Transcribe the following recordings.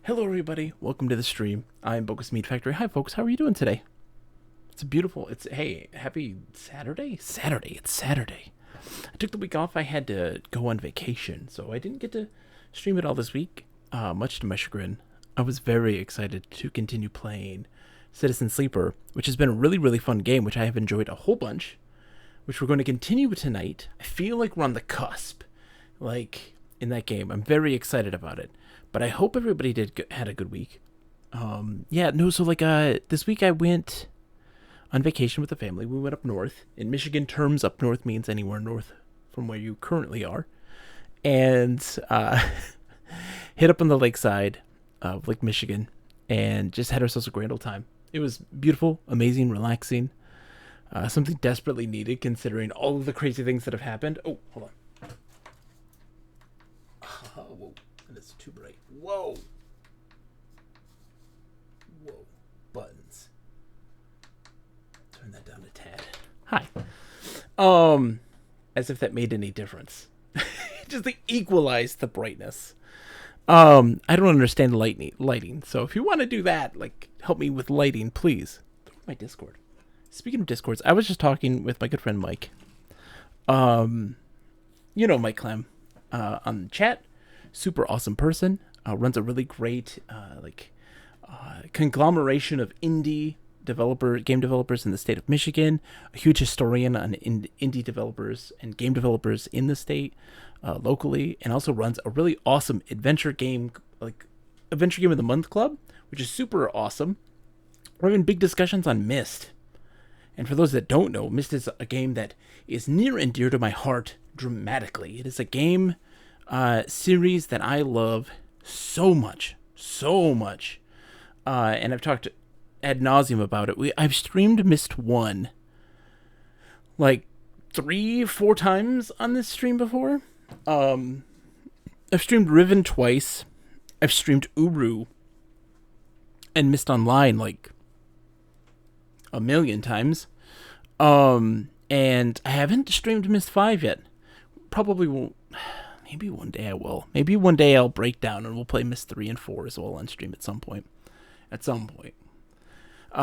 Hello, everybody. Welcome to the stream. I'm Bogus Meat Factory. Hi, folks. How are you doing today? It's beautiful. Hey, happy Saturday. It's Saturday. I took the week off. I had to go on vacation, so I didn't get to stream it all this week. Much to my chagrin. I was very excited to continue playing Citizen Sleeper, which has been a really, really fun game, which I have enjoyed a whole bunch, which we're going to continue tonight. I feel like we're on the cusp, like in that game. I'm very excited about it. But I hope everybody had a good week. This week I went on vacation with the family. We went up north. In Michigan terms, up north means anywhere north from where you currently are. And hit up on the lakeside of Lake Michigan and just had ourselves a grand old time. It was beautiful, amazing, relaxing. Something desperately needed considering all of the crazy things that have happened. Oh, hold on. Whoa, that is too bright. Whoa, buttons. Turn that down a tad. Hi. As if that made any difference. Just to equalize the brightness. I don't understand lighting. So if you want to do that, like help me with lighting, please. My Discord. Speaking of Discords, I was just talking with my good friend Mike. Mike Clem on chat. Super awesome person. Runs a really great conglomeration of game developers in the state of Michigan. A huge historian on indie developers and game developers in the state locally, and also runs a really awesome adventure game of the month club, which is super awesome. We're having big discussions on Myst. And for those that don't know, Myst is a game that is near and dear to my heart dramatically. It is a game series that I love so much. And I've talked ad nauseum about it. I've streamed Myst 1 like 3-4 times on this stream before. I've streamed Riven twice. I've streamed Uru and Myst Online like a million times. And I haven't streamed Myst 5 yet. Probably won't. Maybe one day I will. Maybe one day I'll break down and we'll play Myst 3 and 4 as well on stream at some point. But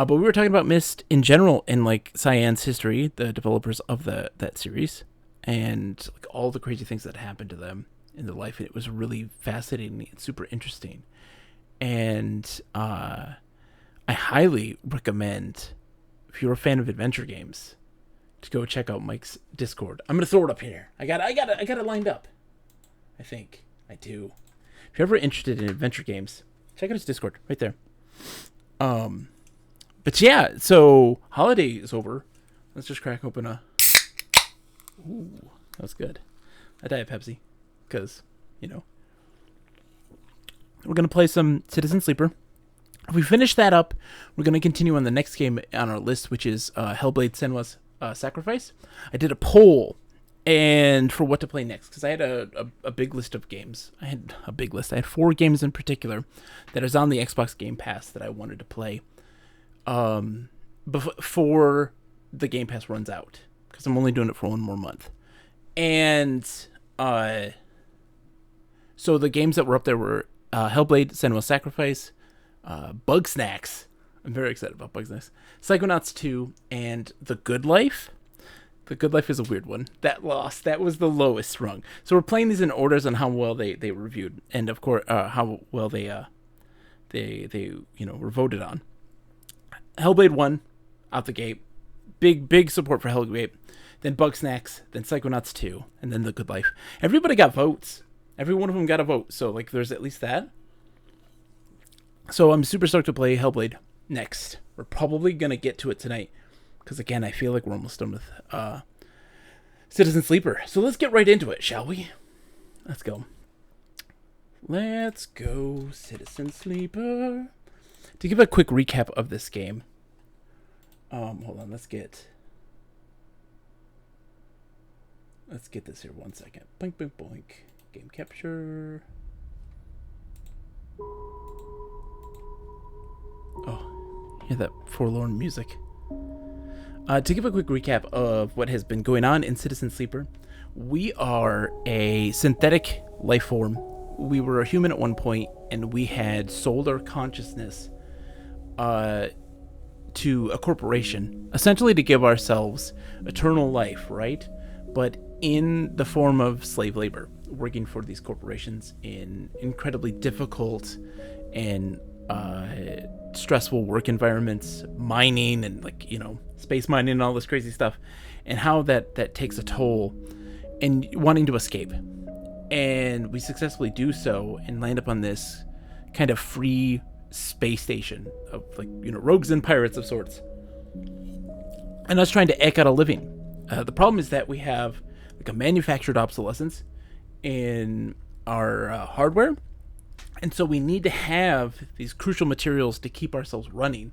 we were talking about Myst in general and like Cyan's history, the developers of that series, and like all the crazy things that happened to them in their life. And it was really fascinating and super interesting. And I highly recommend, if you're a fan of adventure games, to go check out Mike's Discord. I'm gonna throw it up here. I got it lined up. I think I do. If you're ever interested in adventure games, check out his Discord right there. But yeah, so holiday is over. Let's just crack open a. Ooh, that was good. A Diet Pepsi, because we're gonna play some Citizen Sleeper. If we finish that up, we're gonna continue on the next game on our list, which is Hellblade: Senua's Sacrifice. I did a poll and for what to play next, because I had a big list of games. I had 4 games in particular that is on the Xbox Game Pass that I wanted to play before the Game Pass runs out, because I'm only doing it for 1 more month. And so the games that were up there were Hellblade: Senua's Sacrifice, Bugsnax. I'm very excited about Bugsnax. Psychonauts 2, and The Good Life. The Good Life is a weird one. That was the lowest rung. So we're playing these in orders on how well they reviewed, and of course how well they were voted on. Hellblade 1 out the gate, big support for Hellblade. Then Bugsnax, then Psychonauts 2, and then The Good Life. Everybody got votes. Every one of them got a vote. So like there's at least that. So I'm super stoked to play Hellblade next. We're probably gonna get to it tonight, because again, I feel like we're almost done with Citizen Sleeper. So let's get right into it, shall we? Let's go, Citizen Sleeper. To give a quick recap of this game, hold on, let's get this here 1 second. Boink, boink, boink. Game capture. Oh, hear that forlorn music. To give a quick recap of what has been going on in Citizen Sleeper, we are a synthetic life form we were a human at one point, and we had sold our consciousness to a corporation, essentially to give ourselves eternal life, right? But in the form of slave labor, working for these corporations in incredibly difficult and stressful work environments, mining and space mining and all this crazy stuff, and how that takes a toll, and wanting to escape. And we successfully do so and land up on this kind of free space station of rogues and pirates of sorts, and us trying to eke out a living. The problem is that we have a manufactured obsolescence in our hardware, and so we need to have these crucial materials to keep ourselves running,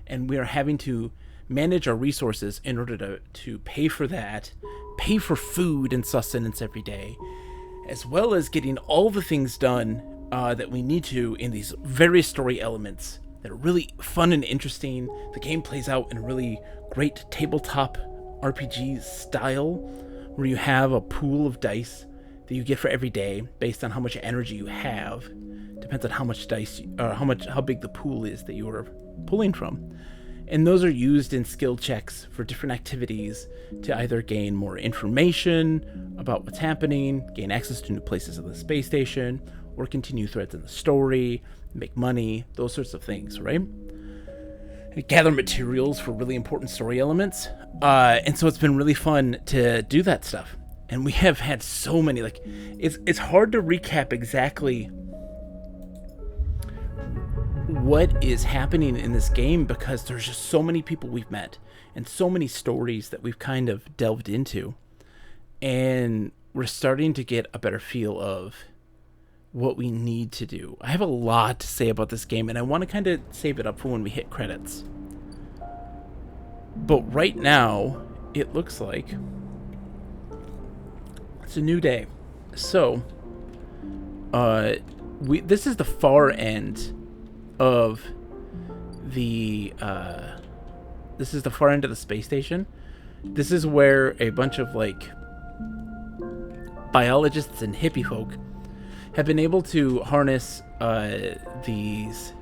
and we are having to manage our resources in order to pay for that, pay for food and sustenance every day, as well as getting all the things done that we need to in these various story elements that are really fun and interesting. The game plays out in a really great tabletop RPG style, where you have a pool of dice that you get for every day based on how much energy you have. Depends on how much dice, or how big the pool is that you are pulling from. And those are used in skill checks for different activities to either gain more information about what's happening, gain access to new places of the space station, or continue threads in the story, make money, those sorts of things, right? Gather materials for really important story elements. And so it's been really fun to do that stuff. And we have had so many, it's hard to recap exactly what is happening in this game, because there's just so many people we've met and so many stories that we've kind of delved into, and we're starting to get a better feel of what we need to do. I have a lot to say about this game, and I want to kind of save it up for when we hit credits. But right now, it looks like it's a new day. So, this is the far end of the space station. This is where a bunch of biologists and hippie folk have been able to harness these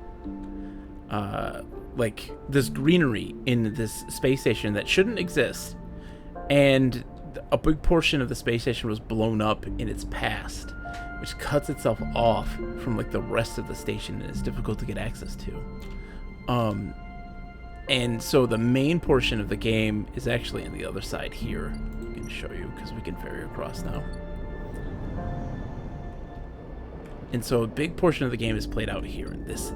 this greenery in this space station that shouldn't exist, and a big portion of the space station was blown up in its past, which cuts itself off from the rest of the station, and it's difficult to get access to. And so the main portion of the game is actually on the other side here. I can show you because we can ferry across now. And so a big portion of the game is played out here in this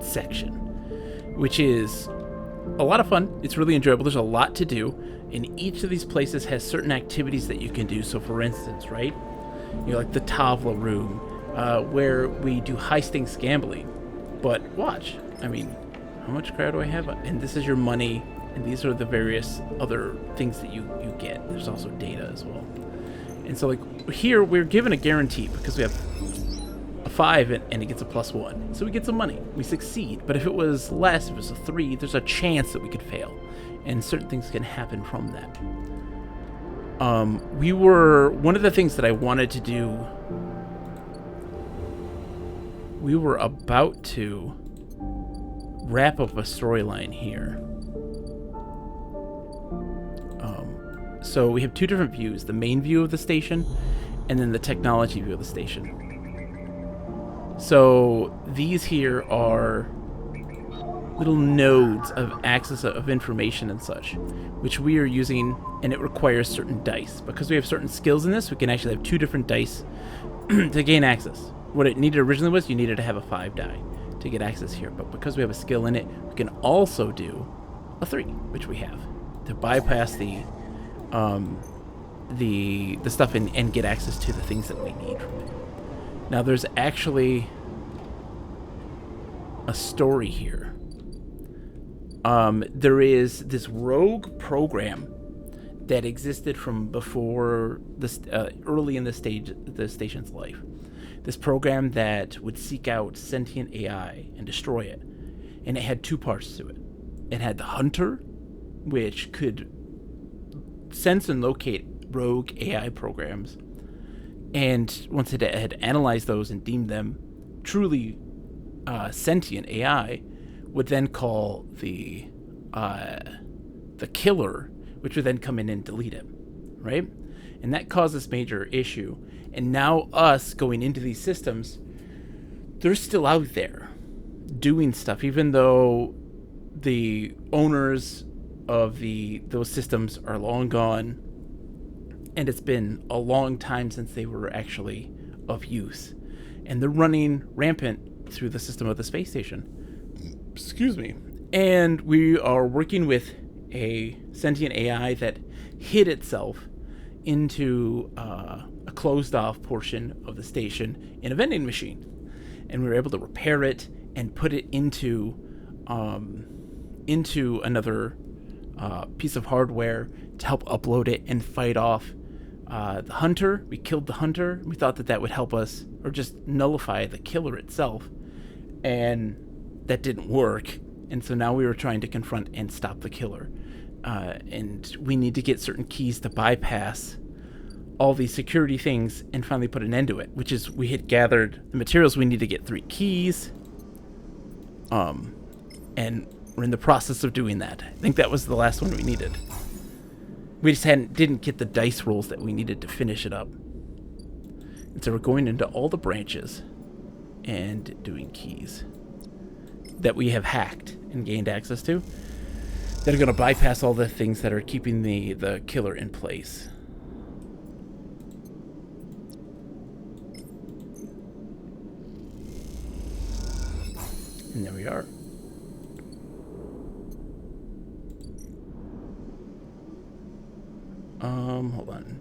section, which is a lot of fun. It's really enjoyable. There's a lot to do, and each of these places has certain activities that you can do. So for instance, right, the Tavla room, where we do high stakes gambling. But watch, how much crowd do I have? And this is your money, and these are the various other things that you get. There's also data as well. And so here we're given a guarantee because we have a 5 and it gets a +1. So we get some money. We succeed. But if it was less, if it was a 3, there's a chance that we could fail. And certain things can happen from that. One of the things that I wanted to do, we were about to wrap up a storyline here. So we have two different views, the main view of the station and then the technology view of the station. So these here are little nodes of access of information and such, which we are using, and it requires certain dice. Because we have certain skills in this, we can actually have 2 different dice to gain access. What it needed originally was you needed to have a 5 die to get access here, but because we have a skill in it, we can also do a 3, which we have, to bypass the stuff and get access to the things that we need from it. Now there's actually a story here. There is this rogue program that existed from before this, early in the station's life. This program that would seek out sentient AI and destroy it. And it had 2 parts to it. It had the Hunter, which could sense and locate rogue AI programs, And once it had analyzed those and deemed them truly sentient AI, would then call the killer, which would then come in and delete it, right? And that caused this major issue. And now us going into these systems, they're still out there doing stuff, even though the owners of those systems are long gone, and it's been a long time since they were actually of use. And they're running rampant through the system of the space station. Excuse me. And we are working with a sentient AI that hid itself into a closed-off portion of the station in a vending machine. And we were able to repair it and put it into another piece of hardware to help upload it and fight off the hunter. We killed the hunter. We thought that would help us, or just nullify the killer itself, and that didn't work. And so now we were trying to confront and stop the killer, and we need to get certain keys to bypass all these security things and finally put an end to it, which is we had gathered the materials we need to get 3 keys, and we're in the process of doing that. I think that was the last one we needed. We just didn't get the dice rolls that we needed to finish it up. And so we're going into all the branches and doing keys that we have hacked and gained access to that are going to bypass all the things that are keeping the killer in place. And there we are. Hold on.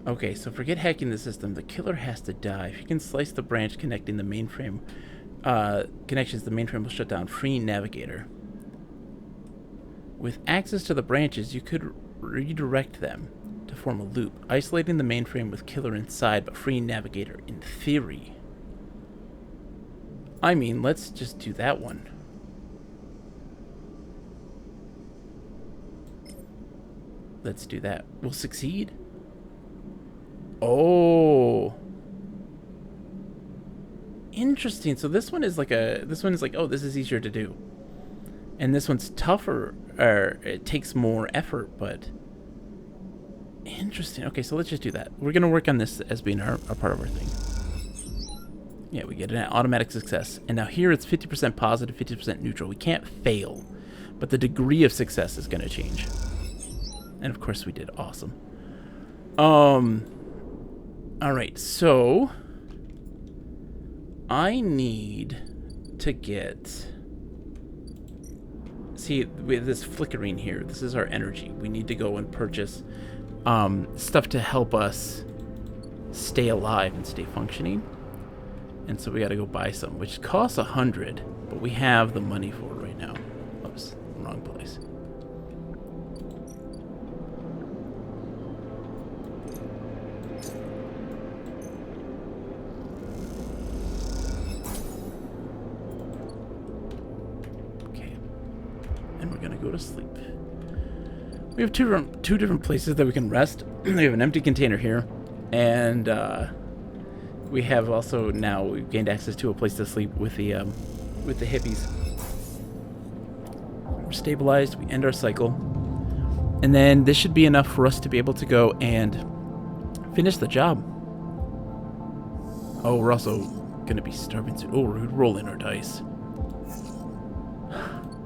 Okay, so forget hacking the system. The killer has to die. If you can slice the branch connecting the mainframe connections, the mainframe will shut down. Free navigator. With access to the branches, you could redirect them to form a loop, isolating the mainframe with killer inside, but free navigator in theory. I mean, let's just do that one. Let's do that. We'll succeed. Oh. Interesting. So this one is like, oh, this is easier to do. And this one's tougher, or it takes more effort, but interesting. Okay, so let's just do that. We're going to work on this as being our part of our thing. Yeah, we get an automatic success. And now here it's 50% positive, 50% neutral. We can't fail, but the degree of success is going to change. And of course we did. Awesome. Alright, so I need to get... See, with this flickering here, this is our energy. We need to go and purchase stuff to help us stay alive and stay functioning. And so we got to go buy some, which costs 100, but we have the money for it right now. Oops, wrong place. And we're gonna go to sleep. We have two different places that we can rest. We have an empty container here, and we have also now we've gained access to a place to sleep with the hippies. We're stabilized. We end our cycle, and then this should be enough for us to be able to go and finish the job. Oh, we're also gonna be starving soon. Oh, we're rolling our dice.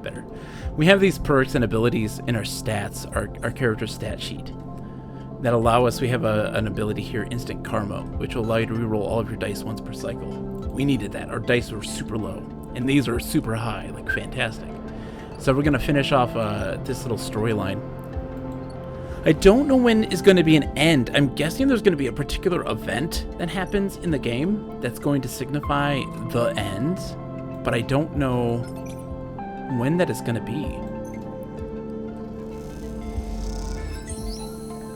Better. We have these perks and abilities in our stats, our character stat sheet, that allow us. We have an ability here, Instant Karma, which will allow you to reroll all of your dice once per cycle. We needed that. Our dice were super low, and these are super high, like fantastic. So we're gonna finish off this little storyline. I don't know when is going to be an end. I'm guessing there's going to be a particular event that happens in the game that's going to signify the end, but I don't know when that is going to be.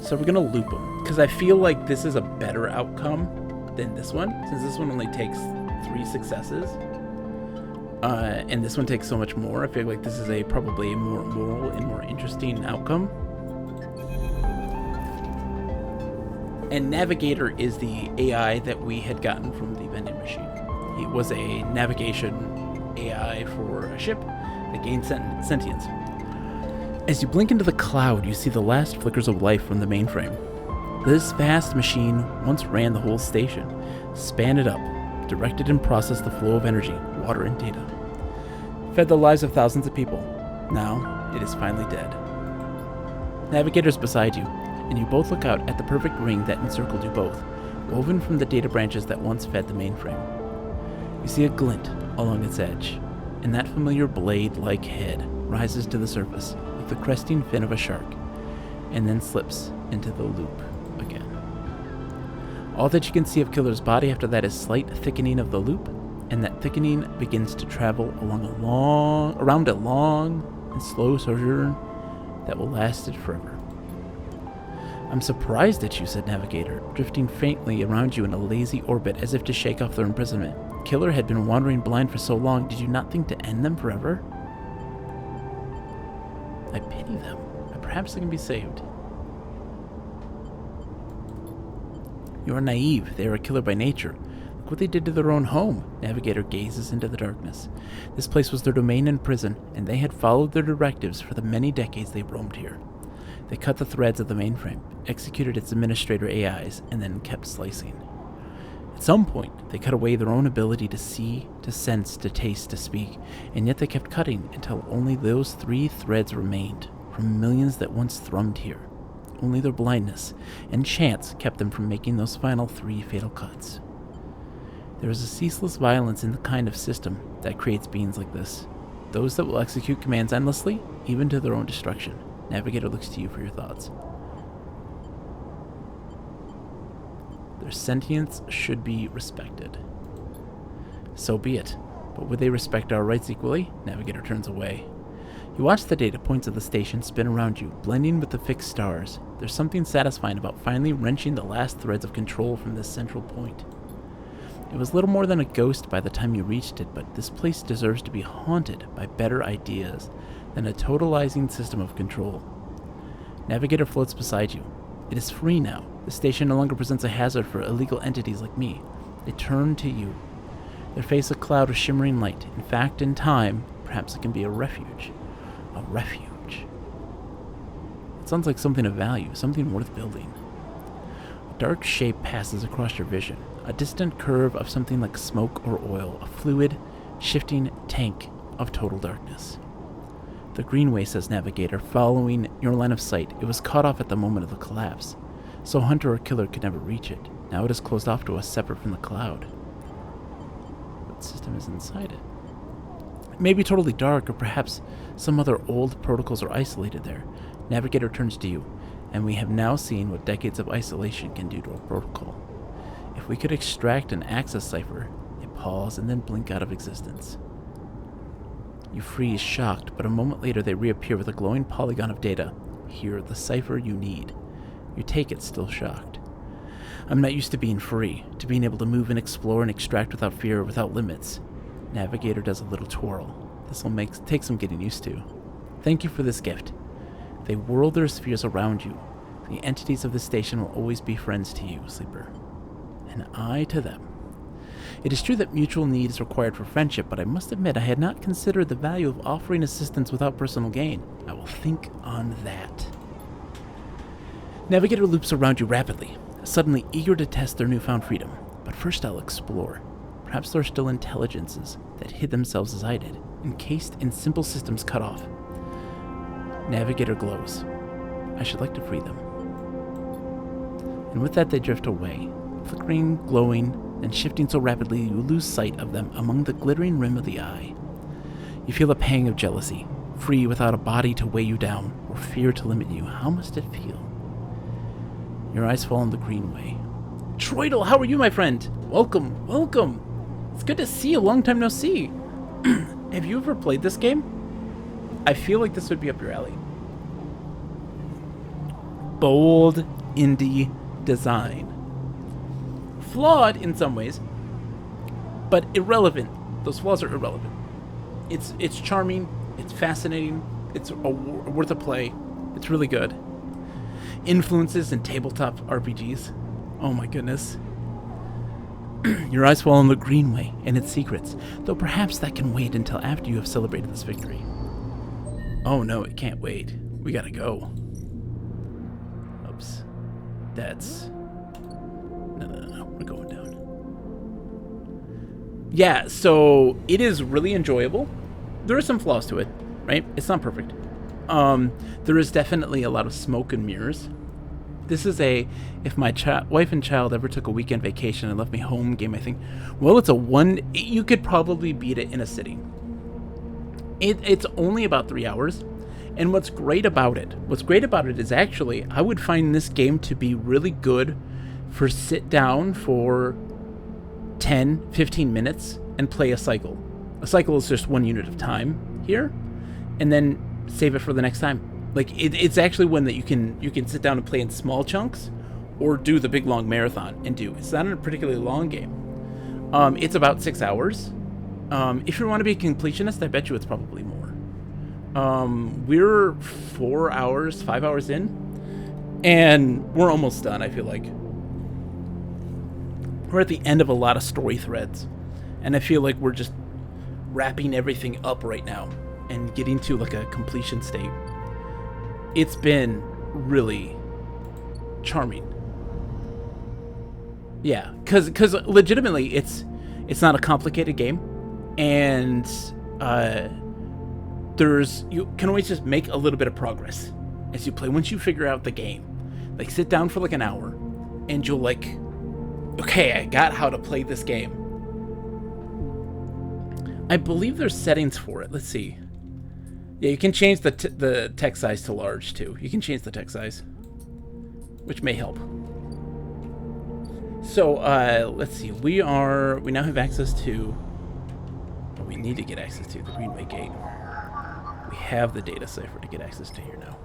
So we're going to loop them, because I feel like this is a better outcome than this one, since this one only takes 3 successes. And this one takes so much more. I feel like this is probably a more moral and more interesting outcome. And Navigator is the AI that we had gotten from the vending machine. It was a navigation AI for a ship that gained sentience. As you blink into the cloud, you see the last flickers of life from the mainframe. This vast machine once ran the whole station, spanned it up, directed and processed the flow of energy, water, and data. Fed the lives of thousands of people. Now, it is finally dead. Navigator's beside you, and you both look out at the perfect ring that encircled you both, woven from the data branches that once fed the mainframe. You see a glint along its edge, and that familiar blade-like head rises to the surface, like the cresting fin of a shark, and then slips into the loop again. All that you can see of Killer's body after that is slight thickening of the loop, and that thickening begins to travel around a long and slow sojourn that will last it forever. I'm surprised at you, said Navigator, drifting faintly around you in a lazy orbit as if to shake off their imprisonment. Killer had been wandering blind for so long, did you not think to end them forever? I pity them, but perhaps they can be saved. You are naive. They are a killer by nature. Look what they did to their own home. Navigator gazes into the darkness. This place was their domain and prison, and they had followed their directives for the many decades they roamed here. They cut the threads of the mainframe, executed its administrator AIs, and then kept slicing. At some point, they cut away their own ability to see, to sense, to taste, to speak, and yet they kept cutting until only those 3 threads remained from millions that once thrummed here. Only their blindness and chance kept them from making those final 3 fatal cuts. There is a ceaseless violence in the kind of system that creates beings like this. Those that will execute commands endlessly, even to their own destruction. Navigator looks to you for your thoughts. Their sentience should be respected. So be it. But would they respect our rights equally? Navigator turns away. You watch the data points of the station spin around you, blending with the fixed stars. There's something satisfying about finally wrenching the last threads of control from this central point. It was little more than a ghost by the time you reached it, but this place deserves to be haunted by better ideas than a totalizing system of control. Navigator floats beside you. It is free now. The station no longer presents a hazard for illegal entities like me. They turn to you. They face a cloud of shimmering light. In fact, in time, perhaps it can be a refuge. A refuge. It sounds like something of value, something worth building. A dark shape passes across your vision. A distant curve of something like smoke or oil. A fluid, shifting tank of total darkness. The Greenway, says Navigator, following your line of sight. It was cut off at the moment of the collapse, so Hunter or Killer could never reach it. Now it is closed off to us, separate from the cloud. What system is inside it? It may be totally dark, or perhaps some other old protocols are isolated there. Navigator turns to you, and we have now seen what decades of isolation can do to a protocol. If we could extract an access cipher, they pause and then blink out of existence. You freeze, shocked, but a moment later they reappear with a glowing polygon of data. Here, the cipher you need. You take it, still shocked. I'm not used to being free, to being able to move and explore and extract without fear or without limits. Navigator does a little twirl. This will take some getting used to. Thank you for this gift. They whirl their spheres around you. The entities of the station will always be friends to you, Sleeper. And I to them. It is true that mutual need is required for friendship, but I must admit I had not considered the value of offering assistance without personal gain. I will think on that. Navigator loops around you rapidly, suddenly eager to test their newfound freedom. But first I'll explore. Perhaps there are still intelligences that hid themselves as I did, encased in simple systems cut off. Navigator glows. I should like to free them. And with that they drift away, flickering, glowing, and shifting so rapidly you lose sight of them among the glittering rim of the eye. You feel a pang of jealousy, free without a body to weigh you down, or fear to limit you. How must it feel? Your eyes fall on the Greenway. Troidal, how are you, my friend? Welcome, welcome. It's good to see you, long time no see. Have you ever played this game? I feel like this would be up your alley. Bold indie design. Flawed in some ways, but irrelevant. Those flaws are irrelevant. It's charming, it's fascinating, it's worth a play. It's really good. Influences in tabletop RPGs. Oh my goodness. Your eyes fall on the Greenway and its secrets, though perhaps that can wait until after you have celebrated this victory. Oh no, it can't wait. We gotta go. Oops. That's... No. We're going down. Yeah, so it is really enjoyable. There are some flaws to it, right? It's not perfect. There is definitely a lot of smoke and mirrors. This is a, if my wife and child ever took a weekend vacation and left me home game, I think, well, it's a you could probably beat it in a sitting. It's only about 3 hours. And what's great about it is actually, I would find this game to be really good for sit down for 10, 15 minutes and play a cycle. A cycle is just 1 unit of time here, and then save it for the next time. Like, it's actually one that you can sit down and play in small chunks, or do the big long marathon and do. It's not a particularly long game. It's about 6 hours. If you want to be a completionist, I bet you it's probably more. We're 5 hours in, and we're almost done, I feel like. We're at the end of a lot of story threads, and I feel like we're just wrapping everything up right now and getting to like a completion state. It's been really charming. Yeah, because legitimately it's not a complicated game, and you can always just make a little bit of progress as you play. Once you figure out the game, like, sit down for like an hour and you'll like, okay, I got how to play this game. I believe there's settings for it. Let's see. Yeah, you can change the text size to large too. You can change the text size, which may help. So let's see. We now have access to. Well, we need to get access to the Greenway Gate. We have the data cipher to get access to here now.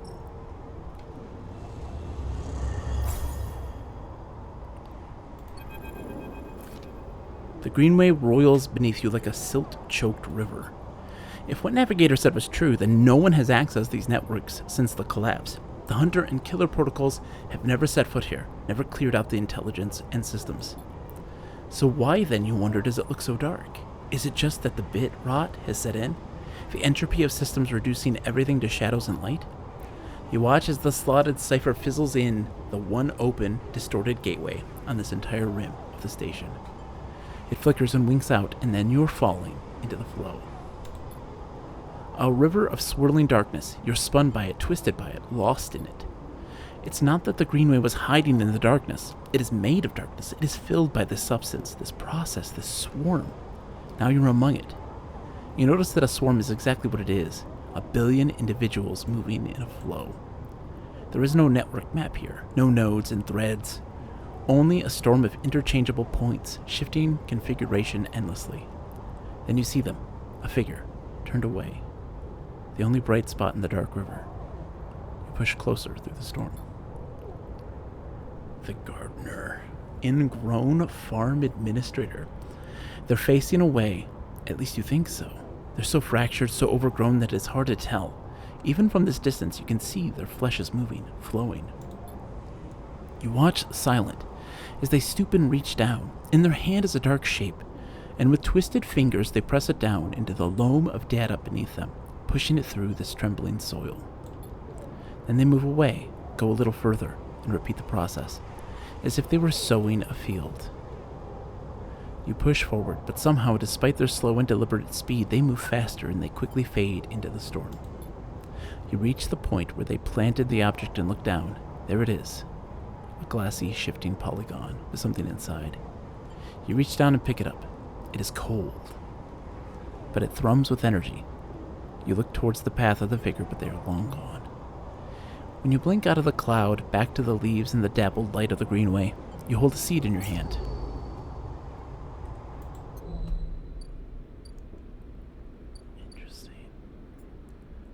The Greenway roils beneath you like a silt-choked river. If what Navigator said was true, then no one has accessed these networks since the collapse. The Hunter and Killer protocols have never set foot here, never cleared out the intelligence and systems. So why then, you wonder, does it look so dark? Is it just that the bit rot has set in? The entropy of systems reducing everything to shadows and light? You watch as the slotted cipher fizzles in the one open, distorted gateway on this entire rim of the station. It flickers and winks out, and then you're falling into the flow. A river of swirling darkness. You're spun by it, twisted by it, lost in it. It's not that the Greenway was hiding in the darkness. It is made of darkness. It is filled by this substance, this process, this swarm. Now you're among it. You notice that a swarm is exactly what it is. 1 billion individuals moving in a flow. There is no network map here, no nodes and threads. Only a storm of interchangeable points, shifting configuration endlessly. Then you see them, a figure, turned away. The only bright spot in the dark river. You push closer through the storm. The gardener. Ingrown farm administrator. They're facing away, at least you think so. They're so fractured, so overgrown that it's hard to tell. Even from this distance, you can see their flesh is moving, flowing. You watch silent as they stoop and reach down. In their hand is a dark shape, and with twisted fingers they press it down into the loam of data beneath them, pushing it through this trembling soil. Then they move away, go a little further, and repeat the process, as if they were sowing a field. You push forward, but somehow, despite their slow and deliberate speed, they move faster and they quickly fade into the storm. You reach the point where they planted the object and look down. There it is. A glassy, shifting polygon with something inside. You reach down and pick it up. It is cold, but it thrums with energy. You look towards the path of the figure, but they are long gone. When you blink out of the cloud, back to the leaves and the dappled light of the Greenway, you hold a seed in your hand. Interesting.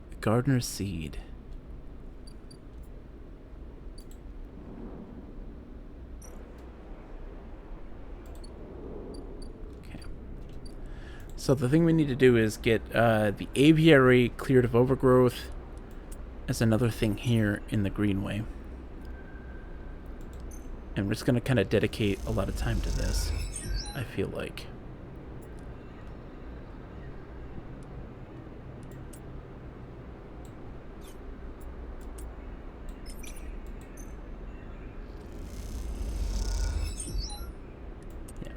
The gardener's seed. So the thing we need to do is get the aviary cleared of overgrowth as another thing here in the Greenway. And we're just going to kind of dedicate a lot of time to this, I feel like. Yeah.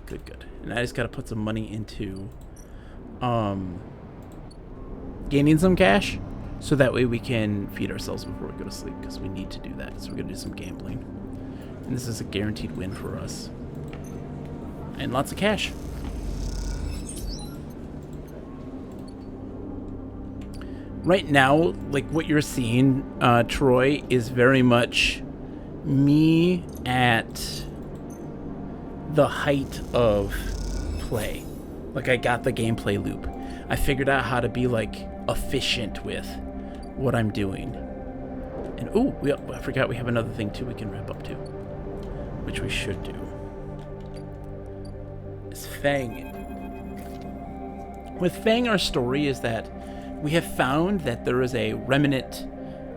Good, good. And I just got to put some money into gaining some cash, so that way we can feed ourselves before we go to sleep, because we need to do that. So we're going to do some gambling. And this is a guaranteed win for us. And lots of cash. Right now, like what you're seeing, Troy, is very much me at the height of play. Like, I got the gameplay loop. I figured out how to be, like, efficient with what I'm doing. And, ooh, I forgot we have another thing, too, we can wrap up to. Which we should do. Is Fang. With Fang, our story is that we have found that there is a remnant,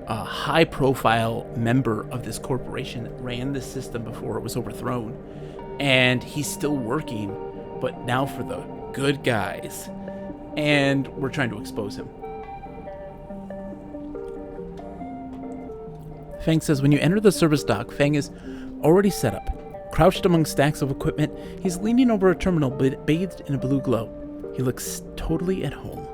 high-profile member of this corporation that ran this system before it was overthrown. And he's still working, but now for the good guys. And we're trying to expose him. Fang says, when you enter the service dock, Fang is already set up. Crouched among stacks of equipment, he's leaning over a terminal bathed in a blue glow. He looks totally at home.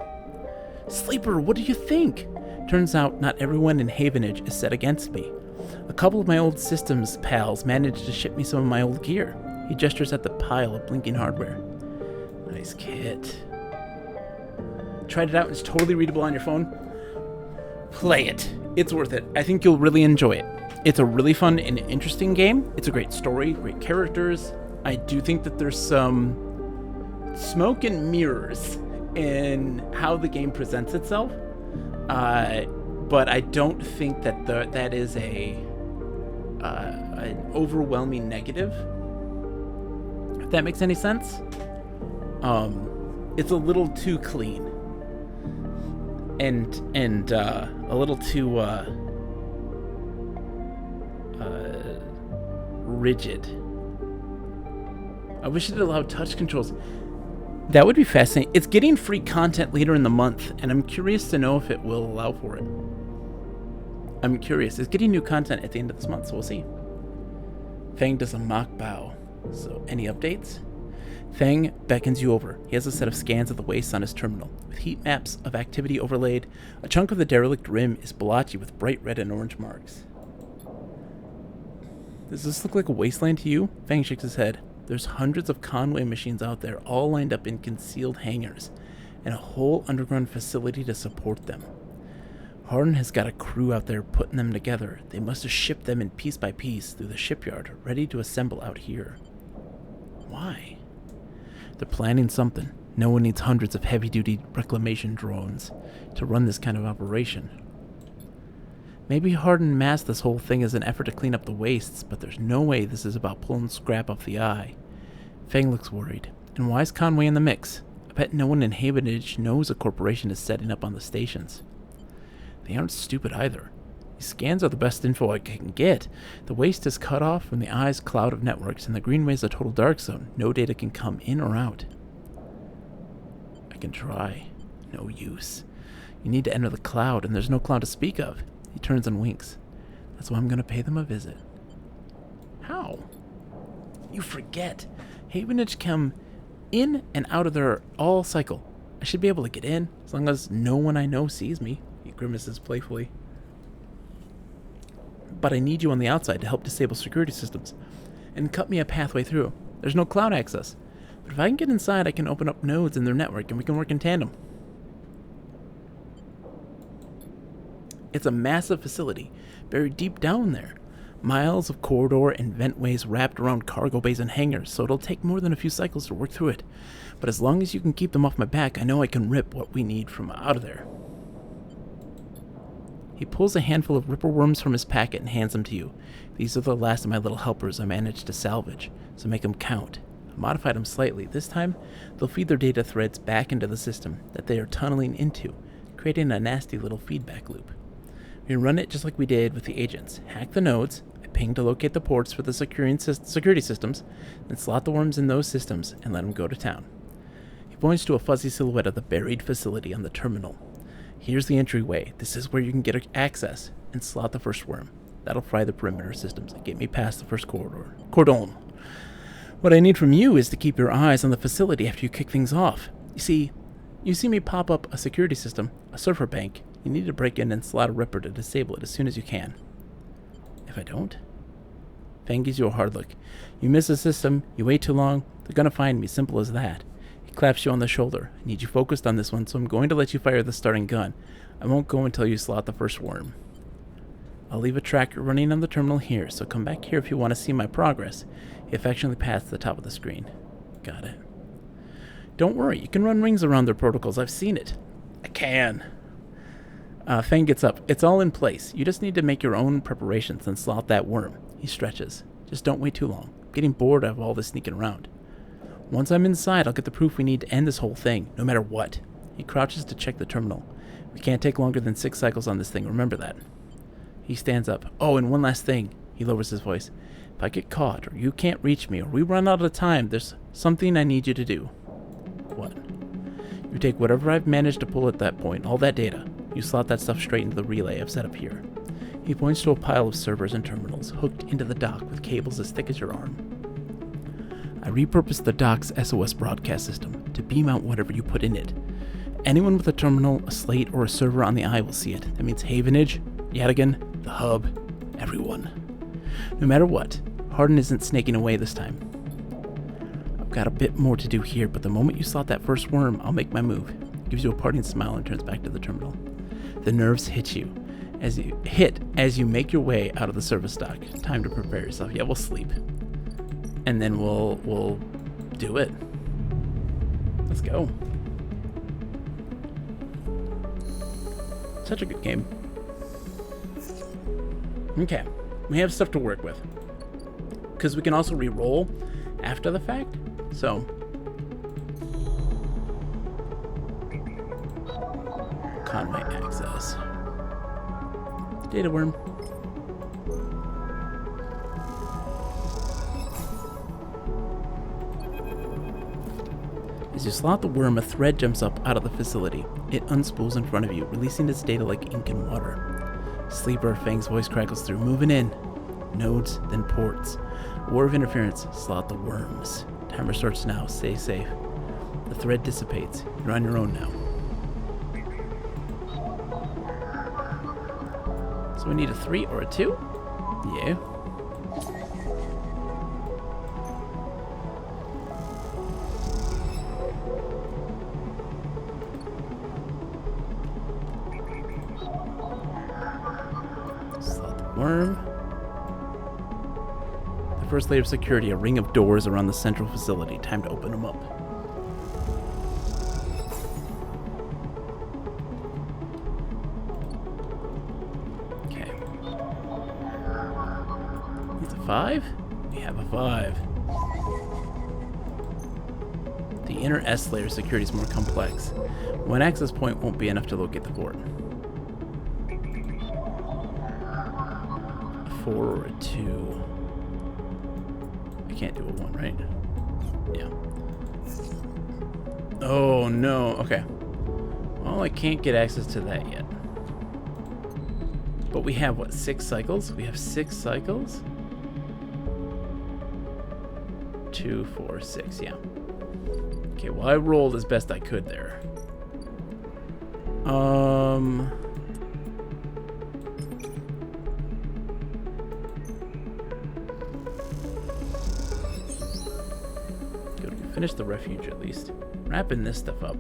Sleeper, what do you think? Turns out not everyone in Havenage is set against me. A couple of my old systems pals managed to ship me some of my old gear. He gestures at the pile of blinking hardware. Nice kit. Tried it out. It's totally readable on your phone. Play it. It's worth it. I think you'll really enjoy it. It's a really fun and interesting game. It's a great story, great characters. I do think that there's some smoke and mirrors in how the game presents itself. But I don't think that that is an overwhelming negative. If that makes any sense. It's a little too clean. And a little too rigid. I wish it allowed touch controls. That would be fascinating. It's getting free content later in the month, and I'm curious to know if it will allow for it. I'm curious. It's getting new content at the end of this month, so we'll see. Fang does a mock bow. So, any updates? Fang beckons you over. He has a set of scans of the waste on his terminal. With heat maps of activity overlaid, a chunk of the derelict rim is blotchy with bright red and orange marks. Does this look like a wasteland to you? Fang shakes his head. There's hundreds of Conway machines out there, all lined up in concealed hangars, and a whole underground facility to support them. Hardin has got a crew out there putting them together. They must have shipped them in piece by piece through the shipyard, ready to assemble out here. Why? They're planning something. No one needs hundreds of heavy-duty reclamation drones to run this kind of operation. Maybe Hardin masked this whole thing as an effort to clean up the wastes, but there's no way this is about pulling scrap off the eye. Fang looks worried. And why is Conway in the mix? I bet no one in Havenage knows a corporation is setting up on the stations. They aren't stupid either. These scans are the best info I can get. The waste is cut off from the eye's cloud of networks, and the greenway is a total dark zone. No data can come in or out. I can try. No use. You need to enter the cloud, and there's no cloud to speak of. He turns and winks. That's why I'm going to pay them a visit. How? You forget. Havenage come in and out of their all cycle. I should be able to get in, as long as no one I know sees me. He grimaces playfully. But I need you on the outside to help disable security systems and cut me a pathway through. There's no cloud access. But if I can get inside, I can open up nodes in their network and we can work in tandem. It's a massive facility, buried deep down there. Miles of corridor and ventways wrapped around cargo bays and hangars, so it'll take more than a few cycles to work through it. But as long as you can keep them off my back, I know I can rip what we need from out of there. He pulls a handful of ripper worms from his packet and hands them to you. These are the last of my little helpers I managed to salvage, so make them count. modified them slightly. This time, they'll feed their data threads back into the system that they are tunneling into, creating a nasty little feedback loop. We run it just like we did with the agents. Hack the nodes, I ping to locate the ports for the security systems, then slot the worms in those systems and let them go to town. He points to a fuzzy silhouette of the buried facility on the terminal. Here's the entryway. This is where you can get access and slot the first worm. That'll fry the perimeter systems and get me past the first cordon. What I need from you is to keep your eyes on the facility after you kick things off. You see me pop up a security system, a server bank. You need to break in and slot a ripper to disable it as soon as you can. If I don't? Fang gives you a hard look. You miss a system, you wait too long, they're gonna find me, simple as that. He claps you on the shoulder. I need you focused on this one, so I'm going to let you fire the starting gun. I won't go until you slot the first worm. I'll leave a tracker running on the terminal here, so come back here if you want to see my progress. He affectionately pats the top of the screen. Got it. Don't worry, you can run rings around their protocols. I've seen it. I can. Fang gets up. It's all in place. You just need to make your own preparations and slot that worm. He stretches. Just don't wait too long. I'm getting bored of all this sneaking around. Once I'm inside, I'll get the proof we need to end this whole thing, no matter what. He crouches to check the terminal. We can't take longer than 6 cycles on this thing. Remember that. He stands up. Oh, and one last thing. He lowers his voice. If I get caught, or you can't reach me, or we run out of time, there's something I need you to do. What? You take whatever I've managed to pull at that point, all that data. You slot that stuff straight into the relay I've set up here. He points to a pile of servers and terminals hooked into the dock with cables as thick as your arm. I repurposed the dock's SOS broadcast system to beam out whatever you put in it. Anyone with a terminal, a slate, or a server on the eye will see it. That means Havenage, Yadigan, the hub, everyone. No matter what, Hardin isn't snaking away this time. I've got a bit more to do here, but the moment you slot that first worm, I'll make my move. Gives you a parting smile and turns back to the terminal. The nerves hit you as you make your way out of the service dock. Time to prepare yourself. Yeah, we'll sleep. And then we'll do it. Let's go. Such a good game. Okay, we have stuff to work with. Because we can also re-roll after the fact. So, Conway access. Data worm. As you slot the worm, a thread jumps up out of the facility. It unspools in front of you, releasing its data like ink and water. Sleeper, Fang's voice crackles through. Moving in. Nodes, then ports. War of interference. Slot the worms. Timer starts now. Stay safe. The thread dissipates. You're on your own now. So we need a 3 or a 2? Yeah. Worm. The first layer of security, a ring of doors around the central facility. Time to open them up. Okay. It's a 5? We have a 5. The inner S layer security is more complex. One access point won't be enough to locate the port. 4 or a 2. I can't do a 1, right? Yeah. Oh no. Okay. Well, I can't get access to that yet. But we have what, 6 cycles? We have 6 cycles? 2, 4, 6, yeah. Okay, well I rolled as best I could there. Finish the refuge at least. Wrapping this stuff up.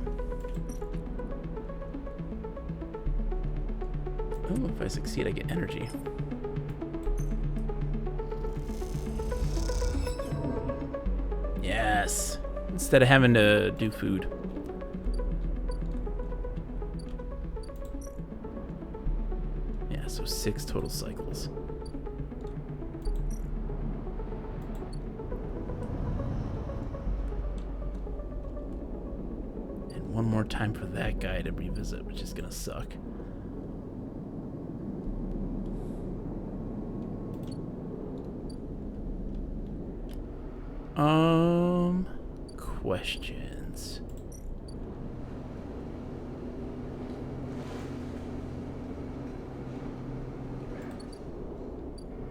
Oh, if I succeed, I get energy. Yes! Instead of having to do food. Yeah, so 6 total cycles. . one more time for that guy to revisit, which is gonna suck. Questions.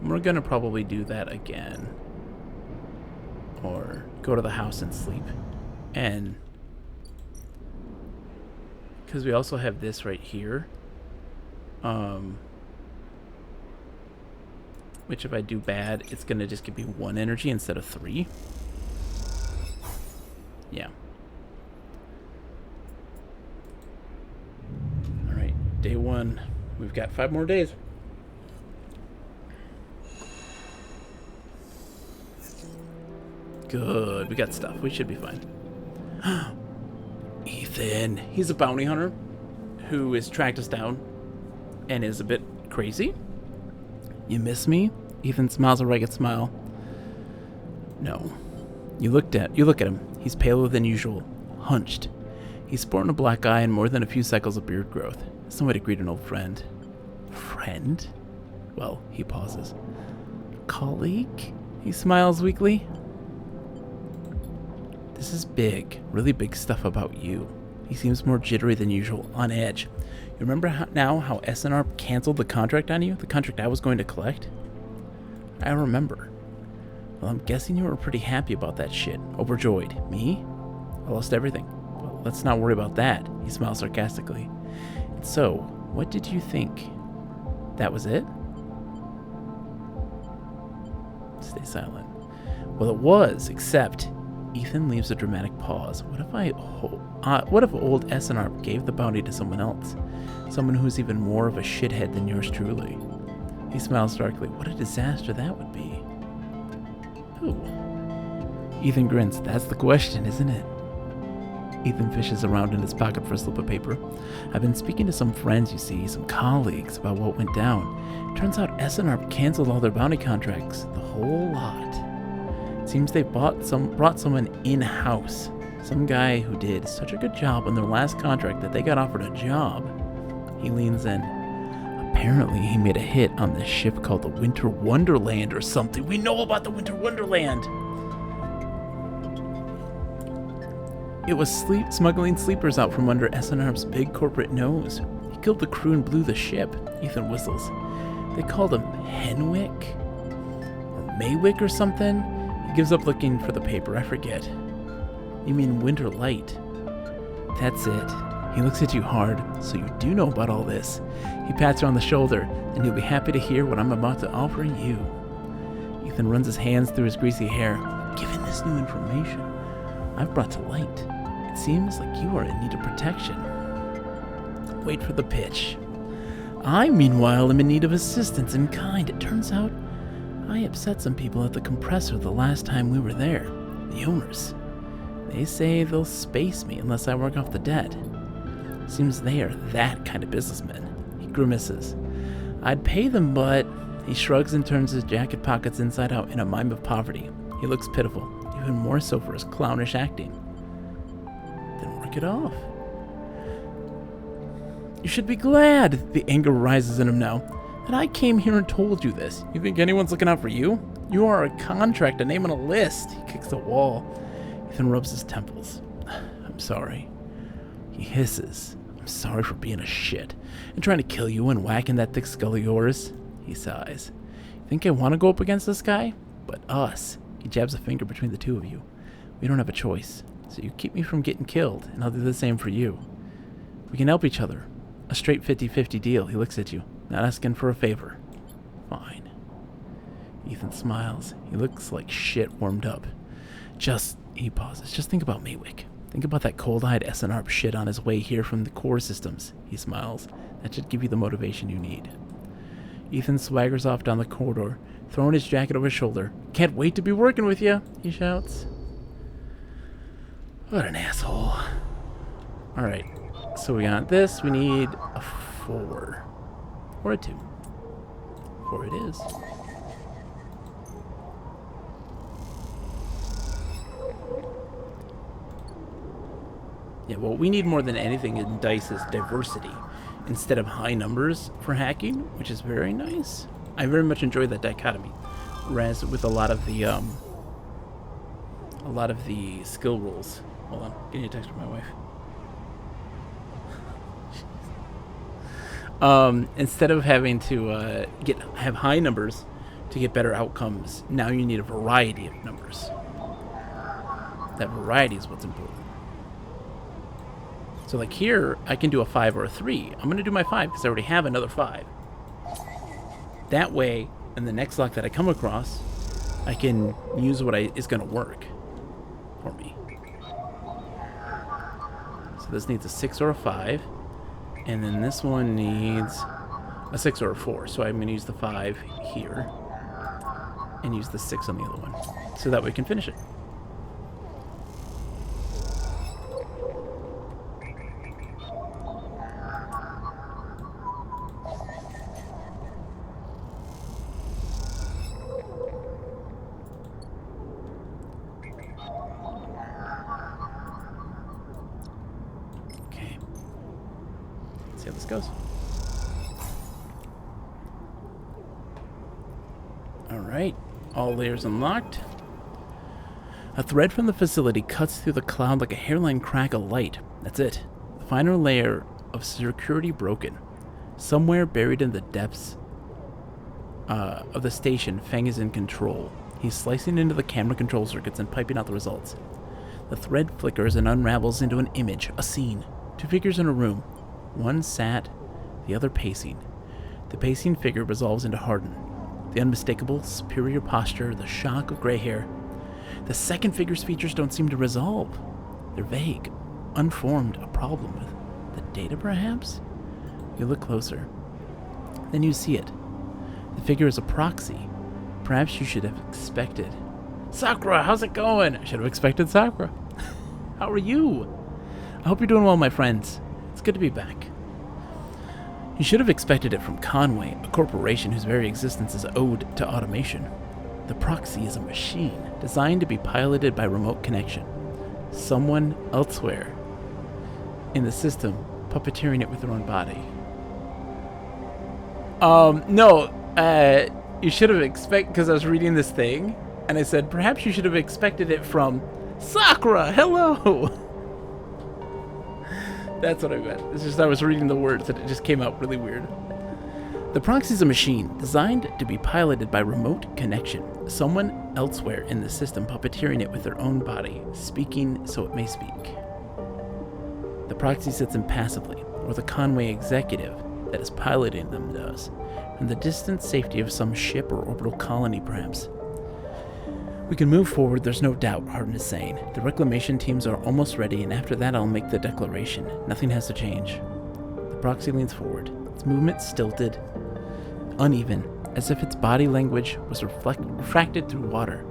We're gonna probably do that again. Or go to the house and sleep. And because we also have this right here. Which if I do bad, it's gonna just give me 1 energy instead of 3. Yeah. Alright, day 1. We've got 5 more days. Good, we got stuff. We should be fine. Ethan. He's a bounty hunter who has tracked us down and is a bit crazy. You miss me? Ethan smiles a ragged smile. No. You look at him. He's paler than usual, hunched. He's sporting a black eye and more than a few cycles of beard growth. Some way to greet an old friend. Friend? Well, he pauses. Colleague? He smiles weakly. This is big, really big stuff about you. He seems more jittery than usual, on edge. You remember how SNR canceled the contract on you? The contract I was going to collect? I remember. Well, I'm guessing you were pretty happy about that shit. Overjoyed. Me? I lost everything. Well, let's not worry about that. He smiles sarcastically. And so, what did you think? That was it? Stay silent. Well, it was, except... Ethan leaves a dramatic pause. What if old SNR gave the bounty to someone else? Someone who's even more of a shithead than yours truly. He smiles darkly. What a disaster that would be. Who? Ethan grins. That's the question, isn't it? Ethan fishes around in his pocket for a slip of paper. I've been speaking to some friends, you see, some colleagues, about what went down. Turns out SNR canceled all their bounty contracts. The whole lot. Seems they brought someone in-house. Some guy who did such a good job on their last contract that they got offered a job. He leans in. Apparently he made a hit on this ship called the Winter Wonderland or something. We know about the Winter Wonderland! It was smuggling sleepers out from under SNR's big corporate nose. He killed the crew and blew the ship. Ethan whistles. They called him Henwick? Or Maywick or something? He gives up looking for the paper. I forget. You mean Winter Light? That's it. He looks at you hard, so you do know about all this. He pats you on the shoulder, and you'll be happy to hear what I'm about to offer you. Ethan runs his hands through his greasy hair. Given this new information I've brought to light, it seems like you are in need of protection. Wait for the pitch. I, meanwhile, am in need of assistance in kind. It turns out I upset some people at the compressor the last time we were there. The owners. They say they'll space me unless I work off the debt. Seems they are that kind of businessmen. He grimaces. I'd pay them, but... He shrugs and turns his jacket pockets inside out in a mime of poverty. He looks pitiful, even more so for his clownish acting. Then work it off. You should be glad, the anger rises in him now, that I came here and told you this. You think anyone's looking out for you? You are a contract, a name on a list. He kicks the wall. Ethan rubs his temples. I'm sorry. He hisses. I'm sorry for being a shit and trying to kill you and whacking that thick skull of yours. He sighs. You think I want to go up against this guy? But us. He jabs a finger between the two of you. We don't have a choice. So you keep me from getting killed, and I'll do the same for you. We can help each other. A straight 50-50 deal. He looks at you, not asking for a favor. Fine. Ethan smiles. He looks like shit warmed up. He pauses. Just think about Maywick. Think about that cold-eyed SNR shit on his way here from the core systems. He smiles. That should give you the motivation you need. Ethan swaggers off down the corridor, throwing his jacket over his shoulder. Can't wait to be working with you, he shouts. What an asshole. Alright, so we got this. We need a 4. Or a 2. 4 it is. Yeah, what we need more than anything in DICE is diversity instead of high numbers for hacking, which is very nice. I very much enjoy that dichotomy. Whereas with a lot of the skill rules. Hold on, getting a text from my wife. Instead of having to have high numbers to get better outcomes, now you need a variety of numbers. That variety is what's important. So like here, I can do a 5 or a 3. I'm going to do my 5 because I already have another 5. That way, in the next lock that I come across, I can use what is going to work for me. So this needs a 6 or a 5. And then this one needs a 6 or a 4. So I'm going to use the 5 here. And use the 6 on the other one. So that way we can finish it. See how this goes. Alright, all layers unlocked. A thread from the facility cuts through the cloud like a hairline crack of light. That's it. The final layer of security broken. Somewhere buried in the depths of the station, Feng is in control. He's slicing into the camera control circuits and piping out the results. The thread flickers and unravels into an image, a scene. 2 figures in a room. One sat, the other pacing. The pacing figure resolves into Hardin. The unmistakable, superior posture, the shock of gray hair. The second figure's features don't seem to resolve. They're vague, unformed, a problem with the data, perhaps? You look closer. Then you see it. The figure is a proxy. Perhaps you should have expected. Sakura, how's it going? I should have expected Sakura. How are you? I hope you're doing well, my friends. It's good to be back. You should have expected it from Conway, a corporation whose very existence is owed to automation. The proxy is a machine designed to be piloted by remote connection. Someone elsewhere in the system puppeteering it with their own body. You should have expected, because I was reading this thing, and I said, perhaps you should have expected it from Sakura, hello! That's what I meant. It's just I was reading the words and it just came out really weird. The proxy is a machine designed to be piloted by remote connection. Someone elsewhere in the system puppeteering it with their own body, speaking so it may speak. The proxy sits impassively, or the Conway executive that is piloting them does, from the distant safety of some ship or orbital colony, perhaps. We can move forward, there's no doubt, Hardin is saying. The reclamation teams are almost ready, and after that I'll make the declaration. Nothing has to change. The proxy leans forward, its movement stilted, uneven, as if its body language was refracted through water.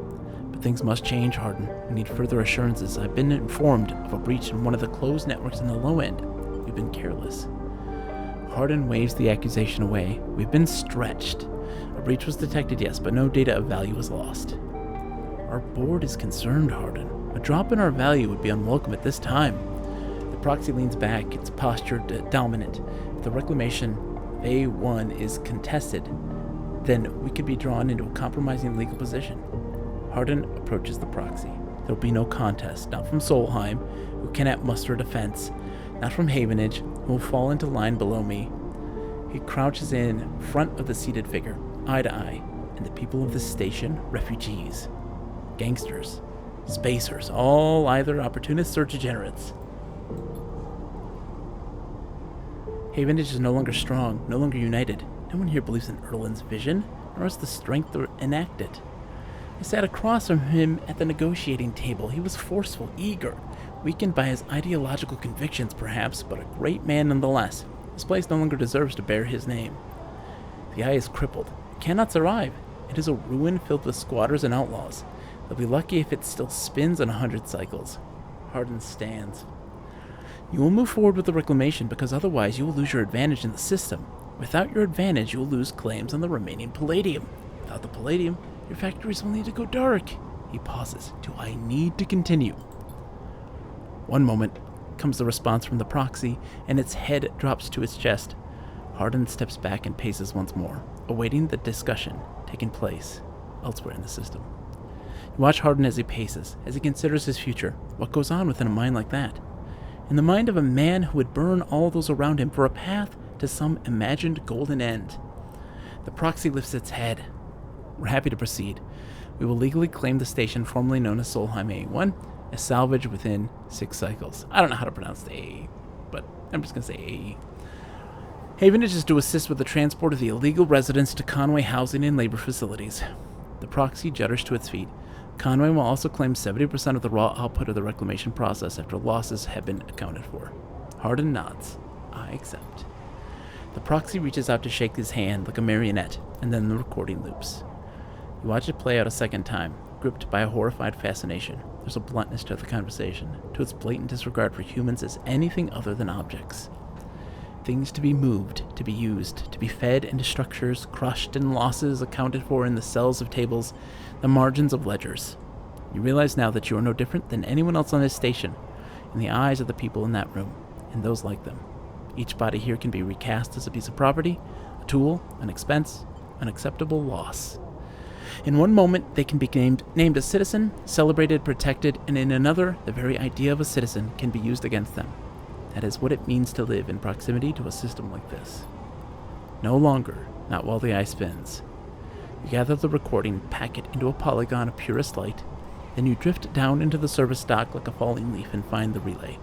But things must change, Hardin. We need further assurances. I've been informed of a breach in one of the closed networks in the low end. We've been careless. Hardin waves the accusation away. We've been stretched. A breach was detected, yes, but no data of value was lost. Our board is concerned, Hardin. A drop in our value would be unwelcome at this time. The proxy leans back, its posture dominant. If the reclamation A1 is contested, then we could be drawn into a compromising legal position. Hardin approaches the proxy. There will be no contest, not from Solheim, who cannot muster a defense, not from Havenage, who will fall into line below me. He crouches in front of the seated figure, eye to eye, and the people of this station, refugees. Gangsters, spacers, all either opportunists or degenerates. Havenage is no longer strong, no longer united. No one here believes in Erlin's vision, nor has the strength to enact it. I sat across from him at the negotiating table. He was forceful, eager, weakened by his ideological convictions perhaps, but a great man nonetheless. This place no longer deserves to bear his name. The eye is crippled. It cannot survive. It is a ruin filled with squatters and outlaws. They'll be lucky if it still spins on 100 cycles. Hardin stands. You will move forward with the reclamation because otherwise you will lose your advantage in the system. Without your advantage, you will lose claims on the remaining palladium. Without the palladium, your factories will need to go dark. He pauses. Do I need to continue? One moment. comes the response from the proxy, and its head drops to its chest. Hardin steps back and paces once more, awaiting the discussion taking place elsewhere in the system. You watch Hardin as he paces, as he considers his future. What goes on within a mind like that? In the mind of a man who would burn all those around him for a path to some imagined golden end. The proxy lifts its head. We're happy to proceed. We will legally claim the station formerly known as Solheim A1 as salvage within 6 cycles. I don't know how to pronounce the A, but I'm just going to say AE. Havenage is to assist with the transport of the illegal residents to Conway housing and labor facilities. The proxy judders to its feet. Conway will also claim 70% of the raw output of the reclamation process after losses have been accounted for. Hardin nods. I accept. The proxy reaches out to shake his hand like a marionette, and then the recording loops. You watch it play out a second time, gripped by a horrified fascination. There's a bluntness to the conversation, to its blatant disregard for humans as anything other than objects. Things to be moved, to be used, to be fed into structures, crushed and losses accounted for in the cells of tables, the margins of ledgers. You realize now that you are no different than anyone else on this station, in the eyes of the people in that room, and those like them. Each body here can be recast as a piece of property, a tool, an expense, an acceptable loss. In one moment, they can be named a citizen, celebrated, protected, and in another, the very idea of a citizen can be used against them. That is what it means to live in proximity to a system like this. No longer, not while the eye spins. You gather the recording, pack it into a polygon of purest light, then you drift down into the service dock like a falling leaf and find the relay.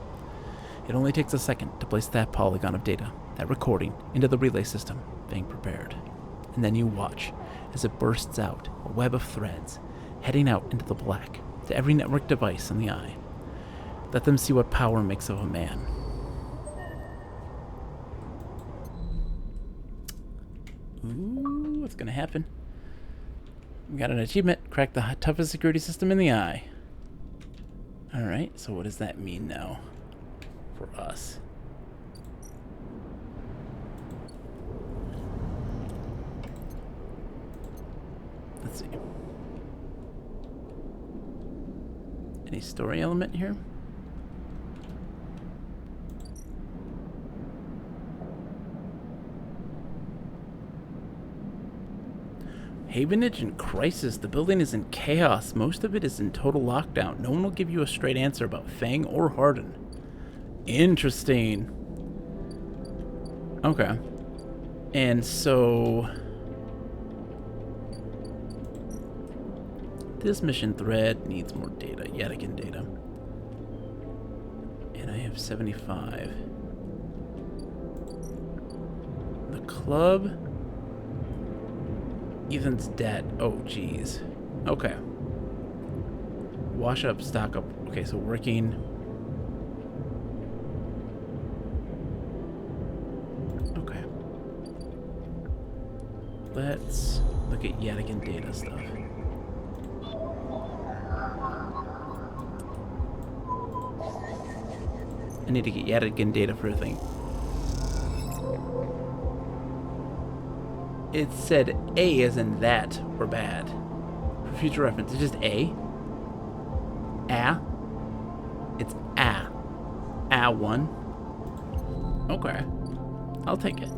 It only takes a second to place that polygon of data, that recording, into the relay system, being prepared. And then you watch as it bursts out, a web of threads, heading out into the black, to every network device in the eye. Let them see what power makes of a man. Ooh, what's gonna happen? We got an achievement. Crack the toughest security system in the eye. Alright, so what does that mean now for us? Let's see. Any story element here? Havenage in crisis. The building is in chaos. Most of it is in total lockdown. No one will give you a straight answer about Fang or Hardin. Interesting. Okay. And so... this mission thread needs more data. Yet again, data. And I have 75. The club... Ethan's dead. Oh, jeez. Okay. Wash up, stock up. Okay, so working. Okay. Let's look at Yadigan data stuff. I need to get Yadigan data for a thing. It said A as in that or bad. For future reference, it's just A. It's A. A1. Okay. I'll take it.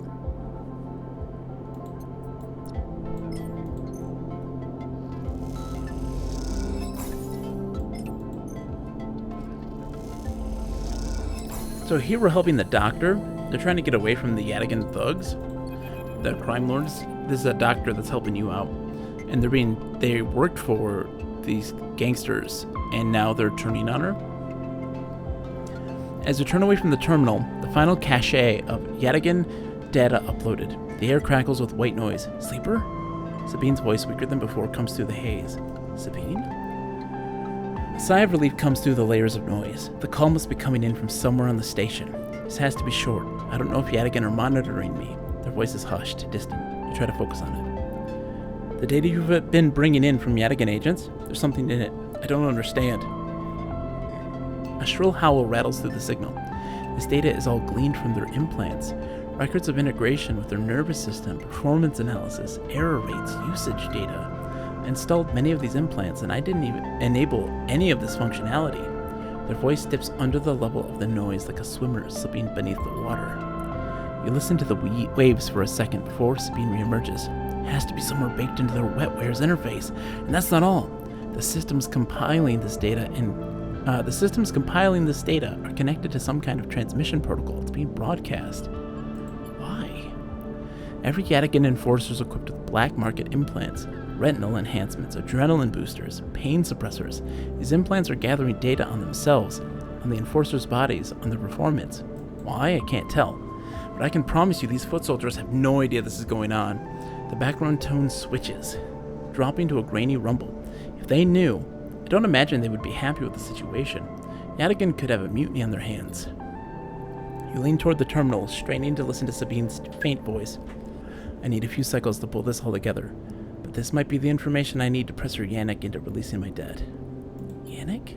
So here we're helping the doctor. They're trying to get away from the Yadigan thugs. The crime lords. This is a doctor that's helping you out, and they worked for these gangsters, and now they're turning on her. As you turn away from the terminal, the final cache of Yadigan data uploaded. The air crackles with white noise. Sleeper? Sabine's voice, weaker than before, comes through the haze. Sabine? A sigh of relief comes through the layers of noise. The call must be coming in from somewhere on the station. This has to be short. I don't know if Yadigan are monitoring me. Their voice is hushed, distant. You try to focus on it. The data you've been bringing in from Yadigan agents, there's something in it. I don't understand. A shrill howl rattles through the signal. This data is all gleaned from their implants. Records of integration with their nervous system, performance analysis, error rates, usage data. I installed many of these implants and I didn't even enable any of this functionality. Their voice dips under the level of the noise like a swimmer slipping beneath the water. You listen to the waves for a second before Sabine reemerges. It has to be somewhere baked into their wetware's interface, and that's not all. The systems compiling this data are connected to some kind of transmission protocol. It's being broadcast. Why? Every Yadigan enforcer is equipped with black market implants, retinal enhancements, adrenaline boosters, pain suppressors. These implants are gathering data on themselves, on the enforcers' bodies, on their performance. Why? I can't tell. But I can promise you these foot soldiers have no idea this is going on. The background tone switches, dropping to a grainy rumble. If they knew, I don't imagine they would be happy with the situation. Yadigan could have a mutiny on their hands. You lean toward the terminal, straining to listen to Sabine's faint voice. I need a few cycles to pull this all together, but this might be the information I need to pressure Yannick into releasing my dead. Yannick?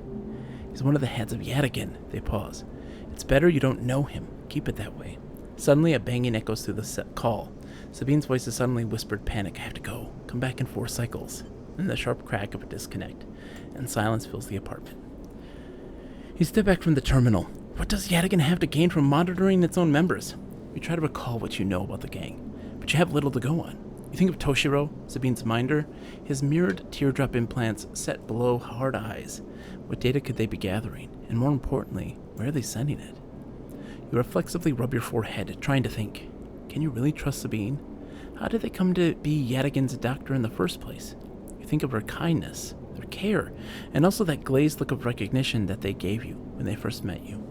He's one of the heads of Yadigan. They pause. It's better you don't know him. Keep it that way. Suddenly, a banging echoes through the call. Sabine's voice is suddenly whispered panic. I have to go. Come back in 4 cycles. Then the sharp crack of a disconnect, and silence fills the apartment. You step back from the terminal. What does Yadigan have to gain from monitoring its own members? You try to recall what you know about the gang, but you have little to go on. You think of Toshiro, Sabine's minder, his mirrored teardrop implants set below hard eyes. What data could they be gathering? And more importantly, where are they sending it? You reflexively rub your forehead, trying to think. Can you really trust Sabine? How did they come to be Yadigan's doctor in the first place? You think of her kindness, their care, and also that glazed look of recognition that they gave you when they first met you.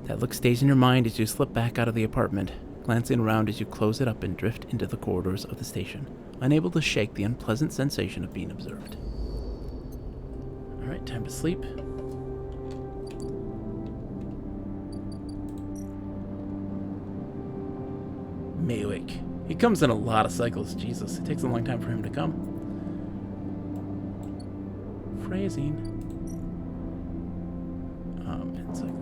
That look stays in your mind as you slip back out of the apartment, glancing around as you close it up and drift into the corridors of the station, unable to shake the unpleasant sensation of being observed. Alright, time to sleep. Maywick. He comes in a lot of cycles. Jesus, it takes a long time for him to come. Phrasing. And cycle.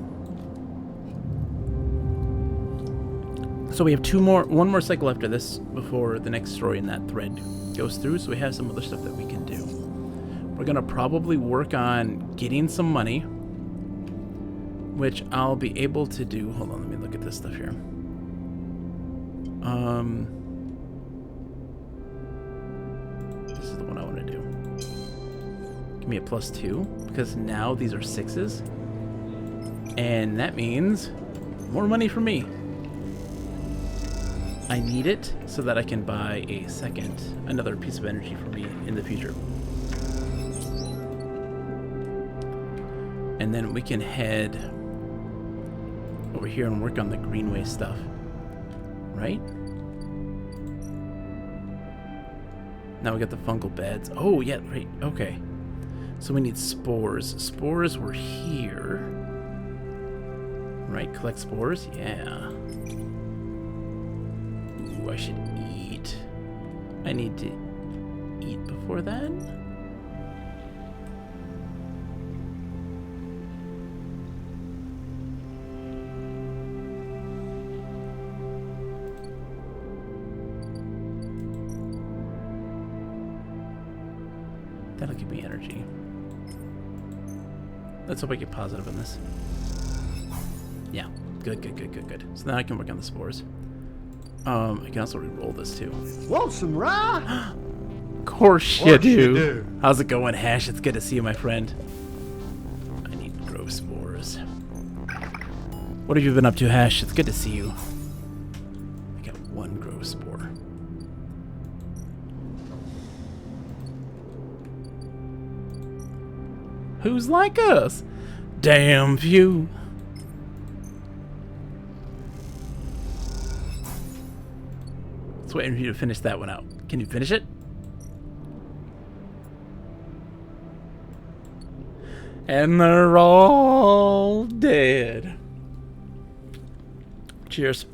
So we have one more cycle after this before the next story in that thread goes through. So we have some other stuff that we can do. We're gonna probably work on getting some money, which I'll be able to do. Hold on, let me look at this stuff here. This is the one I want to do. Give me a +2, because now these are 6s. And that means more money for me. I need it so that I can buy another piece of energy for me in the future. And then we can head over here and work on the Greenway stuff. Right? Now we got the fungal beds. Oh, yeah, right. Okay. So we need spores. Spores were here. Right, collect spores? Yeah. Ooh, I should eat. I need to eat before that? That'll give me energy. Let's hope I get positive in this. Yeah, good. So now I can work on the spores. I can also re-roll this too. Want some rye? Of course you do. How's it going, Hash? It's good to see you, my friend. I need to grow spores. What have you been up to, Hash? It's good to see you. I got 1 grow spore. Who's like us? Damn few. Let's wait for you to finish that one out. Can you finish it? And they're all dead. Cheers.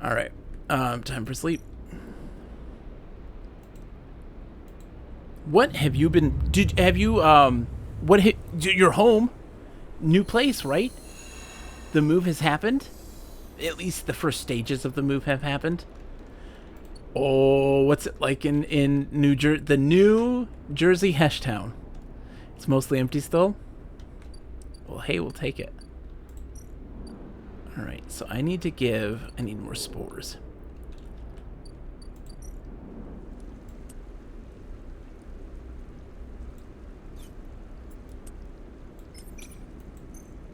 All right. Time for sleep. What have you been? You're home, new place, right? The move has happened. At least the first stages of the move have happened. Oh, what's it like in the New Jersey Heshtown? It's mostly empty still? Well, hey, we'll take it. Alright, so I need more spores.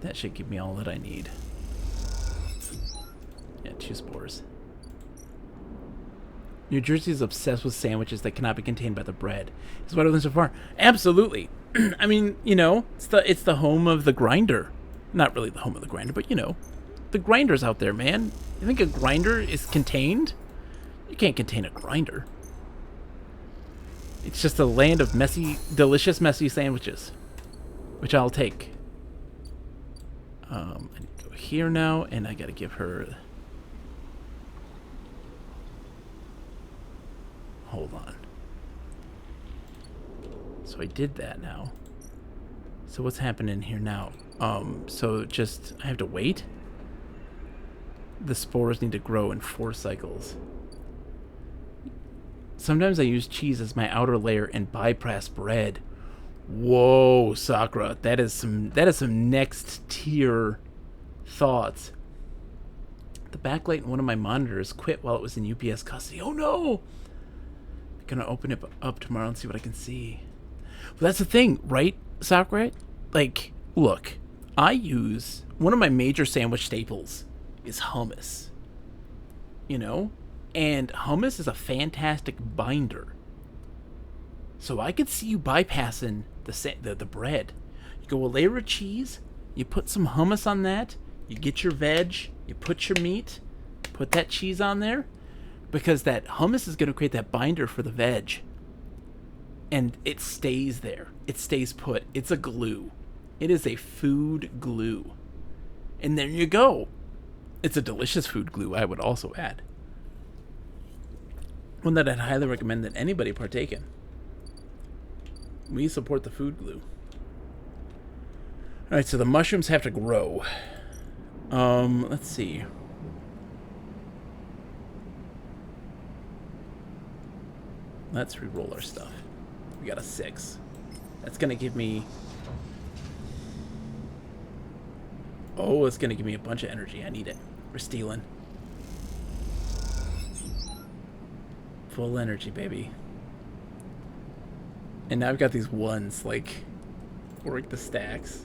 That should give me all that I need. Yeah, 2 spores. New Jersey is obsessed with sandwiches that cannot be contained by the bread. Is what I've learned so far. Absolutely. I mean, you know, it's the home of the grinder. Not really the home of the grinder, but you know, the grinders out there, man. You think a grinder is contained? You can't contain a grinder. It's just a land of messy, delicious, messy sandwiches, which I'll take. I need to go here now, and I gotta give her... Hold on. So I did that now. So what's happening here now? So just, I have to wait? The spores need to grow in 4 cycles. Sometimes I use cheese as my outer layer and bypass bread. Whoa, Sakura, that is some next tier thoughts. The backlight in one of my monitors quit while it was in UPS custody. Oh no! I'm gonna open it up tomorrow and see what I can see. Well, that's the thing, right, Sakura? Like, look, I use one of my major sandwich staples is hummus. You know? And hummus is a fantastic binder. So I could see you bypassing the bread. You go a layer of cheese, you put some hummus on that, you get your veg, you put your meat, put that cheese on there, because that hummus is going to create that binder for the veg. And it stays there. It stays put. It's a glue. It is a food glue. And there you go. It's a delicious food glue, I would also add. One that I'd highly recommend that anybody partake in. We support the food glue. Alright, so the mushrooms have to grow. Let's see. Let's re-roll our stuff. We got a 6. That's gonna give me... Oh, it's gonna give me a bunch of energy. I need it. We're stealing. Full energy, baby. And now I've got these ones, like, work the stacks.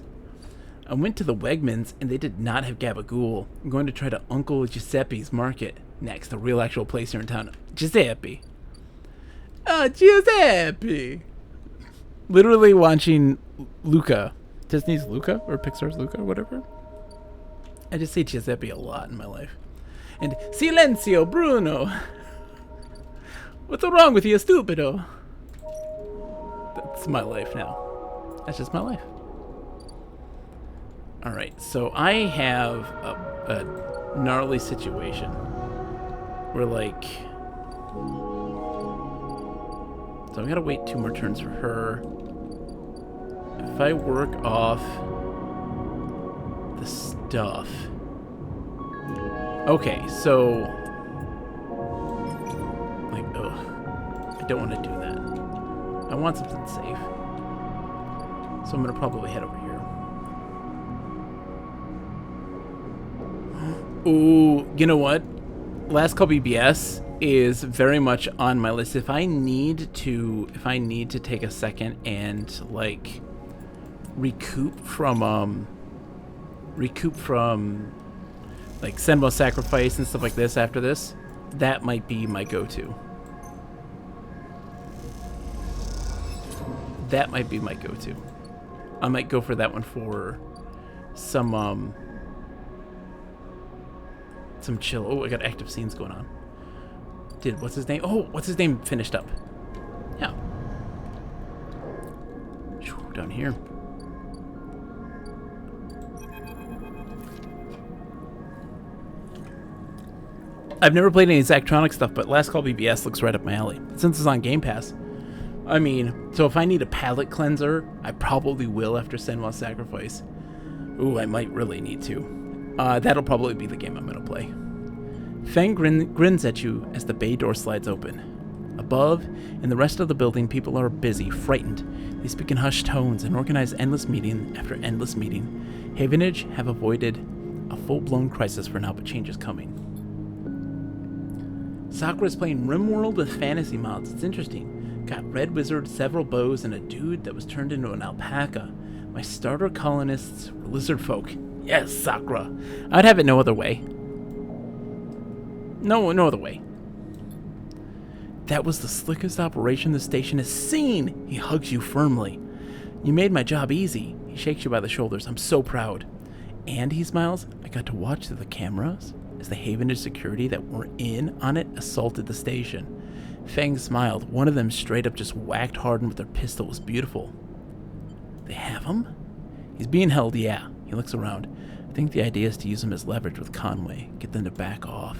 I went to the Wegmans, and they did not have Gabagool. I'm going to try to Uncle Giuseppe's Market next, the real actual place here in town. Giuseppe. Oh, Giuseppe. Literally watching Luca. Disney's Luca, or Pixar's Luca, or whatever. I just say Giuseppe a lot in my life. And Silenzio, Bruno. What's wrong with you, stupido? That's my life now. That's just my life. Alright, so I have a gnarly situation where, like... So I gotta wait 2 more turns for her. If I work off the stuff... Okay, so... Like, ugh. I don't want to do that. I want something safe. So I'm gonna probably head over here. Ooh, you know what? Last Call BBS is very much on my list. If I need to take a second and like recoup from like Senmo's Sacrifice and stuff like this after this, that might be my go-to. That might be my go-to. I might go for that one for some chill. Oh, I got active scenes going on. What's his name? Oh, what's his name finished up? Yeah. Down here. I've never played any Zachtronic stuff, but Last Call BBS looks right up my alley. Since it's on Game Pass. I mean, so if I need a palate cleanser, I probably will after Senmo's Sacrifice. Ooh, I might really need to. That'll probably be the game I'm gonna play. Fang grins at you as the bay door slides open. Above, in the rest of the building, people are busy, frightened. They speak in hushed tones and organize endless meeting after endless meeting. Havenage have avoided a full-blown crisis for now, but change is coming. Sakura is playing RimWorld with fantasy mods. It's interesting. Got Red Wizard, several bows, and a dude that was turned into an alpaca. My starter colonists were lizard folk. Yes, Sakura. I'd have it no other way. No other way. That was the slickest operation the station has seen. He hugs you firmly. You made my job easy. He shakes you by the shoulders. I'm so proud. And he smiles. I got to watch through the cameras as the Havenage security that were in on it assaulted the station. Fang smiled. One of them straight up just whacked Hardin with their pistol. It was beautiful. They have him? He's being held, yeah. He looks around. I think the idea is to use him as leverage with Conway. Get them to back off.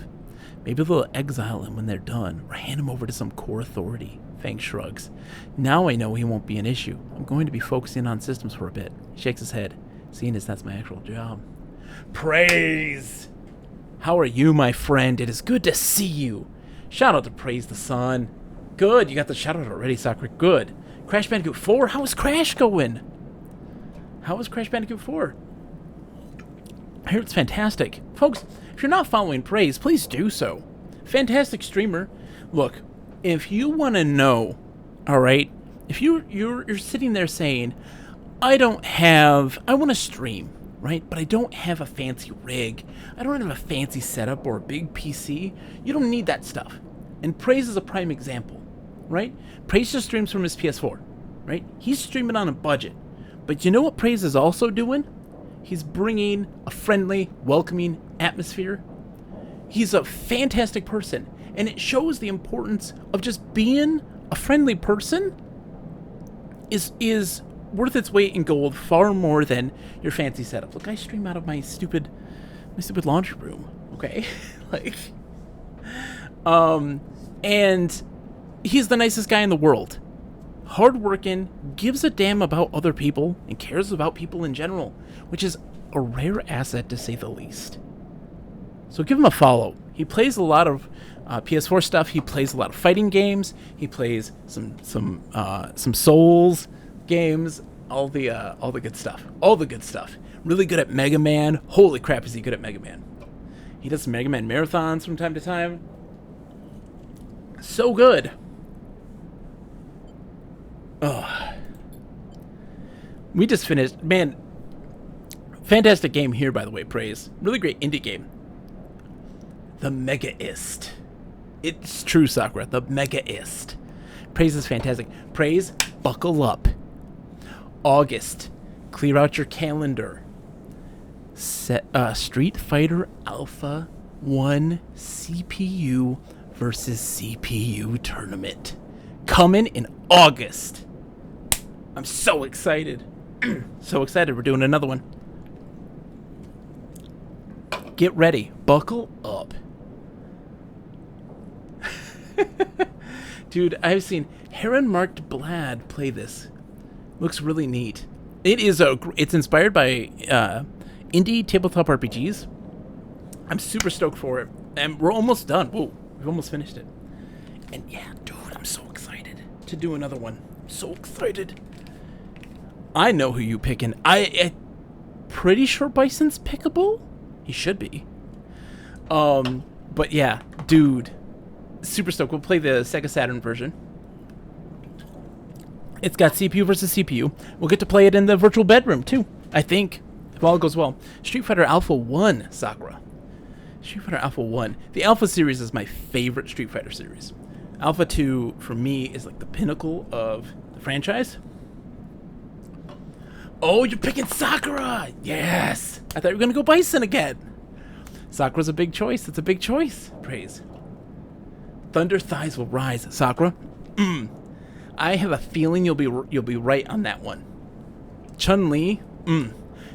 Maybe they'll exile him when they're done, or hand him over to some core authority. Fang shrugs. Now I know he won't be an issue. I'm going to be focusing on systems for a bit. He shakes his head, seeing as that's my actual job. Praise! How are you, my friend? It is good to see you. Shout out to Praise the Sun. Good, you got the shout out already, Sakura. Good. Crash Bandicoot 4? How is Crash going? How is Crash Bandicoot 4? I hear it's fantastic. Folks, if you're not following Praise, please do so. Fantastic streamer. Look, if you want to know, all right, if you're sitting there saying, I want to stream, right, but I don't have a fancy rig. I don't have a fancy setup or a big PC. You don't need that stuff. And Praise is a prime example, right? Praise just streams from his PS4, right? He's streaming on a budget. But you know what Praise is also doing? He's bringing a friendly, welcoming atmosphere. He's a fantastic person, and it shows the importance of just being a friendly person is worth its weight in gold far more than your fancy setup. Look, I stream out of my stupid laundry room, okay? And he's the nicest guy in the world. Hardworking, gives a damn about other people, and cares about people in general, which is a rare asset to say the least. So give him a follow. He plays a lot of PS4 stuff. He plays a lot of fighting games. He plays some Souls games. All the good stuff. All the good stuff. Really good at Mega Man. Holy crap, is he good at Mega Man? He does some Mega Man marathons from time to time. So good. Oh. We just finished. Man, fantastic game here, by the way, Praise. Really great indie game. The Megaist. It's true, Sakura. The Megaist. Praise is fantastic. Praise, buckle up. August. Clear out your calendar. Street Fighter Alpha 1 CPU versus CPU tournament. Coming in August. I'm so excited. So excited. We're doing another one. Get ready. Buckle up. Dude, I've seen Heron Marked Blad play this. Looks really neat. It's inspired by indie tabletop RPGs. I'm super stoked for it. And we're almost done. Whoa, we've almost finished it. And yeah, dude, I'm so excited to do another one. I'm so excited. I know who you picking. I'm pretty sure Bison's pickable. He should be. But yeah, dude, super stoked. We'll play the Sega Saturn version. It's got CPU versus CPU. We'll get to play it in the virtual bedroom too, I think, if all goes well. Street Fighter Alpha 1, Sakura. Street Fighter Alpha 1. The Alpha series is my favorite Street Fighter series. Alpha 2, for me, is like the pinnacle of the franchise. Oh, you're picking Sakura! Yes! I thought you were going to go Bison again. Sakura's a big choice. It's a big choice. Praise. Thunder thighs will rise. Sakura. I have a feeling you'll be right on that one. Chun-Li.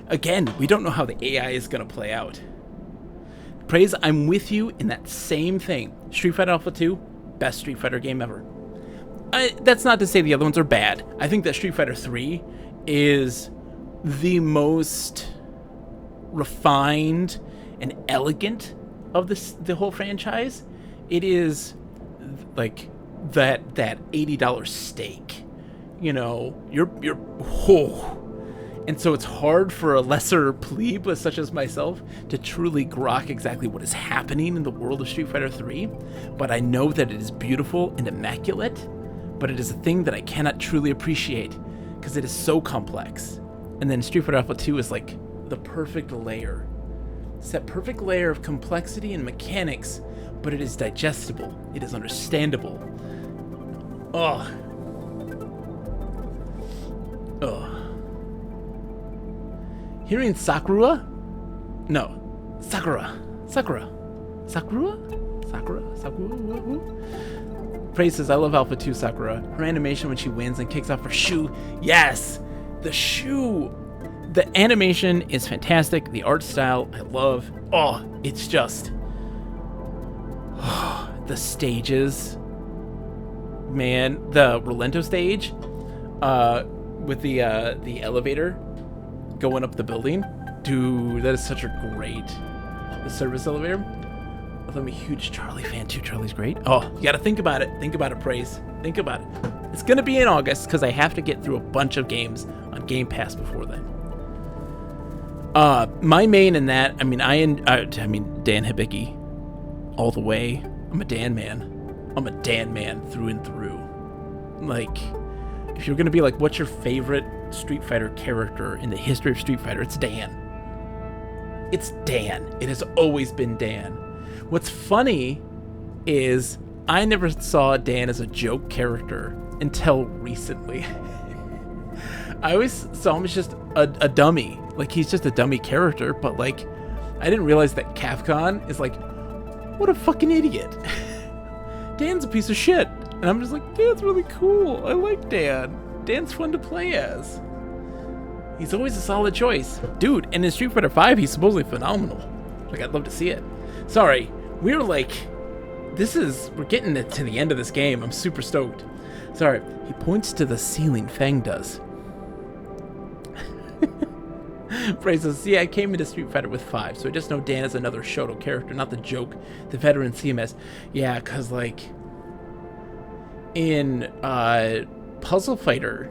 Again, we don't know how the AI is going to play out. Praise, I'm with you in that same thing. Street Fighter Alpha 2, best Street Fighter game ever. That's not to say the other ones are bad. I think that Street Fighter 3 is the most refined and elegant of the whole franchise. It is like that $80 steak. You know, and so it's hard for a lesser plebe such as myself to truly grok exactly what is happening in the world of Street Fighter 3, but I know that it is beautiful and immaculate, but it is a thing that I cannot truly appreciate because it is so complex. And then Street Fighter Alpha 2 is like the perfect layer. It's that perfect layer of complexity and mechanics, but it is digestible. It is understandable. Ugh. Ugh. Hearing Sakura? No. Sakura. Praise says, I love Alpha 2 Sakura. Her animation when she wins and kicks off her shoe. Yes! The shoe! The animation is fantastic. The art style, I love. Oh, it's just... the stages. Man, the Rolento stage with the elevator going up the building. Dude, that is such a great... The service elevator. I'm a huge Charlie fan too. Charlie's great. Oh, you gotta think about it. Think about it, Praise. Think about it. It's gonna be in August because I have to get through a bunch of games on Game Pass before then. My main in that, I mean Dan Hibiki, all the way. I'm a Dan man through and through. Like, if you're gonna be like, what's your favorite Street Fighter character in the history of Street Fighter? It's Dan. It's Dan. It has always been Dan. What's funny is I never saw Dan as a joke character until recently. I always saw him as just a dummy. Like, he's just a dummy character, but like, I didn't realize that Capcom is like, what a fucking idiot. Dan's a piece of shit. And I'm just like, Dan's really cool. I like Dan. Dan's fun to play as. He's always a solid choice. Dude, and in Street Fighter 5, he's supposedly phenomenal. Like, I'd love to see it. Sorry, we're like, we're getting to the end of this game. I'm super stoked. Sorry, he points to the ceiling, Fang does. Praise says, see, I came into Street Fighter with 5, so I just know Dan is another Shoto character, not the joke the veteran CMS. Yeah, because, like, in Puzzle Fighter,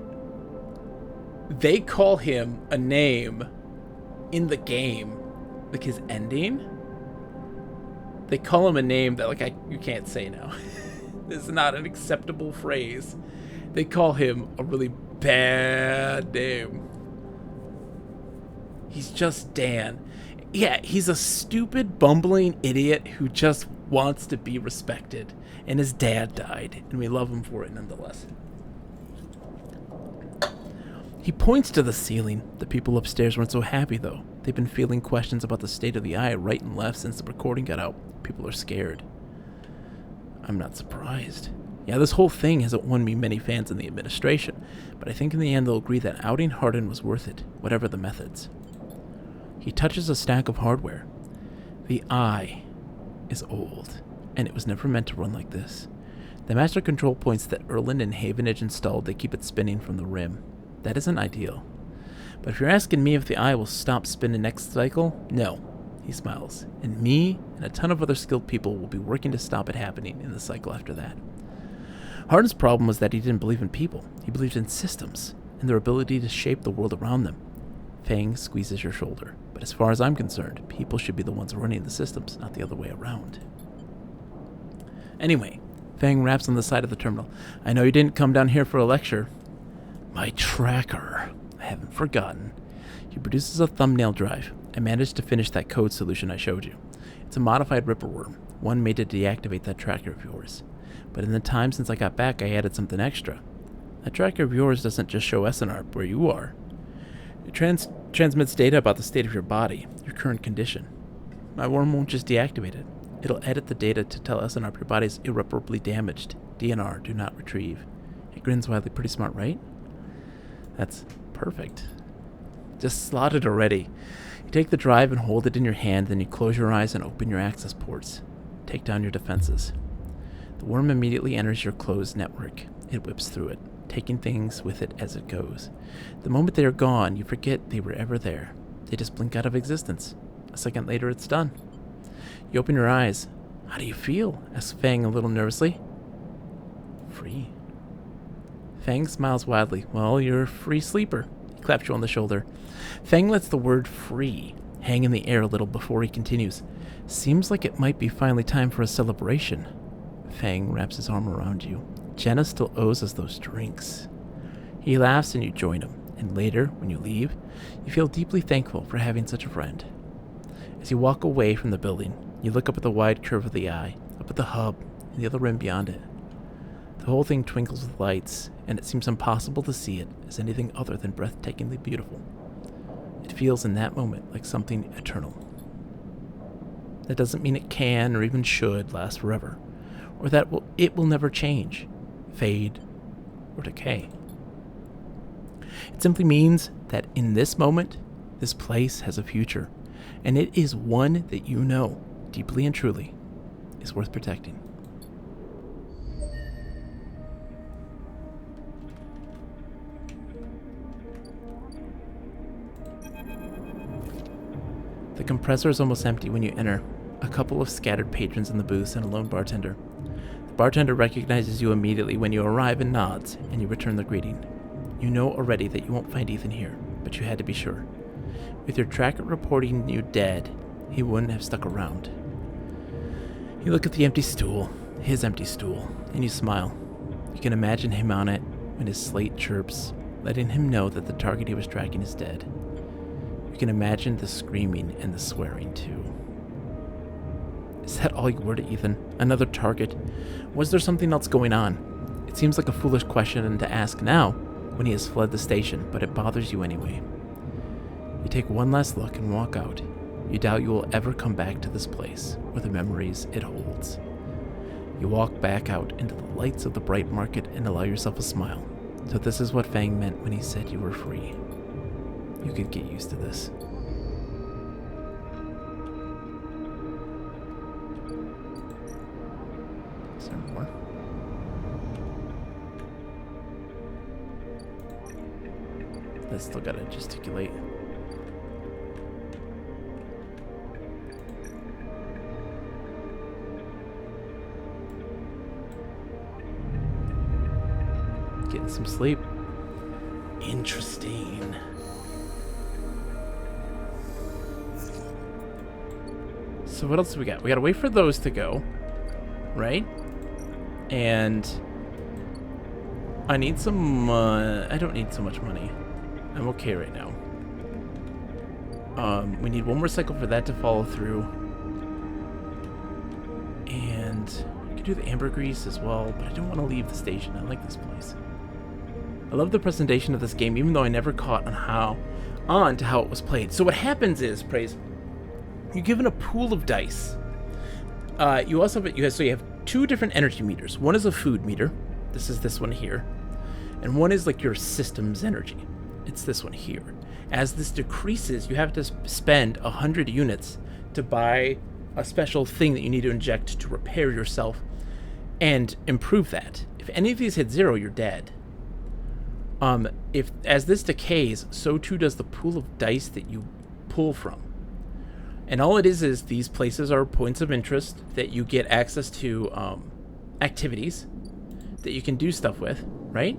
they call him a name in the game, like his ending. They call him a name that, like, you can't say now. This is not an acceptable phrase. They call him a really bad name. He's just Dan. Yeah, he's a stupid, bumbling idiot who just wants to be respected. And his dad died, and we love him for it nonetheless. He points to the ceiling. The people upstairs weren't so happy, though. They've been fielding questions about the state of the eye right and left since the recording got out. People are scared. I'm not surprised. Yeah, this whole thing hasn't won me many fans in the administration, but I think in the end they'll agree that outing Hardin was worth it, whatever the methods. He touches a stack of hardware. The eye is old, and it was never meant to run like this. The master control points that Erland and Havenage installed, they keep it spinning from the rim. That isn't ideal. But if you're asking me if the eye will stop spinning next cycle, no. He smiles. And me and a ton of other skilled people will be working to stop it happening in the cycle after that. Hardin's problem was that he didn't believe in people. He believed in systems and their ability to shape the world around them. Fang squeezes your shoulder. But as far as I'm concerned, people should be the ones running the systems, not the other way around. Anyway, Fang raps on the side of the terminal. I know you didn't come down here for a lecture. My tracker. I haven't forgotten. He produces a thumbnail drive. I managed to finish that code solution I showed you. It's a modified Ripper Worm, one made to deactivate that tracker of yours. But in the time since I got back, I added something extra. That tracker of yours doesn't just show SNARP where you are. It transmits data about the state of your body, your current condition. My worm won't just deactivate it. It'll edit the data to tell SNARP your body's irreparably damaged. DNR, do not retrieve. It grins widely. Pretty smart, right? That's perfect. Just slot it already. You take the drive and hold it in your hand, then you close your eyes and open your access ports. Take down your defenses. The worm immediately enters your closed network. It whips through it, taking things with it as it goes. The moment they are gone, you forget they were ever there. They just blink out of existence. A second later, it's done. You open your eyes. How do you feel? Asks Fang a little nervously. Free? Fang smiles wildly. Well, you're a free sleeper. He claps you on the shoulder. Fang lets the word free hang in the air a little before he continues. Seems like it might be finally time for a celebration. Fang wraps his arm around you. Jenna still owes us those drinks. He laughs and you join him, and later, when you leave, you feel deeply thankful for having such a friend. As you walk away from the building, you look up at the wide curve of the eye, up at the hub, and the other rim beyond it. The whole thing twinkles with lights, and it seems impossible to see it as anything other than breathtakingly beautiful. It feels in that moment like something eternal. That doesn't mean it can or even should last forever, or that it will never change, fade, or decay. It simply means that in this moment, this place has a future, and it is one that you know, deeply and truly, is worth protecting. The compressor is almost empty when you enter. A couple of scattered patrons in the booths and a lone bartender. The bartender recognizes you immediately when you arrive and nods, and you return the greeting. You know already that you won't find Ethan here, but you had to be sure. With your tracker reporting you dead, he wouldn't have stuck around. You look at the empty stool, his empty stool, and you smile. You can imagine him on it when his slate chirps, letting him know that the target he was tracking is dead. You can imagine the screaming and the swearing, too. Is that all you were to Ethan? Another target? Was there something else going on? It seems like a foolish question to ask now, when he has fled the station, but it bothers you anyway. You take one last look and walk out. You doubt you will ever come back to this place, or the memories it holds. You walk back out into the lights of the bright market and allow yourself a smile. So this is what Fang meant when he said you were free. You could get used to this. Is there more? I still gotta gesticulate. Getting some sleep. Interesting. So what else do we got? We gotta wait for those to go, right? And I need some, I don't need so much money. I'm okay right now. We need one more cycle for that to follow through. And we could do the ambergris as well, but I don't want to leave the station. I like this place. I love the presentation of this game, even though I never caught on to how it was played. So what happens is, Praise, you're given a pool of dice. You also have, you have two different energy meters. One is a food meter. This is this one here. And one is like your system's energy. It's this one here. As this decreases, you have to spend 100 units to buy a special thing that you need to inject to repair yourself and improve that. If any of these hit 0, you're dead. If as this decays, so too does the pool of dice that you pull from. And all it is these places are points of interest that you get access to activities that you can do stuff with, right?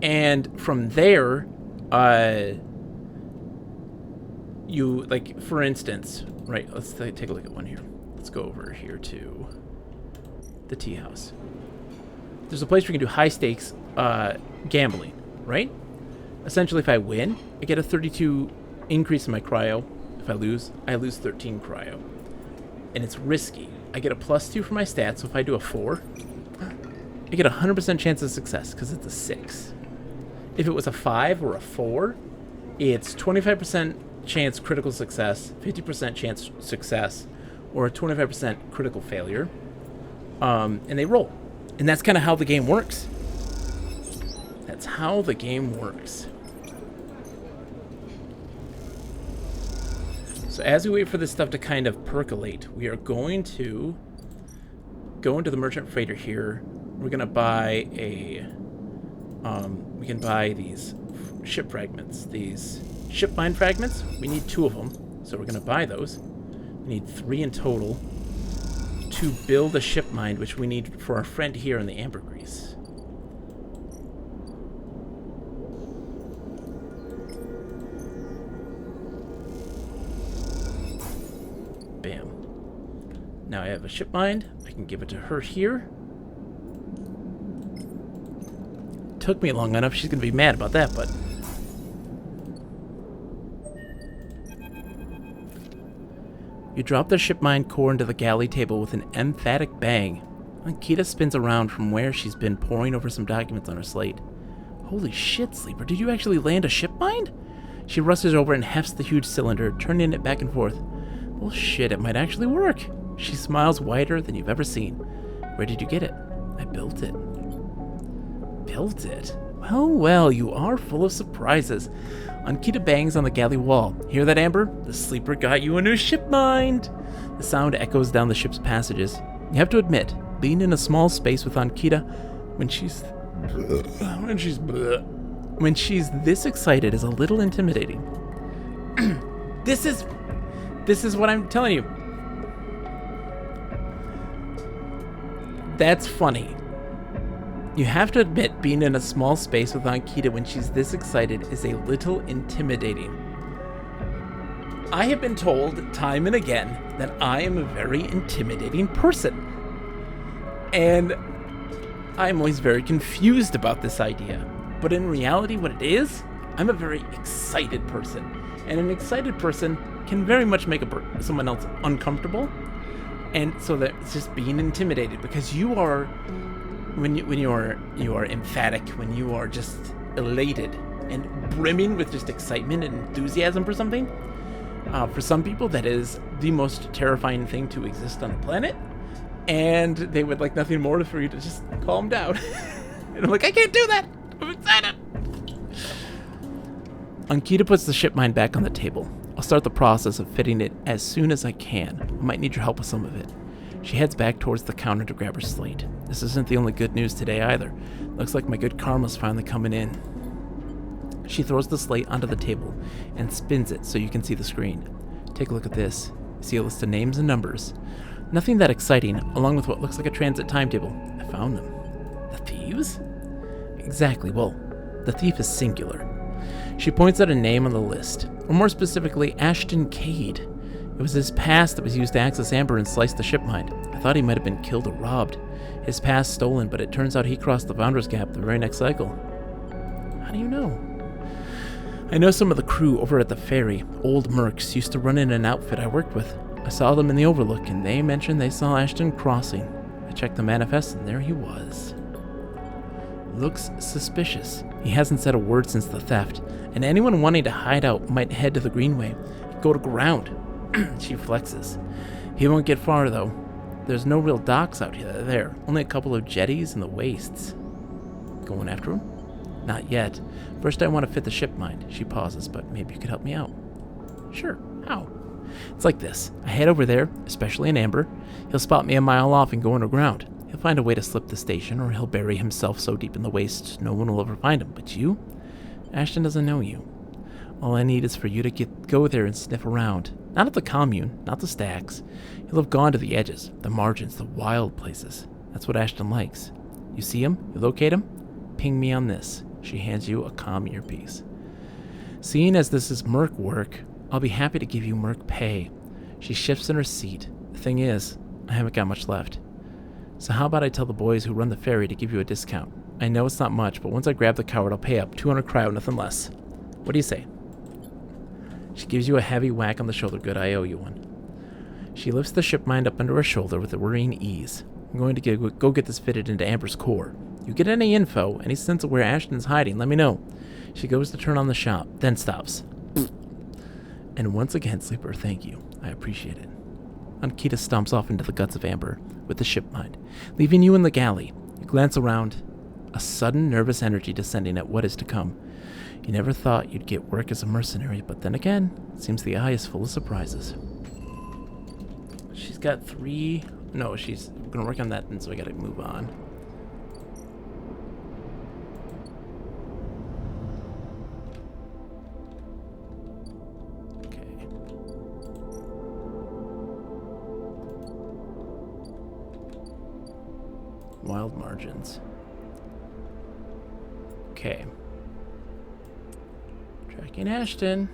And from there, you, like, for instance, right, let's take a look at one here. Let's go over here to the tea house. There's a place where you can do high stakes gambling, right? Essentially, if I win, I get a 32 increase in my cryo. If I lose 13 cryo. And it's risky. I get a +2 for my stats, so if I do a 4, I get a 100% chance of success, because it's a 6. If it was a 5 or a 4, it's 25% chance critical success, 50% chance success, or a 25% critical failure. And they roll. And that's kind of how the game works. That's how the game works. So as we wait for this stuff to kind of percolate, we are going to go into the merchant freighter here. We're going to buy we can buy these ship fragments, these ship mine fragments. We need 2 of them, so we're going to buy those. We need 3 in total to build a ship mine, which we need for our friend here in the ambergris. Now I have a ship mind. I can give it to her here. Took me long enough. She's going to be mad about that, but... You drop the ship mind core into the galley table with an emphatic bang. Ankita spins around from where she's been poring over some documents on her slate. Holy shit, Sleeper, did you actually land a ship mind? She rushes over and hefts the huge cylinder, turning it back and forth. Well, shit, it might actually work. She smiles wider than you've ever seen. Where did you get it? I built it. Built it? Well, well, you are full of surprises. Ankita bangs on the galley wall. Hear that, Amber? The Sleeper got you a new ship mind. The sound echoes down the ship's passages. You have to admit, being in a small space with Ankita when she's this excited is a little intimidating. This is what I'm telling you. That's funny. You have to admit, being in a small space with Ankita when she's this excited is a little intimidating. I have been told time and again that I am a very intimidating person. And I'm always very confused about this idea. But in reality, what it is, I'm a very excited person. And an excited person can very much make someone else uncomfortable. And so that it's just being intimidated, because you are... When you are emphatic, when you are just elated and brimming with just excitement and enthusiasm for something, for some people that is the most terrifying thing to exist on the planet, and they would like nothing more for you to just calm down. And I'm like, I can't do that. I'm excited. Ankita puts the ship mind back on the table. I'll start the process of fitting it as soon as I can. I might need your help with some of it. She heads back towards the counter to grab her slate. This isn't the only good news today either. Looks like my good karma's finally coming in. She throws the slate onto the table and spins it so you can see the screen. Take a look at this. You see a list of names and numbers. Nothing that exciting, along with what looks like a transit timetable. I found them. The thieves? Exactly, well, the thief is singular. She points out a name on the list, or more specifically, Ashton Cade. It was his past that was used to access Amber and slice the ship mind. I thought he might have been killed or robbed. His past stolen, but it turns out he crossed the Founder's Gap the very next cycle. How do you know? I know some of the crew over at the ferry, old mercs, used to run in an outfit I worked with. I saw them in the Overlook, and they mentioned they saw Ashton crossing. I checked the manifest, and there he was. Looks suspicious. He hasn't said a word since the theft, and anyone wanting to hide out might head to the Greenway. Go to ground. She flexes. He won't get far, though. There's no real docks out there. Only a couple of jetties and the wastes. Going after him? Not yet. First I want to fit the ship mind. She pauses, but maybe you could help me out. Sure. How? It's like this. I head over there, especially in Amber. He'll spot me a mile off and go underground. He'll find a way to slip the station, or he'll bury himself so deep in the waste no one will ever find him. But you? Ashton doesn't know you. All I need is for you to go there and sniff around. Not at the commune, not the stacks. He'll have gone to the edges, the margins, the wild places. That's what Ashton likes. You see him? You locate him? Ping me on this. She hands you a comm earpiece. Seeing as this is merc work, I'll be happy to give you merc pay. She shifts in her seat. The thing is, I haven't got much left. So how about I tell the boys who run the ferry to give you a discount? I know it's not much, but once I grab the coward, I'll pay up 200 cryo, nothing less. What do you say? She gives you a heavy whack on the shoulder. Good, I owe you one. She lifts the ship mind up under her shoulder with a worrying ease. I'm going to go get this fitted into Amber's core. You get any info, any sense of where Ashton's hiding, let me know. She goes to turn on the shop, then stops. And once again, Sleeper, thank you. I appreciate it. Ankita stomps off into the guts of Amber with the ship mind, leaving you in the galley. You glance around, a sudden nervous energy descending at what is to come. You never thought you'd get work as a mercenary, but then again, it seems the eye is full of surprises. She's got 3... No, she's going to work on that, and so I got to move on. Okay. Wild margins. Okay. Tracking Ashton.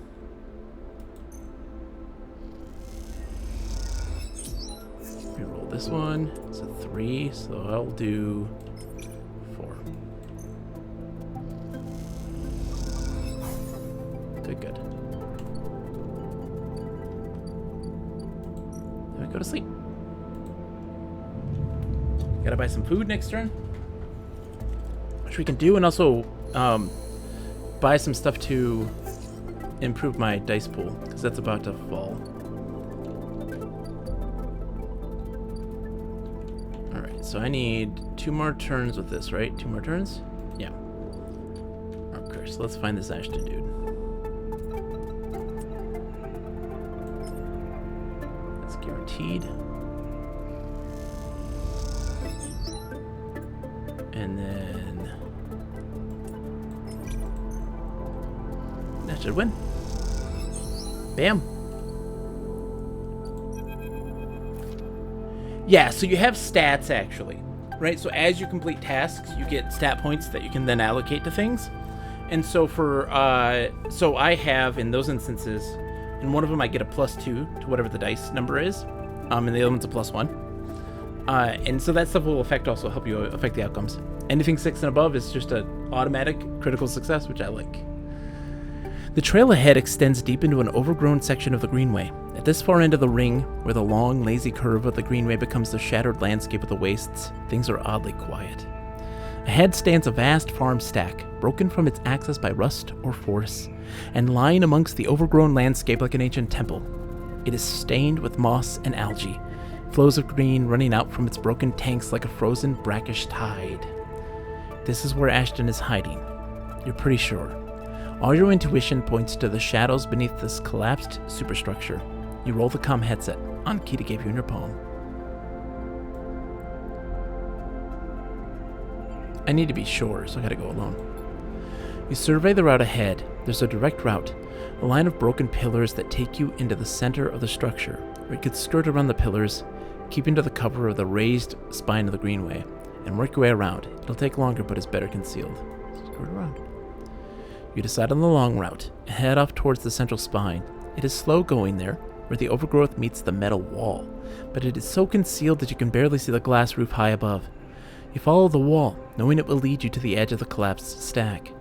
Reroll this one is a 3, so I'll do 4. Good. Then we go to sleep. Gotta buy some food next turn, which we can do, and also buy some stuff to improve my dice pool, because that's about to fall. Alright, so I need 2 more turns with this, right? 2 more turns? Yeah. Okay, so let's find this Ashton dude. That's guaranteed. And then that should win. Bam. Yeah, so you have stats actually, right? So as you complete tasks, you get stat points that you can then allocate to things. And so for so I have in those instances, in one of them I get a +2 to whatever the dice number is, and the other one's a +1. And so that stuff will also help you affect the outcomes. Anything 6 and above is just an automatic critical success, which I like. The trail ahead extends deep into an overgrown section of the greenway. At this far end of the ring, where the long, lazy curve of the greenway becomes the shattered landscape of the wastes, things are oddly quiet. Ahead stands a vast farm stack, broken from its access by rust or force, and lying amongst the overgrown landscape like an ancient temple. It is stained with moss and algae, flows of green running out from its broken tanks like a frozen, brackish tide. This is where Ashton is hiding. You're pretty sure. All your intuition points to the shadows beneath this collapsed superstructure. You roll the comm headset. Ankita gave you in your palm. I need to be sure, so I gotta go alone. You survey the route ahead. There's a direct route, a line of broken pillars that take you into the center of the structure, where you could skirt around the pillars, keeping to the cover of the raised spine of the greenway, and work your way around. It'll take longer, but it's better concealed. Skirt around. You decide on the long route, and head off towards the central spine. It is slow going there, where the overgrowth meets the metal wall, but it is so concealed that you can barely see the glass roof high above. You follow the wall, knowing it will lead you to the edge of the collapsed stack.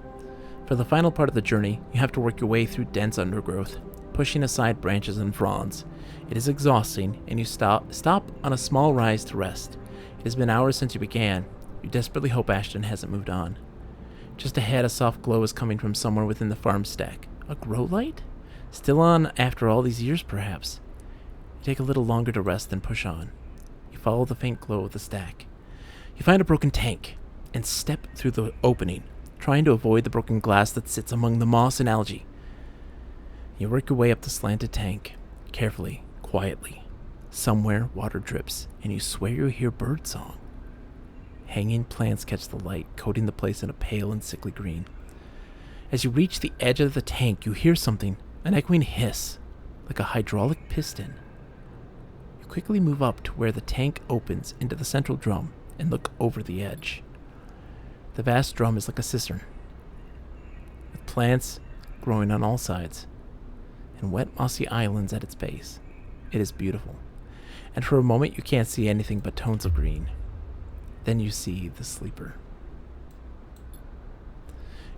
For the final part of the journey, you have to work your way through dense undergrowth, pushing aside branches and fronds. It is exhausting, and you stop on a small rise to rest. It has been hours since you began. You desperately hope Ashton hasn't moved on. Just ahead, a soft glow is coming from somewhere within the farm stack. A grow light? Still on after all these years, perhaps. You take a little longer to rest, then push on. You follow the faint glow of the stack. You find a broken tank, and step through the opening, trying to avoid the broken glass that sits among the moss and algae. You work your way up the slanted tank, carefully, quietly. Somewhere, water drips, and you swear you hear birdsong. Hanging plants catch the light, coating the place in a pale and sickly green. As you reach the edge of the tank, you hear something, an echoing hiss, like a hydraulic piston. You quickly move up to where the tank opens into the central drum and look over the edge. The vast drum is like a cistern, with plants growing on all sides, and wet mossy islands at its base. It is beautiful, and for a moment you can't see anything but tones of green. Then you see the sleeper.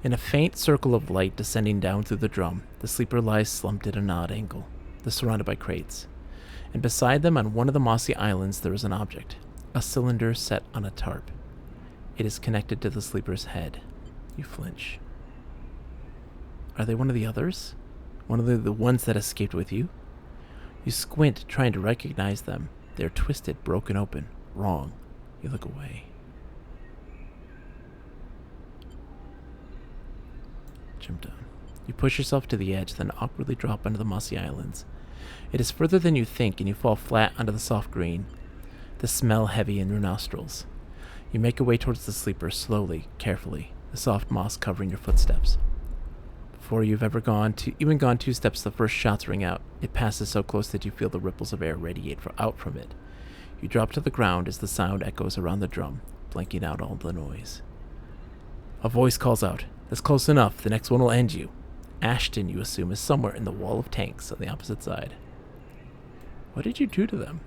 In a faint circle of light descending down through the drum, the sleeper lies slumped at an odd angle. They're surrounded by crates, and beside them on one of the mossy islands there is an object, a cylinder set on a tarp. It is connected to the sleeper's head. You flinch. Are they one of the others? One of the ones that escaped with you? You squint, trying to recognize them. They're twisted, broken open. Wrong. You look away. Jump down. You push yourself to the edge, then awkwardly drop onto the mossy islands. It is further than you think, and you fall flat onto the soft green, the smell heavy in your nostrils. You make your way towards the sleeper, slowly, carefully, the soft moss covering your footsteps. Before you've even gone 2 steps, the first shots ring out. It passes so close that you feel the ripples of air radiate out from it. You drop to the ground as the sound echoes around the drum, blanking out all the noise. A voice calls out, "That's close enough, the next one will end you." Ashton, you assume, is somewhere in the wall of tanks on the opposite side. What did you do to them?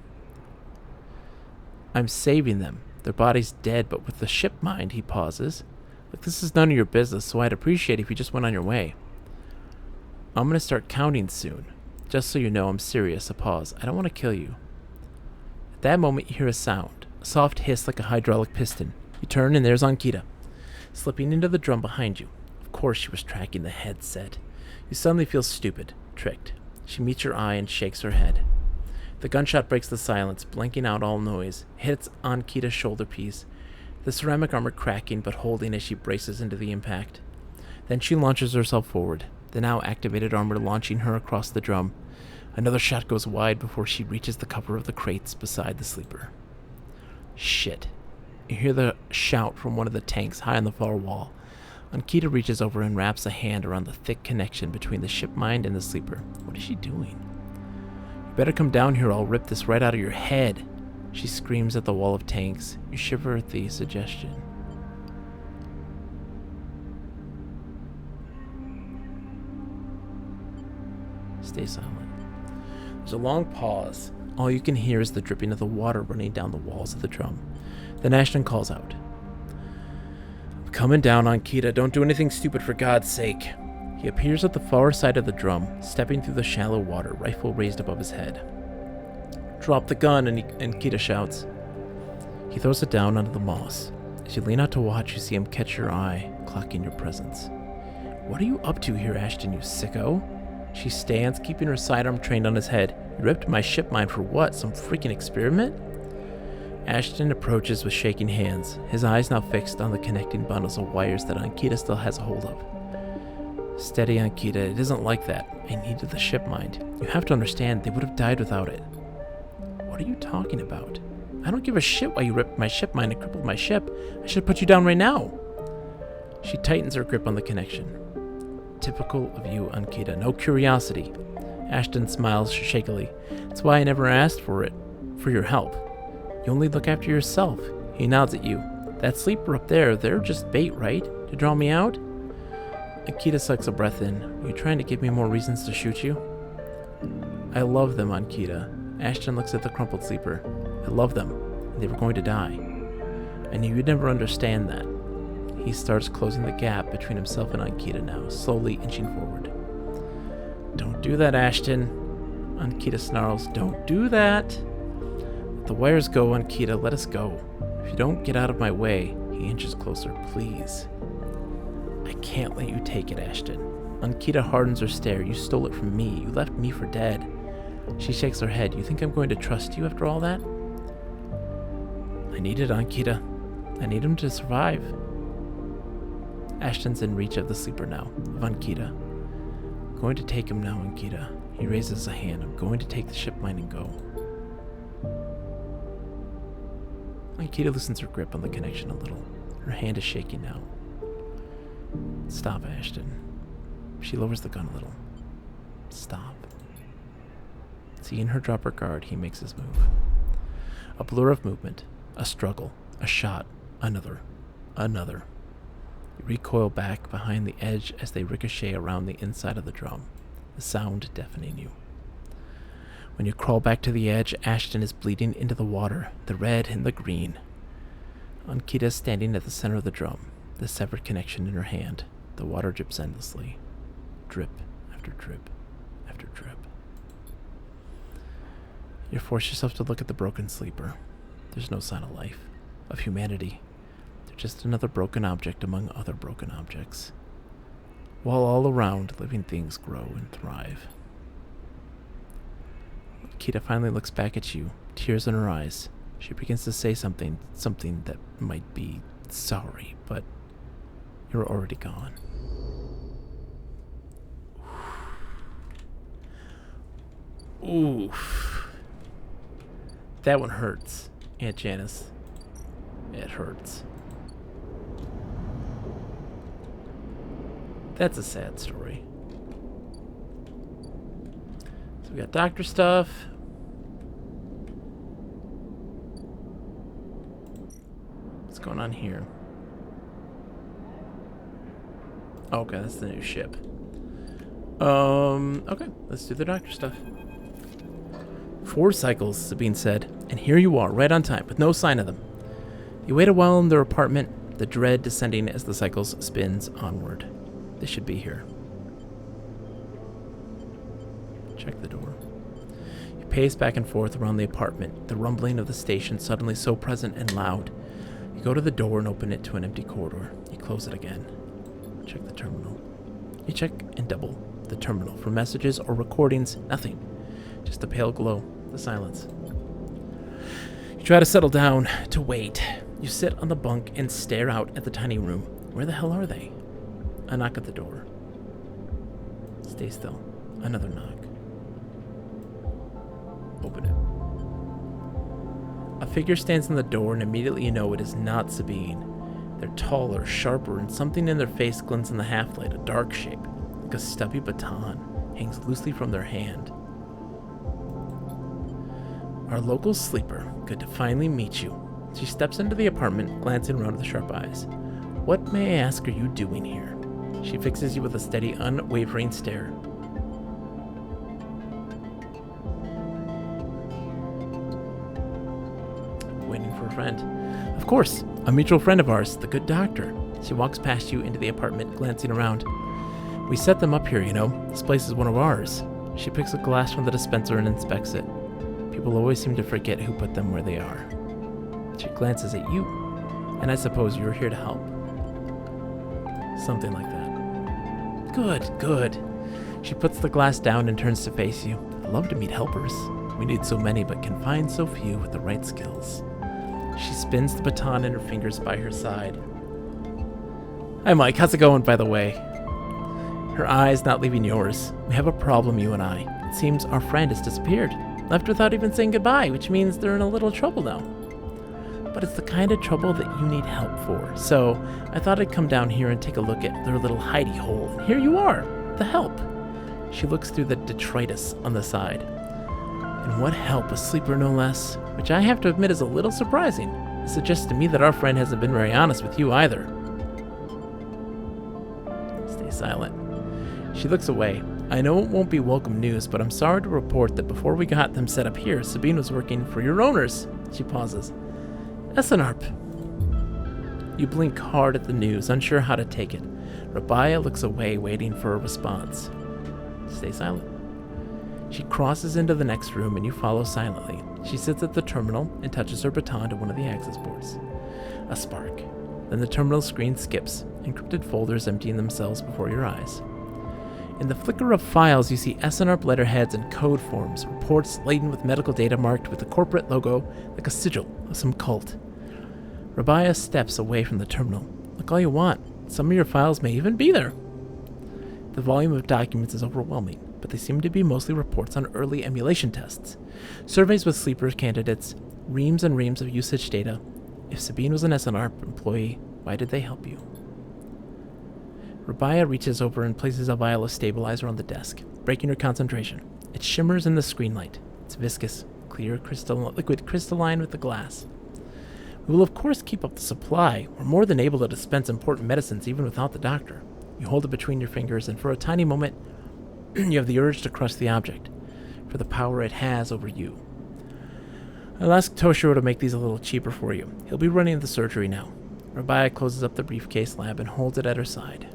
I'm saving them. Their body's dead, but with the ship mind, he pauses. Look, this is none of your business, so I'd appreciate it if you just went on your way. I'm going to start counting soon. Just so you know, I'm serious. A pause. I don't want to kill you. At that moment, you hear a sound. A soft hiss like a hydraulic piston. You turn, and there's Ankita, slipping into the drum behind you. Of course she was tracking the headset. You suddenly feel stupid, tricked. She meets your eye and shakes her head. The gunshot breaks the silence, blanking out all noise. Hits Ankita's shoulder piece, the ceramic armor cracking but holding as she braces into the impact. Then she launches herself forward, the now activated armor launching her across the drum. Another shot goes wide before she reaches the cover of the crates beside the sleeper. Shit. You hear the shout from one of the tanks high on the far wall. Ankita reaches over and wraps a hand around the thick connection between the ship mind and the sleeper. What is she doing? You better come down here or I'll rip this right out of your head. She screams at the wall of tanks. You shiver at the suggestion. Stay silent. There's a long pause. All you can hear is the dripping of the water running down the walls of the drum. Then Ashton calls out. I'm coming down, Ankita. Don't do anything stupid for God's sake. He appears at the far side of the drum, stepping through the shallow water, rifle raised above his head. Drop the gun, Ankita shouts. He throws it down onto the moss. As you lean out to watch, you see him catch your eye, clocking your presence. What are you up to here, Ashton, you sicko? She stands, keeping her sidearm trained on his head. You ripped my ship mind for what? Some freaking experiment? Ashton approaches with shaking hands, his eyes now fixed on the connecting bundles of wires that Ankita still has a hold of. Steady, Ankita. It isn't like that. I needed the ship mind. You have to understand, they would have died without it. What are you talking about? I don't give a shit why you ripped my ship mind and crippled my ship. I should put you down right now. She tightens her grip on the connection. Typical of you, Ankita. No curiosity. Ashton smiles shakily. That's why I never asked for your help. You only look after yourself. He nods at you. That sleeper up there, they're just bait, right? To draw me out? Ankita sucks a breath in. Are you trying to give me more reasons to shoot you? I love them, Ankita. Ashton looks at the crumpled sleeper. I love them. And they were going to die. I knew you'd never understand that. He starts closing the gap between himself and Ankita now, slowly inching forward. Don't do that, Ashton. Ankita snarls. Don't do that. Let the wires go, Ankita. Let us go. If you don't get out of my way, he inches closer. Please. I can't let you take it, Ashton. Ankita hardens her stare. You stole it from me. You left me for dead. She shakes her head. You think I'm going to trust you after all that? I need it, Ankita. I need him to survive. Ashton's in reach of the sleeper now, of Ankita. I'm going to take him now, Ankita. He raises a hand. I'm going to take the ship mind and go. Ankita loosens her grip on the connection a little. Her hand is shaking now. Stop, Ashton. She lowers the gun a little. Stop. Seeing her drop her guard, he makes his move. A blur of movement, a struggle, a shot, another. You recoil back behind the edge as they ricochet around the inside of the drum, the sound deafening you. When you crawl back to the edge, Ashton is bleeding into the water, the red and the green. Ankita is standing at the center of the drum, the severed connection in her hand. The water drips endlessly. Drip after drip after drip. You force yourself to look at the broken sleeper. There's no sign of life, of humanity. They're just another broken object among other broken objects. While all around, living things grow and thrive. Ankita finally looks back at you, tears in her eyes. She begins to say something that might be sorry, but you're already gone. Oof. That one hurts, Aunt Janice. It hurts. That's a sad story. So we got doctor stuff. What's going on here? Okay, that's the new ship. Okay, let's do the doctor stuff. 4 cycles, Sabine said, and here you are, right on time, with no sign of them. You wait a while in their apartment, the dread descending as the cycles spins onward. They should be here. Check the door. You pace back and forth around the apartment, the rumbling of the station suddenly so present and loud. You go to the door and open it to an empty corridor. You close it again. Check the terminal. You check and double the terminal for messages or recordings. Nothing. Just the pale glow, the silence. You try to settle down, to wait. You sit on the bunk and stare out at the tiny room. Where the hell are they? A knock at the door. Stay still. Another knock. Open it. A figure stands in the door, and immediately you know it is not Sabine. They're taller, sharper, and something in their face glints in the half-light, a dark shape, like a stubby baton, hangs loosely from their hand. Our local sleeper. Good to finally meet you. She steps into the apartment, glancing around with sharp eyes. What, may I ask, are you doing here? She fixes you with a steady, unwavering stare. Waiting for a friend. Of course, a mutual friend of ours, the good doctor. She walks past you into the apartment, glancing around. We set them up here, you know. This place is one of ours. She picks a glass from the dispenser and inspects it. People always seem to forget who put them where they are. She glances at you, and I suppose you're here to help. Something like that. Good, good. She puts the glass down and turns to face you. I love to meet helpers. We need so many, but can find so few with the right skills. She spins the baton in her fingers by her side. Hi, Mike. How's it going, by the way? Her eyes not leaving yours. We have a problem, you and I. It seems our friend has disappeared. Left without even saying goodbye, which means they're in a little trouble now. But it's the kind of trouble that you need help for. So I thought I'd come down here and take a look at their little hidey hole. And here you are, the help. She looks through the detritus on the side. And what help, a sleeper no less, which I have to admit is a little surprising. It suggests to me that our friend hasn't been very honest with you either. Stay silent. She looks away. I know it won't be welcome news, but I'm sorry to report that before we got them set up here, Sabine was working for your owners. She pauses. Essenarp. You blink hard at the news, unsure how to take it. Rabaya looks away, waiting for a response. Stay silent. She crosses into the next room, and you follow silently. She sits at the terminal and touches her baton to one of the access ports. A spark. Then the terminal screen skips, encrypted folders emptying themselves before your eyes. In the flicker of files, you see Essenarp letterheads and code forms, reports laden with medical data marked with the corporate logo like a sigil of some cult. Rabaya steps away from the terminal. Look all you want. Some of your files may even be there. The volume of documents is overwhelming, but they seem to be mostly reports on early emulation tests, surveys with sleeper candidates, reams and reams of usage data. If Sabine was an Essenarp employee, why did they help you? Rabaya reaches over and places a vial of stabilizer on the desk, breaking her concentration. It shimmers in the screen light. It's viscous, clear, liquid crystalline with the glass. We will of course keep up the supply. We're more than able to dispense important medicines even without the doctor. You hold it between your fingers, and for a tiny moment, you have the urge to crush the object, for the power it has over you. I'll ask Toshiro to make these a little cheaper for you. He'll be running the surgery now. Rabaya closes up the briefcase lab and holds it at her side.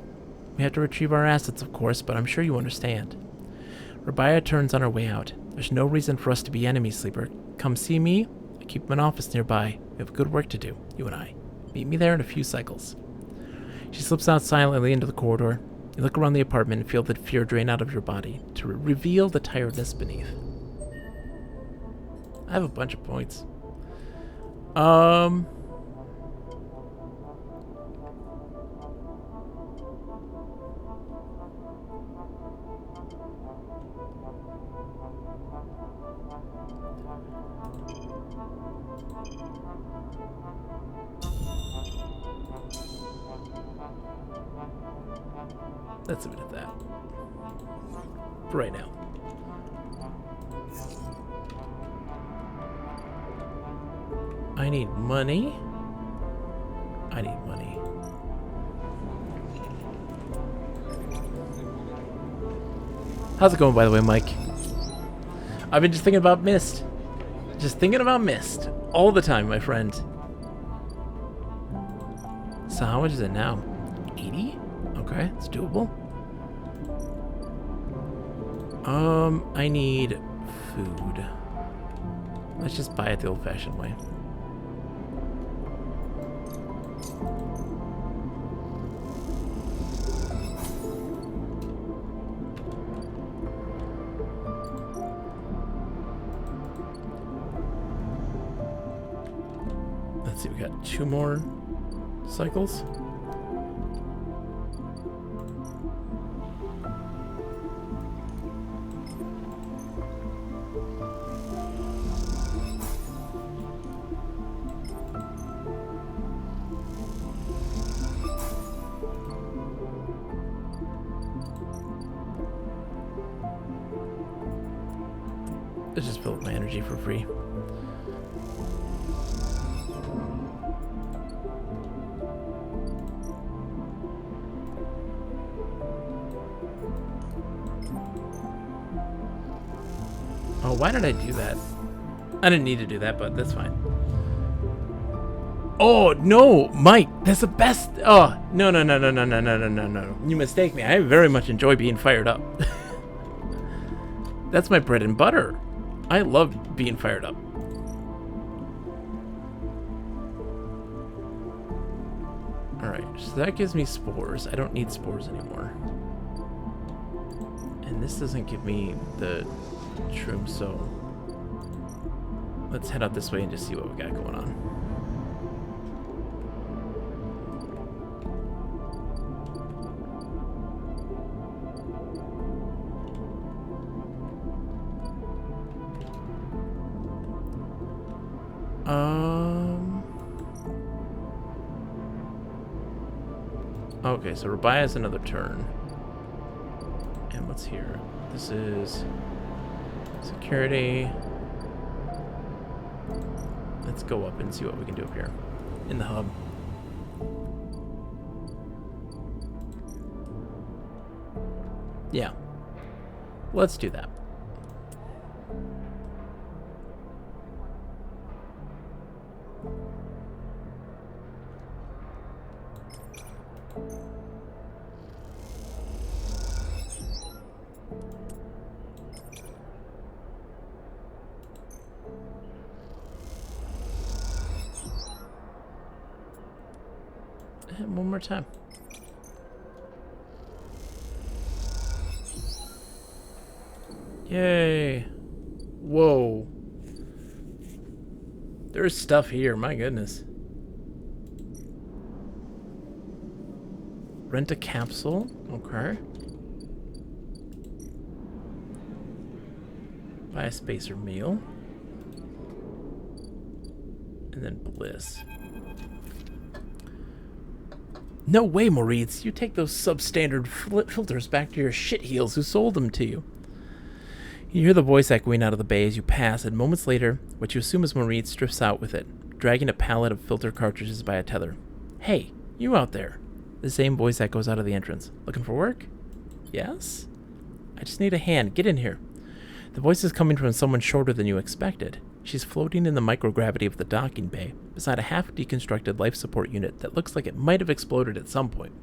We have to retrieve our assets, of course, but I'm sure you understand. Rabaya turns on her way out. There's no reason for us to be enemies, Sleeper. Come see me. I keep an office nearby. We have good work to do, you and I. Meet me there in a few cycles. She slips out silently into the corridor. You look around the apartment and feel the fear drain out of your body to reveal the tiredness beneath. I have a bunch of points. Let's leave it at that. For right now. I need money. I need money. How's it going, by the way, Mike? I've been just thinking about Myst. Just thinking about Myst all the time, my friend. So how much is it now? 80? Okay, it's doable. I need food. Let's just buy it the old-fashioned way. Let's see, we got 2 more cycles. Let's just fill up my energy for free. Oh, why did I do that? I didn't need to do that, but that's fine. Oh, no, Mike, that's the best. Oh, no. You mistake me. I very much enjoy being fired up. That's my bread and butter. I love being fired up. Alright, so that gives me spores. I don't need spores anymore. And this doesn't give me the shrooms, so let's head out this way and just see what we got going on. Okay, so Rabai has another turn. And what's here? This is security. Let's go up and see what we can do up here in the hub. Yeah. Let's do that. And one more time. Yay. Whoa. There's stuff here, my goodness. Rent a capsule. Okay. Buy a spacer meal. And then bliss. No way, Moritz. You take those substandard filters back to your shitheels who sold them to you. You hear the voice echoing out of the bay as you pass, and moments later, what you assume is Moritz drifts out with it, dragging a pallet of filter cartridges by a tether. Hey, you out there. The same voice echoes out of the entrance. Looking for work? Yes? I just need a hand. Get in here. The voice is coming from someone shorter than you expected. She's floating in the microgravity of the docking bay, beside a half-deconstructed life support unit that looks like it might have exploded at some point.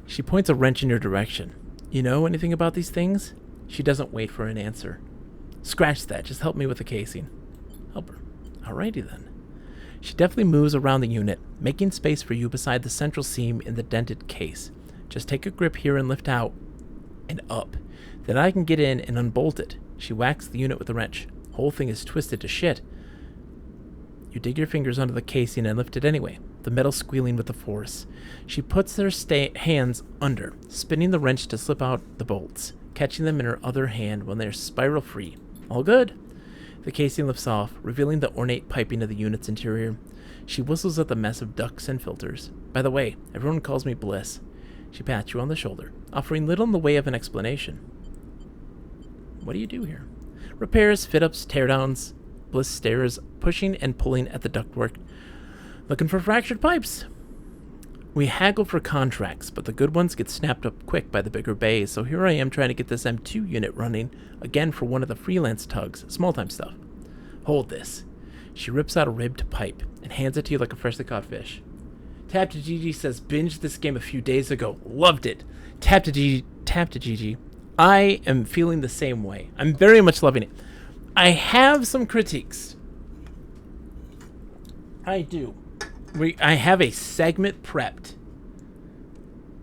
She points a wrench in your direction. You know anything about these things? She doesn't wait for an answer. Scratch that. Just help me with the casing. Help her. Alrighty then. She deftly moves around the unit, making space for you beside the central seam in the dented case. Just take a grip here and lift out and up. Then I can get in and unbolt it. She whacks the unit with a wrench. Whole thing is twisted to shit. You dig your fingers under the casing and lift it anyway, the metal squealing with the force. She puts her hands under, spinning the wrench to slip out the bolts, catching them in her other hand when they're spiral free. All good. The casing lifts off, revealing the ornate piping of the unit's interior. She whistles at the mess of ducts and filters. By the way, everyone calls me Bliss. She pats you on the shoulder, offering little in the way of an explanation. What do you do here? Repairs, fit-ups, teardowns. Bliss stares, pushing and pulling at the ductwork. Looking for fractured pipes. We haggle for contracts, but the good ones get snapped up quick by the bigger bays, so here I am trying to get this M2 unit running, again for one of the freelance tugs, small-time stuff. Hold this. She rips out a ribbed pipe and hands it to you like a freshly caught fish. Tap to Gigi says, binged this game a few days ago. Loved it. Tap to Gigi. I am feeling the same way. I'm very much loving it. I have some critiques. I do. I have a segment prepped.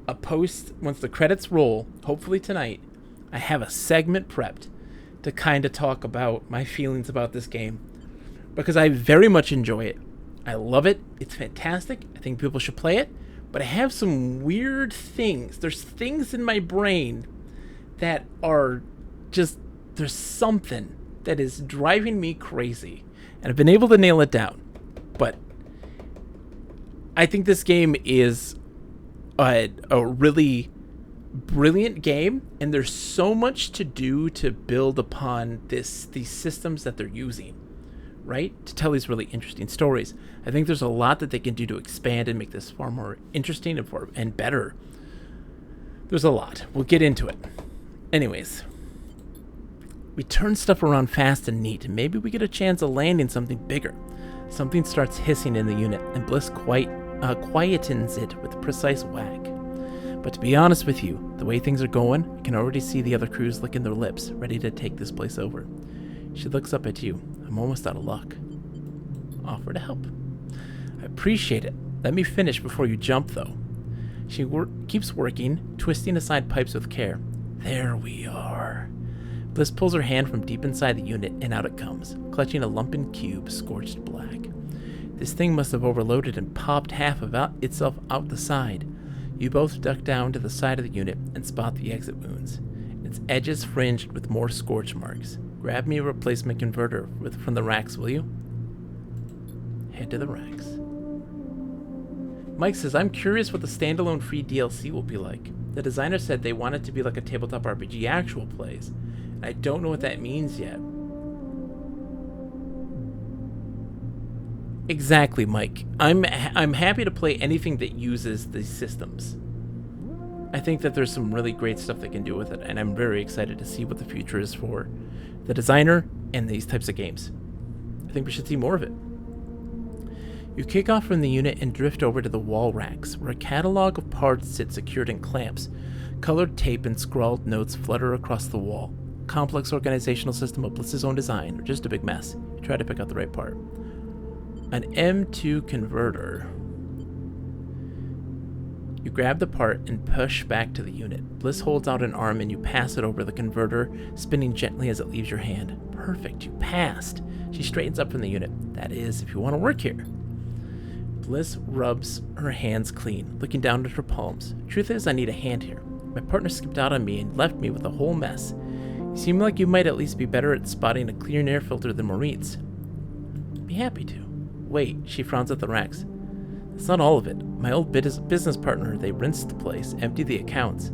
A post, once the credits roll, hopefully tonight, I have a segment prepped to kind of talk about my feelings about this game. Because I very much enjoy it. I love it. It's fantastic. I think people should play it. But I have some weird things. There's things in my brain that are just, there's something that is driving me crazy. And I've been able to nail it down. But I think this game is a really brilliant game, and there's so much to do to build upon these systems that they're using, right? To tell these really interesting stories. I think there's a lot that they can do to expand and make this far more interesting and better. There's a lot. We'll get into it. Anyways, we turn stuff around fast and neat, and maybe we get a chance of landing something bigger. Something starts hissing in the unit, and Bliss quietens it with a precise whack. But to be honest with you, the way things are going, I can already see the other crews licking their lips, ready to take this place over. She looks up at you. I'm almost out of luck. Offer to help. I appreciate it. Let me finish before you jump, though. She keeps working, twisting aside pipes with care. There we are. Bliss pulls her hand from deep inside the unit, and out it comes, clutching a lumpen cube scorched black. This thing must have overloaded and popped half of itself out the side. You both duck down to the side of the unit and spot the exit wounds, its edges fringed with more scorch marks. Grab me a replacement converter from the racks, will you? Head to the racks. Mike says, I'm curious what the standalone free DLC will be like. The designer said they want it to be like a tabletop RPG actual plays, and I don't know what that means yet. Exactly, Mike. I'm happy to play anything that uses these systems. I think that there's some really great stuff they can do with it, and I'm very excited to see what the future is for the designer and these types of games. I think we should see more of it. You kick off from the unit and drift over to the wall racks, where a catalog of parts sit secured in clamps. Colored tape and scrawled notes flutter across the wall. Complex organizational system of Bliss's own design, or just a big mess. You try to pick out the right part. An M2 converter. You grab the part and push back to the unit. Bliss holds out an arm and you pass it over the converter, spinning gently as it leaves your hand. Perfect, you passed. She straightens up from the unit. That is, if you want to work here. Bliss rubs her hands clean, looking down at her palms. Truth is, I need a hand here. My partner skipped out on me and left me with a whole mess. You seem like you might at least be better at spotting a clear air filter than Moritz. Be happy to. Wait, she frowns at the racks. That's not all of it. My old business partner, they rinsed the place, emptied the accounts.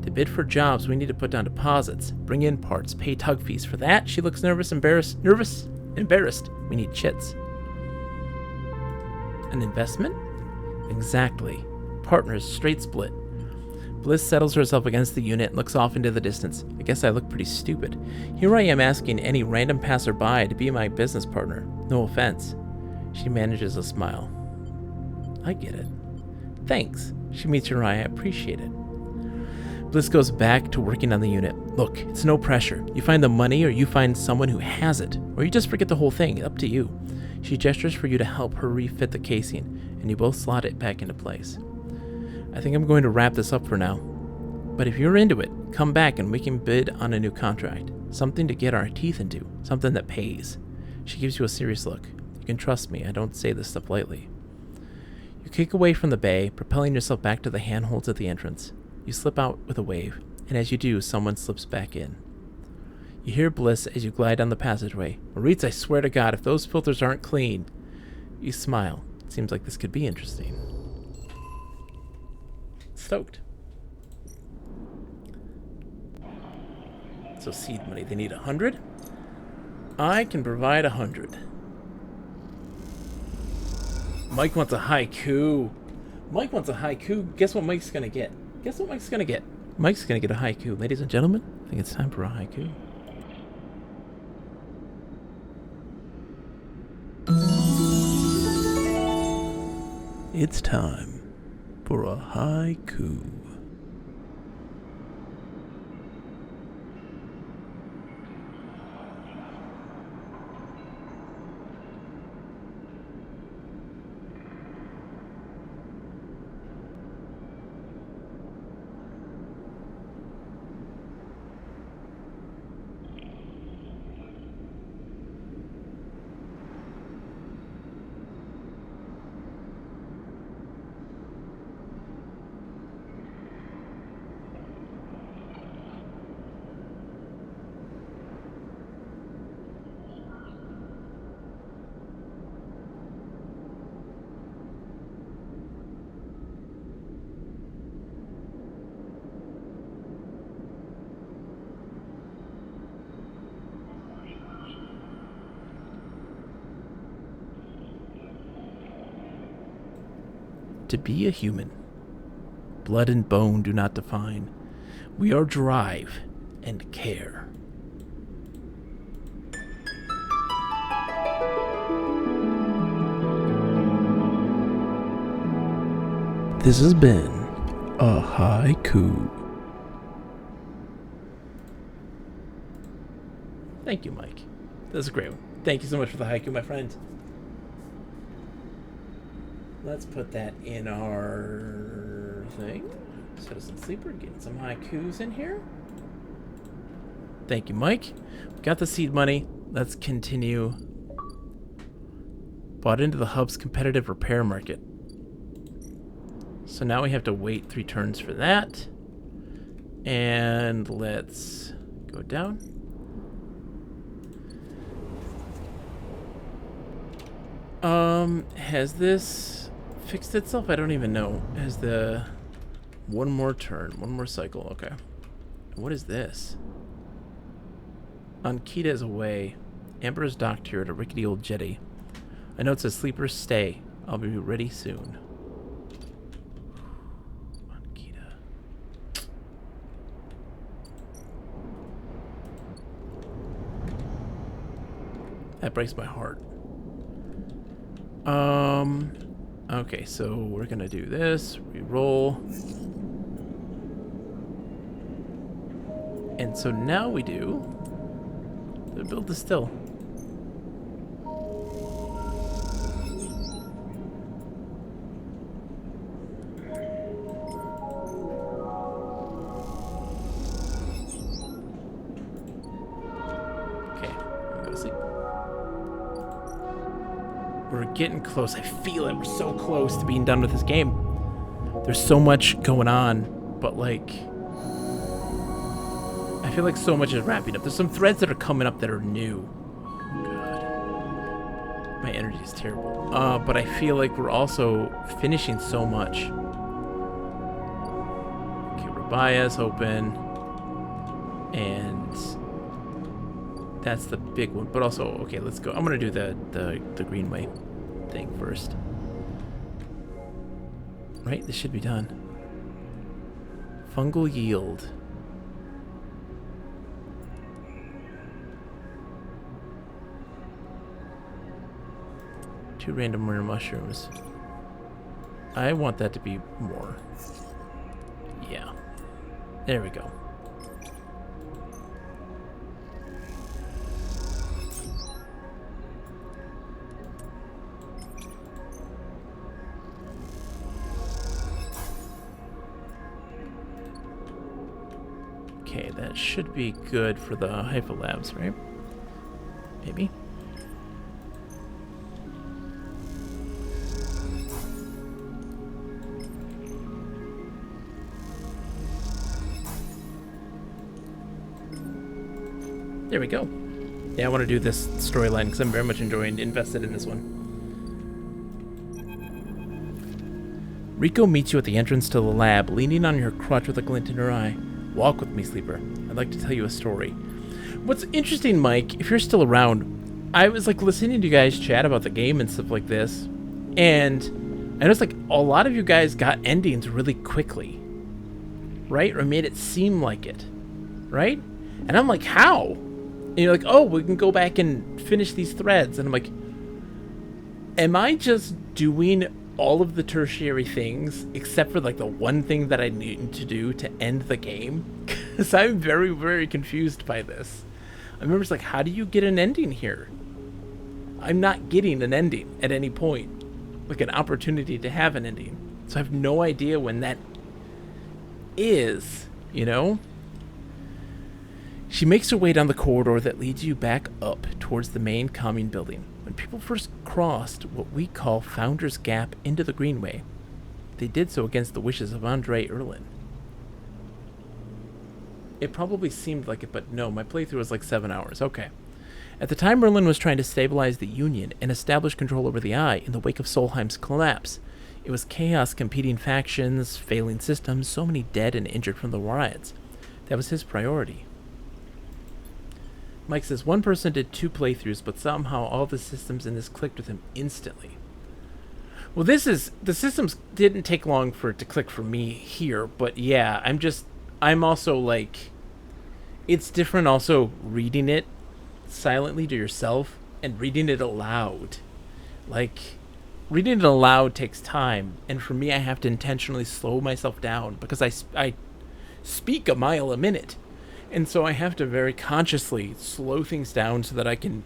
To bid for jobs, we need to put down deposits, bring in parts, pay tug fees. For that, she looks embarrassed. We need chits. An investment? Exactly. Partners, straight split. Bliss settles herself against the unit and looks off into the distance. I guess I look pretty stupid. Here I am asking any random passerby to be my business partner. No offense. She manages a smile. I get it. Thanks. She meets your eye. I appreciate it. Bliss goes back to working on the unit. Look, it's no pressure. You find the money or you find someone who has it. Or you just forget the whole thing. Up to you. She gestures for you to help her refit the casing, and you both slot it back into place. I think I'm going to wrap this up for now. But if you're into it, come back and we can bid on a new contract. Something to get our teeth into. Something that pays. She gives you a serious look. You can trust me, I don't say this stuff lightly. You kick away from the bay, propelling yourself back to the handholds at the entrance. You slip out with a wave, and as you do, someone slips back in. You hear Bliss as you glide down the passageway. Moritz, I swear to God, if those filters aren't clean. You smile. It seems like this could be interesting. Stoked. So seed money, they need 100. I can provide 100. Mike wants a haiku. Mike wants a haiku. Guess what Mike's gonna get? Guess what Mike's gonna get? Mike's gonna get a haiku. Ladies and gentlemen, I think it's time for a haiku. It's time for a haiku. To be a human, blood and bone do not define. We are drive and care. This has been a haiku. Thank you, Mike. That's a great one. Thank you so much for the haiku, my friend. Let's put that in our thing. Citizen Sleeper, getting some haikus in here. Thank you, Mike. We got the seed money. Let's continue. Bought into the hub's competitive repair market. So now we have to wait 3 turns for that. And let's go down. Has this fixed itself? I don't even know. Has the one more turn, one more cycle. Okay. What is this? Ankita is away. Amber is docked here at a rickety old jetty. I know it says sleepers stay. I'll be ready soon. Ankita. That breaks my heart. Okay, so we're gonna do this, re-roll. And so now we do the build the still. Okay, I'm gonna go sleep. We're getting close. I feel it. We're so close to being done with this game. There's so much going on, but like, I feel like so much is wrapping up. There's some threads that are coming up that are new. Oh, God. My energy is terrible. But I feel like we're also finishing so much. Okay, Rabia's open. And that's the big one. But also, okay, let's go. I'm going to do the Greenway thing first. Right? This should be done. Fungal yield. Two random rare mushrooms. I want that to be more. Yeah. There we go. Okay, that should be good for the Hypha Labs, right? Maybe. There we go. Yeah, I want to do this storyline because I'm very much invested in this one. Rico meets you at the entrance to the lab, leaning on your crutch with a glint in her eye. Walk with me, Sleeper. I'd like to tell you a story. What's interesting, Mike, if you're still around, I was like listening to you guys chat about the game and stuff like this, and I noticed like a lot of you guys got endings really quickly, right? Or made it seem like it, right? And I'm like, how? And you're like, oh, we can go back and finish these threads. And I'm like, am I just doing all of the tertiary things except for like the one thing that I need to do to end the game? Because I'm very, very confused by this. I remember it's like, how do you get an ending here? I'm not getting an ending at any point, like an opportunity to have an ending. So I have no idea when that is, you know? She makes her way down the corridor that leads you back up towards the main commune building. When people first crossed what we call Founder's Gap into the Greenway, they did so against the wishes of Andre Erlin. It probably seemed like it, but no, my playthrough was like 7 hours. Okay. At the time, Erlin was trying to stabilize the Union and establish control over the Eye in the wake of Solheim's collapse. It was chaos, competing factions, failing systems, so many dead and injured from the riots. That was his priority. Mike says, one person did 2 playthroughs, but somehow all the systems in this clicked with him instantly. Well, the systems didn't take long for it to click for me here, but yeah, I'm also like, it's different also reading it silently to yourself and reading it aloud. Like, reading it aloud takes time, and for me, I have to intentionally slow myself down because I speak a mile a minute. And so I have to very consciously slow things down so that I can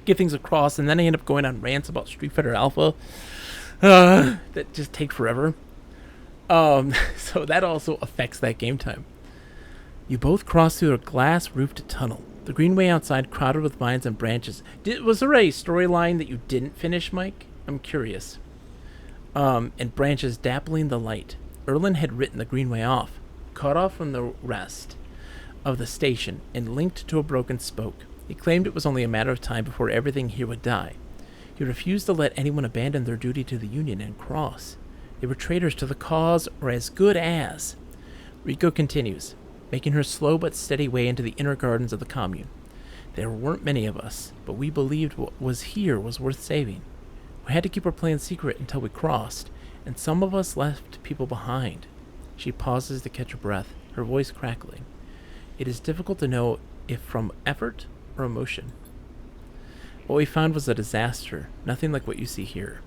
get things across, and then I end up going on rants about Street Fighter Alpha that just take forever. So that also affects that game time. You both cross through a glass-roofed tunnel. The greenway outside crowded with vines and branches. Was there a storyline that you didn't finish, Mike? I'm curious. And branches dappling the light. Erlin had written the greenway off, cut off from the rest of the station, and linked to a broken spoke. He claimed it was only a matter of time before everything here would die. He refused to let anyone abandon their duty to the Union and cross. They were traitors to the cause, or as good as. Rico continues, making her slow but steady way into the inner gardens of the commune. There weren't many of us, but we believed what was here was worth saving. We had to keep our plan secret until we crossed, and some of us left people behind. She pauses to catch her breath, her voice crackling. It is difficult to know if from effort or emotion. What we found was a disaster, nothing like what you see here.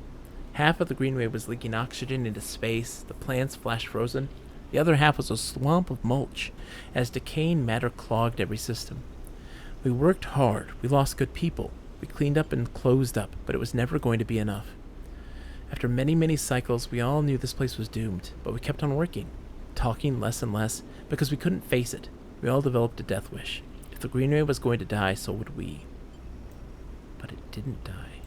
Half of the greenway was leaking oxygen into space, the plants flash frozen. The other half was a swamp of mulch, as decaying matter clogged every system. We worked hard, we lost good people, we cleaned up and closed up, but it was never going to be enough. After many, many cycles, we all knew this place was doomed, but we kept on working, talking less and less, because we couldn't face it. We all developed a death wish. If the Greenway was going to die, so would we. But it didn't die.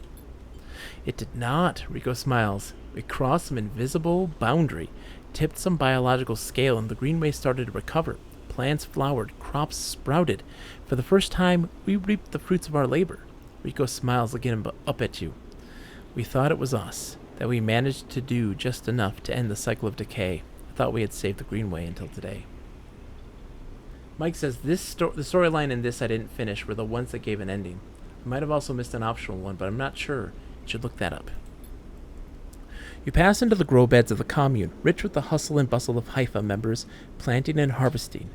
It did not, Rico smiles. We crossed some invisible boundary, tipped some biological scale, and the Greenway started to recover. Plants flowered, crops sprouted. For the first time, we reaped the fruits of our labor. Rico smiles again up at you. We thought it was us, that we managed to do just enough to end the cycle of decay. I thought we had saved the Greenway until today. Mike says, the storyline in this I didn't finish were the ones that gave an ending. I might have also missed an optional one, but I'm not sure. You should look that up. You pass into the grow beds of the commune, rich with the hustle and bustle of Haifa members planting and harvesting.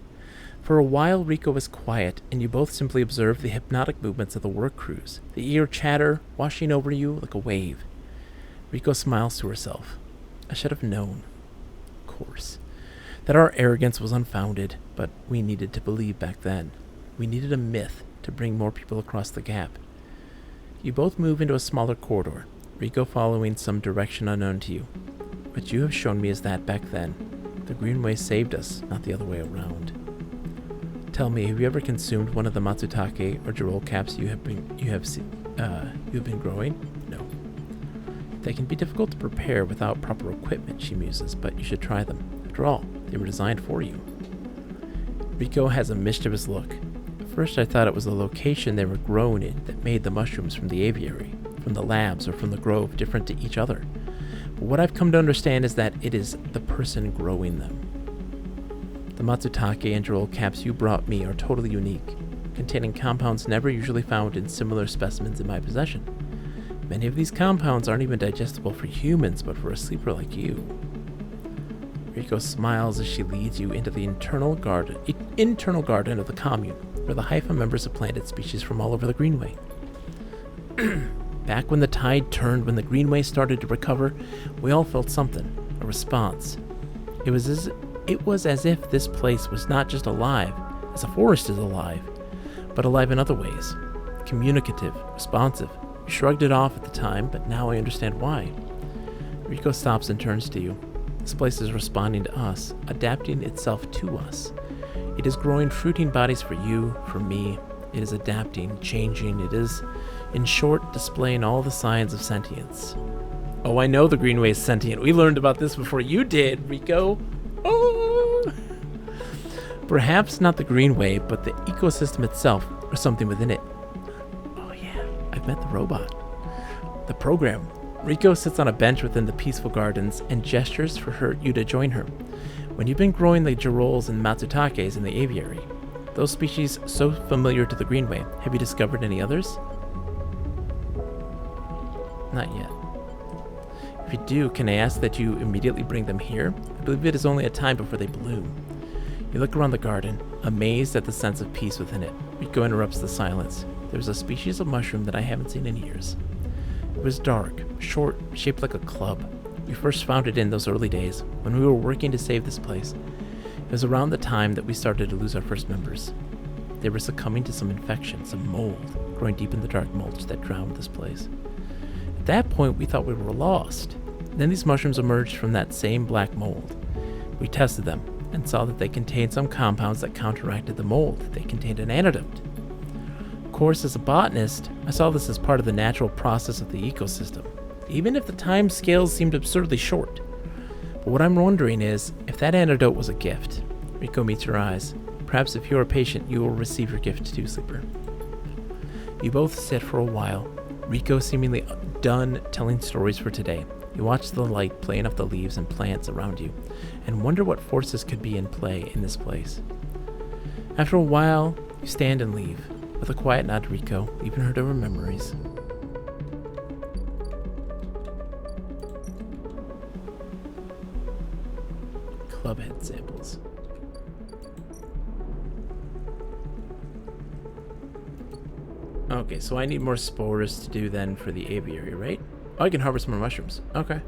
For a while, Rico was quiet, and you both simply observed the hypnotic movements of the work crews, the eager chatter washing over you like a wave. Rico smiles to herself. I should have known, of course, that our arrogance was unfounded, but we needed to believe back then. We needed a myth to bring more people across the gap. You both move into a smaller corridor, Rico following some direction unknown to you. What you have shown me is that back then, the Greenway saved us, not the other way around. Tell me, have you ever consumed one of the Matsutake or Girol caps you have been growing? No. They can be difficult to prepare without proper equipment, she muses, but you should try them. After all, they were designed for you. Rico has a mischievous look. At first I thought it was the location they were grown in that made the mushrooms from the aviary, from the labs, or from the grove different to each other. But what I've come to understand is that it is the person growing them. The Matsutake and Girol caps you brought me are totally unique, containing compounds never usually found in similar specimens in my possession. Many of these compounds aren't even digestible for humans, but for a sleeper like you. Riko smiles as she leads you into the internal garden of the commune, where the Haifa members have planted species from all over the Greenway. Back when the tide turned, when the Greenway started to recover, we all felt something, a response. It was as if this place was not just alive, as a forest is alive, but alive in other ways. Communicative, responsive. We shrugged it off at the time, but now I understand why. Riko stops and turns to you. This place is responding to us, adapting itself to us. It is growing fruiting bodies for you, for me. It is adapting, changing. It is, in short, displaying all the signs of sentience. Oh, I know the Greenway is sentient. We learned about this before you did, Riko. Oh! Perhaps not the Greenway, but the ecosystem itself, or something within it. Oh yeah, I've met the robot. The program. Riko sits on a bench within the peaceful gardens and gestures for you to join her. When you've been growing the girolles and matsutakes in the aviary, those species so familiar to the Greenway, have you discovered any others? Not yet. If you do, can I ask that you immediately bring them here? I believe it is only a time before they bloom. You look around the garden, amazed at the sense of peace within it. Riko interrupts the silence. There's a species of mushroom that I haven't seen in years. It was dark, short, shaped like a club. We first found it in those early days, when we were working to save this place. It was around the time that we started to lose our first members. They were succumbing to some infection, some mold, growing deep in the dark mulch that drowned this place. At that point, we thought we were lost. Then these mushrooms emerged from that same black mold. We tested them and saw that they contained some compounds that counteracted the mold. They contained an antidote. Of course, as a botanist, I saw this as part of the natural process of the ecosystem, even if the time scales seemed absurdly short. But what I'm wondering is, if that antidote was a gift. Riko meets your eyes. Perhaps if you're a patient, you will receive your gift too, Sleeper. You both sit for a while, Riko seemingly done telling stories for today. You watch the light playing off the leaves and plants around you, and wonder what forces could be in play in this place. After a while, you stand and leave, with a quiet nod to Riko, leaving her to her memories. Clubhead samples. Okay, so I need more spores to do then for the aviary, right? Oh, I can harvest more mushrooms. Okay.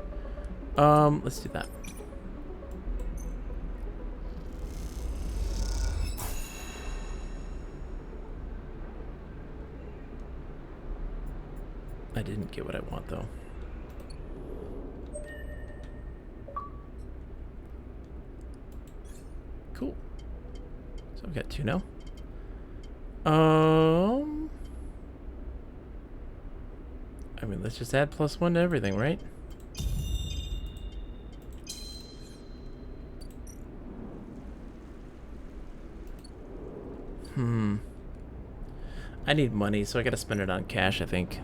Let's do that. I didn't get what I want though. Cool. So I've got 2 now. I mean, let's just add +1 to everything, right? I need money, so I gotta spend it on cash, I think.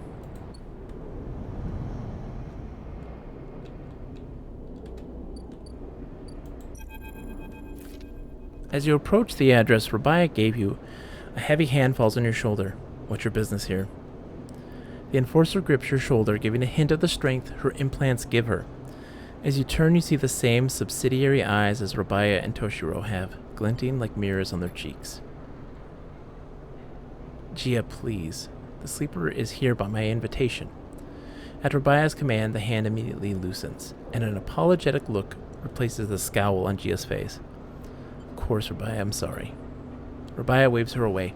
As you approach the address Rabia gave you, a heavy hand falls on your shoulder. What's your business here? The enforcer grips your shoulder, giving a hint of the strength her implants give her. As you turn, you see the same subsidiary eyes as Rabia and Toshiro have, glinting like mirrors on their cheeks. Gia, please. The sleeper is here by my invitation. At Rabia's command, the hand immediately loosens, and an apologetic look replaces the scowl on Gia's face. Of course, Rabia, I'm sorry. Rabia waves her away.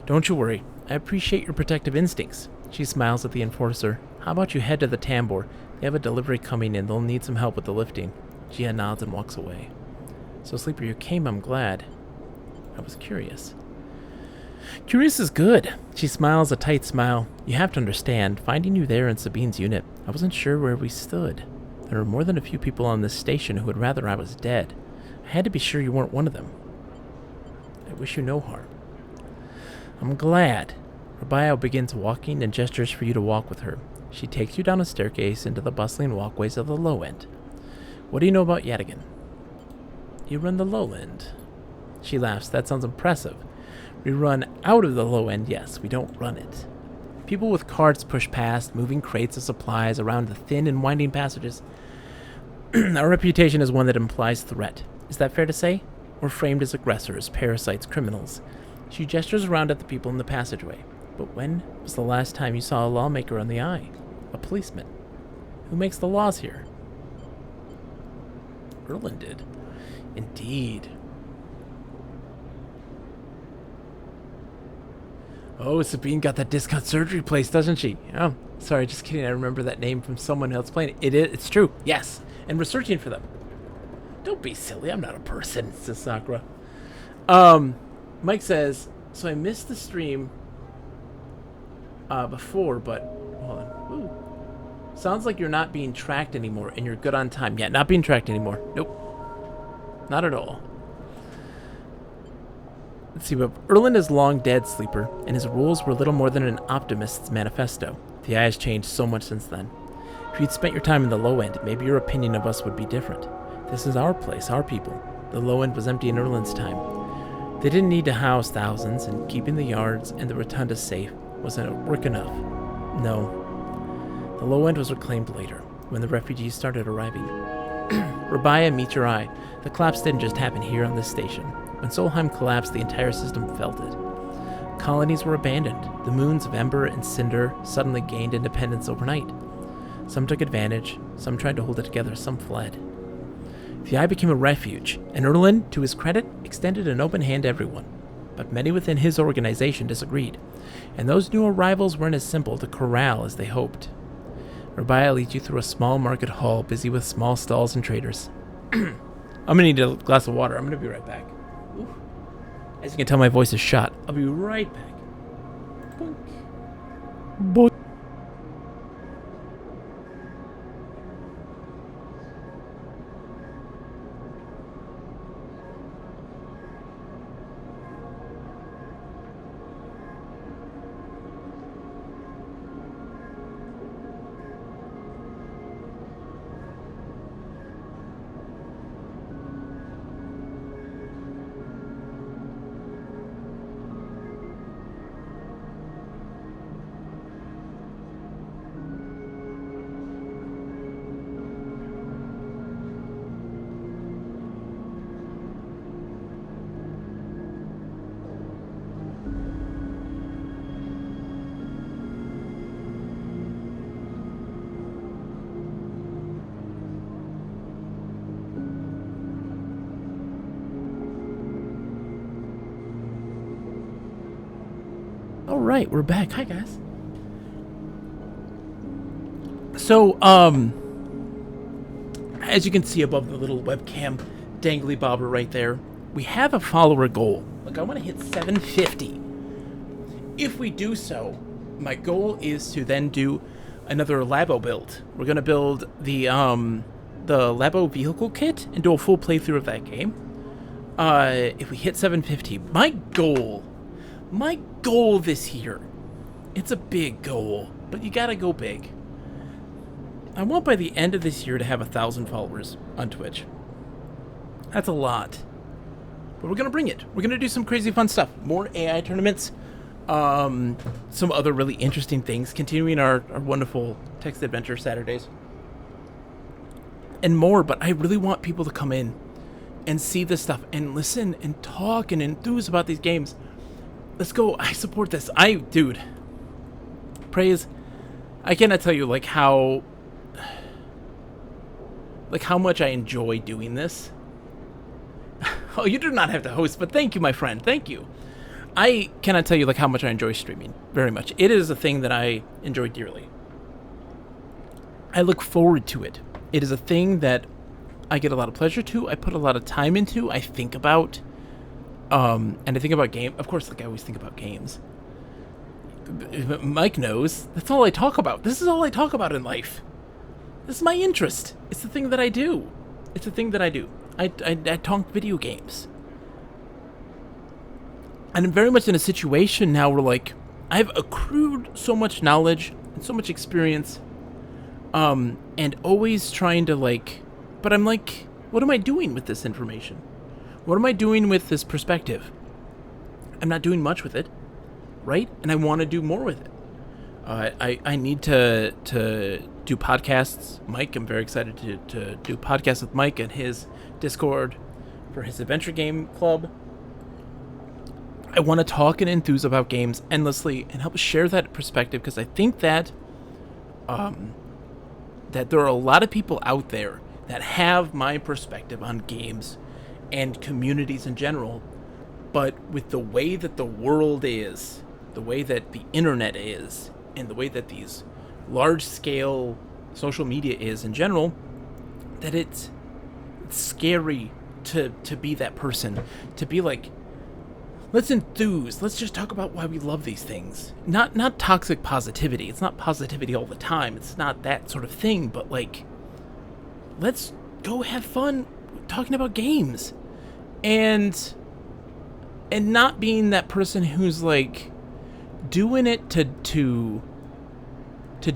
Don't you worry. I appreciate your protective instincts. She smiles at the enforcer. How about you head to the tambour? They have a delivery coming in. They'll need some help with the lifting. Gia nods and walks away. So, Sleeper, you came, I'm glad. I was curious. Curious is good. She smiles a tight smile. You have to understand, finding you there in Sabine's unit, I wasn't sure where we stood. There are more than a few people on this station who would rather I was dead. I had to be sure you weren't one of them. I wish you no harm. I'm glad. Rabia begins walking and gestures for you to walk with her. She takes you down a staircase into the bustling walkways of the low end. What do you know about Yadigan? You run the low end. She laughs. That sounds impressive. We run out of the low end, yes. We don't run it. People with carts push past, moving crates of supplies around the thin and winding passages. Our reputation is one that implies threat. Is that fair to say? We're framed as aggressors, parasites, criminals. She gestures around at the people in the passageway. But when was the last time you saw a lawmaker on the eye? A policeman? Who makes the laws here? Erlen did. Indeed. Oh, Sabine got that discount surgery place, doesn't she? Oh, sorry, just kidding. I remember that name from someone else playing it. It's true. Yes. And we're searching for them. Don't be silly. I'm not a person, says Sakura. Mike says, so I missed the stream before, but hold on. Ooh. Sounds like you're not being tracked anymore and you're good on time. Yeah, not being tracked anymore. Nope. Not at all. Let's see, but Erlen is long dead, Sleeper, and his rules were little more than an optimist's manifesto. The eye has changed so much since then. If you'd spent your time in the low end, maybe your opinion of us would be different. This is our place, our people. The low end was empty in Erlen's time. They didn't need to house thousands, and keeping the yards and the rotunda safe wasn't work enough. No. The low end was reclaimed later, when the refugees started arriving. Rabaya, meet your eye. The collapse didn't just happen here on this station. When Solheim collapsed, the entire system felt it. Colonies were abandoned. The moons of Ember and Cinder suddenly gained independence overnight. Some took advantage, some tried to hold it together, some fled. The Eye became a refuge, and Erlen, to his credit, extended an open hand to everyone. But many within his organization disagreed, and those new arrivals weren't as simple to corral as they hoped. Rabaya leads you through a small market hall busy with small stalls and traders. I'm gonna need a glass of water. I'm gonna be right back. Ooh. As you can tell, my voice is shot. I'll be right back. Boink. Boink. Alright, we're back. Hi, guys. So, as you can see above the little webcam dangly bobber right there, we have a follower goal. Look, I want to hit 750. If we do so, my goal is to then do another Labo build. We're going to build the Labo vehicle kit and do a full playthrough of that game. If we hit 750, my goal this year, it's a big goal, but you gotta go big. I want by the end of this year to have 1,000 followers on Twitch. That's a lot, but we're gonna bring it. We're gonna do some crazy fun stuff. More AI tournaments, some other really interesting things, continuing our wonderful text adventure Saturdays, and more. But I really want people to come in and see this stuff and listen and talk and enthuse about these games. Let's go. I support this. Dude, praise. I cannot tell you how much I enjoy doing this. Oh, you do not have to host, but thank you, my friend. Thank you. I cannot tell you how much I enjoy streaming very much. It is a thing that I enjoy dearly. I look forward to it. It is a thing that I get a lot of pleasure to. I put a lot of time into. I think about. And I think about game. Of course, I always think about games. Mike knows. That's all I talk about. This is all I talk about in life. This is my interest. It's the thing that I do. It's the thing that I do. I talk video games. And I'm very much in a situation now where, I've accrued so much knowledge and so much experience, and always trying to, but I'm what am I doing with this information? What am I doing with this perspective? I'm not doing much with it, right? And I want to do more with it. I need to do podcasts. Mike, I'm very excited to do podcasts with Mike and his Discord for his adventure game club. I want to talk and enthuse about games endlessly and help share that perspective, because I think that that there are a lot of people out there that have my perspective on games and communities in general, but with the way that the world is, the way that the internet is, and the way that these large-scale social media is in general, that it's scary to be that person, to be like, let's enthuse, let's just talk about why we love these things. Not toxic positivity. It's not positivity all the time. It's not that sort of thing, but like, let's go have fun talking about games. And not being that person who's like doing it to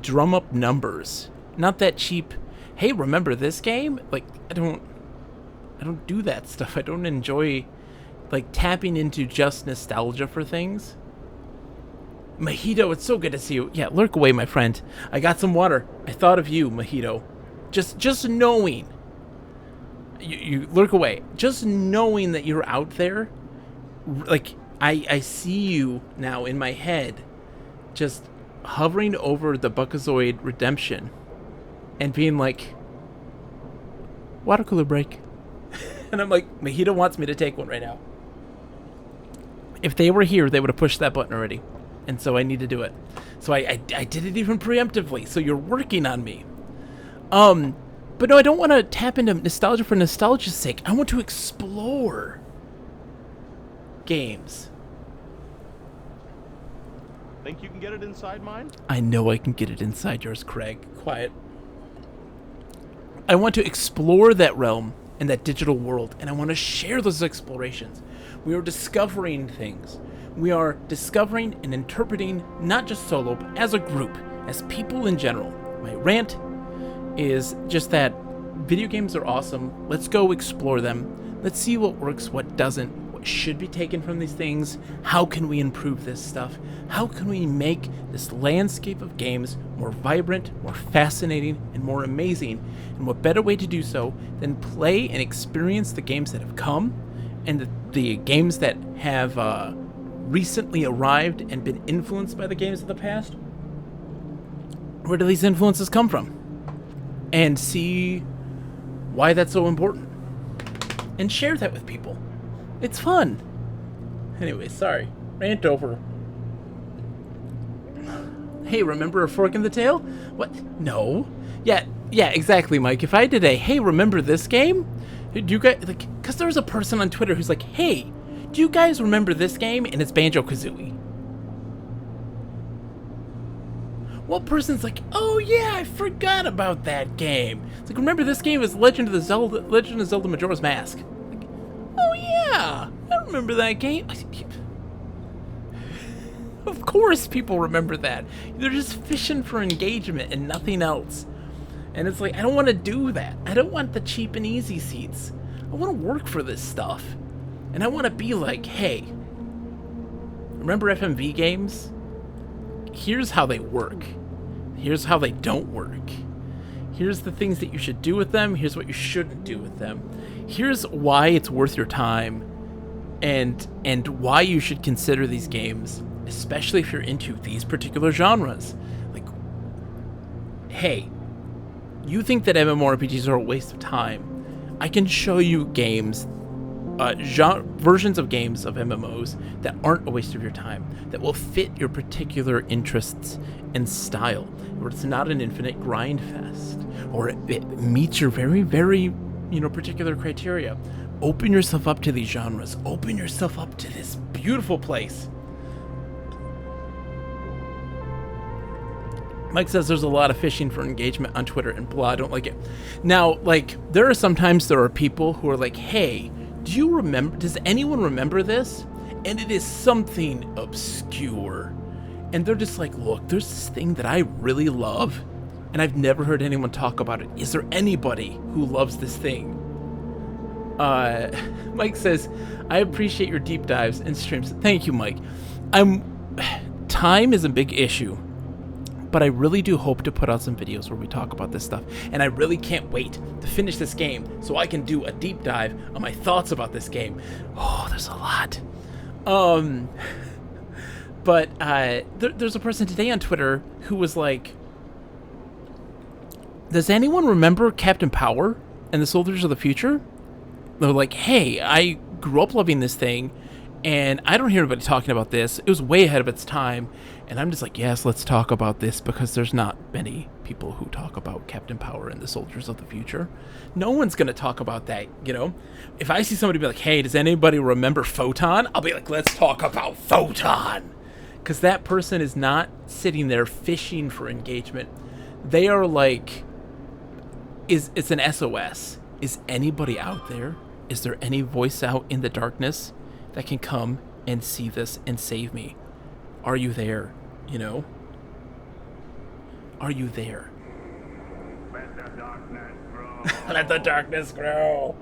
drum up numbers. Not that cheap, hey, remember this game? Like, I don't do that stuff. I don't enjoy like tapping into just nostalgia for things. Mojito, it's so good to see you. Yeah, lurk away, my friend. I got some water. I thought of you, Mojito. Just knowing. You lurk away. Just knowing that you're out there, like I see you now in my head, just hovering over the Buckazoid Redemption and being like, water cooler break. And I'm like, Mojito wants me to take one right now. If they were here, they would have pushed that button already. And so I need to do it. So I did it even preemptively. So you're working on me. But no, I don't want to tap into nostalgia for nostalgia's sake. I want to explore games. Think you can get it inside mine? I know I can get it inside yours, Craig. Quiet. I want to explore that realm and that digital world, and I want to share those explorations. We are discovering things. We are discovering and interpreting, not just solo, but as a group, as people in general. My rant is just that video games are awesome. Let's go explore them. Let's see what works, what doesn't, what should be taken from these things. How can we improve this stuff? How can we make this landscape of games more vibrant, more fascinating, and more amazing? And what better way to do so than play and experience the games that have come and the games that have recently arrived and been influenced by the games of the past? Where do these influences come from? And see why that's so important. And share that with people. It's fun. Anyway, sorry. Rant over. Hey, remember A Fork in the Tail? What? No. Yeah, exactly, Mike. If I did a, hey, remember this game? Do you guys, like, because there's a person on Twitter who's like, hey, do you guys remember this game? And it's Banjo-Kazooie. What person's like, oh yeah, I forgot about that game. It's like, remember this game is Legend of Zelda Majora's Mask. Like, oh yeah, I remember that game. Of course people remember that. They're just fishing for engagement and nothing else. And it's like, I don't want to do that. I don't want the cheap and easy seats. I want to work for this stuff. And I want to be like, hey, remember FMV games? Here's how they work. Here's how they don't work. Here's the things that you should do with them. Here's what you shouldn't do with them. Here's why it's worth your time and why you should consider these games, especially if you're into these particular genres. Like, hey, you think that MMORPGs are a waste of time. I can show you games, versions of games of MMOs that aren't a waste of your time, that will fit your particular interests and style, where it's not an infinite grind fest, or it meets your very, very, particular criteria. Open yourself up to these genres. Open yourself up to this beautiful place. Mike says there's a lot of fishing for engagement on Twitter and blah, I don't like it. Now, like, there are people who are like, hey, does anyone remember this? And it is something obscure. And they're just like, look, there's this thing that I really love, and I've never heard anyone talk about it. Is there anybody who loves this thing? Mike says, I appreciate your deep dives and streams. Thank you, Mike. Time is a big issue but I really do hope to put out some videos where we talk about this stuff. And I really can't wait to finish this game so I can do a deep dive on my thoughts about this game. Oh, there's a lot. But there's a person today on Twitter who was like, does anyone remember Captain Power and the Soldiers of the Future? They're like, hey, I grew up loving this thing, and I don't hear anybody talking about this. It was way ahead of its time. And I'm just like, yes, let's talk about this, because there's not many people who talk about Captain Power and the Soldiers of the Future. No one's going to talk about that, you know? If I see somebody be like, hey, does anybody remember Photon? I'll be like, let's talk about Photon. Because that person is not sitting there fishing for engagement. They are like, it's an SOS. Is anybody out there? Is there any voice out in the darkness that can come and see this and save me? Are you there? You know? Are you there? Let the darkness grow. Let the darkness grow.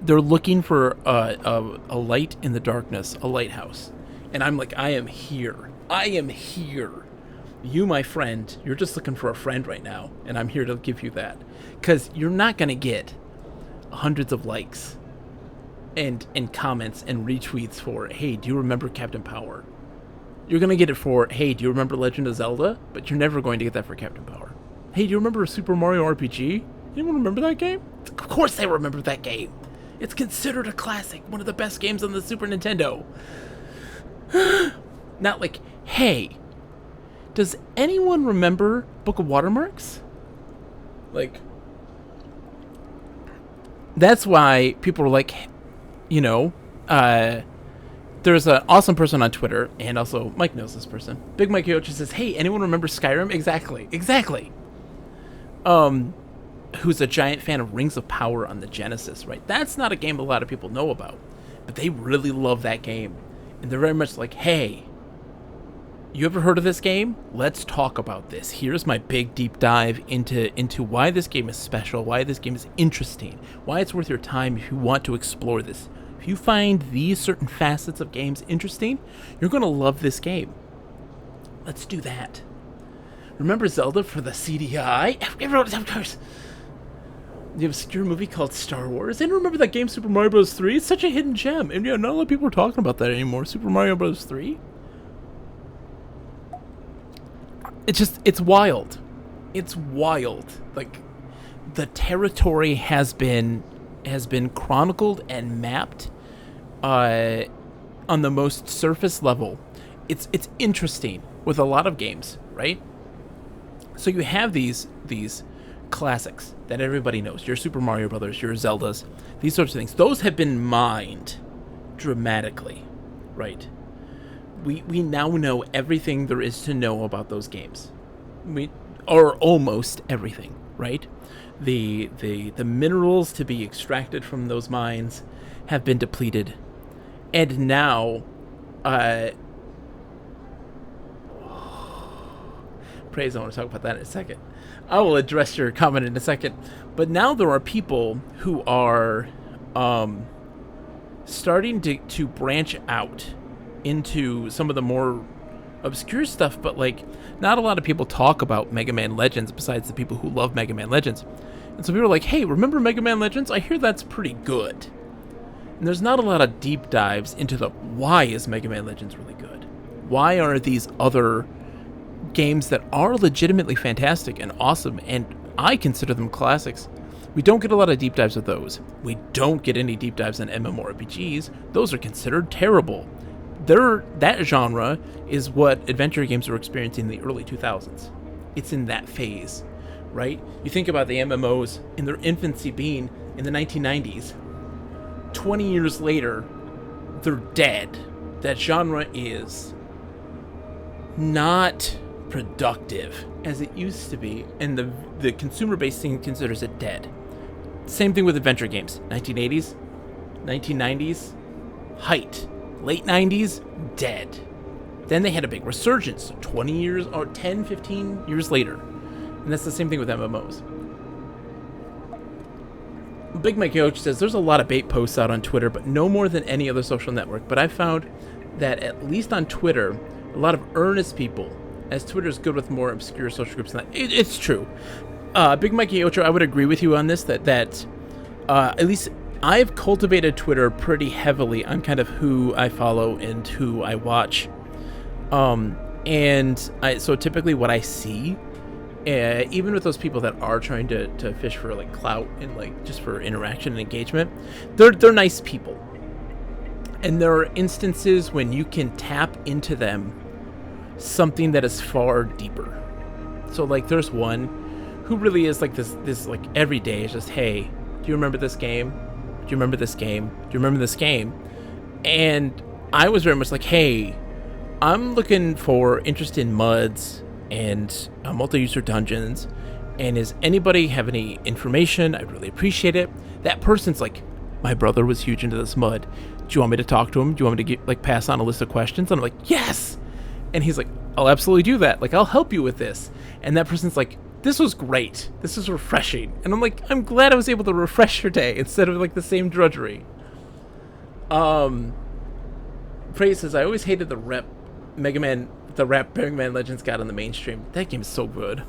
They're looking for a light in the darkness, a lighthouse. And I'm like, I am here. I am here. You, my friend, you're just looking for a friend right now, and I'm here to give you that. Because you're not going to get hundreds of likes and comments and retweets for, hey, do you remember Captain Power? You're going to get it for, hey, do you remember Legend of Zelda? But you're never going to get that for Captain Power. Hey, do you remember Super Mario RPG? Anyone remember that game? Of course they remember that game. It's considered a classic, one of the best games on the Super Nintendo. Not like, hey, does anyone remember Book of Watermarks? Like, that's why people are like, you know, there's an awesome person on Twitter, and also Mike knows this person. Big Mike Yochi says, hey, anyone remember Skyrim? Exactly. Who's a giant fan of Rings of Power on the Genesis, right? That's not a game a lot of people know about, but they really love that game. And they're very much like, hey, you ever heard of this game? Let's talk about this. Here's my big deep dive into why this game is special, why this game is interesting, why it's worth your time if you want to explore this. If you find these certain facets of games interesting, you're going to love this game. Let's do that. Remember Zelda for the CDI? Everyone, of course. The obscure movie called Star Wars. And remember that game Super Mario Bros. 3? It's such a hidden gem. And yeah, not a lot of people are talking about that anymore. Super Mario Bros. 3? It's wild. It's wild. Like, the territory has been chronicled and mapped on the most surface level. It's interesting with a lot of games, right? So you have these classics that everybody knows. Your Super Mario Brothers, your Zeldas, these sorts of things. Those have been mined dramatically, right? We now know everything there is to know about those games. Or almost everything, right? The minerals to be extracted from those mines have been depleted. And now praise, I want to talk about that in a second. I will address your comment in a second. But now there are people who are starting to branch out into some of the more obscure stuff, but like not a lot of people talk about Mega Man Legends besides the people who love Mega Man Legends. And so people are like, hey, remember Mega Man Legends? I hear that's pretty good. And there's not a lot of deep dives into the why is Mega Man Legends really good? Why are these other games that are legitimately fantastic and awesome, and I consider them classics? We don't get a lot of deep dives of those. We don't get any deep dives on MMORPGs. Those are considered terrible. That genre is what adventure games were experiencing in the early 2000s. It's in that phase, right? You think about the MMOs in their infancy being in the 1990s. 20 years later, they're dead. That genre is not productive as it used to be, and the consumer-based thing considers it dead. Same thing with adventure games. 1980s, 1990s, height. Late 90s, dead. Then they had a big resurgence 20 years or 10, 15 years later. And that's the same thing with MMOs. Big Mike Yoch says there's a lot of bait posts out on Twitter, but no more than any other social network. But I found that at least on Twitter, a lot of earnest people as Twitter's good with more obscure social groups than that. It's true. Big Mikey Ocho, I would agree with you on this, that at least I've cultivated Twitter pretty heavily on kind of who I follow and who I watch. So typically what I see, even with those people that are trying to fish for like clout and like just for interaction and engagement, they're nice people. And there are instances when you can tap into them something that is far deeper. So like there's one who really is like this like every day is just, hey, do you remember this game? Do you remember this game? Do you remember this game? And I was very much like, hey, I'm looking for interest in MUDs and multi-user dungeons, and does anybody have any information? I'd really appreciate it. That person's like, my brother was huge into this MUD. Do you want me to talk to him? Do you want me to pass on a list of questions? And I'm like, yes! And he's like, I'll absolutely do that. Like, I'll help you with this. And that person's like, this was great. This was refreshing. And I'm like, I'm glad I was able to refresh your day instead of like the same drudgery. Praise says, I always hated the rap Mega Man Legends got on the mainstream. That game is so good.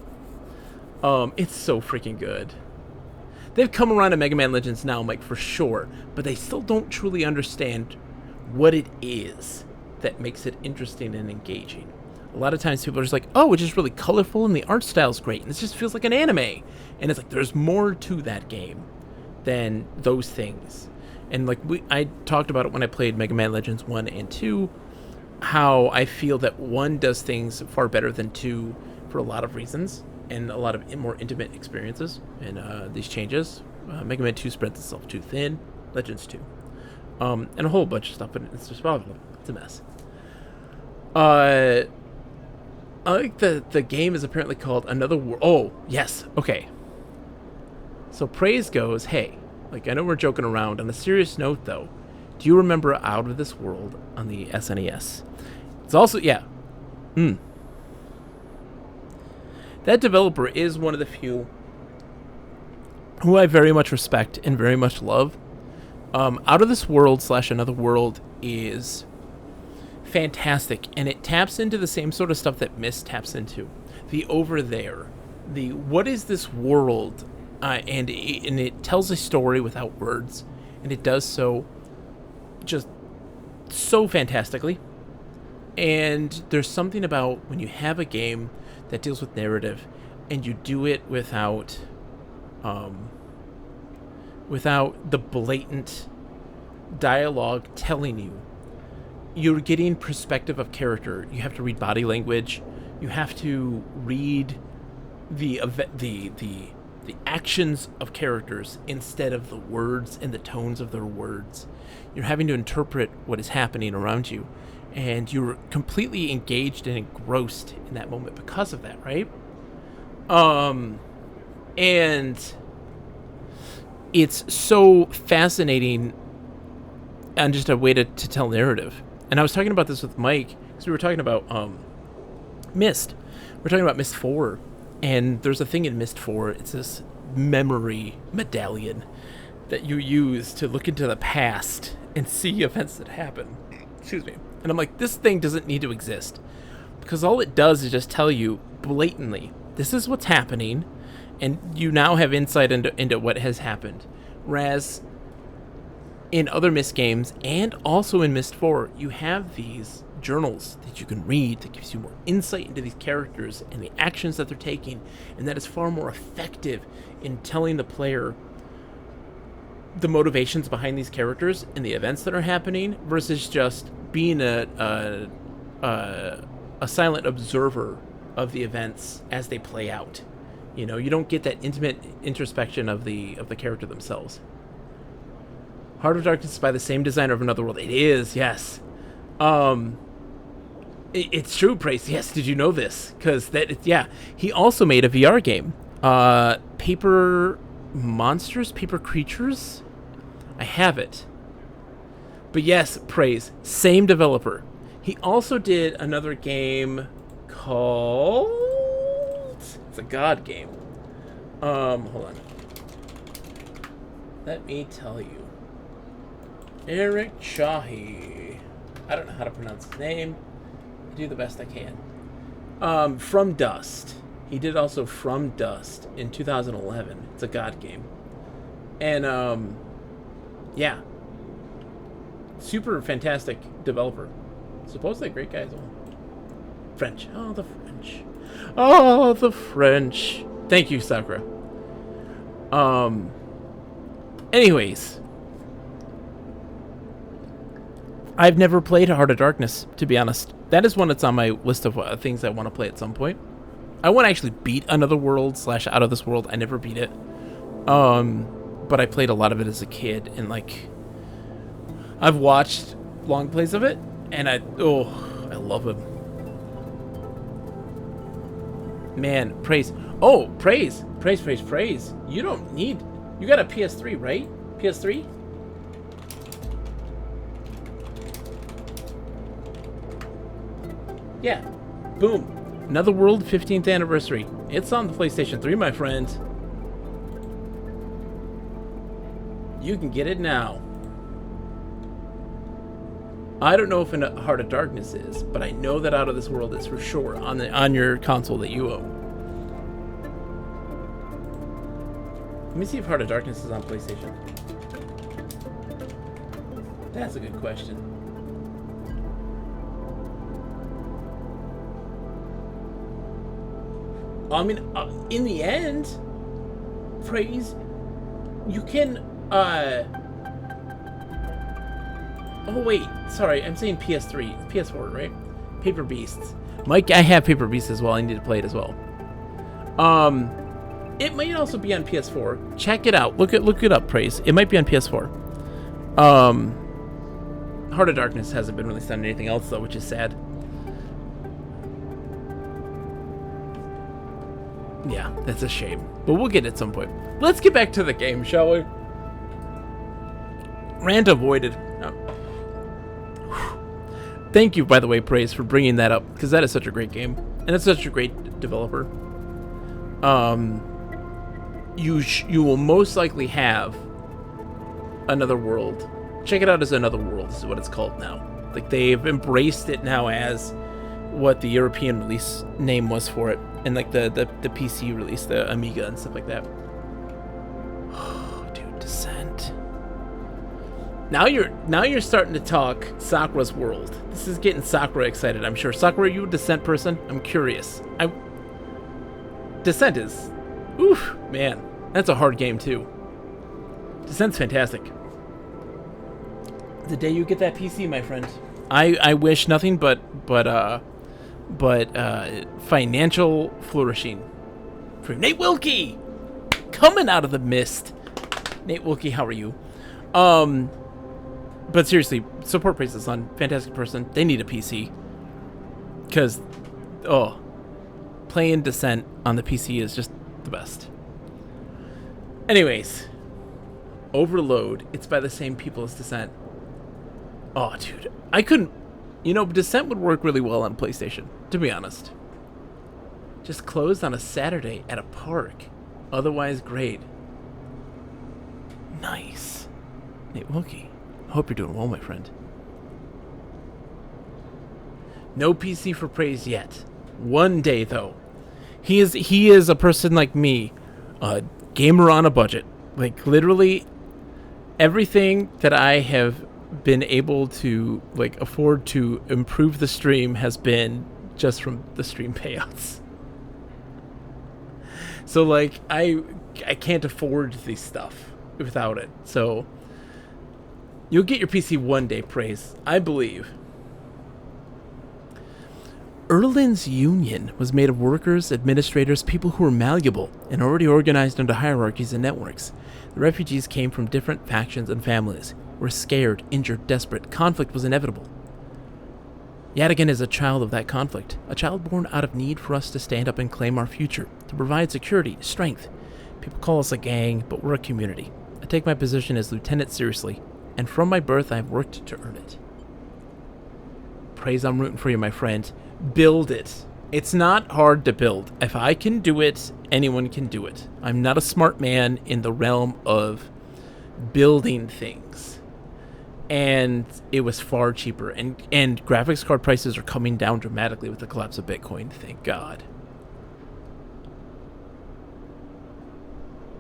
It's so freaking good. They've come around to Mega Man Legends now, Mike, for sure, but they still don't truly understand what it is that makes it interesting and engaging. A lot of times people are just like, oh, it's just really colorful and the art style's great and it just feels like an anime. And it's like, there's more to that game than those things. And like I talked about it when I played Mega Man Legends 1 and 2, how I feel that 1 does things far better than 2 for a lot of reasons and a lot of more intimate experiences and these changes. Mega Man 2 spreads itself too thin, Legends 2. And a whole bunch of stuff, but it's just it's a mess. I think the game is apparently called Another World. Oh, yes. Okay. So praise goes, hey, like I know we're joking around. On a serious note, though, do you remember Out of This World on the SNES? It's also, yeah. That developer is one of the few who I very much respect and very much love. Out of This World / Another World is fantastic, and it taps into the same sort of stuff that Myst taps into. The over there, the what is this world, and it tells a story without words, and it does so just so fantastically. And there's something about when you have a game that deals with narrative, and you do it without the blatant dialogue telling you. You're getting perspective of character. You have to read body language. You have to read the actions of characters instead of the words and the tones of their words. You're having to interpret what is happening around you, and you're completely engaged and engrossed in that moment because of that, right? And it's so fascinating and just a way to tell narrative. And I was talking about this with Mike, because we were talking about Myst. We're talking about Myst 4, and there's a thing in Myst 4, it's this memory medallion that you use to look into the past and see events that happen. Excuse me. And I'm like, this thing doesn't need to exist, because all it does is just tell you blatantly, this is what's happening, and you now have insight into what has happened. Whereas in other Myst games, and also in Myst 4, you have these journals that you can read that gives you more insight into these characters and the actions that they're taking, and that is far more effective in telling the player the motivations behind these characters and the events that are happening, versus just being a silent observer of the events as they play out. You know, you don't get that intimate introspection of the character themselves. Heart of Darkness is by the same designer of Another World. It is, yes. It's true, Praise. Yes, did you know this? Because he also made a VR game. Paper Monsters? Paper Creatures? I have it. But yes, Praise. Same developer. He also did another game called... It's a God game. Hold on. Let me tell you. Eric Chahi. I don't know how to pronounce his name. I do the best I can. From Dust. He did also From Dust in 2011. It's a God game. And, yeah. Super fantastic developer. Supposedly a great guy as well. French. Oh, the French. Oh, the French. Thank you, Sakura. Anyways. I've never played Heart of Darkness, to be honest. That is one that's on my list of things I want to play at some point. I want to actually beat Another World / Out of This World. I never beat it. But I played a lot of it as a kid, and like I've watched long plays of it, and I love him. Man, praise. Oh, praise. You don't need. You got a PS3, right? PS3? Yeah. Boom. Another World 15th anniversary. It's on the PlayStation 3, my friend. You can get it now. I don't know if Heart of Darkness is, but I know that Out of This World is for sure on your console that you own. Let me see if Heart of Darkness is on PlayStation. That's a good question. I mean, in the end, praise, you can, oh wait, sorry, I'm saying PS3, PS4, right? Paper Beasts. Mike, I have Paper Beasts as well, I need to play it as well. It might also be on PS4. Check it out, look it up, praise. It might be on PS4. Heart of Darkness hasn't been released on anything else though, which is sad. Yeah, that's a shame. But we'll get it at some point. Let's get back to the game, shall we? Rant avoided. Oh. Thank you, by the way, Praise, for bringing that up, because that is such a great game. And it's such a great developer. You will most likely have Another World. Check it out as Another World is what it's called now. Like, they've embraced it now as what the European release name was for it. And like the PC release, the Amiga and stuff like that. Oh, dude, Descent. Now you're starting to talk Sakura's World. This is getting Sakura excited, I'm sure. Sakura, are you a Descent person? I'm curious. Descent is, oof, man, that's a hard game too. Descent's fantastic. The day you get that PC, my friend, I wish nothing but financial flourishing for Nate Wilkie, coming out of the mist. Nate Wilkie, how are you? But seriously, support Praise the Sun. Fantastic person. They need a PC. Because, playing Descent on the PC is just the best. Anyways, Overload. It's by the same people as Descent. Oh, dude. I couldn't... Descent would work really well on PlayStation, to be honest. Just closed on a Saturday at a park. Otherwise great. Nice. Nate Wilkie, I hope you're doing well, my friend. No PC for Praise yet. One day, though. He is a person like me. A gamer on a budget. Like, literally, everything that I have been able to afford to improve the stream has been just from the stream payouts. So I can't afford this stuff without it. So you'll get your PC one day, Praise, I believe. Erlin's Union was made of workers, administrators, people who were malleable and already organized under hierarchies and networks. The refugees came from different factions and families. Were scared, injured, desperate. Conflict was inevitable. Yadigan is a child of that conflict, a child born out of need for us to stand up and claim our future, to provide security, strength. People call us a gang, but we're a community. I take my position as lieutenant seriously, and from my birth I have worked to earn it. Praise, I'm rooting for you, my friend. Build it. It's not hard to build. If I can do it, anyone can do it. I'm not a smart man in the realm of building things. and it was far cheaper. And graphics card prices are coming down dramatically with the collapse of Bitcoin. Thank God.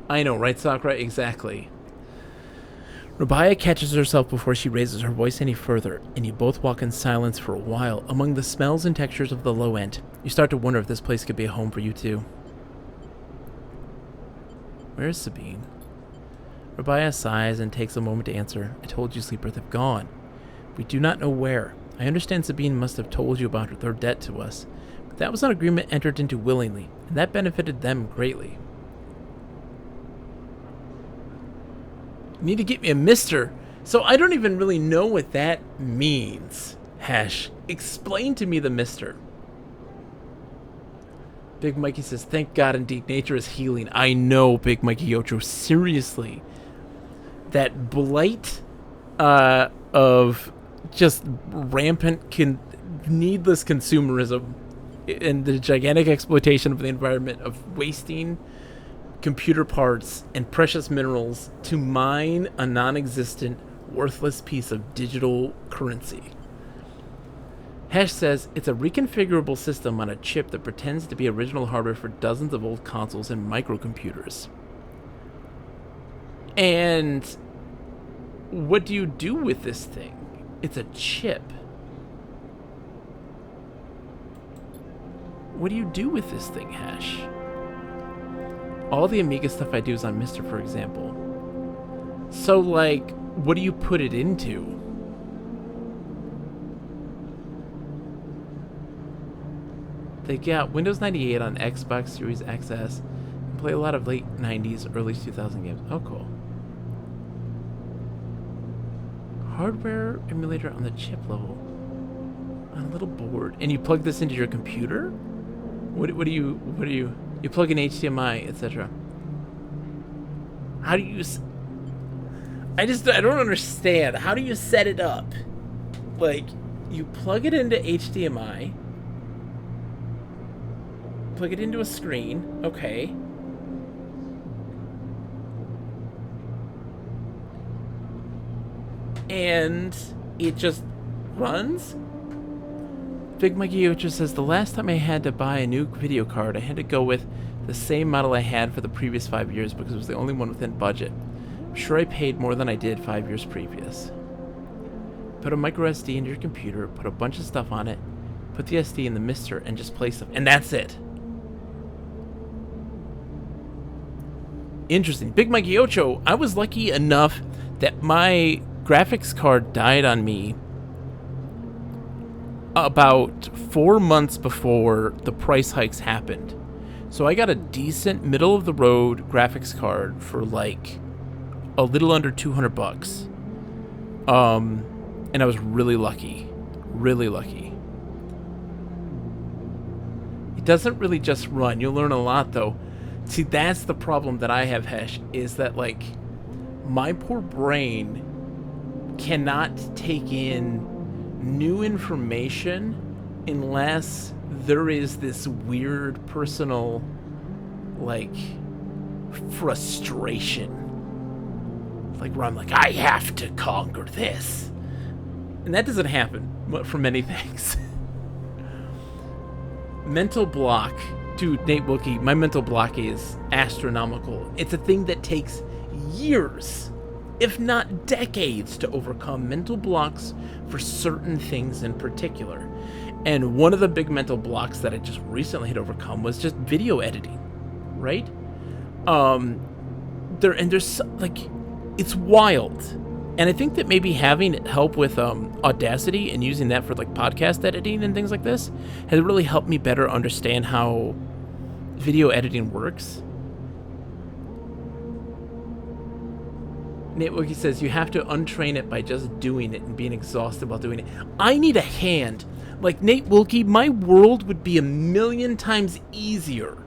I know, right, Sakura? Exactly. Rabaya catches herself before she raises her voice any further, and you both walk in silence for a while among the smells and textures of the low end. You start to wonder if this place could be a home for you two. Where's Sabine? Rabaya sighs and takes a moment to answer. I told you Sleepers have gone. We do not know where. I understand Sabine must have told you about their debt to us, but that was an agreement entered into willingly, and that benefited them greatly. You need to get me a mister. So I don't even really know what that means. Hash, explain to me the mister. Big Mikey says, thank God indeed, nature is healing. I know, Big Mikey Ocho, seriously. That blight of just rampant, needless consumerism and the gigantic exploitation of the environment, of wasting computer parts and precious minerals to mine a non-existent, worthless piece of digital currency. Hash says it's a reconfigurable system on a chip that pretends to be original hardware for dozens of old consoles and microcomputers. And what do you do with this thing? It's a chip. What do you do with this thing, Hash? All the Amiga stuff I do is on Mister, for example. So, like, what do you put it into? They got Windows 98 on Xbox Series XS and play a lot of late 90s, early 2000 games. Oh, cool. Hardware emulator on the chip level. On a little board. And you plug this into your computer? What do you... You plug in HDMI, etc. How do you... I don't understand. How do you set it up? Like, you plug it into HDMI. Plug it into a screen. Okay. And it just runs? Big Mikey Ocho says, the last time I had to buy a new video card, I had to go with the same model I had for the previous 5 years because it was the only one within budget. I'm sure I paid more than I did 5 years previous. Put a micro SD into your computer, put a bunch of stuff on it, put the SD in the Mister, and just play stuff. And that's it. Interesting. Big Mikey Ocho, I was lucky enough that my graphics card died on me about 4 months before the price hikes happened. So I got a decent middle-of-the-road graphics card for like a little under $200. And I was really lucky. Really lucky. It doesn't really just run. You'll learn a lot, though. See, that's the problem that I have, Hesh, is that, like, my poor brain cannot take in new information unless there is this weird personal, like, frustration. Like, where I'm like, I have to conquer this. And that doesn't happen for many things. Mental block. Dude, Nate Wookie, my mental block is astronomical. It's a thing that takes years, if not decades, to overcome mental blocks for certain things in particular. And one of the big mental blocks that I just recently had overcome was just video editing, right? There's like, it's wild. And I think that maybe having help with Audacity and using that for like podcast editing and things like this has really helped me better understand how video editing works. Nate Wookie says you have to untrain it by just doing it and being exhausted while doing it. I need a hand. Like Nate Wookie, my world would be a million times easier.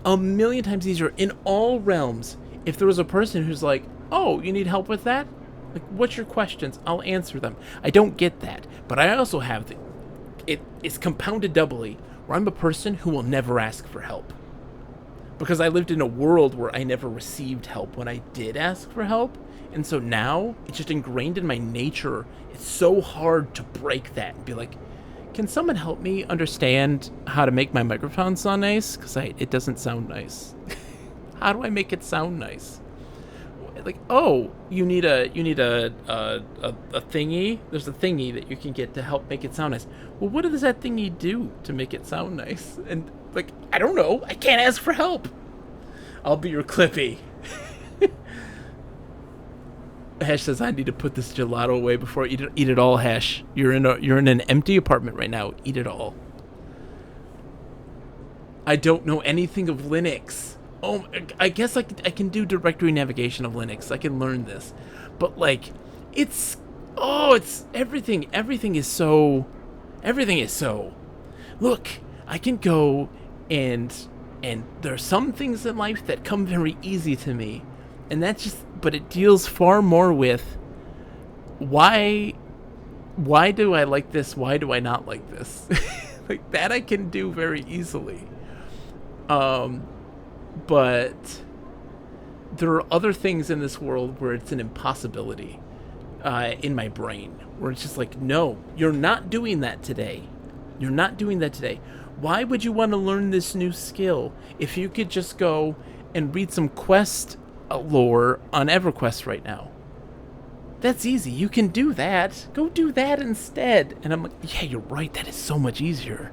A million times easier in all realms if there was a person who's like, oh, you need help with that? Like, what's your questions? I'll answer them. I don't get that. But I also have it's compounded doubly where I'm a person who will never ask for help. Because I lived in a world where I never received help when I did ask for help. And so now it's just ingrained in my nature. It's so hard to break that and be like, can someone help me understand how to make my microphone sound nice? Because it doesn't sound nice. How do I make it sound nice? Like, oh, you need a thingy. There's a thingy that you can get to help make it sound nice. Well, what does that thingy do to make it sound nice? And like, I don't know. I can't ask for help. I'll be your Clippy. Hash says I need to put this gelato away before I eat it all. Hash, you're in an empty apartment right now. Eat it all. I don't know anything of Linux. Oh, I guess I can do directory navigation of Linux. I can learn this, but like, it's everything. Everything is so. Look, I can go and there are some things in life that come very easy to me, and that's just. But it deals far more with why do I like this? Why do I not like this? Like that I can do very easily. But there are other things in this world where it's an impossibility in my brain, where it's just like, no, you're not doing that today. You're not doing that today. Why would you want to learn this new skill if you could just go and read some quest lore on EverQuest right now? That's easy. You can do that. Go do that instead. And I'm like, yeah, you're right. That is so much easier.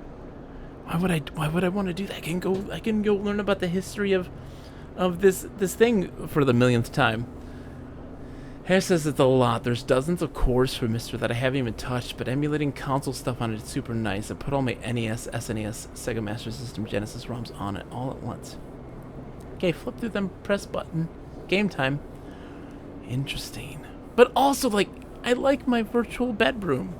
Why would I want to do that? I can go learn about the history of this thing for the millionth time. Hash says it's a lot. There's dozens of cores for Mister that I haven't even touched, but emulating console stuff on it is super nice. I put all my NES, SNES, Sega Master System, Genesis ROMs on it all at once. Okay, flip through them, press button. Game time. Interesting. But also, like, I like my virtual bedroom.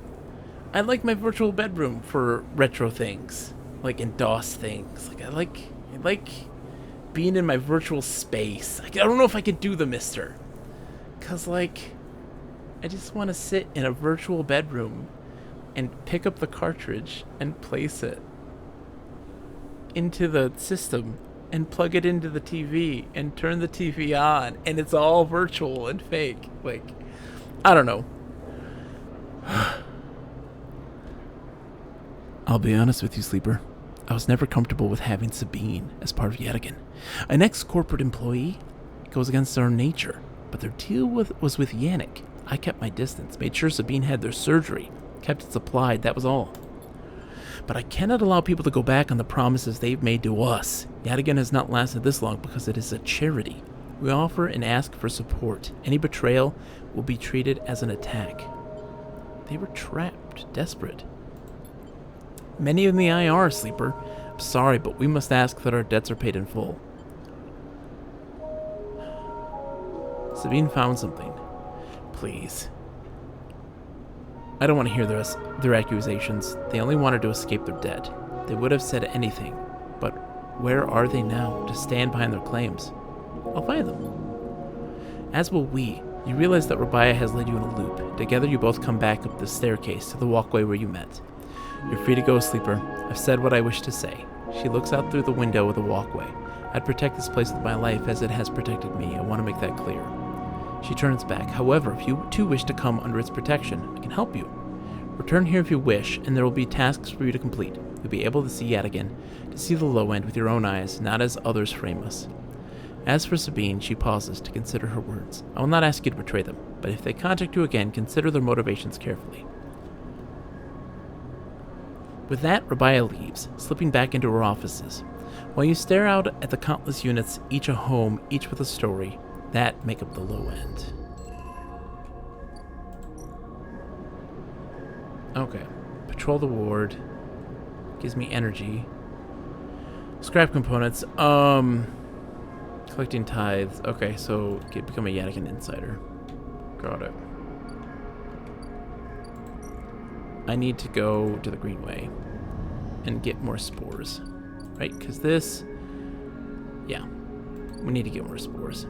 I like my virtual bedroom for retro things. Like, and DOS things. Like, I like being in my virtual space. Like, I don't know if I could do the Mister. Because, like, I just want to sit in a virtual bedroom and pick up the cartridge and place it into the system and plug it into the TV and turn the TV on, and it's all virtual and fake. Like, I don't know. I'll be honest with you, Sleeper. I was never comfortable with having Sabine as part of Yadigan. An ex-corporate employee. It goes against our nature. But their deal was with Yannick. I kept my distance, made sure Sabine had their surgery, kept it supplied, that was all. But I cannot allow people to go back on the promises they've made to us. Yadigan has not lasted this long because it is a charity. We offer and ask for support. Any betrayal will be treated as an attack. They were trapped, desperate. Many in the IR, Sleeper. I'm sorry, but we must ask that our debts are paid in full. Sabine found something. Please. I don't want to hear their accusations. They only wanted to escape their debt. They would have said anything. But where are they now to stand behind their claims? I'll find them. As will we. You realize that Rabia has led you in a loop. Together you both come back up the staircase to the walkway where you met. You're free to go, Sleeper. I've said what I wish to say. She looks out through the window of the walkway. I'd protect this place with my life as it has protected me. I want to make that clear. She turns back. However, if you too wish to come under its protection, I can help you. Return here if you wish, and there will be tasks for you to complete. You'll be able to see Yadigan, to see the low end with your own eyes, not as others frame us. As for Sabine, she pauses to consider her words. I will not ask you to betray them, but if they contact you again, consider their motivations carefully. With that, Rabia leaves, slipping back into her offices. While you stare out at the countless units, each a home, each with a story, that make up the low end. Okay. Patrol the ward. Gives me energy. Scrap components. Collecting tithes. Okay, so become a Yadigan insider. Got it. I need to go to the Greenway and get more spores. Right? Because this... Yeah. We need to get more spores.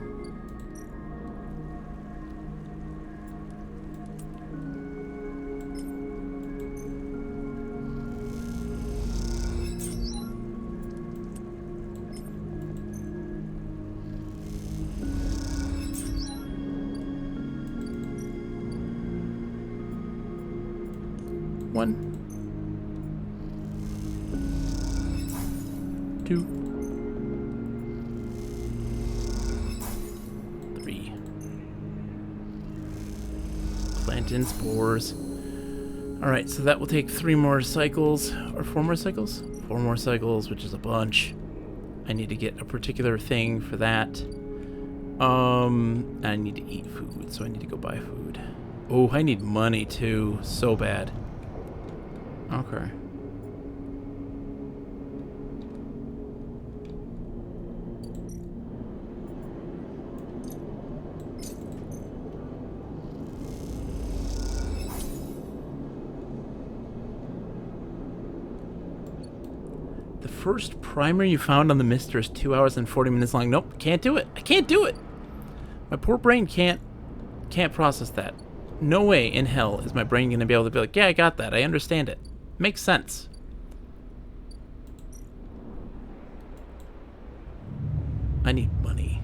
1, 2, 3. Plant in spores. Alright, so that will take 3 more cycles, or 4 more cycles? 4 more cycles, which is a bunch. I need to get a particular thing for that. I need to eat food, so I need to go buy food. Oh, I need money too, so bad. Okay. The first primer you found on the Mister is 2 hours and 40 minutes long. Nope, can't do it. I can't do it. My poor brain can't process that. No way in hell is my brain gonna be able to be like, yeah, I got that. I understand it. Makes sense. I need money.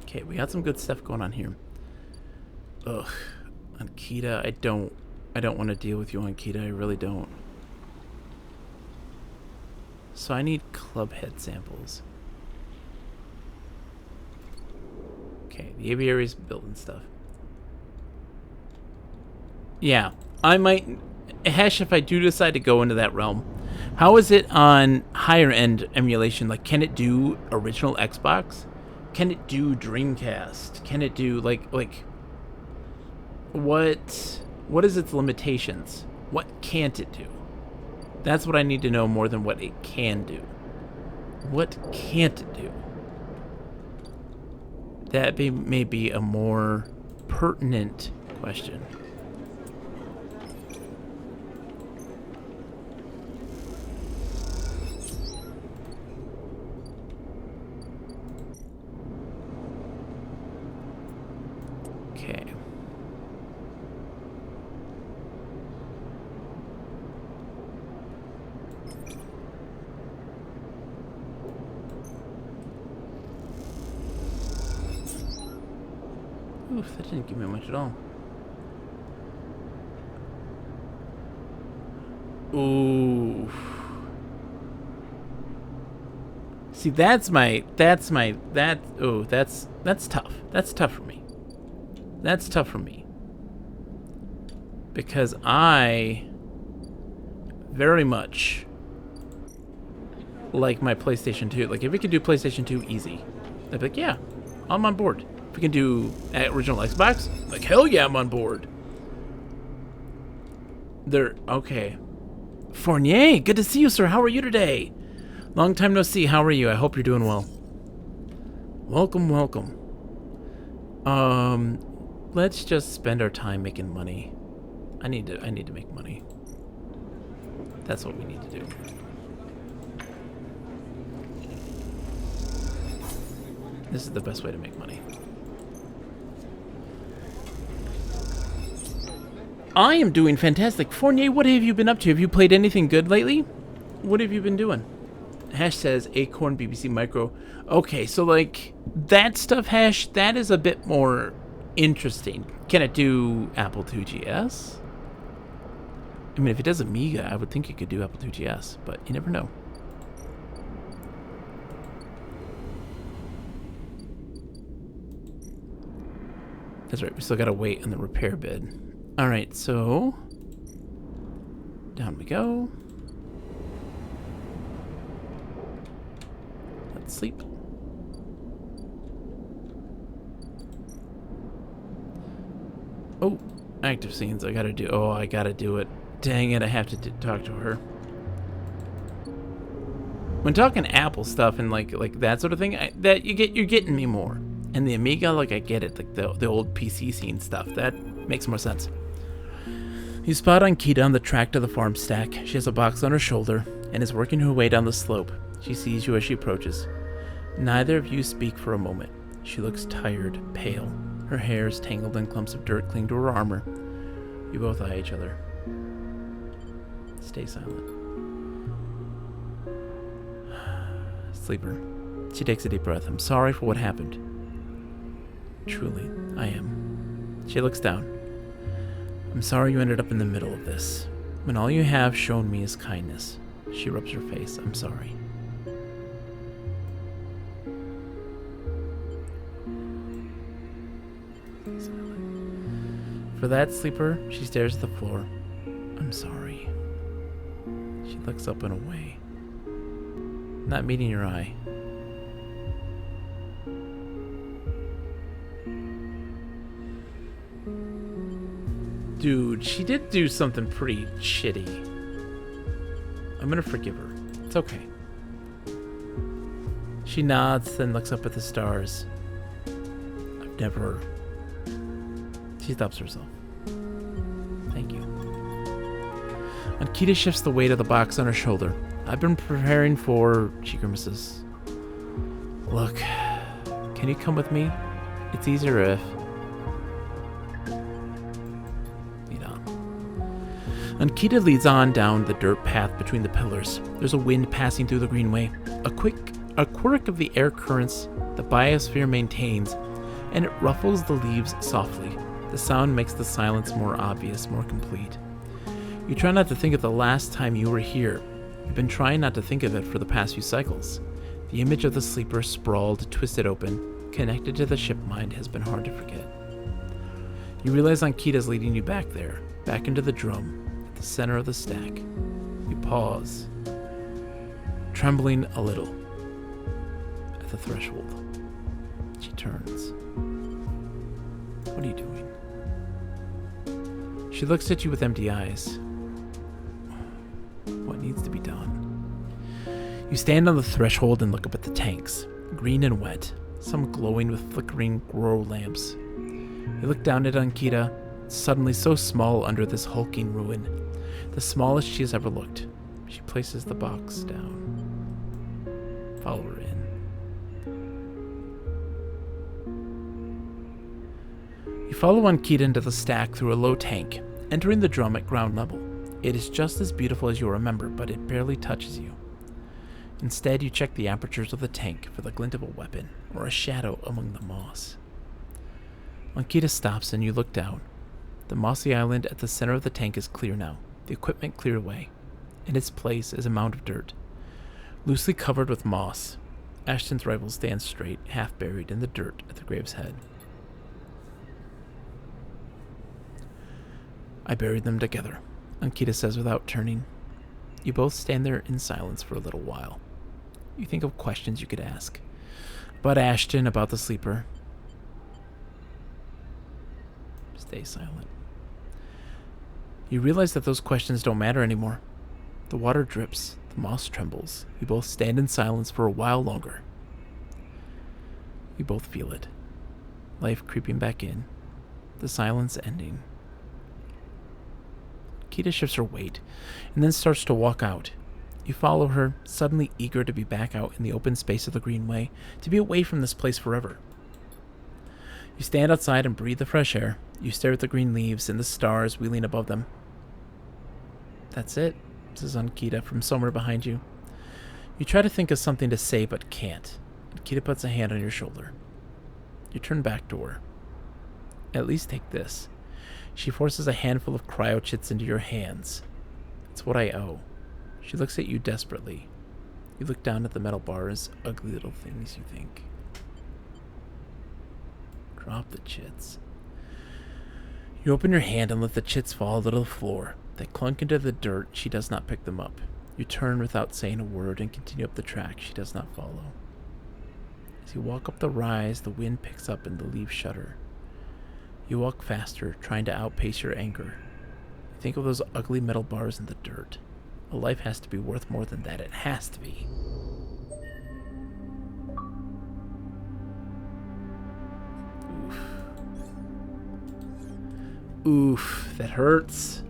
Okay, we got some good stuff going on here. Ugh, Ankita, I don't want to deal with you, Ankita. I really don't. So I need club head samples. Okay, the aviary's building stuff. Yeah, I might... Hesh, if I do decide to go into that realm, how is it on higher end emulation? Like, can it do original Xbox? Can it do Dreamcast? Can it do, like... What is its limitations? What can't it do? That's what I need to know more than what it can do. What can't it do? That may be a more pertinent question. Okay. Oof, that didn't give me much at all. Ooh. See, that's tough. That's tough for me. That's tough for me. Because I very much like my PlayStation 2. Like, if we could do PlayStation 2 easy, I'd be like, yeah, I'm on board. If we can do original Xbox, like, hell yeah, I'm on board. Okay. Fournier, good to see you, sir. How are you today? Long time no see. How are you? I hope you're doing well. Welcome, welcome. Let's just spend our time making money. I need to make money. That's what we need to do. This is the best way to make money. I am doing fantastic. Fournier, what have you been up to? Have you played anything good lately? What have you been doing? Hash says Acorn BBC Micro. Okay, so like that stuff, Hash, that is a bit more interesting. Can it do Apple IIgs? I mean, if it does Amiga, I would think it could do Apple IIgs, but you never know. That's right, we still gotta wait on the repair bid. Alright, so down we go. Let's sleep. Oh, active scenes. I gotta do it. Dang it, I have to talk to her. When talking Apple stuff and like that sort of thing, you're getting me more. And the Amiga, like, I get it, like the old PC scene stuff. That makes more sense. You spot Ankita on the track to the farm stack. She has a box on her shoulder and is working her way down the slope. She sees you as she approaches. Neither of you speak for a moment. She looks tired, pale. Her hair is tangled in clumps of dirt clinging to her armor. You both eye each other. Stay silent. Sleeper. She takes a deep breath. I'm sorry for what happened. Truly, I am. She looks down. I'm sorry you ended up in the middle of this, when all you have shown me is kindness. She rubs her face. I'm sorry. For that, Sleeper, she stares at the floor. I'm sorry. She looks up and away, not meeting your eye. Dude, she did do something pretty shitty. I'm gonna forgive her. It's okay. She nods, then looks up at the stars. I've never... She stops herself. Thank you. Ankita shifts the weight of the box on her shoulder. I've been preparing for... She grimaces. Look, can you come with me? It's easier if... Ankita leads on down the dirt path between the pillars. There's a wind passing through the greenway. A quirk of the air currents the biosphere maintains, and it ruffles the leaves softly. The sound makes the silence more obvious, more complete. You try not to think of the last time you were here. You've been trying not to think of it for the past few cycles. The image of the sleeper sprawled, twisted open, connected to the ship mind has been hard to forget. You realize Ankita's leading you back there, back into the drum. The center of the stack. You pause, trembling a little at the threshold. She turns. What are you doing? She looks at you with empty eyes. What needs to be done? You stand on the threshold and look up at the tanks, green and wet, some glowing with flickering grow lamps. You look down at Ankita, suddenly so small under this hulking ruin. The smallest she has ever looked. She places the box down. Follow her in. You follow Ankita into the stack through a low tank, entering the drum at ground level. It is just as beautiful as you remember, but it barely touches you. Instead, you check the apertures of the tank for the glint of a weapon or a shadow among the moss. Ankita stops and you look down. The mossy island at the center of the tank is clear now. The equipment cleared away. In its place is a mound of dirt, loosely covered with moss. Ashton's rifle stands straight, half buried in the dirt at the grave's head. I buried them together, Ankita says without turning. You both stand there in silence for a little while. You think of questions you could ask. About Ashton, about the sleeper. Stay silent. You realize that those questions don't matter anymore. The water drips, the moss trembles. You both stand in silence for a while longer. You both feel it. Life creeping back in. The silence ending. Ankita shifts her weight, and then starts to walk out. You follow her, suddenly eager to be back out in the open space of the greenway, to be away from this place forever. You stand outside and breathe the fresh air. You stare at the green leaves and the stars wheeling above them. That's it, says Ankita from somewhere behind you. You try to think of something to say, but can't. Ankita puts a hand on your shoulder. You turn back to her. At least take this. She forces a handful of cryo-chits into your hands. It's what I owe. She looks at you desperately. You look down at the metal bars, ugly little things, you think. Drop the chits. You open your hand and let the chits fall to the floor. They clunk into the dirt. She does not pick them up. You turn without saying a word and continue up the track. She does not follow. As you walk up the rise, the wind picks up and the leaves shudder. You walk faster, trying to outpace your anger. You think of those ugly metal bars in the dirt. A life has to be worth more than that. It has to be. Oof, that hurts.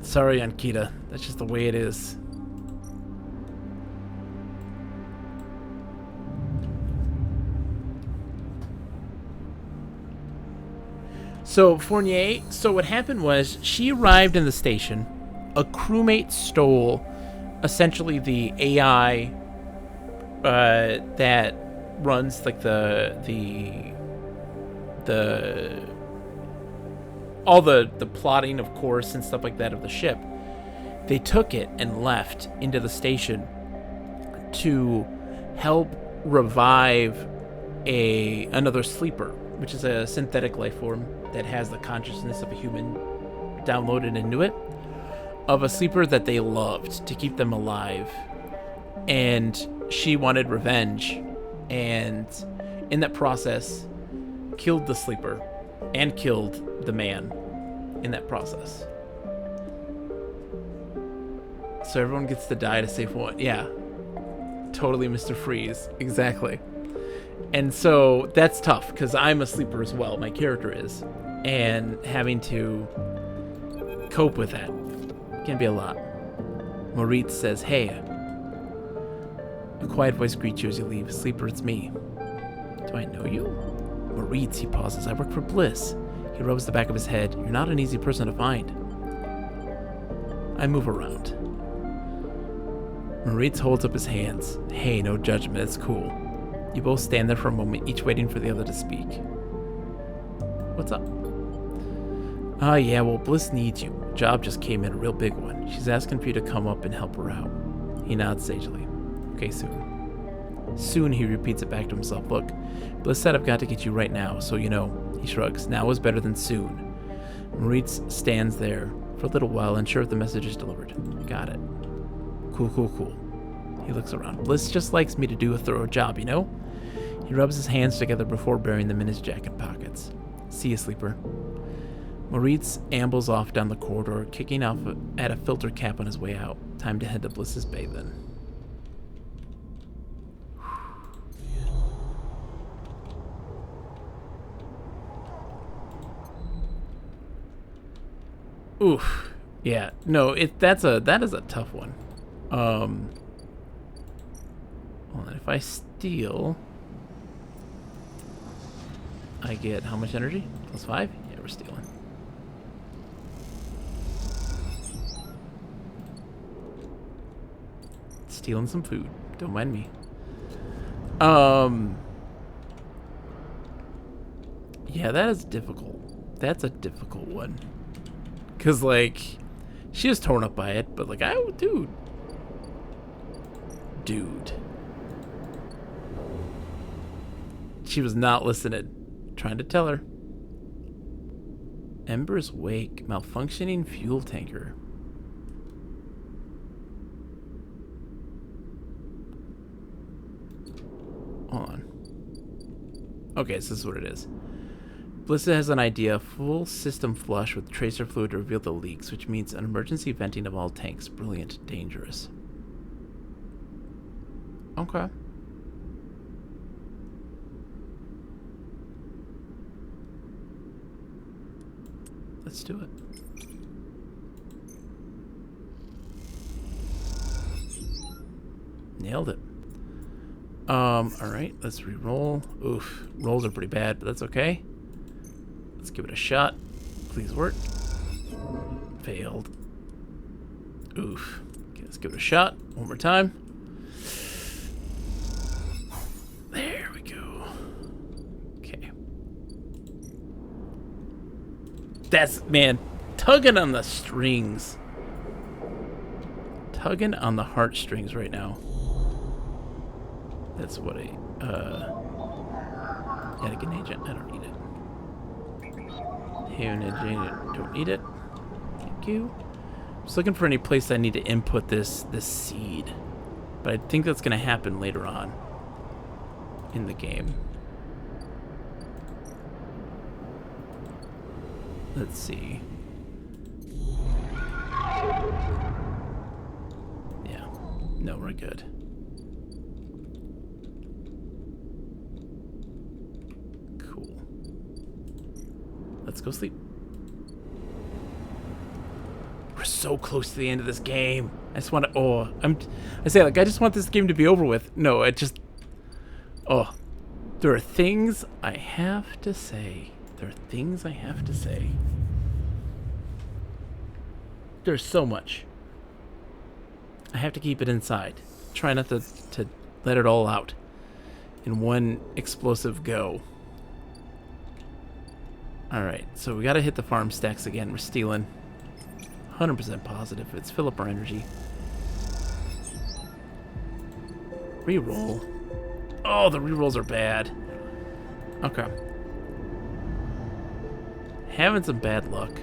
Sorry, Ankita. That's just the way it is. So, Fournier, so what happened was she arrived in the station. A crewmate stole essentially the AI that runs like the all the plotting, of course, and stuff like that of the ship. They took it and left into the station to help revive another sleeper, which is a synthetic life form that has the consciousness of a human downloaded into it, of a sleeper that they loved to keep them alive. And she wanted revenge, and in that process killed the sleeper and killed the man in that process. So everyone gets to die to save one. Yeah. Totally Mr. Freeze. Exactly. And so that's tough because I'm a sleeper as well. My character is. And having to cope with that can be a lot. Moritz says, "Hey." A quiet voice greets you as you leave. "Sleeper, it's me." "Do I know you?" "Moritz," he pauses. "I work for Bliss." He rubs the back of his head. "You're not an easy person to find." I move around. Moritz holds up his hands. "Hey, no judgment, it's cool." You both stand there for a moment, each waiting for the other to speak. "What's up?" Yeah, well, Bliss needs you. Job just came in, a real big one. She's asking for you to come up and help her out." He nods sagely. "Okay, soon." "Soon," he repeats it back to himself. "Look, Bliss said I've got to get you right now, so you know." He shrugs. "Now is better than soon." Moritz stands there for a little while, unsure if the message is delivered. "Got it." Cool. He looks around. "Bliss just likes me to do a thorough job, you know?" He rubs his hands together before burying them in his jacket pockets. "See you, sleeper." Moritz ambles off down the corridor, kicking off at a filter cap on his way out. Time to head to Bliss's bay then. Oof. Yeah. No, that is a tough one. Well, if I steal, I get how much energy? +5? Yeah, we're stealing. Stealing some food. Don't mind me. Yeah, that is difficult. That's a difficult one. Because, like, she was torn up by it, but, like, Dude. She was not listening. Trying to tell her. Ember's Wake. Malfunctioning fuel tanker. Hold on. Okay, so this is what it is. Bliss has an idea. Full system flush with tracer fluid to reveal the leaks, which means an emergency venting of all tanks. Brilliant. Dangerous. Okay. Let's do it. Nailed it. Alright, let's re-roll. Oof. Rolls are pretty bad, but that's okay. Let's give it a shot. Please work. Failed. Oof. Okay, let's give it a shot. One more time. There we go. Okay. That's, man, tugging on the strings. Tugging on the heartstrings right now. That's what Anakin agent. I don't need it. Don't need it. Thank you. I'm just looking for any place I need to input this seed, but I think that's gonna happen later on in the game. Let's see. Yeah. No, we're good. Cool. Let's go sleep. We're so close to the end of this game. I just want to. I just want this game to be over with. No, there are things I have to say. There's so much I have to keep it inside. Try not to let it all out in one explosive go. Alright, so we gotta hit the farm stacks again. We're stealing. 100% positive. It's fill up our energy. Reroll. Oh, the rerolls are bad. Okay. Having some bad luck.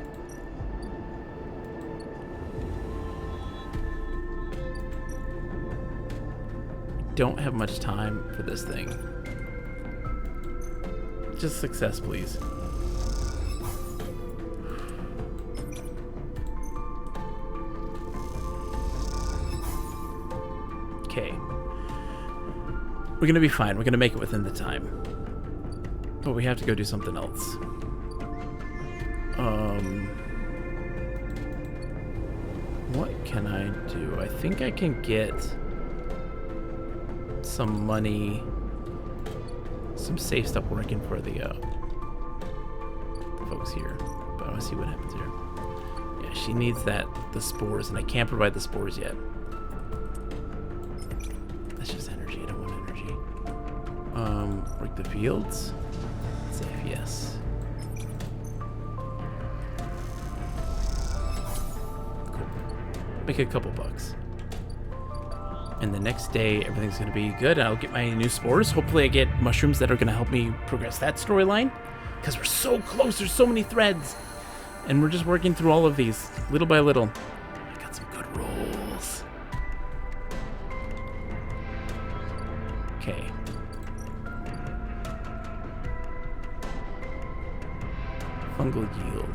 Don't have much time for this thing. Just success, please. Okay. We're gonna be fine. We're gonna make it within the time. But we have to go do something else. What can I do? I think I can get some money, some safe stuff working for the folks here. But I want to see what happens here. Yeah, she needs the spores, and I can't provide the spores yet. That's just energy. I don't want energy. Work the fields. Safe, yes. Cool. Make a couple bucks. And the next day, everything's going to be good. I'll get my new spores. Hopefully I get mushrooms that are going to help me progress that storyline. Because we're so close. There's so many threads. And we're just working through all of these, little by little. I got some good rolls. Okay. Fungal yield.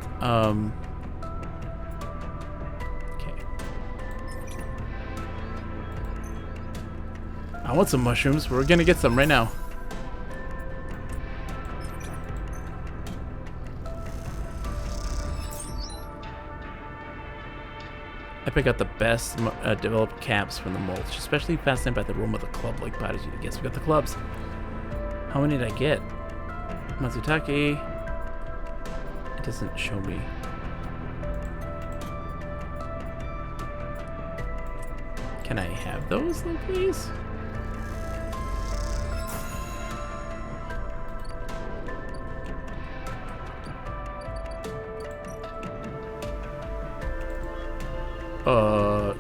I want some mushrooms. We're gonna get some right now. I got the best developed caps from the mulch, especially fascinated by the aroma of the club-like bodies you get. So we got the clubs. How many did I get? Matsutake. It doesn't show me. Can I have those, though, please?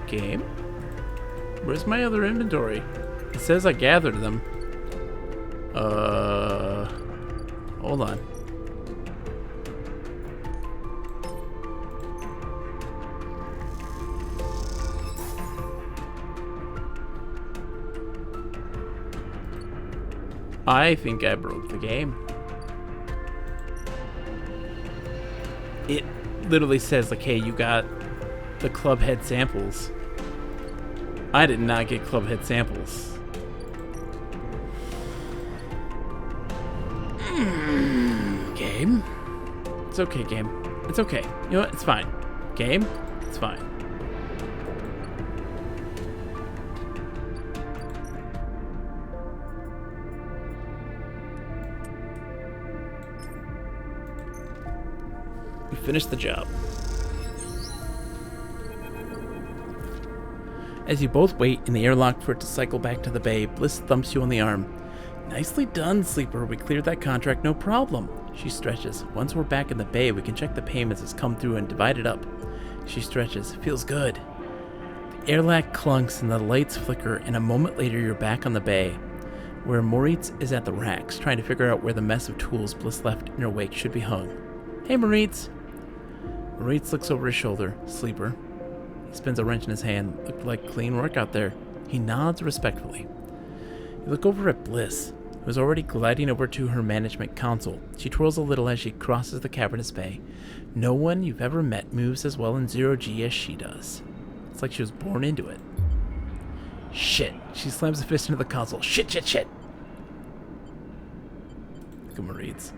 Game? Where's my other inventory? It says I gathered them. Hold on. I think I broke the game. It literally says, like, hey, you got the club head samples. I did not get club head samples. Game? It's okay, game. It's okay. You know what? It's fine. Game? It's fine. We finished the job. As you both wait in the airlock for it to cycle back to the bay, Bliss thumps you on the arm. Nicely done, Sleeper. We cleared that contract, no problem. She stretches. Once we're back in the bay, we can check the payments as come through and divide it up. She stretches. Feels good. The airlock clunks and the lights flicker, and a moment later you're back on the bay, where Moritz is at the racks, trying to figure out where the mess of tools Bliss left in her wake should be hung. Hey, Moritz. Moritz looks over his shoulder. Sleeper. He spins a wrench in his hand. Looked like clean work out there. He nods respectfully. You look over at Bliss, who is already gliding over to her management console. She twirls a little as she crosses the cavernous bay. No one you've ever met moves as well in Zero-G as she does. It's like she was born into it. Shit. She slams a fist into the console. Shit, shit, shit. Look at Moritz.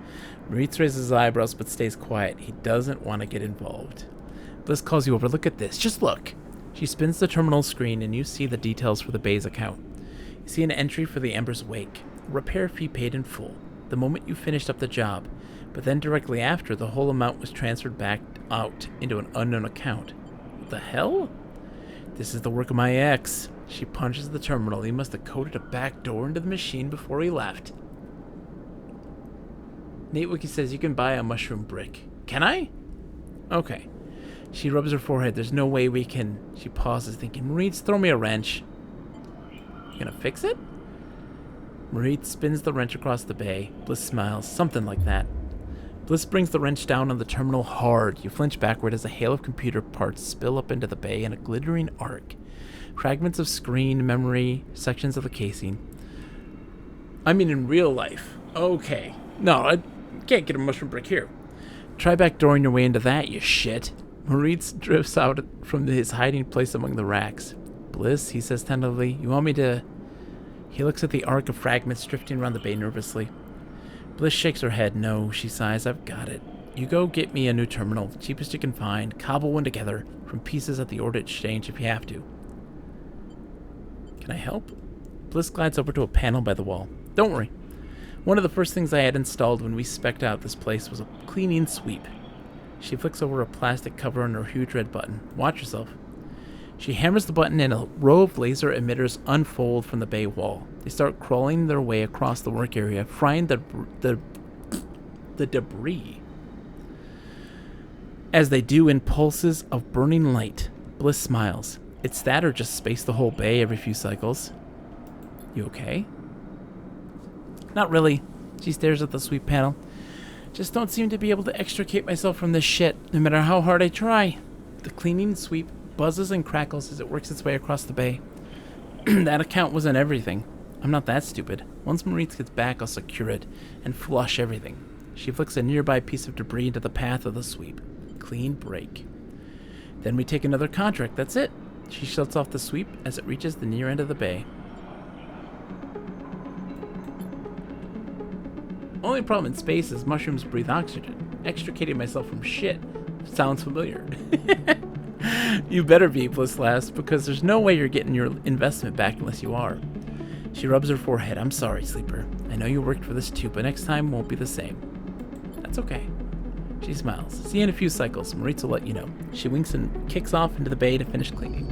Moritz raises his eyebrows but stays quiet. He doesn't want to get involved. Bliss calls you over. Look at this. Just look. She spins the terminal screen and you see the details for the bay's account. You see an entry for the Ember's wake. A repair fee paid in full, the moment you finished up the job, but then directly after, the whole amount was transferred back out into an unknown account. What the hell? This is the work of my ex. She punches the terminal. He must have coded a back door into the machine before he left. Nate Wiki says you can buy a mushroom brick. Can I? Okay. She rubs her forehead. There's no way we can... She pauses, thinking, Maurice, throw me a wrench. You gonna fix it? Maurice spins the wrench across the bay. Bliss smiles. Something like that. Bliss brings the wrench down on the terminal hard. You flinch backward as a hail of computer parts spill up into the bay in a glittering arc. Fragments of screen, memory, sections of the casing. I mean in real life. Okay. No, I can't get a mushroom brick here. Try backdooring your way into that, you shit. Maurice drifts out from his hiding place among the racks. Bliss, he says tentatively, you want me to... He looks at the arc of fragments drifting around the bay nervously. Bliss shakes her head. No, she sighs. I've got it. You go get me a new terminal, the cheapest you can find. Cobble one together from pieces at the Order Exchange if you have to. Can I help? Bliss glides over to a panel by the wall. Don't worry. One of the first things I had installed when we spec'd out this place was a cleaning sweep. She flicks over a plastic cover on her huge red button. Watch yourself. She hammers the button and a row of laser emitters unfold from the bay wall. They start crawling their way across the work area, frying the debris. As they do in pulses of burning light, Bliss smiles. It's that or just space the whole bay every few cycles. You okay? Not really. She stares at the sweep panel. Just don't seem to be able to extricate myself from this shit, no matter how hard I try. The cleaning sweep buzzes and crackles as it works its way across the bay. That account wasn't everything. I'm not that stupid. Once Maurice gets back, I'll secure it and flush everything. She flicks a nearby piece of debris into the path of the sweep. Clean break. Then we take another contract. That's it. She shuts off the sweep as it reaches the near end of the bay. Only problem in space is mushrooms breathe oxygen. Extricating myself from shit sounds familiar. You better be, Bliss laughs, because there's no way you're getting your investment back unless you are. She rubs her forehead. I'm sorry, Sleeper. I know you worked for this too, but next time won't be the same. That's okay. She smiles. See you in a few cycles. Maurice will let you know. She winks and kicks off into the bay to finish cleaning.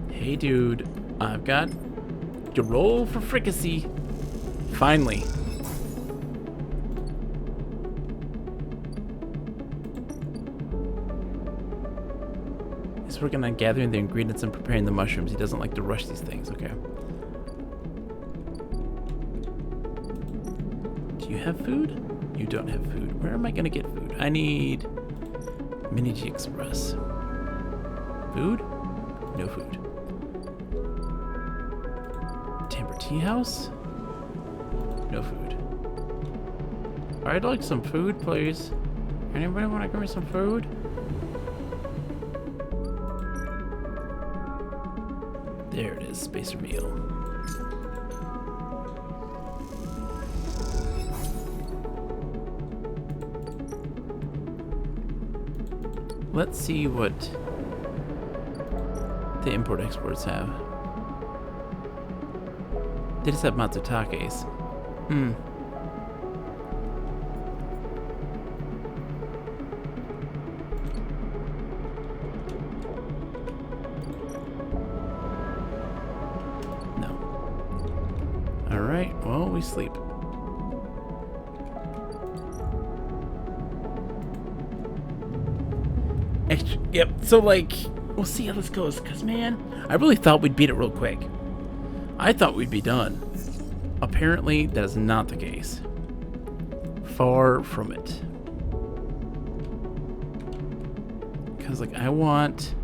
Alright. Hey, dude. I've got your roll for fricassee. Finally. He's working on gathering the ingredients and preparing the mushrooms. He doesn't like to rush these things, okay? Do you have food? You don't have food. Where am I gonna get food? I need Mini G Express. Food? No food. Timber Tea House? No food. I'd like some food, please. Anybody want to give me some food? There it is, spacer meal. Let's see what the import-exports have. They just have Matsutakes. No. Alright, well, we sleep. Yep, so like, we'll see how this goes, because man, I really thought we'd beat it real quick. I thought we'd be done. Apparently, that is not the case. Far from it. Because, like, I want...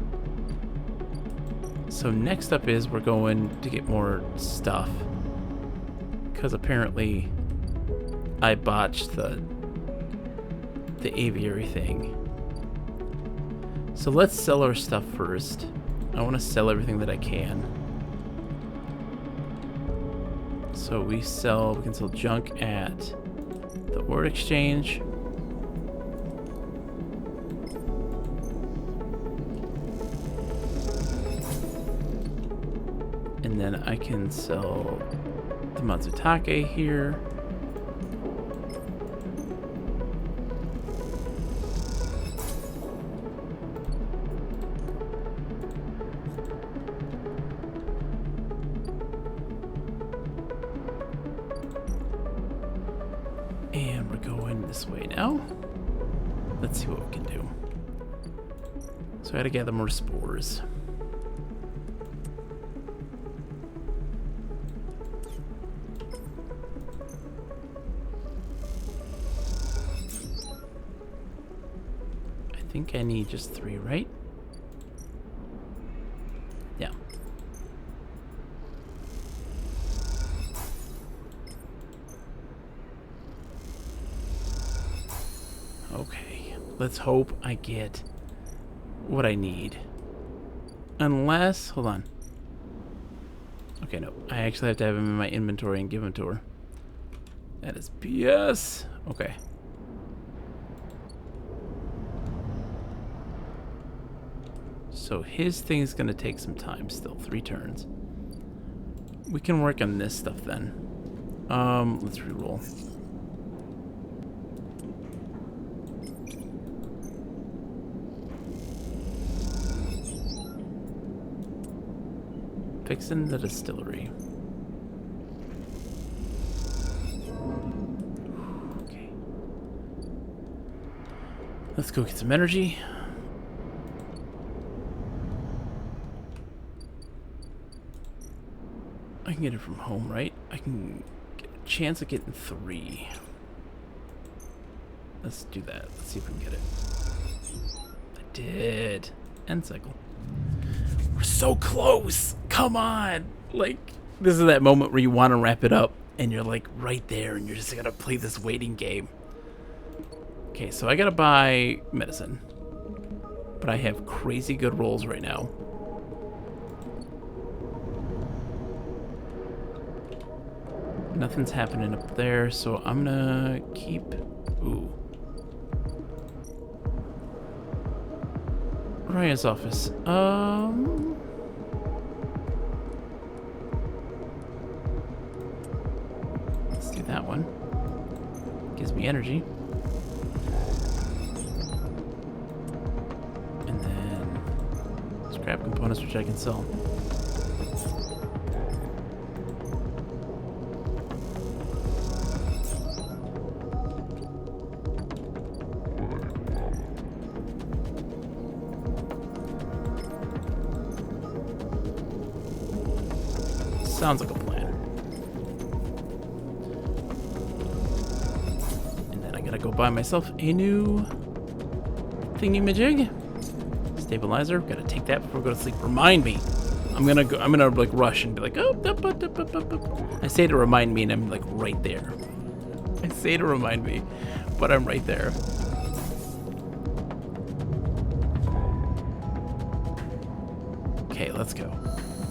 So next up is we're going to get more stuff. Because apparently I botched the aviary thing. So let's sell our stuff first. I want to sell everything that I can. So we can sell junk at the Ore Exchange. And then I can sell the Matsutake here. And we're going this way now. Let's see what we can do. So I gotta gather more spores. I think I need just 3, right? Yeah. Okay, let's hope I get what I need. Unless, hold on. Okay, no, I actually have to have him in my inventory and give him to her. That is BS. Okay. So his thing is going to take some time still, 3 turns. We can work on this stuff then. Let's reroll. Fixing the distillery. Okay. Let's go get some energy. I can get it from home, right? I can get a chance of getting 3. Let's do that. Let's see if we can get it. I did. End cycle. We're so close. Come on. Like, this is that moment where you want to wrap it up and you're like right there and you're just gonna play this waiting game. Okay, so I gotta buy medicine. But I have crazy good rolls right now. Nothing's happening up there, so I'm gonna keep... Ooh. Raya's office. Let's do that one. Gives me energy. And then scrap components, which I can sell. Sounds like a plan. And then I gotta go buy myself a new thingy-majig. Stabilizer. Gotta take that before I go to sleep. Remind me. I'm gonna like rush and be like, oh, up, up, up, up, up, up. I say to remind me and I'm like right there. I say to remind me, but I'm right there. Okay, let's go.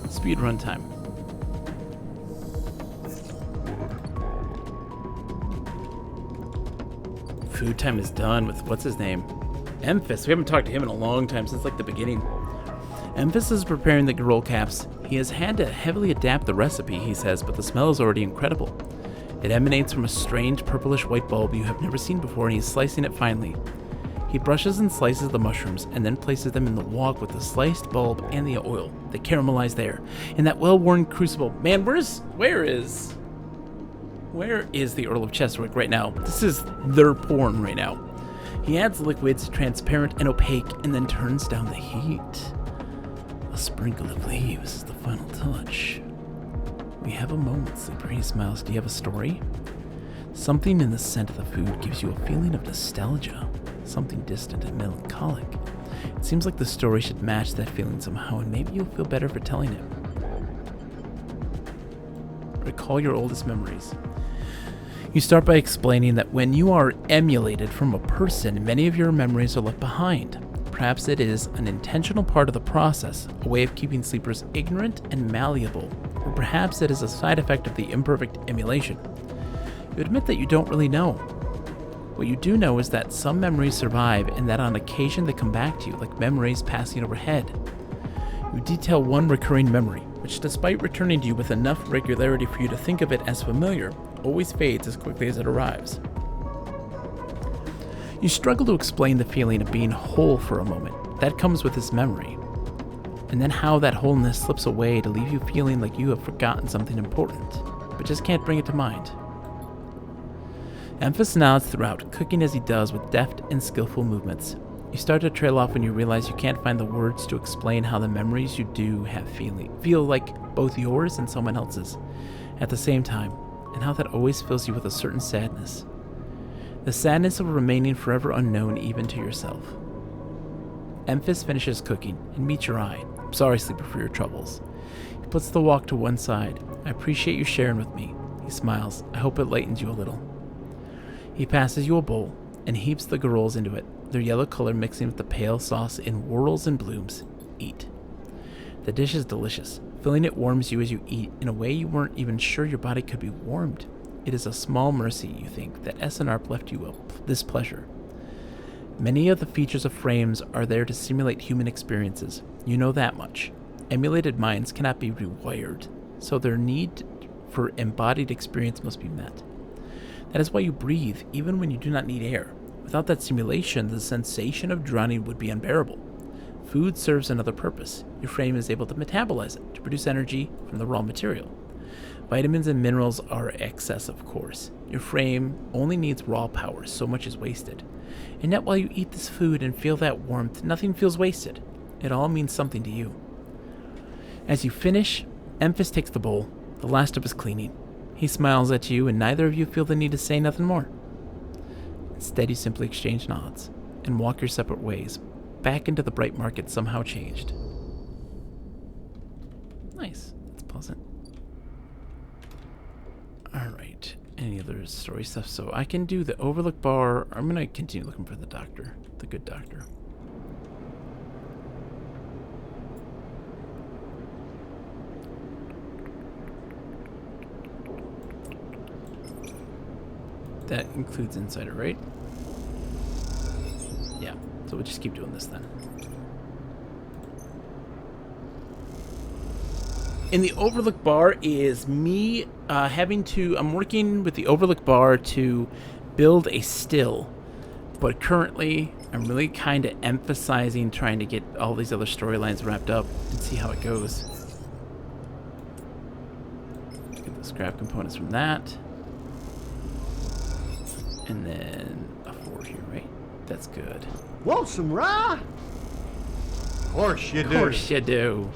Speed run time. Food time is done with, what's his name? Emphis. We haven't talked to him in a long time, since like the beginning. Emphis is preparing the roll caps. He has had to heavily adapt the recipe, he says, but the smell is already incredible. It emanates from a strange purplish white bulb you have never seen before, and he's slicing it finely. He brushes and slices the mushrooms, and then places them in the wok with the sliced bulb and the oil. They caramelize there, in that well-worn crucible. Man, where is the Earl of Cheswick right now? This is their porn right now. He adds liquids, transparent and opaque, and then turns down the heat. A sprinkle of leaves is the final touch. We have a moment, Sleeper. He smiles. Do you have a story? Something in the scent of the food gives you a feeling of nostalgia. Something distant and melancholic. It seems like the story should match that feeling somehow, and maybe you'll feel better for telling it. Recall your oldest memories. You start by explaining that when you are emulated from a person, many of your memories are left behind. Perhaps it is an intentional part of the process, a way of keeping sleepers ignorant and malleable, or perhaps it is a side effect of the imperfect emulation. You admit that you don't really know. What you do know is that some memories survive and that on occasion they come back to you, like memories passing overhead. You detail one recurring memory, which, despite returning to you with enough regularity for you to think of it as familiar, always fades as quickly as it arrives. You struggle to explain the feeling of being whole for a moment. That comes with this memory. And then how that wholeness slips away to leave you feeling like you have forgotten something important, but just can't bring it to mind. Emphas nods throughout, cooking as he does with deft and skillful movements. You start to trail off when you realize you can't find the words to explain how the memories you do have feel like both yours and someone else's at the same time, and how that always fills you with a certain sadness. The sadness of remaining forever unknown even to yourself. Emphas finishes cooking and meets your eye. I'm sorry, Sleeper, for your troubles. He puts the wok to one side. I appreciate you sharing with me. He smiles. I hope it lightens you a little. He passes you a bowl and heaps the garroles into it, their yellow color mixing with the pale sauce in whorls and blooms. Eat. The dish is delicious. Feeling it warms you as you eat in a way you weren't even sure your body could be warmed. It is a small mercy, you think, that SNARP left you this pleasure. Many of the features of frames are there to simulate human experiences. You know that much. Emulated minds cannot be rewired, so their need for embodied experience must be met. That is why you breathe, even when you do not need air. Without that simulation, the sensation of drowning would be unbearable. Food serves another purpose. Your frame is able to metabolize it, to produce energy from the raw material. Vitamins and minerals are excess, of course. Your frame only needs raw power, so much is wasted. And yet while you eat this food and feel that warmth, nothing feels wasted. It all means something to you. As you finish, Emphas takes the bowl, the last of his cleaning. He smiles at you, and neither of you feel the need to say nothing more. Instead, you simply exchange nods and walk your separate ways, back into the bright market somehow changed. Nice. That's pleasant. Alright. Any other story stuff? So I can do the Overlook Bar. I'm going to continue looking for the doctor. The good doctor. That includes Insider, right? Yeah. So we'll just keep doing this then. In the Overlook Bar is me I'm working with the Overlook Bar to build a still, but currently I'm really kind of emphasizing trying to get all these other storylines wrapped up and see how it goes. Get the scrap components from that. And then a 4 here, right? That's good. Want some rye? Of course you do. Of course you do.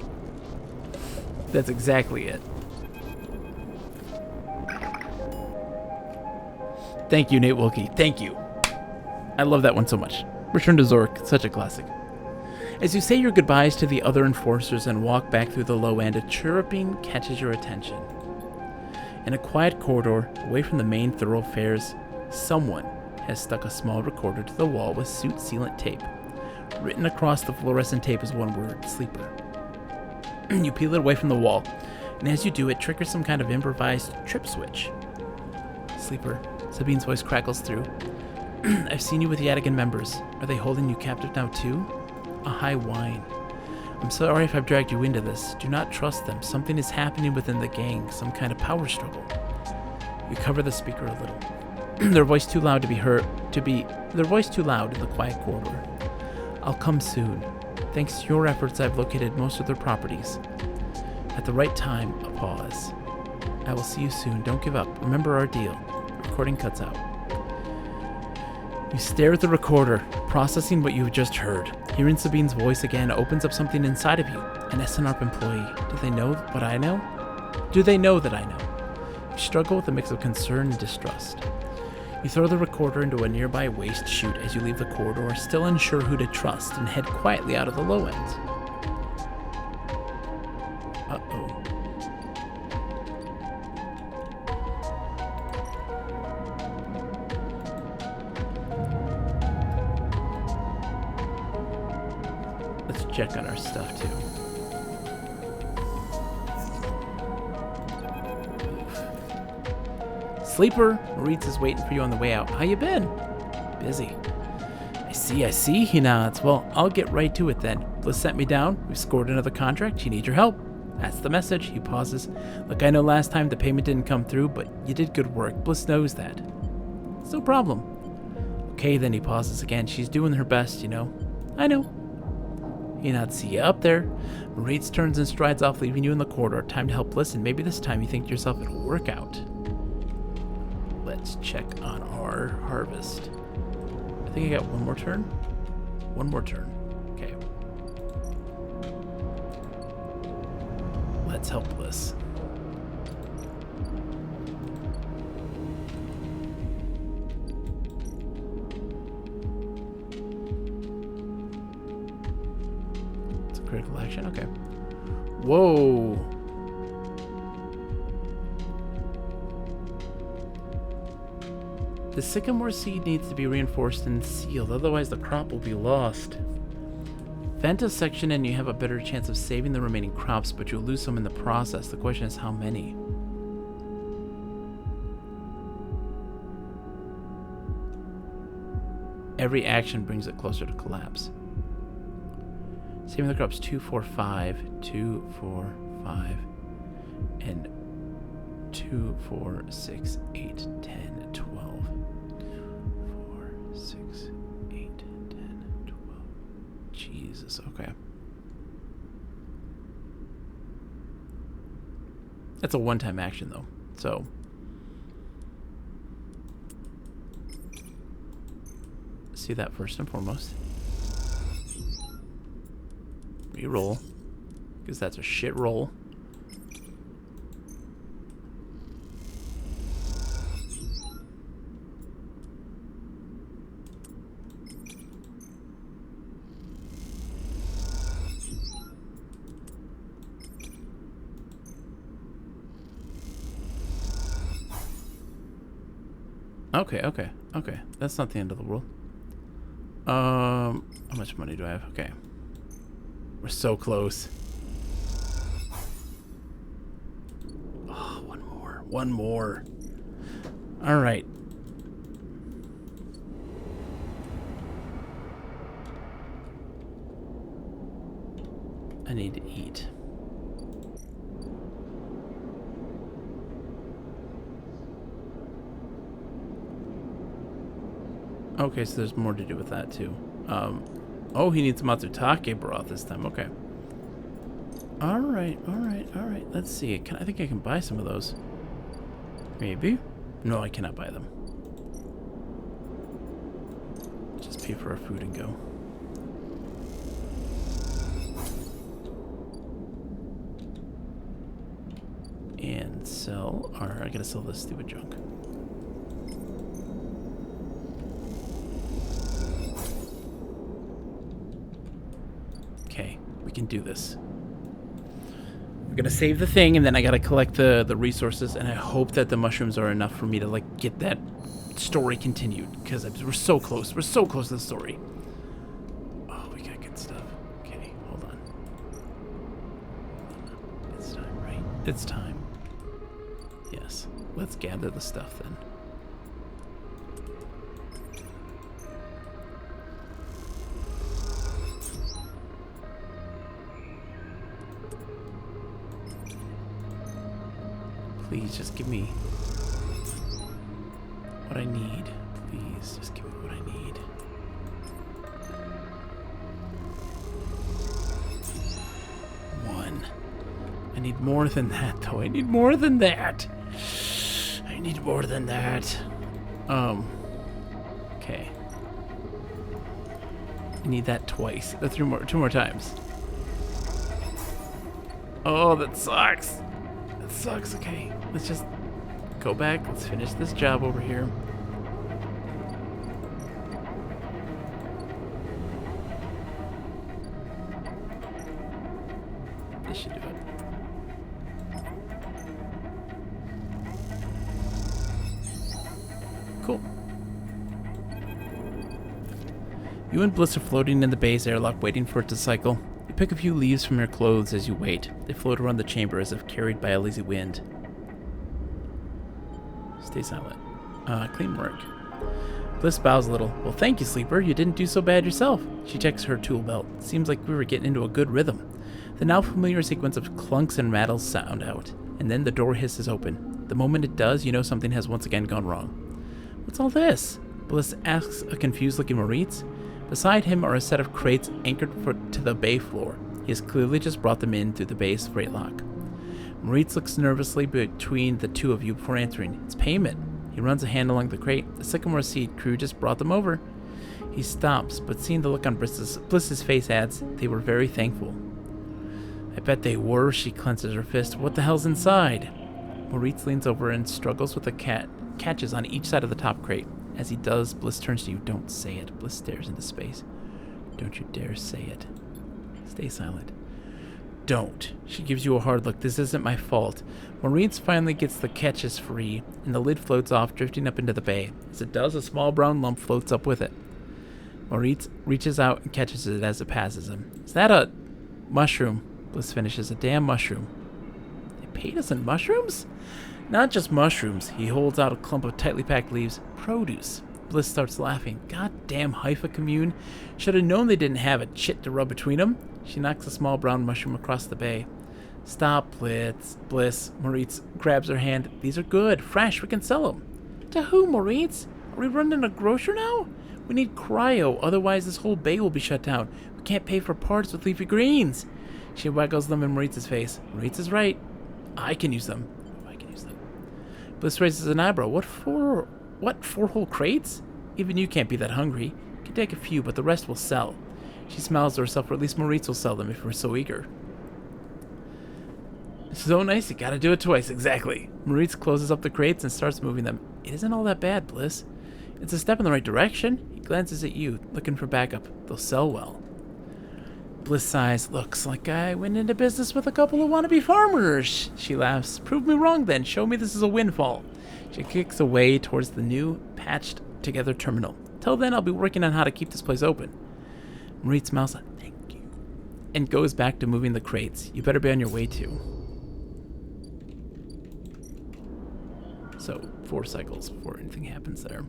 That's exactly it. Thank you, Nate Wilkie. Thank you. I love that one so much. Return to Zork, such a classic. As you say your goodbyes to the other enforcers and walk back through the low end, a chirruping catches your attention. In a quiet corridor, away from the main thoroughfares, someone has stuck a small recorder to the wall with suit sealant tape. Written across the fluorescent tape is one word, Sleeper. You peel it away from the wall, and as you do, it triggers some kind of improvised trip switch. Sleeper, Sabine's voice crackles through. I've seen you with the Yadigan members. Are they holding you captive now too? A high whine. I'm sorry if I've dragged you into this. Do not trust them. Something is happening within the gang, some kind of power struggle. You cover the speaker a little. Their voice too loud to be heard. Their voice too loud in the quiet corridor. I'll come soon. Thanks to your efforts, I've located most of their properties. At the right time, a pause. I will see you soon. Don't give up. Remember our deal. Recording cuts out. You stare at the recorder, processing what you have just heard. Hearing Sabine's voice again opens up something inside of you. An SNARP employee. Do they know what I know? Do they know that I know? You struggle with a mix of concern and distrust. You throw the recorder into a nearby waste chute as you leave the corridor, still unsure who to trust, and head quietly out of the low end. Uh-oh. Let's check on our stuff, too. Sleeper, Maurice is waiting for you on the way out. How you been? Busy. I see, he nods. Well, I'll get right to it then. Bliss sent me down. We've scored another contract. You need your help. That's the message. He pauses. Look, I know last time the payment didn't come through, but you did good work. Bliss knows that. It's no problem. Okay, then he pauses again. She's doing her best, you know. I know. He nods. See you up there. Moritz turns and strides off, leaving you in the corridor. Time to help Bliss, and maybe this time you think to yourself it'll work out. Let's check on our harvest. I think I got one more turn. One more turn. Okay. Let's help Bliss. It's a critical action. Okay. Whoa. The sycamore seed needs to be reinforced and sealed, otherwise the crop will be lost. Vent a section and you have a better chance of saving the remaining crops, but you'll lose some in the process. The question is how many? Every action brings it closer to collapse. Saving the crops 2, 4, 5, 2, 4, 5, and 2, 4, 6, 8, 10, 12. 4, 6, 8, 10, 12. Jesus, okay. That's a one-time action, though, so. See that first and foremost. Reroll, because that's a shit roll. Okay. That's not the end of the world. How much money do I have? Okay. We're so close. Oh, one more. All right. I need to eat. Okay, so there's more to do with that too. Oh, he needs Matsutake broth this time. Okay. All right. Let's see. I think I can buy some of those. Maybe. No, I cannot buy them. Just pay for our food and go. And sell our... I gotta sell this stupid junk. Okay, we can do this. We're gonna save the thing, and then I gotta collect the resources, and I hope that the mushrooms are enough for me to, like, get that story continued, because we're so close. We're so close to the story. Oh, we got good stuff. Okay, hold on. It's time, right? It's time. Yes. Let's gather the stuff, then. Please, just give me what I need. Please, just give me what I need. One. I need more than that, though. I need more than that. I need more than that. Okay. I need that twice. Two more times. Oh, that sucks. That sucks. Okay, let's just go back. Let's finish this job over here. This should do it. Cool. You and Bliss are floating in the bay's airlock, waiting for it to cycle. You pick a few leaves from your clothes as you wait. They float around the chamber as if carried by a lazy wind. Stay silent. Clean work. Bliss bows a little. Well, thank you, Sleeper. You didn't do so bad yourself. She checks her tool belt. Seems like we were getting into a good rhythm. The now familiar sequence of clunks and rattles sound out, and then the door hisses open. The moment it does, you know something has once again gone wrong. What's all this? Bliss asks a confused-looking Moritz. Beside him are a set of crates anchored to the bay floor. He has clearly just brought them in through the bay's freight lock. Moritz looks nervously between the two of you before answering. It's payment. He runs a hand along the crate. The Sycamore Seed crew just brought them over. He stops, but seeing the look on Bliss's face adds, they were very thankful. I bet they were, she clenches her fist. What the hell's inside? Moritz leans over and struggles with the catches on each side of the top crate. As he does, Bliss turns to you. Don't say it. Bliss stares into space. Don't you dare say it. Stay silent. Don't. She gives you a hard look. This isn't my fault. Moritz finally gets the catches free, and the lid floats off, drifting up into the bay. As it does, a small brown lump floats up with it. Moritz reaches out and catches it as it passes him. Is that a mushroom? Bliss finishes. A damn mushroom. They paid us in mushrooms? Not just mushrooms. He holds out a clump of tightly packed leaves. Produce. Bliss starts laughing. Goddamn Haifa commune. Should have known they didn't have a chit to rub between them. She knocks a small brown mushroom across the bay. Stop, Bliss. Moritz grabs her hand. These are good. Fresh. We can sell them. To who, Moritz? Are we running a grocer now? We need cryo. Otherwise, this whole bay will be shut down. We can't pay for parts with leafy greens. She waggles them in Moritz's face. Moritz is right. I can use them. Bliss raises an eyebrow. What, 4 whole crates? Even you can't be that hungry. You can take a few, but the rest will sell. She smiles to herself, or at least Moritz will sell them if we're so eager. So nice, you gotta do it twice, exactly. Moritz closes up the crates and starts moving them. It isn't all that bad, Bliss. It's a step in the right direction. He glances at you, looking for backup. They'll sell well. Bliss sighs. Looks like I went into business with a couple of wannabe farmers. She laughs. Prove me wrong then. Show me this is a windfall. She kicks away towards the new, patched-together terminal. Till then, I'll be working on how to keep this place open. Moritz smiles. Thank you. And goes back to moving the crates. You better be on your way too. So, 4 cycles before anything happens there.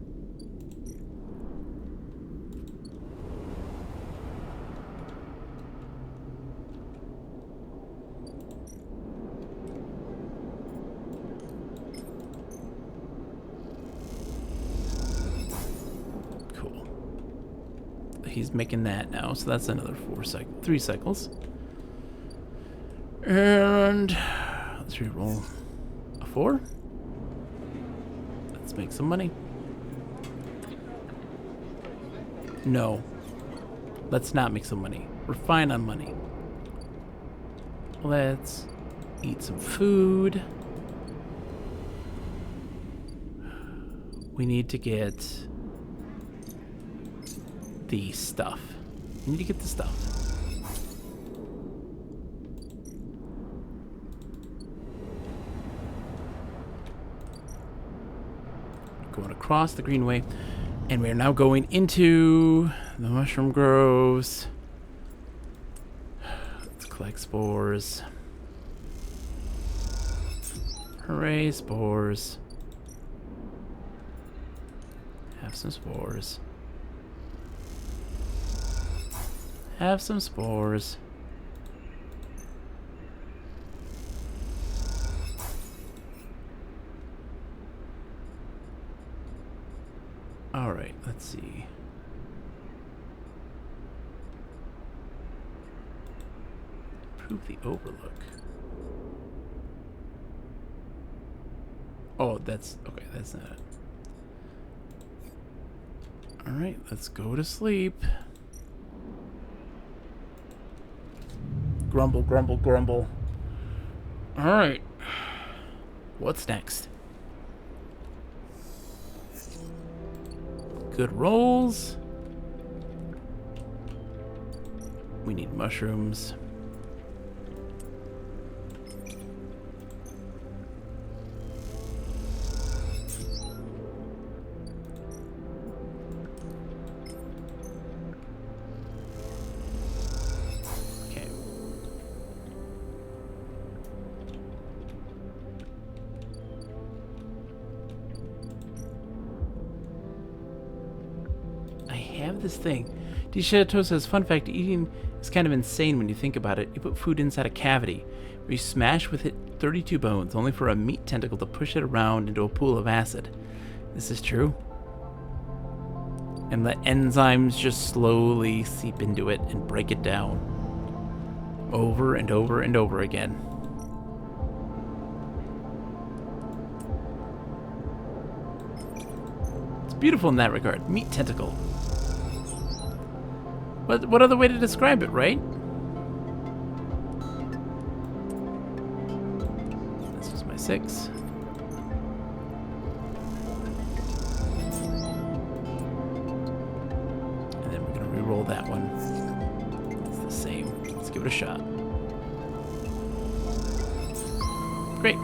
He's making that now, so that's another 3 cycles. And let's reroll a 4. Let's make some money. No. Let's not make some money. We're fine on money. Let's eat some food. We need to get the stuff. We need to get the stuff. Going across the greenway, and we are now going into the mushroom groves. Let's collect spores. Hooray, spores. Have some spores. Have some spores. Alright, let's see. Improve the overlook. Oh, that's... okay, that's not it. Alright, let's go to sleep. Grumble, grumble, grumble. Alright. What's next? Good rolls. We need mushrooms. have this thing. DeChateau says, fun fact, eating is kind of insane when you think about it. You put food inside a cavity where you smash with it 32 bones, only for a meat tentacle to push it around into a pool of acid. This is true. And the enzymes just slowly seep into it and break it down. Over and over and over again. It's beautiful in that regard. Meat tentacle. What other way to describe it, right? This is my 6. And then we're going to re-roll that one. It's the same. Let's give it a shot. Great.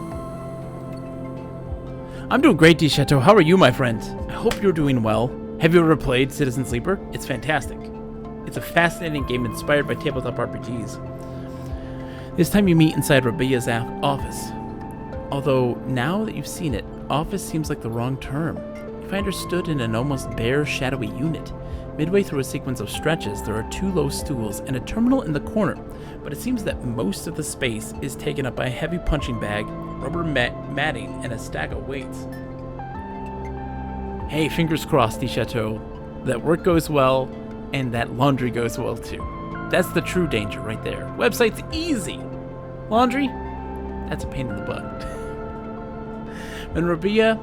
I'm doing great, DeChateau. How are you, my friend? I hope you're doing well. Have you ever played Citizen Sleeper? It's fantastic. It's a fascinating game inspired by tabletop RPGs. This time you meet inside Rabia's office. Although, now that you've seen it, office seems like the wrong term. You find her stood in an almost bare, shadowy unit. Midway through a sequence of stretches, there are 2 low stools and a terminal in the corner, but it seems that most of the space is taken up by a heavy punching bag, rubber matting, and a stack of weights. Hey, fingers crossed, DeChateau, that work goes well, and that laundry goes well too. That's the true danger right there. Website's easy. Laundry? That's a pain in the butt. When Rabia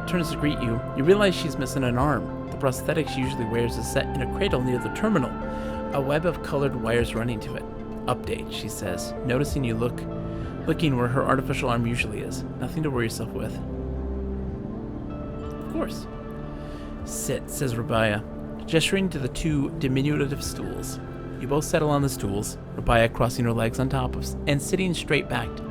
turns to greet you, you realize she's missing an arm. The prosthetic she usually wears is set in a cradle near the terminal, a web of colored wires running to it. Update, she says, noticing you looking where her artificial arm usually is. Nothing to worry yourself with. Of course. Sit, says Rabia, gesturing to the 2 diminutive stools. You both settle on the stools, Rabia crossing her legs on top of and sitting straight backed.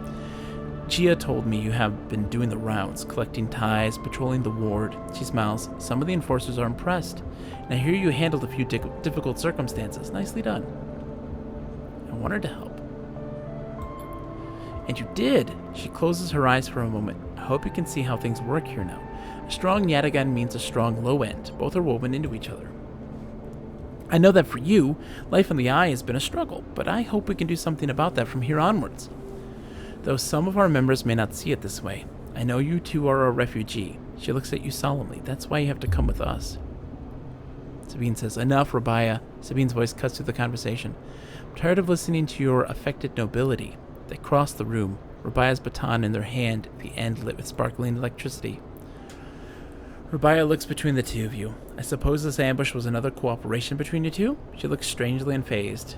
Gia told me you have been doing the rounds, collecting ties, patrolling the ward. She smiles. Some of the enforcers are impressed. And I hear you handled a few difficult circumstances. Nicely done. I wanted to help. And you did. She closes her eyes for a moment. I hope you can see how things work here now. A strong Yatagan means a strong low end. Both are woven into each other. I know that for you, life in the Eye has been a struggle, but I hope we can do something about that from here onwards. Though some of our members may not see it this way, I know you 2 are a refugee. She looks at you solemnly. That's why you have to come with us. Sabine says, enough, Rabia. Sabine's voice cuts through the conversation. I'm tired of listening to your affected nobility. They cross the room, Rabia's baton in their hand, the end lit with sparkling electricity. Rabia looks between the 2 of you. I suppose this ambush was another cooperation between you 2? She looks strangely unfazed.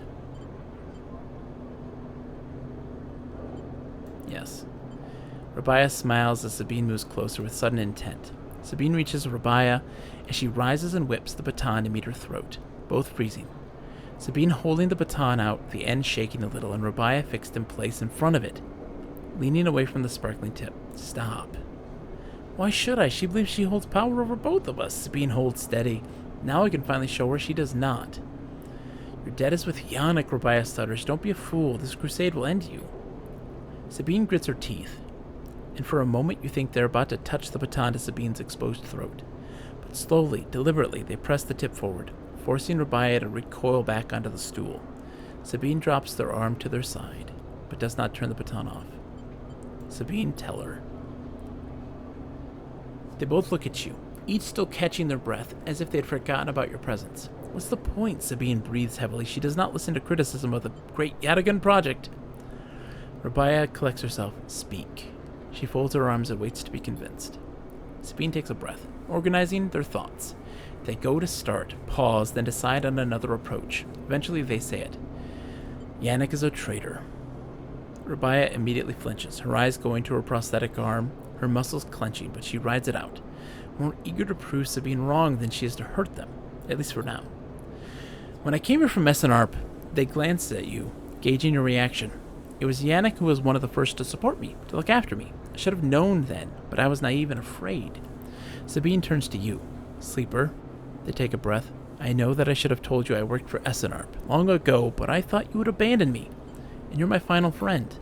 Yes. Rabia smiles as Sabine moves closer with sudden intent. Sabine reaches Rabia as she rises and whips the baton to meet her throat, both freezing. Sabine holding the baton out, the end shaking a little, and Rabia fixed in place in front of it, leaning away from the sparkling tip. Stop. Why should I? She believes she holds power over both of us. Sabine holds steady. Now I can finally show her she does not. Your debt is with Yannick, Rabia stutters. Don't be a fool. This crusade will end you. Sabine grits her teeth, and for a moment you think they're about to touch the baton to Sabine's exposed throat. But slowly, deliberately, they press the tip forward, forcing Rabia to recoil back onto the stool. Sabine drops their arm to their side, but does not turn the baton off. Sabine, tell her. They both look at you, each still catching their breath, as if they had forgotten about your presence. What's the point? Sabine breathes heavily. She does not listen to criticism of the great Yatagan project. Rabia collects herself. Speak. She folds her arms and waits to be convinced. Sabine takes a breath, organizing their thoughts. They go to start, pause, then decide on another approach. Eventually they say it. Yannick is a traitor. Rabia immediately flinches, her eyes going to her prosthetic arm, her muscles clenching, but she rides it out, more eager to prove Sabine wrong than she is to hurt them, at least for now. When I came here from Messenarp, they glanced at you, gauging your reaction. It was Yannick who was one of the first to support me, to look after me. I should have known then, but I was naive and afraid. Sabine turns to you. Sleeper. They take a breath. I know that I should have told you I worked for Essenarp long ago, but I thought you would abandon me, and you're my final friend.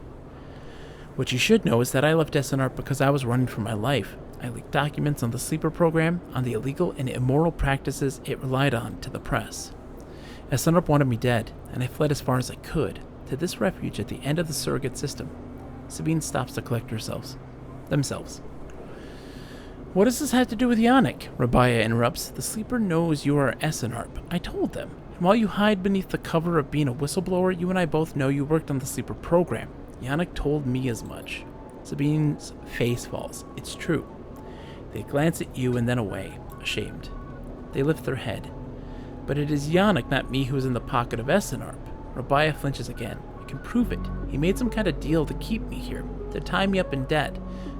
What you should know is that I left Essenarp because I was running for my life. I leaked documents on the sleeper program, on the illegal and immoral practices it relied on to the press. SNRP wanted me dead, and I fled as far as I could, to this refuge at the end of the surrogate system. Sabine stops to collect themselves. What does this have to do with Yannick? Rabaya interrupts. The sleeper knows you are SNRP. I told them. And while you hide beneath the cover of being a whistleblower, you and I both know you worked on the sleeper program. Yannick told me as much. Sabine's face falls. It's true. They glance at you and then away, ashamed. They lift their head. But it is Yannick, not me, who is in the pocket of SNRP. Rabaya flinches again. I can prove it. He made some kind of deal to keep me here, to tie me up in debt,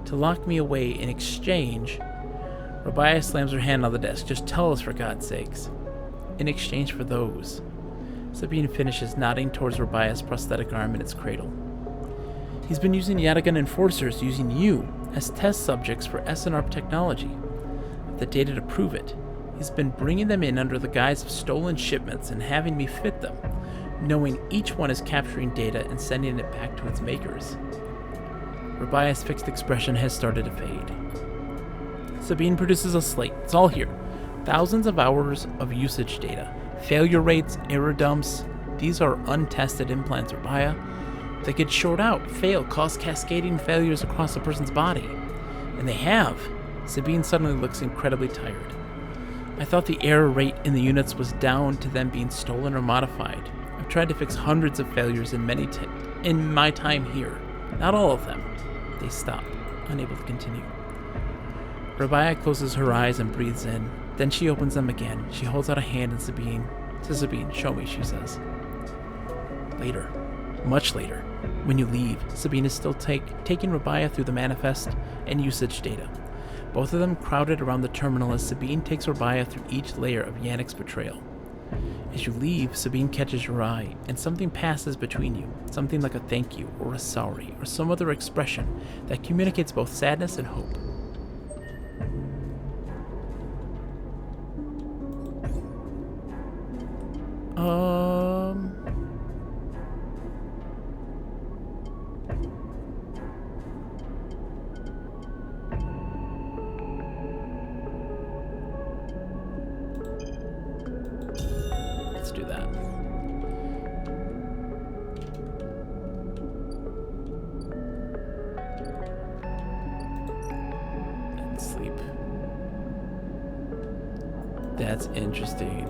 to lock me away in exchange. Rabaya slams her hand on the desk. Just tell us, for God's sakes. In exchange for those. Sabine finishes, nodding towards Rabaya's prosthetic arm in its cradle. He's been using Yatagan enforcers, using you as test subjects for SNRP technology. The data to prove it. He's been bringing them in under the guise of stolen shipments and having me fit them, knowing each one is capturing data and sending it back to its makers. Rabaya's fixed expression has started to fade. Sabine produces a slate. It's all here. Thousands of hours of usage data. Failure rates, error dumps. These are untested implants, Rabaya. They could short out, fail, cause cascading failures across a person's body. And they have. Sabine suddenly looks incredibly tired. I thought the error rate in the units was down to them being stolen or modified. I've tried to fix hundreds of failures in my time here. Not all of them. They stop, unable to continue. Rabaya closes her eyes and breathes in. Then she opens them again. She holds out a hand to Sabine. Show me, she says. Later. Much later. When you leave, Sabine is still taking Rabaya through the manifest and usage data. Both of them crowded around the terminal as Sabine takes Rabaya through each layer of Yannick's betrayal. As you leave, Sabine catches your eye, and something passes between you. Something like a thank you, or a sorry, or some other expression that communicates both sadness and hope. Let's do that. And sleep. That's interesting.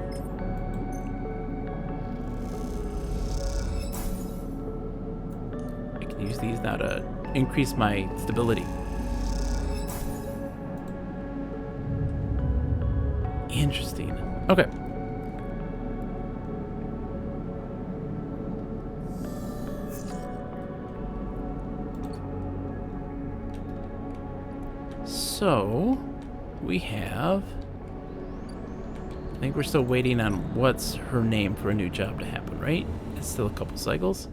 I can use these now to increase my stability. Interesting. Okay. So, we have... I think we're still waiting on what's her name for a new job to happen, right? It's still a couple cycles.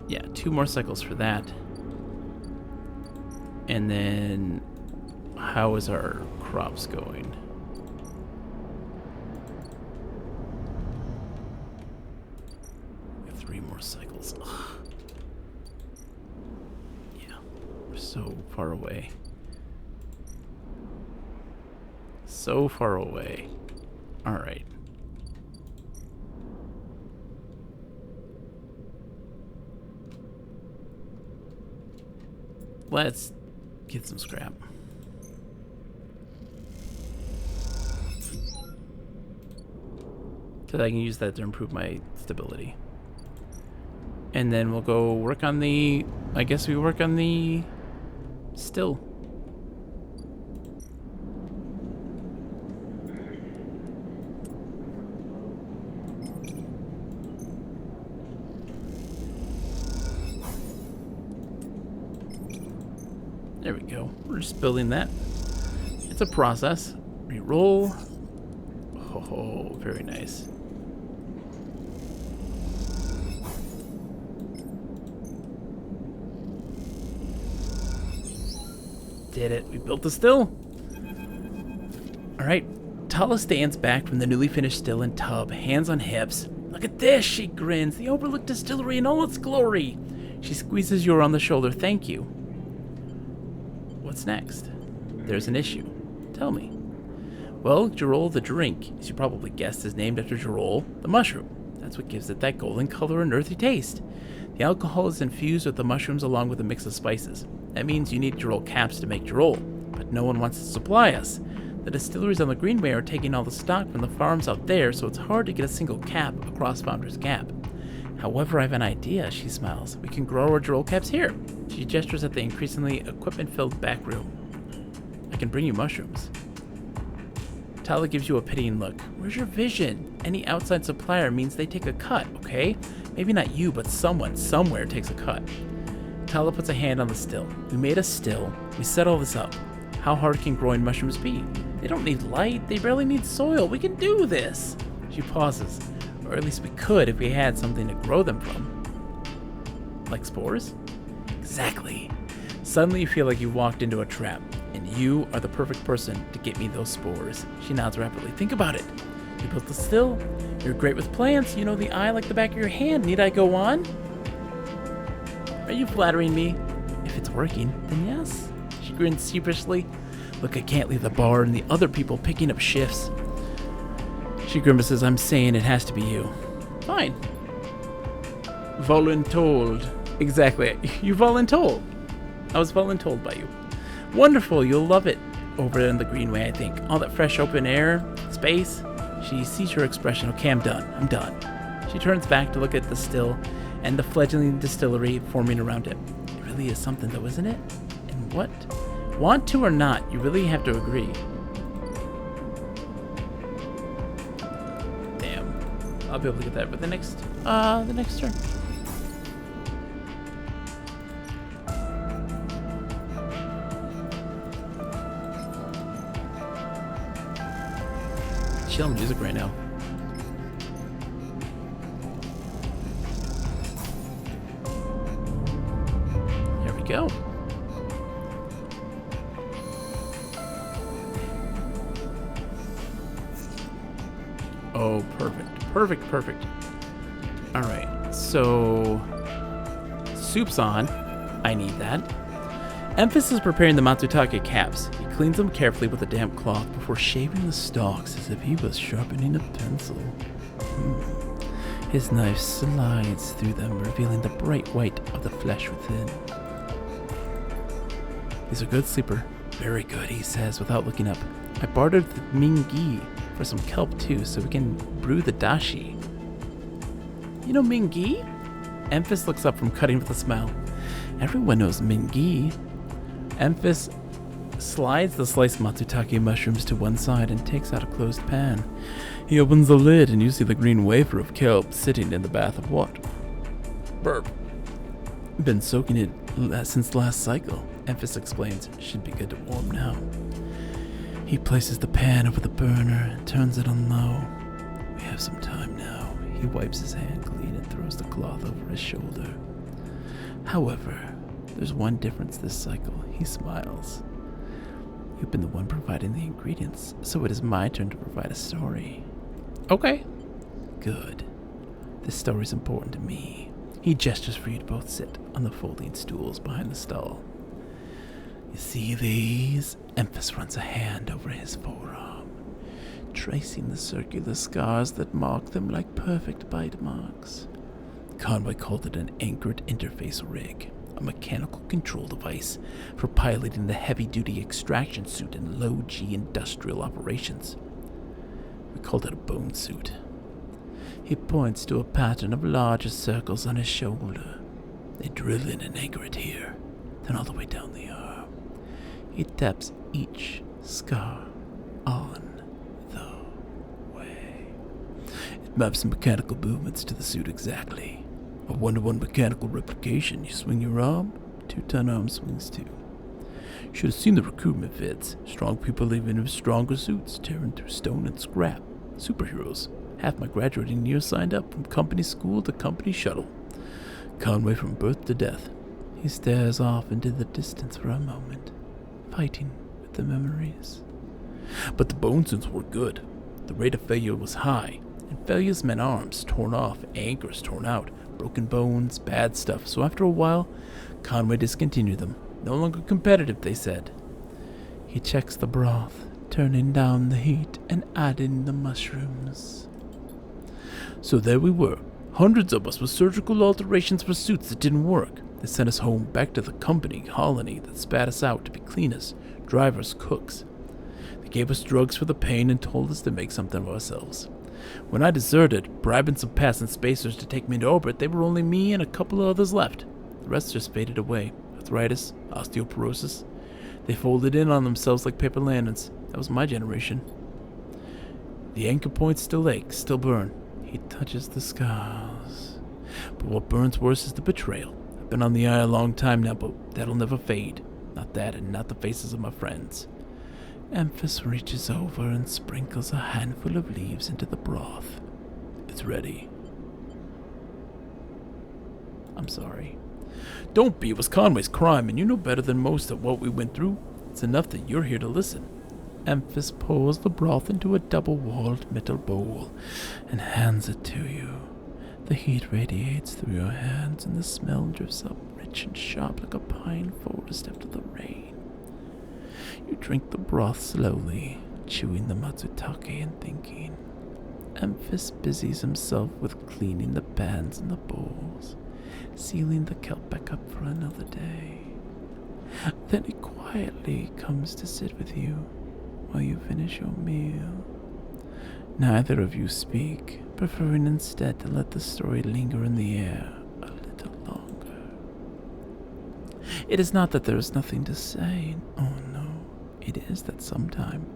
Yeah, 2 more cycles for that. And then, how is our crops going? We have 3 more cycles. Ugh. Yeah, we're so far away. So far away. All right. Let's get some scrap. So that I can use that to improve my stability. And then we'll go work on the... I guess we work on the... still. There we go. We're just building that. It's a process. Reroll. Oh, very nice. Did it. We built the still. Alright. Tala stands back from the newly finished still and tub, hands on hips. Look at this, she grins. The Overlook Distillery in all its glory. She squeezes you on the shoulder. Thank you. What's next? there's an issue. Tell me. Well, Girol the drink, as you probably guessed, is named after Girol, the mushroom. That's what gives it that golden color and earthy taste. The alcohol is infused with the mushrooms along with a mix of spices. That means you need Girol caps to make Girol, but no one wants to supply us. The distilleries on the Greenway are taking all the stock from the farms out there, so it's hard to get a single cap across Founder's Gap. However, I have an idea, she smiles. We can grow our Girol caps here. She gestures at the increasingly equipment-filled back room. I can bring you mushrooms. Tala gives you a pitying look. Where's your vision? Any outside supplier means they take a cut, okay? Maybe not you, but someone, somewhere takes a cut. Tala puts a hand on the still. We made a still. We set all this up. How hard can growing mushrooms be? They don't need light. They barely need soil. We can do this. She pauses. Or at least we could if we had something to grow them from. Like spores? Exactly. Suddenly you feel like you walked into a trap, and you are the perfect person to get me those spores. She nods rapidly. Think about it. You built the still. You're great with plants. You know the eye like the back of your hand. Need I go on? Are you flattering me? If it's working, then yes. She grins sheepishly. Look, I can't leave the bar and the other people picking up shifts. She grimaces. I'm saying it has to be you. Fine. Voluntold. Exactly. You voluntold. I was voluntold by you. Wonderful. You'll love it. Over in the Greenway, I think. All that fresh open air, space. She sees her expression. Okay, I'm done. I'm done. She turns back to look at the still and the fledgling distillery forming around it. It really is something though, isn't it? And what? Want to or not, you really have to agree. Damn. I'll be able to get that for the next turn. Chill music right now. Here we go. Oh, perfect. All right, so soup's on. I need that. Emphas is preparing the Matsutake caps. He cleans them carefully with a damp cloth before shaving the stalks as if he was sharpening a pencil. His knife slides through them, revealing the bright white of the flesh within. He's a good sleeper. Very good, he says without looking up. I bartered the Mingi for some kelp too, so we can brew the dashi. You know Mingi? Emphas looks up from cutting with a smile. Everyone knows Mingi. Emphas slides the sliced Matsutake mushrooms to one side and takes out a closed pan. He opens the lid and you see the green wafer of kelp sitting in the bath of what? Burp. Been soaking it since last cycle, Emphas explains. Should be good to warm now. He places the pan over the burner and turns it on low. We have some time now. He wipes his hand clean and throws the cloth over his shoulder. However, there's one difference this cycle. He smiles. You've been the one providing the ingredients, so it is my turn to provide a story. Okay. Good. This story's important to me. He gestures for you to both sit on the folding stools behind the stall. You see these? Emphas runs a hand over his forearm, tracing the circular scars that mark them like perfect bite marks. Conway called it an anchored interface rig, a mechanical control device for piloting the heavy-duty extraction suit in low-G industrial operations. We called it a bone suit. He points to a pattern of larger circles on his shoulder. They drill in and anchor it here, then all the way down the arm. He taps each scar on the way. It maps the mechanical movements to the suit exactly. A 1-to-1 mechanical replication. You swing your arm, 2-ton arm swings too. Should have seen the recruitment vids. Strong people even in stronger suits, tearing through stone and scrap. Superheroes. Half my graduating year signed up from company school to company shuttle. Conway from birth to death. He stares off into the distance for a moment, fighting with the memories. But the bone suits were good. The rate of failure was high, and failures meant arms torn off, anchors torn out, broken bones, bad stuff. So after a while, Conway discontinued them. No longer competitive, they said. He checks the broth, turning down the heat and adding the mushrooms. So there we were, hundreds of us with surgical alterations for suits that didn't work. They sent us home back to the company colony that spat us out to be cleaners, drivers, cooks. They gave us drugs for the pain and told us to make something of ourselves. When I deserted, bribing some passing spacers to take me into orbit, there were only me and a couple of others left. The rest just faded away. Arthritis, osteoporosis. They folded in on themselves like paper lanterns. That was my generation. The anchor points still ache, still burn. He touches the scars. But what burns worse is the betrayal. I've been on the eye a long time now, but that'll never fade. Not that, and not the faces of my friends. Emphas reaches over and sprinkles a handful of leaves into the broth. It's ready. I'm sorry. Don't be. It was Conway's crime, and you know better than most of what we went through. It's enough that you're here to listen. Emphas pours the broth into a double-walled metal bowl and hands it to you. The heat radiates through your hands, and the smell drifts up rich and sharp like a pine forest after the rain. You drink the broth slowly, chewing the matsutake and thinking. Emphas busies himself with cleaning the pans and the bowls, sealing the kelp back up for another day. Then he quietly comes to sit with you while you finish your meal. Neither of you speak, preferring instead to let the story linger in the air a little longer. It is not that there is nothing to say. Oh no, it is that sometime,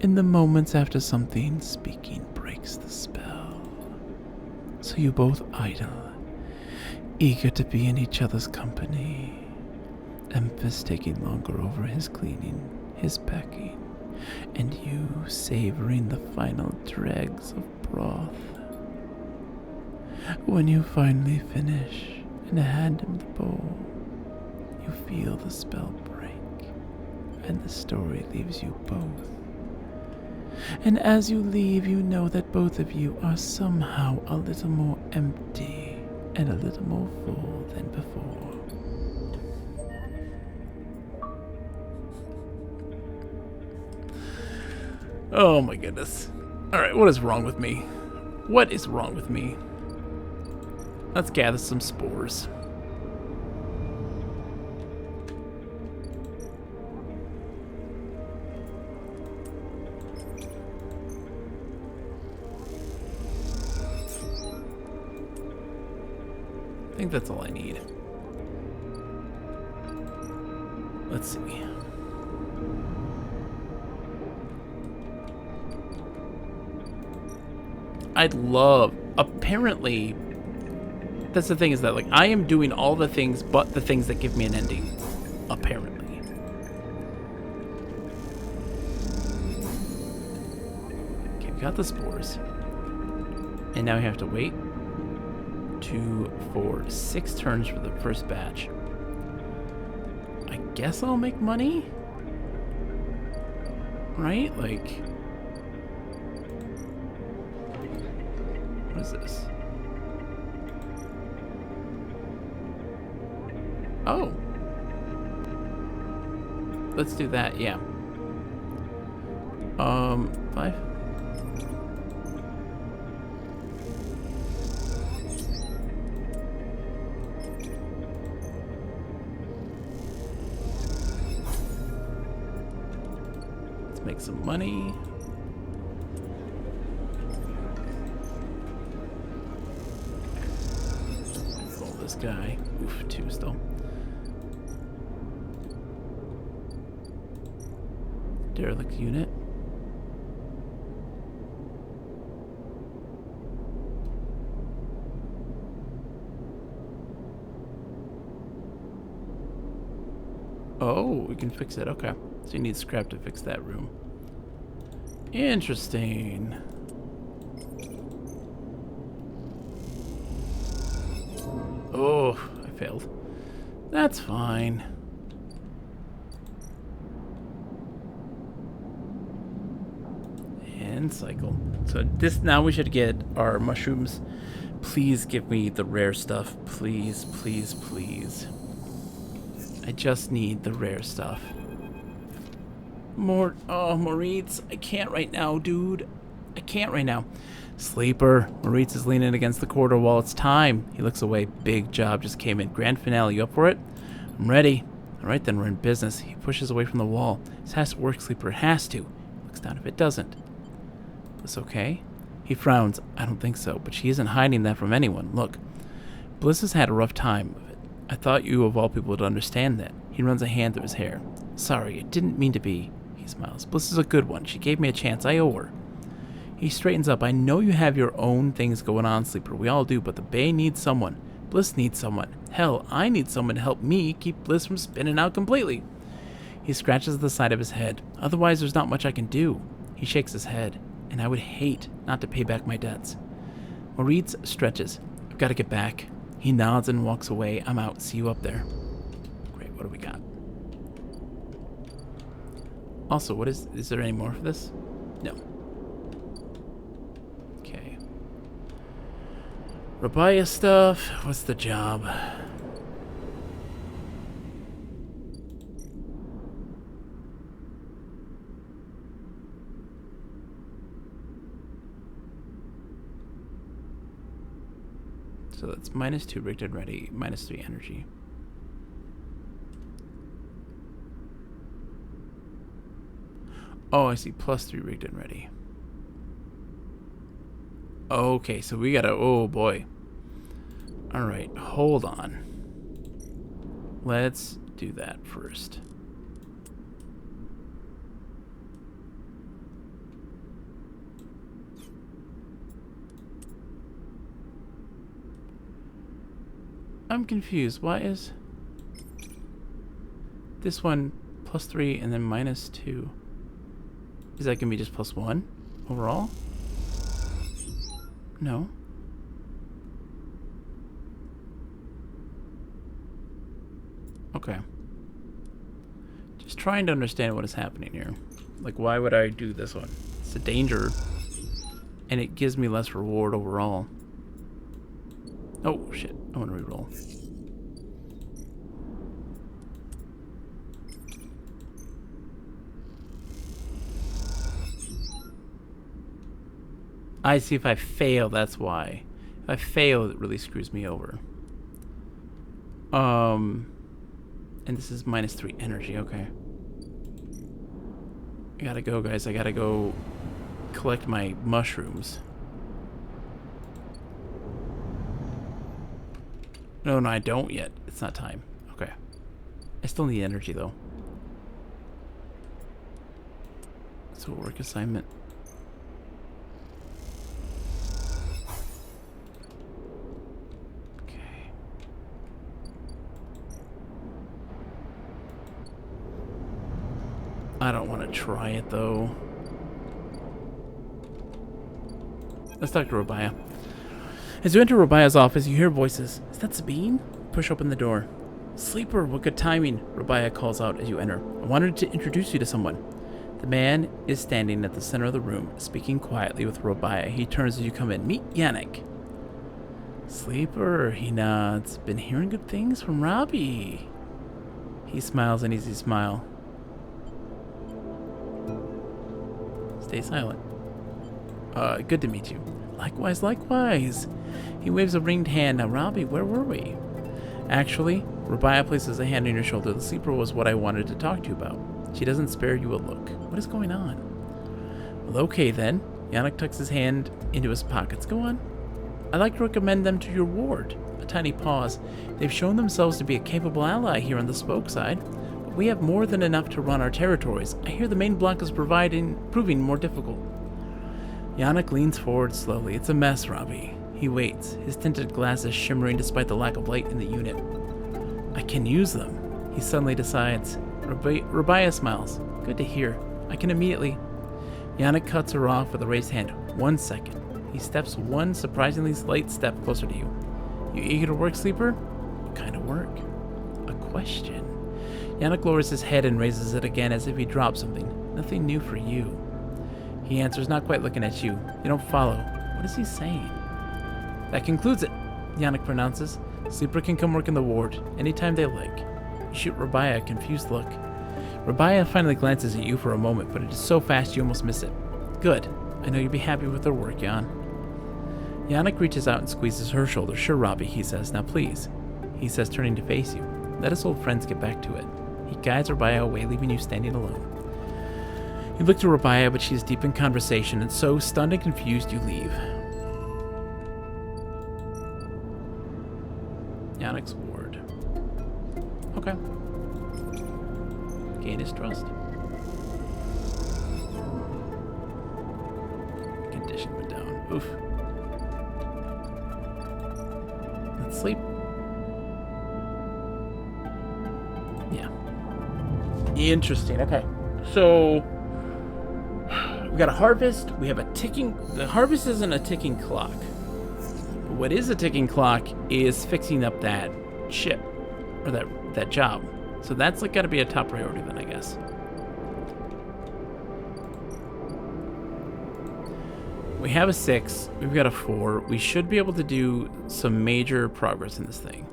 in the moments after something, speaking breaks the spell. So you both idle, eager to be in each other's company. Emphas taking longer over his cleaning, his packing, and you savoring the final dregs of broth. When you finally finish and hand him the bowl, you feel the spell break, and the story leaves you both. And as you leave, you know that both of you are somehow a little more empty and a little more full than before. Oh my goodness. Alright, what is wrong with me? What is wrong with me? Let's gather some spores. I think that's all I need. Let's see. I'd love, apparently, that's the thing, is that, like, I am doing all the things but the things that give me an ending, apparently. Okay, we got the spores. And now we have to wait 2, 4, 6 turns for the first batch. I guess I'll make money? Right? Like... what is this? Oh. Let's do that, yeah. 5? Let's make some money. This guy. Oof, 2 still. Derelict unit. Oh, we can fix it. Okay. So you need scrap to fix that room. Interesting. Oh, I failed. That's fine. And cycle. So this, now we should get our mushrooms. Please give me the rare stuff. Please, please, please. I just need the rare stuff. Moritz, I can't right now, dude. I can't right now. Sleeper. Moritz is leaning against the corridor wall. It's time. He looks away. Big job just came in. Grand finale. You up for it? I'm ready. All right, then we're in business. He pushes away from the wall. This has to work, Sleeper. It has to. Looks down if it doesn't. This okay? He frowns. I don't think so, but she isn't hiding that from anyone. Look, Bliss has had a rough time of it. I thought you of all people would understand that. He runs a hand through his hair. Sorry, it didn't mean to be. He smiles. Bliss is a good one. She gave me a chance. I owe her. He straightens up. I know you have your own things going on, Sleeper. We all do, but the Bay needs someone. Bliss needs someone. Hell, I need someone to help me keep Bliss from spinning out completely. He scratches the side of his head. Otherwise, there's not much I can do. He shakes his head. And I would hate not to pay back my debts. Moritz stretches. I've got to get back. He nods and walks away. I'm out. See you up there. Great. What do we got? Also, what is there any more for this? No. Okay. Rabaya stuff. What's the job? So that's -2 rigged and ready, -3 energy. Oh, I see. +3 rigged and ready. Okay, so we gotta... Oh, boy. Alright, hold on. Let's do that first. I'm confused. Why is this one +3 and then -2? Is that gonna be just +1 overall? No. Okay. Just trying to understand what is happening here. Like, why would I do this one? It's a danger, and it gives me less reward overall. Oh, shit. I want to reroll. I see. If I fail, that's why. If I fail, it really screws me over. And this is -3 energy. Okay. I gotta go, guys. I gotta go collect my mushrooms. No, I don't yet. It's not time. Okay. I still need energy, though. So, work assignment. Okay. I don't want to try it, though. Let's talk to Rabaya. As you enter Rabaya's office, you hear voices. Is that Sabine? Push open the door. Sleeper, what good timing, Rabaya calls out as you enter. I wanted to introduce you to someone. The man is standing at the center of the room, speaking quietly with Rabaya. He turns as you come in. Meet Yannick. Sleeper, he nods. Been hearing good things from Robbie. He smiles an easy smile. Stay silent. Good to meet you. Likewise, likewise. He waves a ringed hand. Now, Robbie, where were we? Actually, Rabaya places a hand on your shoulder. The sleeper was what I wanted to talk to you about. She doesn't spare you a look. What is going on? Well, okay then. Yannick tucks his hand into his pockets. Go on. I'd like to recommend them to your ward. A tiny pause. They've shown themselves to be a capable ally here on the Spoke side. But we have more than enough to run our territories. I hear the main block is proving more difficult. Yannick leans forward slowly. It's a mess, Robbie. He waits, his tinted glasses shimmering despite the lack of light in the unit. I can use them. He suddenly decides. Rabaya smiles. Good to hear. I can immediately... Yannick cuts her off with a raised hand. 1 second. He steps one surprisingly slight step closer to you. You eager to work, Sleeper? What kind of work? A question. Yannick lowers his head and raises it again as if he dropped something. Nothing new for you. He answers, not quite looking at you. You don't follow. What is he saying? That concludes it, Yannick pronounces. Sleeper can come work in the ward anytime they like. You shoot Rabaya a confused look. Rabaya finally glances at you for a moment, but it is so fast you almost miss it. Good. I know you'll be happy with their work, Jan. Yannick reaches out and squeezes her shoulder. Sure, Robbie, he says. Now please. He says, turning to face you. Let us old friends get back to it. He guides Rabaya away, leaving you standing alone. You look to Rabaya, but she is deep in conversation, and so, stunned and confused, you leave. Yannick's ward. Okay. Gain his trust. Condition went down. Oof. Let's sleep. Yeah. Interesting. Okay. So we got a harvest. We have a ticking. The harvest isn't a ticking clock. What is a ticking clock is fixing up that ship or that job. So that's like got to be a top priority then, I guess. We have a 6. We've got a 4. We should be able to do some major progress in this thing.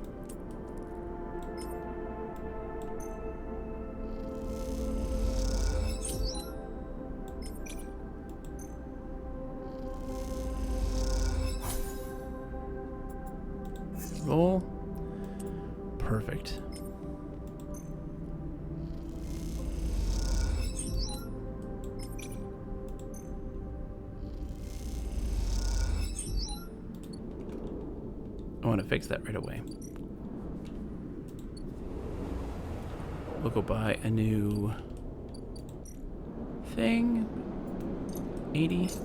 Roll. Perfect. I want to fix that right away. We'll go buy a new thing. 80. Use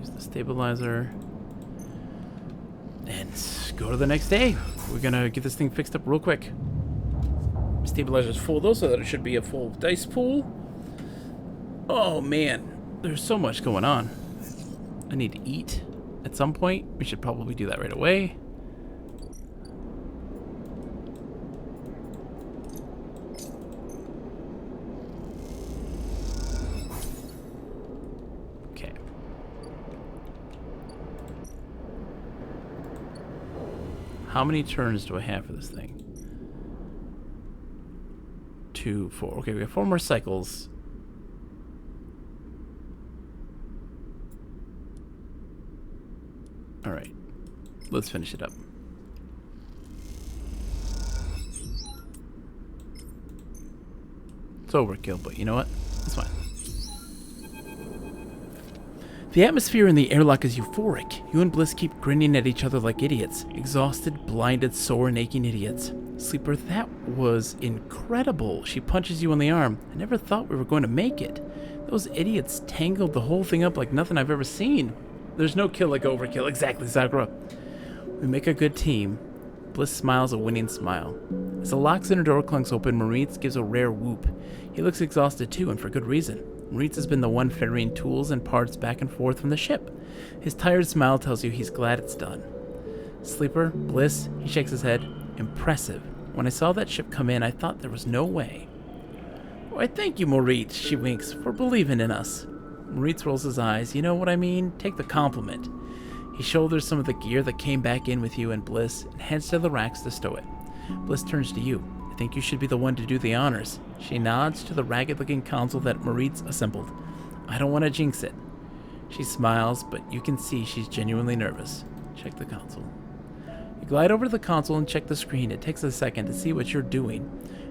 the stabilizer. And go to the next day. We're gonna get this thing fixed up real quick. Stabilizer's full though, so that it should be a full dice pool. Oh man, there's so much going on. I need to eat at some point. We should probably do that right away. Okay. How many turns do I have for this thing? 2, 4. Okay, we have 4 more cycles. Alright, let's finish it up. It's overkill, but you know what? It's fine. The atmosphere in the airlock is euphoric. You and Bliss keep grinning at each other like idiots. Exhausted, blinded, sore, and aching idiots. Sleeper, that was incredible. She punches you on the arm. I never thought we were going to make it. Those idiots tangled the whole thing up like nothing I've ever seen. There's no kill like overkill. Exactly, Sakura. We make a good team. Bliss smiles a winning smile. As the lock's inner door clunks open, Moritz gives a rare whoop. He looks exhausted too, and for good reason. Moritz has been the one ferrying tools and parts back and forth from the ship. His tired smile tells you he's glad it's done. Sleeper, Bliss, he shakes his head. Impressive. When I saw that ship come in, I thought there was no way. Why, thank you, Moritz, she winks, for believing in us. Moritz rolls his eyes. You know what I mean? Take the compliment. He shoulders some of the gear that came back in with you and Bliss and heads to the racks to stow it. Bliss turns to you. I think you should be the one to do the honors. She nods to the ragged-looking console that Moritz assembled. I don't want to jinx it. She smiles, but you can see she's genuinely nervous. Check the console. You glide over to the console and check the screen. It takes a second to see what you're doing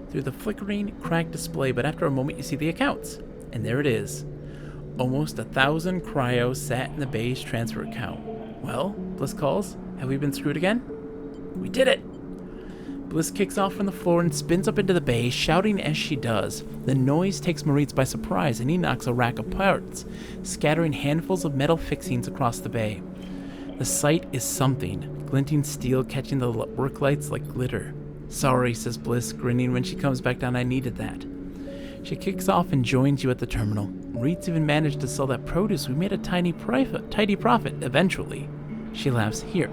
through the flickering, cracked display, but after a moment you see the accounts. And there it is. Almost 1,000 cryos sat in the bay's transfer account. Well, Bliss calls. Have we been screwed again? We did it! Bliss kicks off from the floor and spins up into the bay, shouting as she does. The noise takes Moritz by surprise, and he knocks a rack of parts, scattering handfuls of metal fixings across the bay. The sight is something, glinting steel catching the work lights like glitter. Sorry, says Bliss, grinning when she comes back down. I needed that. She kicks off and joins you at the terminal. Moritz even managed to sell that produce. We made a tidy profit, eventually. She laughs. Here.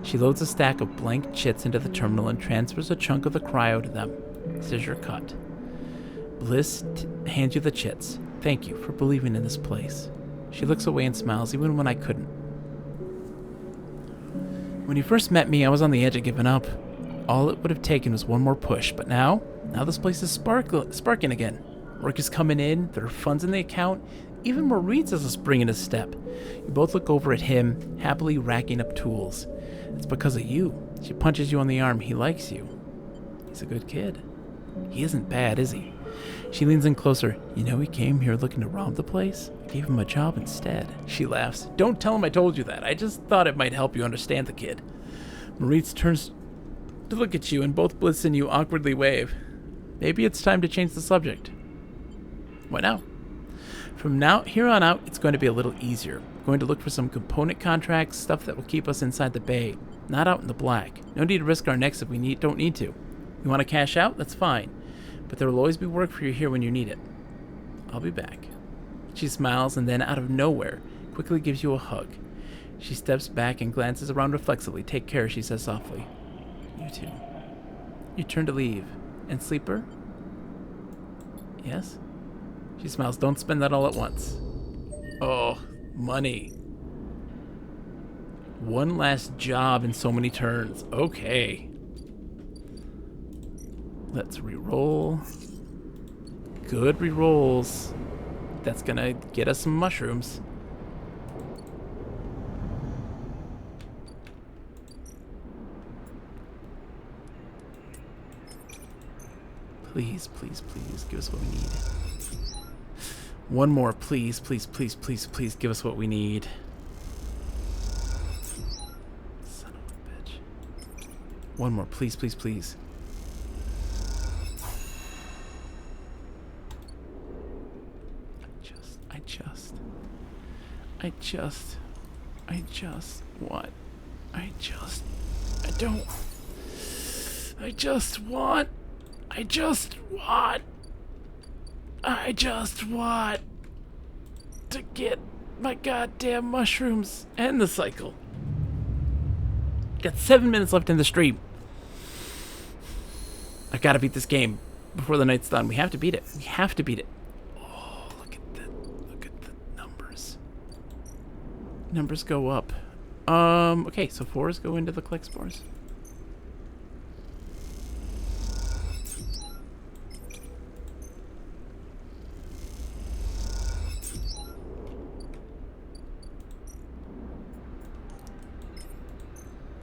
She loads a stack of blank chits into the terminal and transfers a chunk of the cryo to them. Scissor cut. Bliss hands you the chits. Thank you for believing in this place. She looks away and smiles, even when I couldn't. When you first met me, I was on the edge of giving up. All it would have taken was one more push, but now this place is sparking again. Work is coming in, there are funds in the account, even Moritz has a spring in his step. You both look over at him, happily racking up tools. It's because of you. She punches you on the arm. He likes you. He's a good kid. He isn't bad, is he? She leans in closer. You know he came here looking to rob the place? I gave him a job instead. She laughs. Don't tell him I told you that. I just thought it might help you understand the kid. Moritz turns to look at you, and both Bliss and you awkwardly wave. Maybe it's time to change the subject. What now? From here on out, it's going to be a little easier. I'm going to look for some component contracts, stuff that will keep us inside the bay, not out in the black. No need to risk our necks if we don't need to. You want to cash out? That's fine. But there will always be work for you here when you need it. I'll be back. She smiles and then, out of nowhere, quickly gives you a hug. She steps back and glances around reflexively. Take care, she says softly. You too. You turn to leave. And Sleeper? Yes? She smiles. Don't spend that all at once. Oh, money. One last job in so many turns. Okay. Let's re-roll. Good re-rolls. That's gonna get us some mushrooms. Please, please, please, give us what we need. One more, please, please, please, please, please, give us what we need. Son of a bitch. One more, please, please, please. I just want to get my goddamn mushrooms. End the cycle. Got 7 minutes left in the stream. I gotta beat this game before the night's done. We have to beat it. We have to beat it. Oh, look at the numbers. Numbers go up. Okay, so 4s go into the click spores.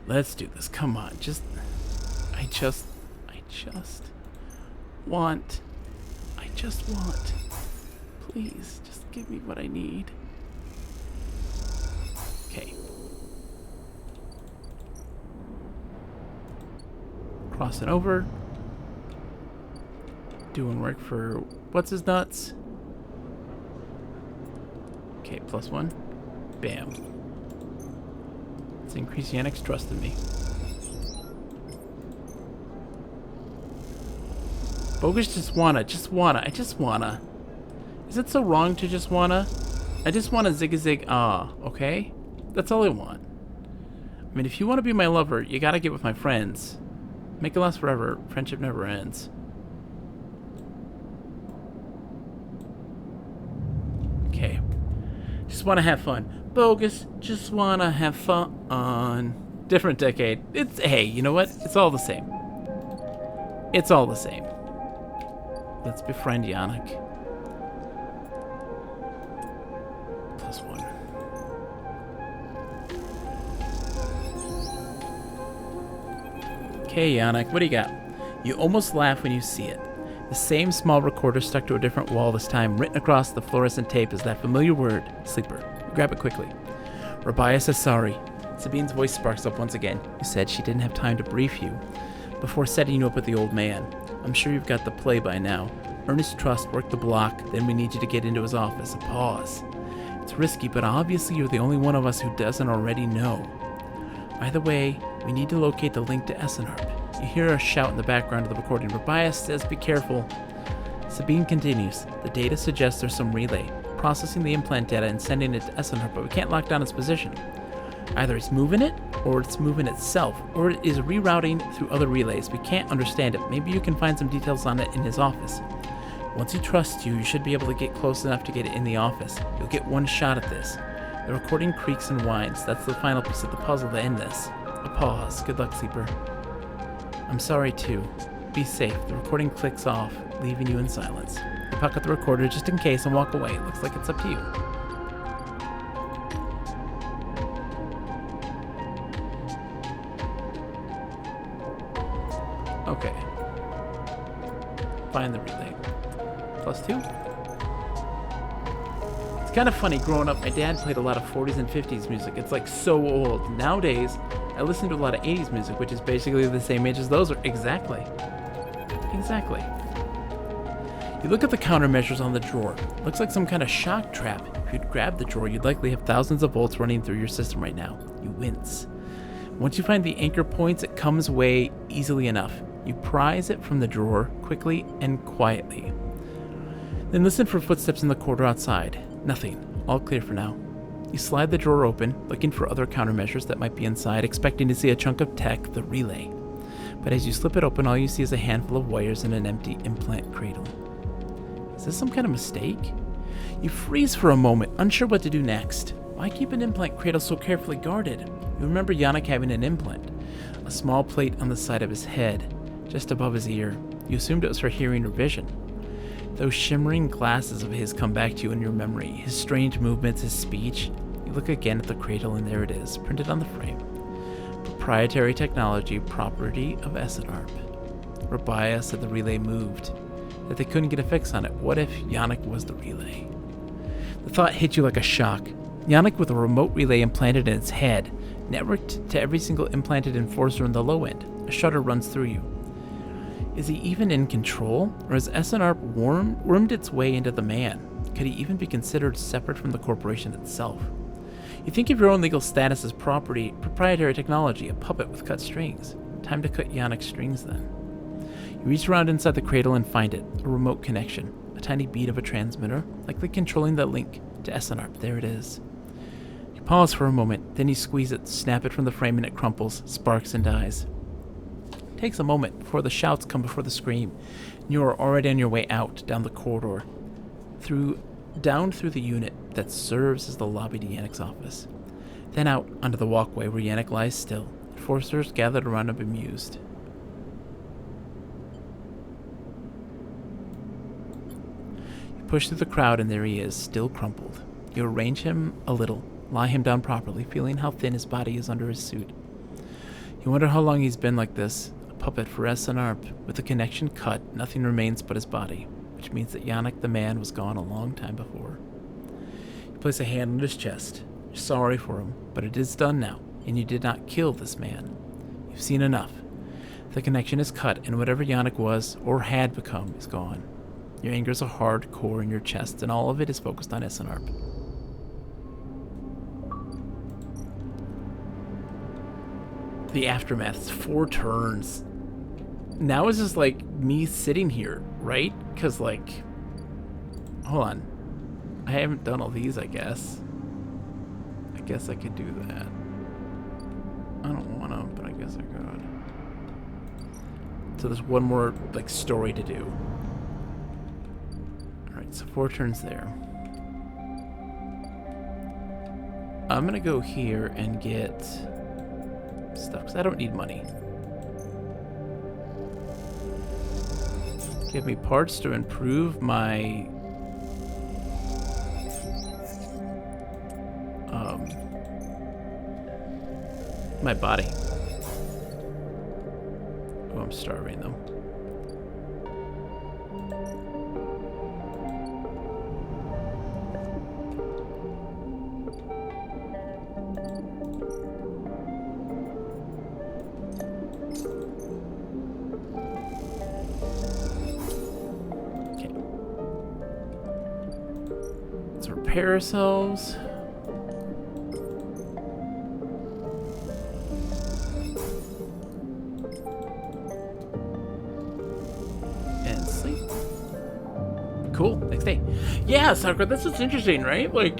Let's do this. Come on. I just want. Please, just give me what I need. Okay. Crossing over. Doing work for what's his nuts. Okay, +1. Bam. Let's increase Yannick's trust in me. Bogus I just wanna. Is it so wrong to just wanna? I just wanna zig-a-zig okay? That's all I want. I mean, if you want to be my lover, you gotta get with my friends. Make it last forever. Friendship never ends. Okay. Just wanna have fun. Bogus, just wanna have fun. Different decade. Hey, you know what? It's all the same. It's all the same. Let's befriend Yannick. +1. Okay, Yannick, what do you got? You almost laugh when you see it. The same small recorder stuck to a different wall this time. Written across the fluorescent tape is that familiar word, Sleeper. Grab it quickly. Rabia says sorry. Sabine's voice sparks up once again. You said she didn't have time to brief you before setting you up with the old man. I'm sure you've got the play by now. Ernest Trust worked the block, then we need you to get into his office. A pause. It's risky, but obviously you're the only one of us who doesn't already know. By the way, we need to locate the link to Essenharp. You hear a shout in the background of the recording. Rabia says be careful. Sabine continues. The data suggests there's some relay. Processing the implant data and sending it to Essenharp, but we can't lock down its position. Either it's moving it, or it's moving itself, or it is rerouting through other relays. We can't understand it. Maybe you can find some details on it in his office. Once he trusts you, you should be able to get close enough to get it in the office. You'll get one shot at this. The recording creaks and whines. That's the final piece of the puzzle to end this. A pause. Good luck, sleeper. I'm sorry too. Be safe. The recording clicks off, leaving you in silence. You pocket the recorder just in case and walk away. It looks like it's up to you. Okay. Find the relay. +2. It's kind of funny growing up. My dad played a lot of 40s and 50s music. It's like so old. Nowadays, I listen to a lot of 80s music, which is basically the same age as those are. Exactly. You look at the countermeasures on the drawer. Looks like some kind of shock trap. If you'd grab the drawer, you'd likely have thousands of volts running through your system right now. You wince. Once you find the anchor points, it comes away easily enough. You prise it from the drawer quickly and quietly. Then listen for footsteps in the corridor outside. Nothing. All clear for now. You slide the drawer open, looking for other countermeasures that might be inside, expecting to see a chunk of tech, the relay. But as you slip it open, all you see is a handful of wires and an empty implant cradle. Is this some kind of mistake? You freeze for a moment, unsure what to do next. Why keep an implant cradle so carefully guarded? You remember Yannick having an implant, a small plate on the side of his head, just above his ear. You assumed it was for hearing or vision. Those shimmering glasses of his come back to you in your memory, his strange movements, his speech. You look again at the cradle and there it is, printed on the frame. Proprietary technology, property of Essenarp. Rabaya said the relay moved, that they couldn't get a fix on it. What if Yannick was the relay? The thought hit you like a shock. Yannick with a remote relay implanted in its head, networked to every single implanted enforcer in the low end. A shudder runs through you. Is he even in control, or has Essenarp wormed its way into the man? Could he even be considered separate from the corporation itself? You think of your own legal status as proprietary technology, a puppet with cut strings. Time to cut Yannick's strings then. You reach around inside the cradle and find it, a remote connection, a tiny bead of a transmitter, likely controlling the link to Essenarp. There it is. You pause for a moment, then you squeeze it, snap it from the frame and it crumples, sparks and dies. It takes a moment before the shouts come before the scream, and you are already on your way out, down the corridor, down through the unit that serves as the lobby to Yannick's office. Then out onto the walkway where Yannick lies still, enforcers gathered around him bemused. You push through the crowd and there he is, still crumpled. You arrange him a little, lie him down properly, feeling how thin his body is under his suit. You wonder how long he's been like this, a puppet for Essenarp. With the connection cut, nothing remains but his body, which means that Yannick the man was gone a long time before. You place a hand on his chest. You're sorry for him, but it is done now, and you did not kill this man. You've seen enough. The connection is cut, and whatever Yannick was, or had become, is gone. Your anger is a hard core in your chest, and all of it is focused on Essenarp. The aftermath is 4 turns. Now it's just like me sitting here, right? Because, like, hold on. I haven't done all these, I guess. I guess I could do that. I don't want to, but I guess I could. So there's one more, like, story to do. Alright, so 4 turns there. I'm going to go here and get stuff, because I don't need money. Give me parts to improve my my body. Oh, I'm starving though. Repair ourselves. And sleep. Cool. Next day. Yeah, Sakura, that's what's interesting, right? Like,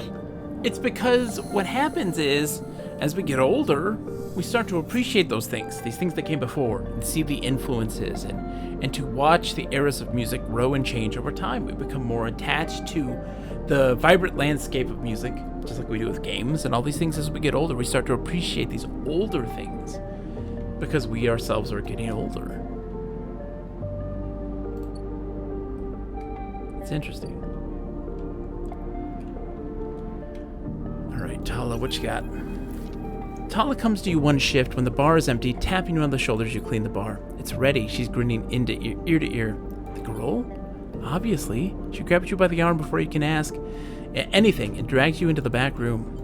it's because what happens is, as we get older, we start to appreciate those things, these things that came before, and see the influences, and to watch the eras of music grow and change over time. We become more attached to the vibrant landscape of music, just like we do with games and all these things. As we get older, we start to appreciate these older things Because we ourselves are getting older. It's interesting. Alright, Tala, what you got? Tala comes to you one shift when the bar is empty, tapping you on the shoulders. You clean the bar. It's ready. She's grinning ear to ear. The girl? Obviously. She grabs you by the arm before you can ask anything and drags you into the back room.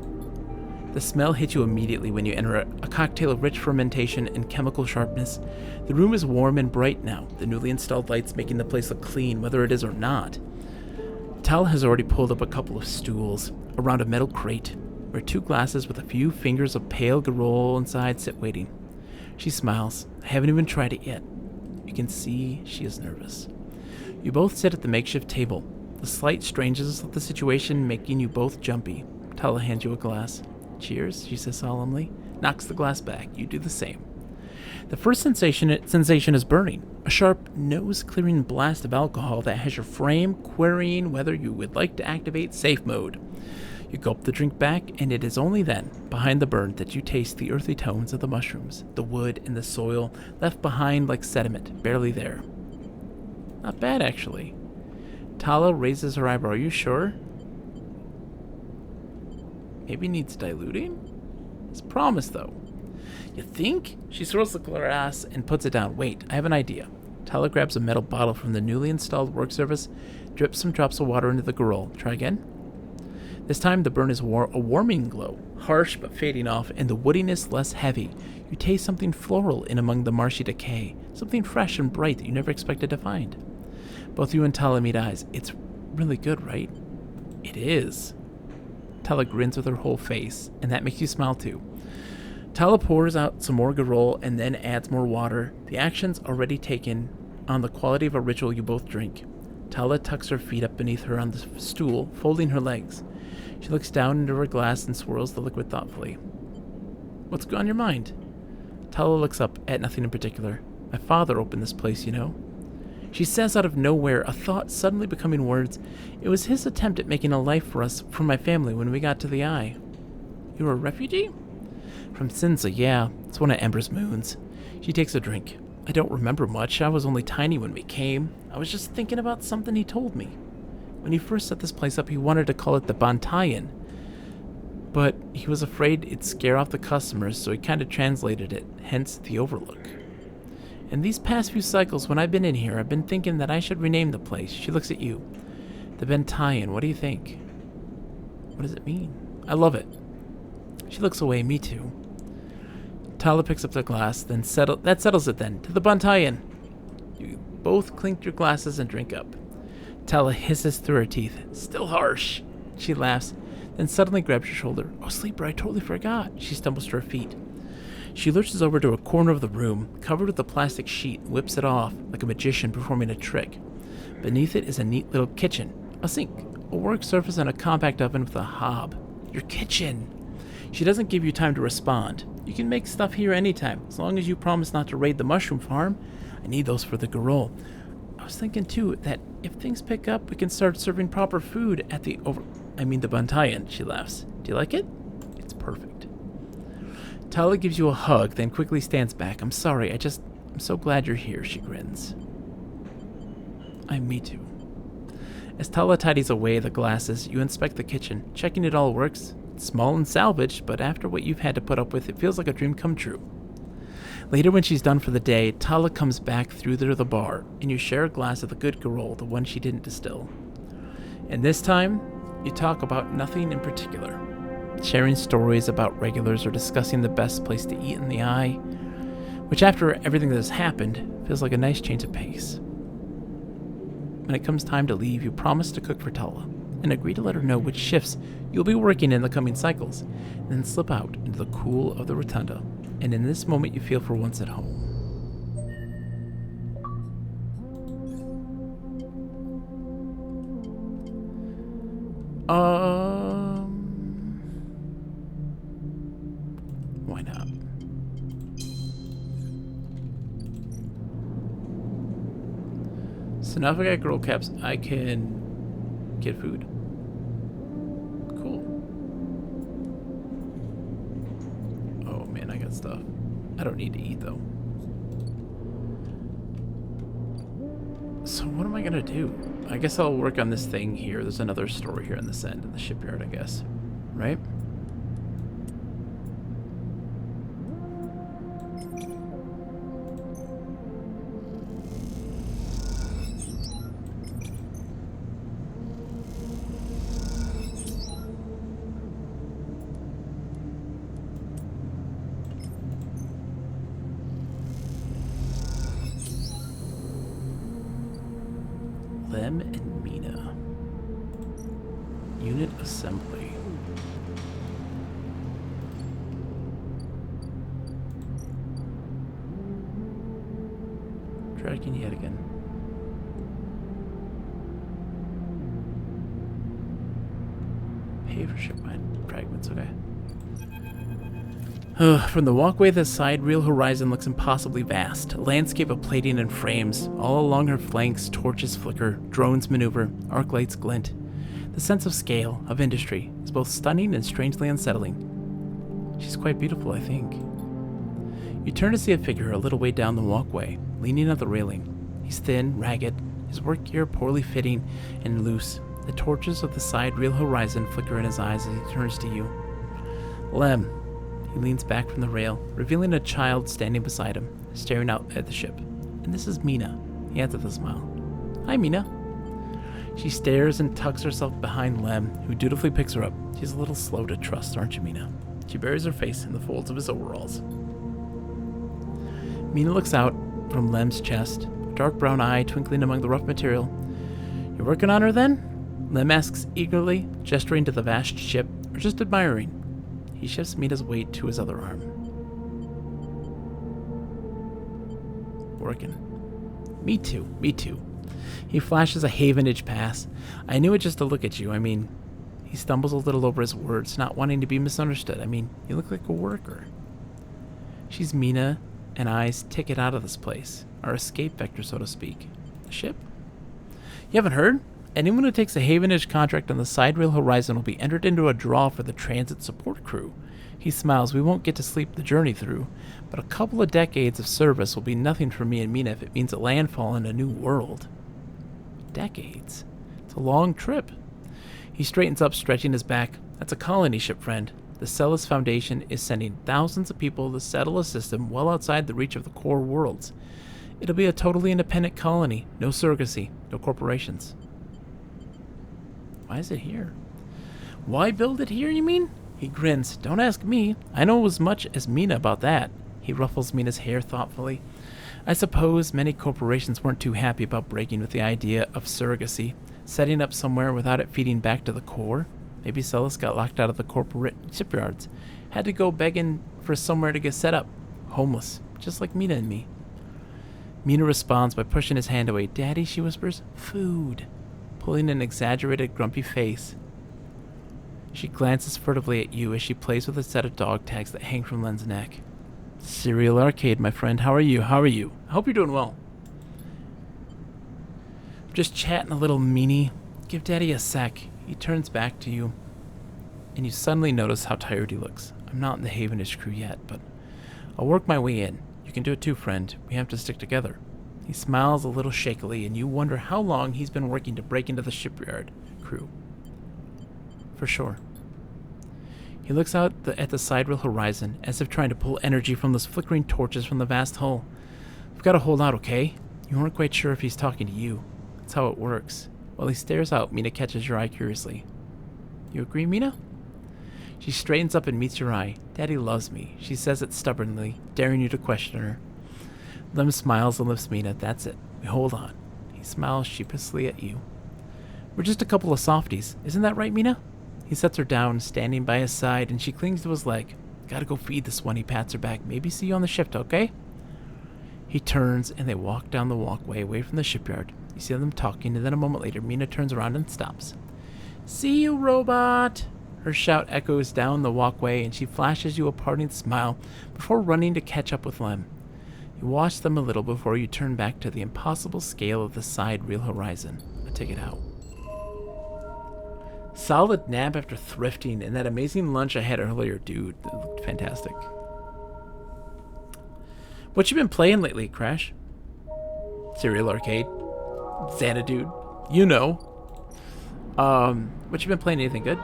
The smell hits you immediately when you enter a cocktail of rich fermentation and chemical sharpness. The room is warm and bright now, the newly installed lights making the place look clean, whether it is or not. Tala has already pulled up a couple of stools around a metal crate, where 2 glasses with a few fingers of pale Garol inside sit waiting. She smiles. I haven't even tried it yet. You can see she is nervous. You both sit at the makeshift table, the slight strangeness of the situation making you both jumpy. Tala hands you a glass. Cheers, she says solemnly. Knocks the glass back. You do the same. The first sensation is burning. A sharp, nose-clearing blast of alcohol that has your frame querying whether you would like to activate safe mode. You gulp the drink back, and it is only then, behind the burn, that you taste the earthy tones of the mushrooms, the wood, and the soil, left behind like sediment, barely there. Not bad, actually. Tala raises her eyebrow. Are you sure? Maybe needs diluting? It's promise, though. You think? She swirls the glass and puts it down. Wait, I have an idea. Tala grabs a metal bottle from the newly installed work surface, drips some drops of water into the Garol. Try again. This time the burn is a warming glow, harsh but fading off, and the woodiness less heavy. You taste something floral in among the marshy decay, something fresh and bright that you never expected to find. Both you and Tala meet eyes. It's really good, right? It is. Tala grins with her whole face, and that makes you smile too. Tala pours out some more Garol and then adds more water. The action's already taken on the quality of a ritual you both drink. Tala tucks her feet up beneath her on the stool, folding her legs. She looks down into her glass and swirls the liquid thoughtfully. What's on your mind? Tala looks up at nothing in particular. My father opened this place, you know. She says out of nowhere, a thought suddenly becoming words. It was his attempt at making a life for us, for my family, when we got to the Eye. You were a refugee? From Sinza, yeah. It's one of Ember's moons. She takes a drink. I don't remember much. I was only tiny when we came. I was just thinking about something he told me. When he first set this place up, he wanted to call it the Bantayan. But he was afraid it'd scare off the customers, so he kind of translated it, hence the Overlook. In these past few cycles, when I've been in here, I've been thinking that I should rename the place. She looks at you. The Bantayan, what do you think? What does it mean? I love it. She looks away, me too. Tala picks up the glass, that settles it then. To the Bantayan. You both clink your glasses and drink up. Tala hisses through her teeth. Still harsh. She laughs, then suddenly grabs your shoulder. Oh, Sleeper, I totally forgot. She stumbles to her feet. She lurches over to a corner of the room, covered with a plastic sheet, and whips it off, like a magician performing a trick. Beneath it is a neat little kitchen, a sink, a work surface, and a compact oven with a hob. Your kitchen! She doesn't give you time to respond. You can make stuff here anytime, as long as you promise not to raid the mushroom farm. I need those for the Garol. I was thinking, too, that if things pick up, we can start serving proper food at the Bantayan, she laughs. Do you like it? It's perfect. Tala gives you a hug, then quickly stands back. I'm sorry, I'm so glad you're here, she grins. Me too. As Tala tidies away the glasses, you inspect the kitchen, checking it all works. It's small and salvaged, but after what you've had to put up with, it feels like a dream come true. Later, when she's done for the day, Tala comes back through to the bar, and you share a glass of the good Garol, the one she didn't distill. And this time, you talk about nothing in particular, sharing stories about regulars or discussing the best place to eat in the Eye, which after everything that has happened, feels like a nice change of pace. When it comes time to leave, you promise to cook for Tala, and agree to let her know which shifts you'll be working in the coming cycles, and then slip out into the cool of the rotunda. And in this moment, you feel for once at home. Why not? So now if I got Garol caps, I can get food. Cool. Oh man, I got stuff. I don't need to eat, though. So what am I gonna do? I guess I'll work on this thing here. There's another store here in this end in the shipyard, I guess. Right? Lem and Mina. Unit assembly. Dragon yet again. Pay for shipment fragments, okay. From the walkway, the sidereal horizon looks impossibly vast. A landscape of plating and frames. All along her flanks, torches flicker, drones maneuver, arc lights glint. The sense of scale, of industry, is both stunning and strangely unsettling. She's quite beautiful, I think. You turn to see a figure a little way down the walkway, leaning at the railing. He's thin, ragged, his work gear poorly fitting and loose. The torches of the sidereal horizon flicker in his eyes as he turns to you. Lem. He leans back from the rail, revealing a child standing beside him, staring out at the ship. And this is Mina. He adds with a smile. Hi, Mina. She stares and tucks herself behind Lem, who dutifully picks her up. She's a little slow to trust, aren't you, Mina? She buries her face in the folds of his overalls. Mina looks out from Lem's chest, a dark brown eye twinkling among the rough material. You're working on her, then? Lem asks eagerly, gesturing to the vast ship, or just admiring. He shifts Mina's weight to his other arm. Working. Me too, me too. He flashes a Havenage pass. I knew it just to look at you. I mean, he stumbles a little over his words, not wanting to be misunderstood. I mean, you look like a worker. She's Mina and I's ticket out of this place. Our escape vector, so to speak. The ship? You haven't heard? Anyone who takes a Havenage contract on the sidereal horizon will be entered into a draw for the transit support crew. He smiles. We won't get to sleep the journey through, but a couple of decades of service will be nothing for me and Mina if it means a landfall in a new world. Decades? It's a long trip. He straightens up, stretching his back. That's a colony ship, friend. The Celis Foundation is sending thousands of people to settle a system well outside the reach of the core worlds. It'll be a totally independent colony. No surrogacy. No corporations. Why is it here? Why build it here, you mean? He grins. Don't ask me. I know as much as Mina about that. He ruffles Mina's hair thoughtfully. I suppose many corporations weren't too happy about breaking with the idea of surrogacy, setting up somewhere without it feeding back to the core. Maybe Celis got locked out of the corporate shipyards. Had to go begging for somewhere to get set up. Homeless. Just like Mina and me. Mina responds by pushing his hand away. Daddy, she whispers. Food. Pulling an exaggerated, grumpy face. She glances furtively at you as she plays with a set of dog tags that hang from Len's neck. Serial Arcade, my friend. How are you? How are you? I hope you're doing well. Just chatting a little, meanie. Give Daddy a sec. He turns back to you, and you suddenly notice how tired he looks. I'm not in the Havenage crew yet, but I'll work my way in. You can do it too, friend. We have to stick together. He smiles a little shakily, and you wonder how long he's been working to break into the shipyard crew. For sure. He looks out at the sidereal horizon, as if trying to pull energy from those flickering torches from the vast hull. We've got to hold out, okay? You weren't quite sure if he's talking to you. That's how it works. While he stares out, Mina catches your eye curiously. You agree, Mina? She straightens up and meets your eye. Daddy loves me. She says it stubbornly, daring you to question her. Lem smiles and lifts Mina. That's it. We hold on. He smiles sheepishly at you. We're just a couple of softies. Isn't that right, Mina? He sets her down, standing by his side, and she clings to his leg. Gotta go feed this one. He pats her back. Maybe see you on the ship, okay? He turns, and they walk down the walkway away from the shipyard. You see them talking, and then a moment later, Mina turns around and stops. See you, robot! Her shout echoes down the walkway, and she flashes you a parting smile before running to catch up with Lem. You watch them a little before you turn back to the impossible scale of the sidereal horizon. A ticket out. Solid nap after thrifting, and that amazing lunch I had earlier, dude. It looked fantastic. What you been playing lately, Crash? Serial Arcade? Xanadude? You know. What you been playing? Anything good?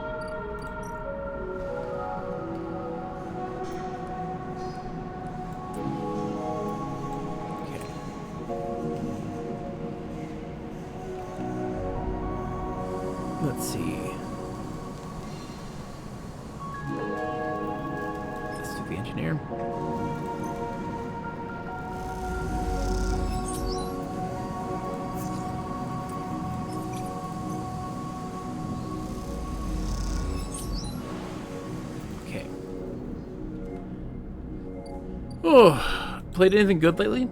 Let's see. Let's do the engineer. Okay. Oh, played anything good lately?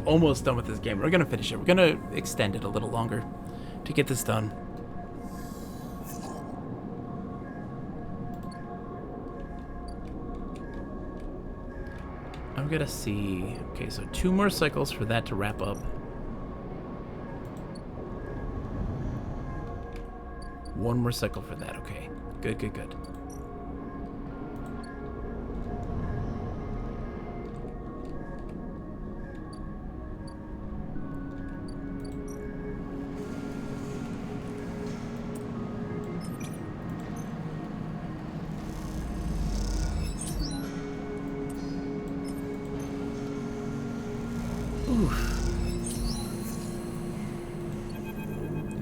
Almost done with this game. We're gonna finish it. We're gonna extend it a little longer to get this done. I'm gonna see. Okay, so 2 more cycles for that to wrap up. 1 more cycle for that. Okay, good, good, good.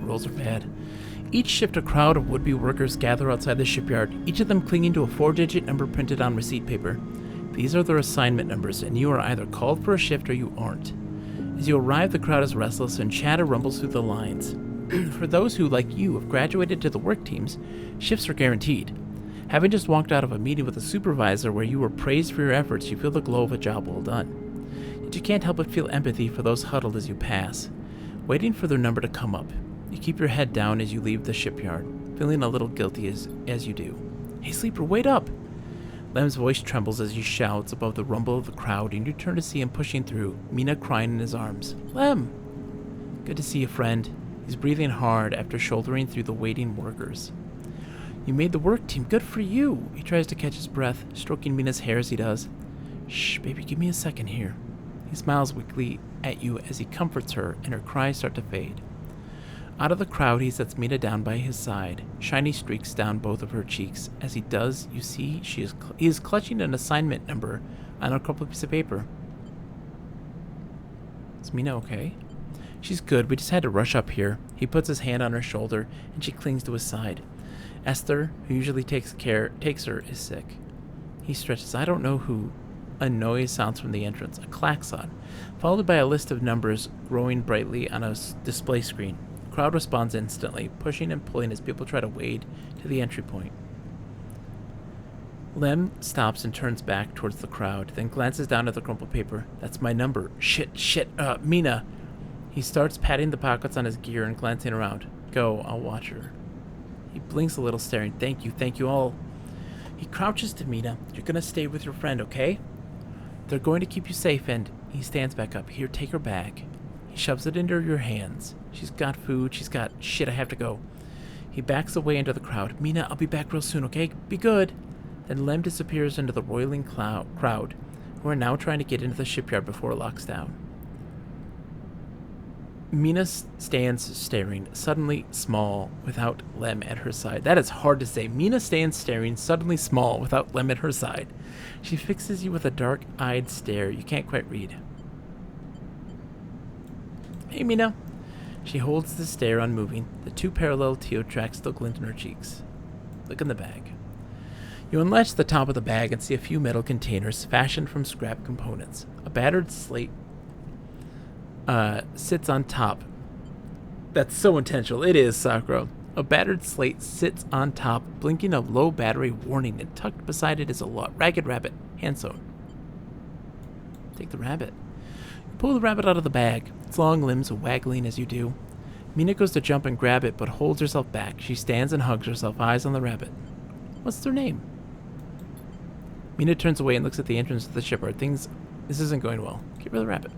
Rolls are bad. Each shift, a crowd of would-be workers gather outside the shipyard, each of them clinging to a 4-digit number printed on receipt paper. These are their assignment numbers, and you are either called for a shift or you aren't. As you arrive, the crowd is restless, and chatter rumbles through the lines. For those who, like you, have graduated to the work teams, shifts are guaranteed. Having just walked out of a meeting with a supervisor where you were praised for your efforts, you feel the glow of a job well done. Yet you can't help but feel empathy for those huddled as you pass, waiting for their number to come up. You keep your head down as you leave the shipyard, feeling a little guilty as you do. Hey, sleeper, wait up! Lem's voice trembles as he shouts above the rumble of the crowd, and you turn to see him pushing through, Mina crying in his arms. Lem! Good to see you, friend. He's breathing hard after shouldering through the waiting workers. You made the work team. Good for you! He tries to catch his breath, stroking Mina's hair as he does. Shh, baby, give me a second here. He smiles weakly at you as he comforts her, and her cries start to fade. Out of the crowd, he sets Mina down by his side, shiny streaks down both of her cheeks. As he does, you see he is clutching an assignment number on a crumpled piece of paper. Is Mina okay? She's good. We just had to rush up here. He puts his hand on her shoulder, and she clings to his side. Esther, who usually takes her, is sick. He stretches. I don't know who. A noise sounds from the entrance, a klaxon, followed by a list of numbers growing brightly on a display screen. The crowd responds instantly, pushing and pulling as people try to wade to the entry point. Lem stops and turns back towards the crowd, then glances down at the crumpled paper. That's my number. Shit, Mina. He starts patting the pockets on his gear and glancing around. Go, I'll watch her. He blinks a little, staring. Thank you all. He crouches to Mina. You're gonna stay with your friend, okay? They're going to keep you safe, and he stands back up. Here, take her bag. He shoves it into your hands. She's got food. She's got... Shit, I have to go. He backs away into the crowd. Mina, I'll be back real soon, okay? Be good. Then Lem disappears into the roiling crowd, who are now trying to get into the shipyard before it locks down. Mina stands staring, suddenly small, without Lem at her side. That is hard to say. Mina stands staring, suddenly small, without Lem at her side. She fixes you with a dark-eyed stare you can't quite read. Hey, Mina. She holds the stare unmoving. The 2 parallel teal tracks still glint in her cheeks. Look in the bag. You unlatch the top of the bag and see a few metal containers fashioned from scrap components. A battered slate sits on top. That's so intentional. It is, Sakura. A battered slate sits on top, blinking a low battery warning, and tucked beside it is a ragged rabbit, hand sewn. Take the rabbit. You pull the rabbit out of the bag, its long limbs waggling as you do. Mina goes to jump and grab it, but holds herself back. She stands and hugs herself, eyes on the rabbit. What's their name? Mina turns away and looks at the entrance to the shipyard. This isn't going well. Give her the rabbit.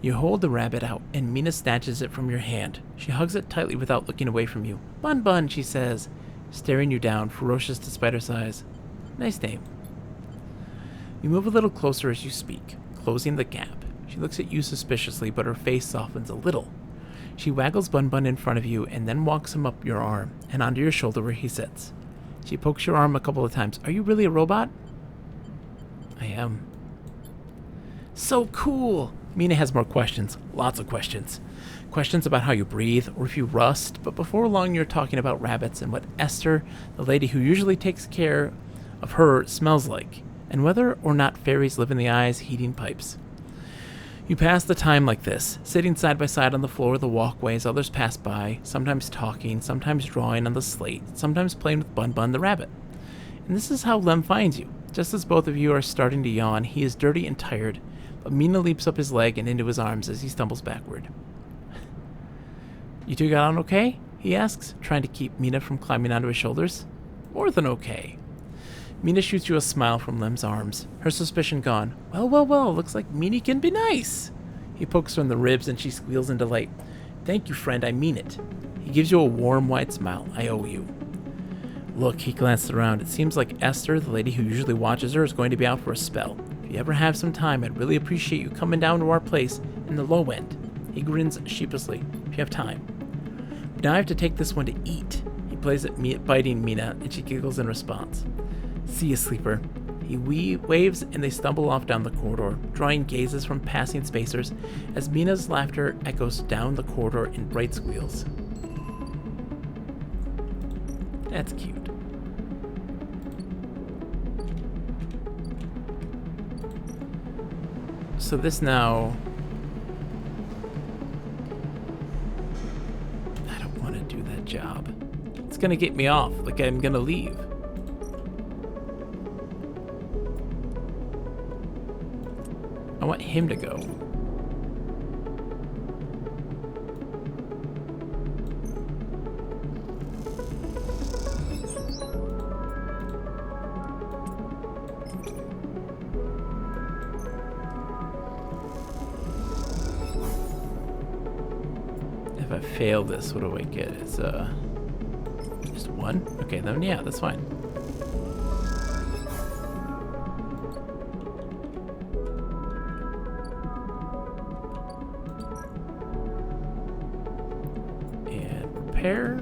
You hold the rabbit out, and Mina snatches it from your hand. She hugs it tightly without looking away from you. Bun Bun, she says, staring you down, ferocious despite her size. Nice name. You move a little closer as you speak, closing the gap. She looks at you suspiciously, but her face softens a little. She waggles Bun Bun in front of you and then walks him up your arm and onto your shoulder where he sits. She pokes your arm a couple of times. Are you really a robot? I am. So cool! Mina has more questions. Lots of questions. Questions about how you breathe or if you rust, but before long you're talking about rabbits and what Esther, the lady who usually takes care of her, smells like, and whether or not fairies live in the eyes heating pipes. You pass the time like this, sitting side by side on the floor of the walkway as others pass by, sometimes talking, sometimes drawing on the slate, sometimes playing with Bun Bun the rabbit. And this is how Lem finds you. Just as both of you are starting to yawn, he is dirty and tired, but Mina leaps up his leg and into his arms as he stumbles backward. You two got on okay? He asks, trying to keep Mina from climbing onto his shoulders. More than okay. Mina shoots you a smile from Lem's arms, her suspicion gone. Well, looks like Meanie can be nice. He pokes her in the ribs and she squeals in delight. Thank you, friend, I mean it. He gives you a warm, wide smile. I owe you. Look, he glanced around. It seems like Esther, the lady who usually watches her, is going to be out for a spell. If you ever have some time, I'd really appreciate you coming down to our place in the low end. He grins sheepishly. If you have time. But now I have to take this one to eat. He plays at biting Mina, and she giggles in response. See you, sleeper. He waves, and they stumble off down the corridor, drawing gazes from passing spacers as Mina's laughter echoes down the corridor in bright squeals. That's cute. So this now... I don't want to do that job. It's gonna get me off, like I'm gonna leave. I want him to go. If I fail this, what do I get? It's just one? Okay, then yeah, that's fine. Repair.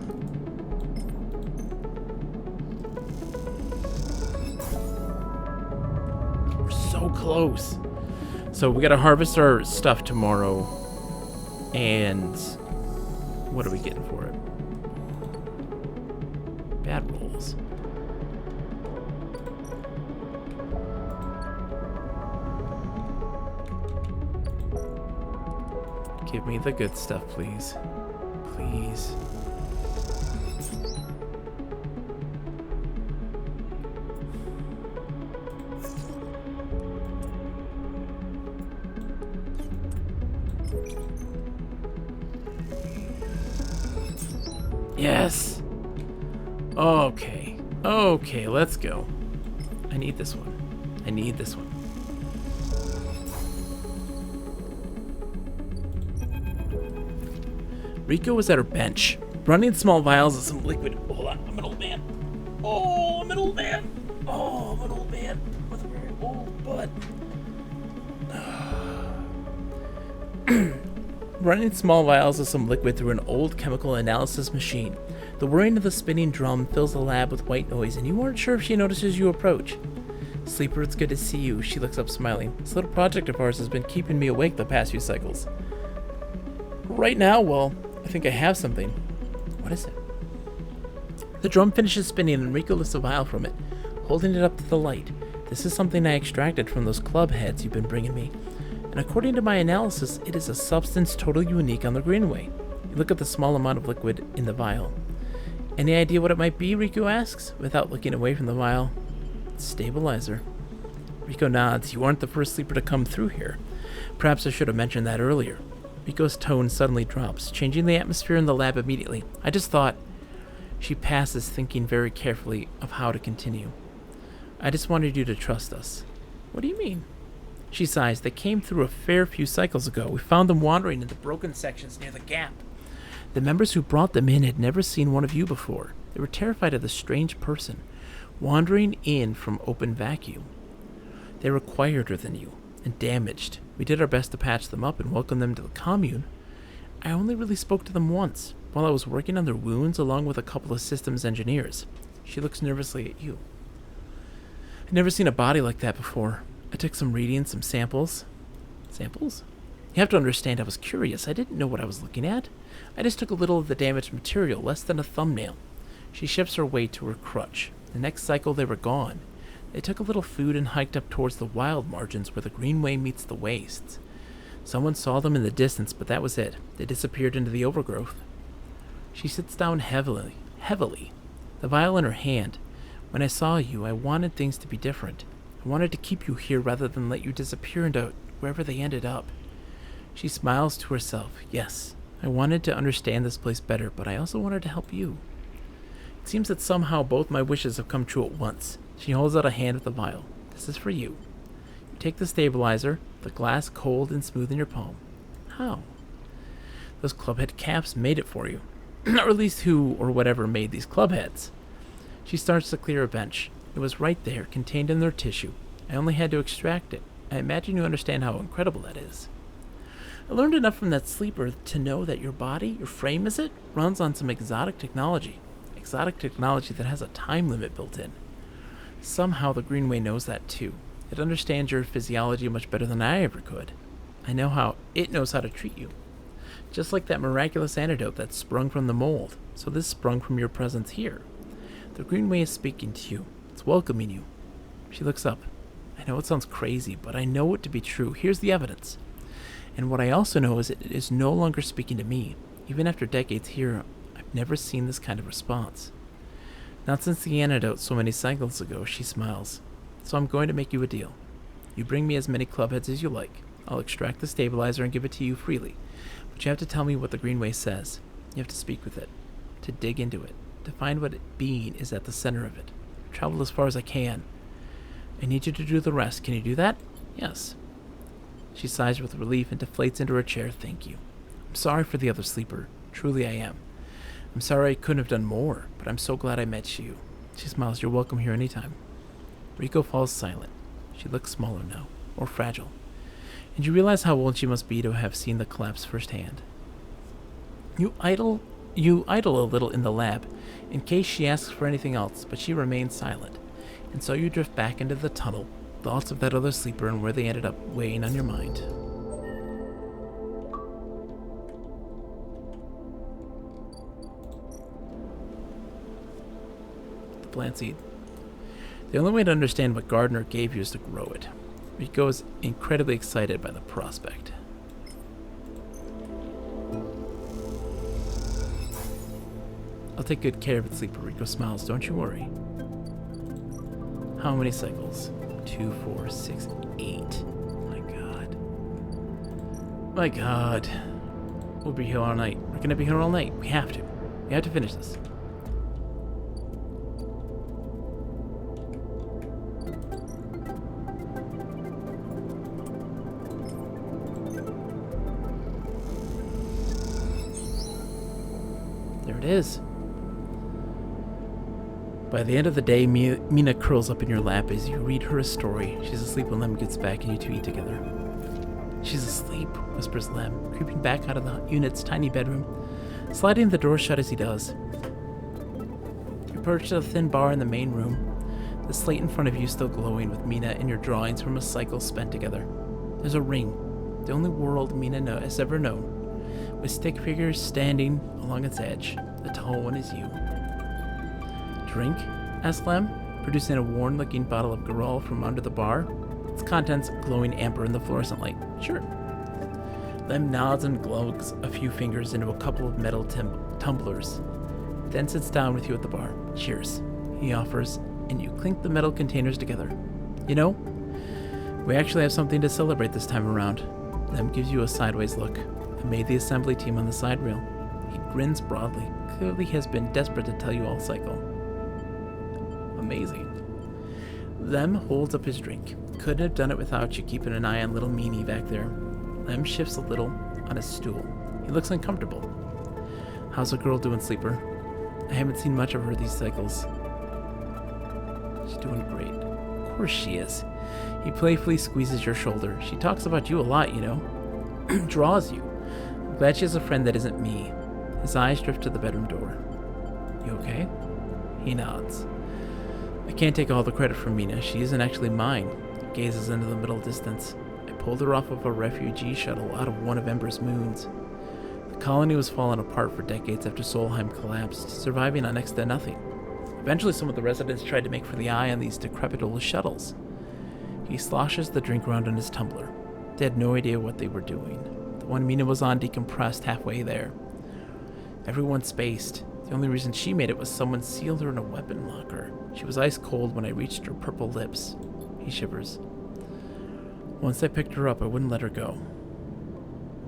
We're so close. So we gotta harvest our stuff tomorrow. And what are we getting for it? Bad rolls. Give me the good stuff, please. Please. Yes. Okay. Okay, let's go. I need this one. I need this one. Rico was at her bench, running small vials of some liquid. Hold on, I'm an old man. Oh, I'm an old man. Oh, I'm an old man with a very old butt. Running small vials of some liquid through an old chemical analysis machine. The whirring of the spinning drum fills the lab with white noise, and you aren't sure if she notices you approach. Sleeper, it's good to see you. She looks up smiling. This little project of ours has been keeping me awake the past few cycles. Right now, well, I think I have something. What is it? The drum finishes spinning and Rico lifts a vial from it, holding it up to the light. This is something I extracted from those club heads you've been bringing me. And according to my analysis, it is a substance totally unique on the Greenway. You look at the small amount of liquid in the vial. Any idea what it might be, Rico asks, without looking away from the vial. Stabilizer. Rico nods. You aren't the first sleeper to come through here. Perhaps I should have mentioned that earlier. Rico's tone suddenly drops, changing the atmosphere in the lab immediately. I just thought... She passes, thinking very carefully of how to continue. I just wanted you to trust us. What do you mean? She sighs. They came through a fair few cycles ago. We found them wandering in the broken sections near the gap. The members who brought them in had never seen one of you before. They were terrified of the strange person wandering in from open vacuum. They were quieter than you and damaged. We did our best to patch them up and welcome them to the commune. I only really spoke to them once, while I was working on their wounds along with a couple of systems engineers. She looks nervously at you. I'd never seen a body like that before. I took some readings, some samples. Samples? You have to understand, I was curious. I didn't know what I was looking at. I just took a little of the damaged material, less than a thumbnail. She shifts her weight to her crutch. The next cycle, they were gone. They took a little food and hiked up towards the wild margins where the greenway meets the wastes. Someone saw them in the distance, but that was it. They disappeared into the overgrowth. She sits down heavily, the vial in her hand. When I saw you, I wanted things to be different. I wanted to keep you here rather than let you disappear into wherever they ended up. She smiles to herself. Yes, I wanted to understand this place better, but I also wanted to help you. It seems that somehow both my wishes have come true at once. She holds out a hand with the vial. This is for you. You take the stabilizer, the glass cold and smooth in your palm. How? Those clubhead caps made it for you. Or at least who or whatever made these clubheads. She starts to clear a bench. It was right there, contained in their tissue. I only had to extract it. I imagine you understand how incredible that is. I learned enough from that sleeper to know that your body, your frame is it, runs on some exotic technology. Exotic technology that has a time limit built in. Somehow the Greenway knows that too. It understands your physiology much better than I ever could. I know how it knows how to treat you. Just like that miraculous antidote that sprung from the mold, so this sprung from your presence here. The Greenway is speaking to you. It's welcoming you. She looks up. I know it sounds crazy, but I know it to be true. Here's the evidence. And what I also know is it is no longer speaking to me. Even after decades here, I've never seen this kind of response. Not since the antidote so many cycles ago, she smiles. So I'm going to make you a deal. You bring me as many clubheads as you like. I'll extract the stabilizer and give it to you freely. But you have to tell me what the Greenway says. You have to speak with it. To dig into it. To find what being is at the center of it. Travel as far as I can. I need you to do the rest. Can you do that? Yes. She sighs with relief and deflates into her chair. Thank you. I'm sorry for the other sleeper. Truly I am. I'm sorry I couldn't have done more, but I'm so glad I met you. She smiles. You're welcome here anytime. Rico falls silent. She looks smaller now, more fragile. And you realize how old she must be to have seen the collapse firsthand. You idle a little in the lab, in case she asks for anything else, but she remains silent. And so you drift back into the tunnel, thoughts of that other sleeper and where they ended up weighing on your mind. The plant seed. The only way to understand what Gardner gave you is to grow it. Rico is incredibly excited by the prospect. I'll take good care of it, sleeper. Rico smiles. Don't you worry. How many cycles? 2, 4, 6, 8. My God. My God. We'll be here all night. We're gonna be here all night. We have to. We have to finish this. There it is. By the end of the day, Mina curls up in your lap as you read her a story. She's asleep when Lem gets back and you two eat together. She's asleep, whispers Lem, creeping back out of the unit's tiny bedroom, sliding the door shut as he does. You're perched at a thin bar in the main room, the slate in front of you still glowing with Mina and your drawings from a cycle spent together. There's a ring, the only world Mina has ever known, with stick figures standing along its edge. The tall one is you. Drink? Asked Lem, producing a worn-looking bottle of Garal from under the bar, its contents glowing amber in the fluorescent light. Sure. Lem nods and glugs a few fingers into a couple of metal tumblers, then sits down with you at the bar. Cheers, he offers, and you clink the metal containers together. You know, we actually have something to celebrate this time around. Lem gives you a sideways look. I made the assembly team on the side rail. He grins broadly. Clearly has been desperate to tell you all cycle. Amazing. Lem holds up his drink. Couldn't have done it without you keeping an eye on little meanie back there. Lem shifts a little on his stool. He looks uncomfortable. How's the girl doing, Sleeper? I haven't seen much of her these cycles. She's doing great. Of course she is. He playfully squeezes your shoulder. She talks about you a lot, you know. Draws you. I'm glad she has a friend that isn't me. His eyes drift to the bedroom door. You okay? He nods. I can't take all the credit for Mina. She isn't actually mine. Gazes into the middle distance. I pulled her off of a refugee shuttle out of one of Ember's moons. The colony was falling apart for decades after Solheim collapsed, surviving on next to nothing. Eventually, some of the residents tried to make for the eye on these decrepit old shuttles. He sloshes the drink around in his tumbler. They had no idea what they were doing. The one Mina was on decompressed halfway there. Everyone spaced. The only reason she made it was someone sealed her in a weapon locker. She was ice cold when I reached her purple lips. He shivers. Once I picked her up, I wouldn't let her go.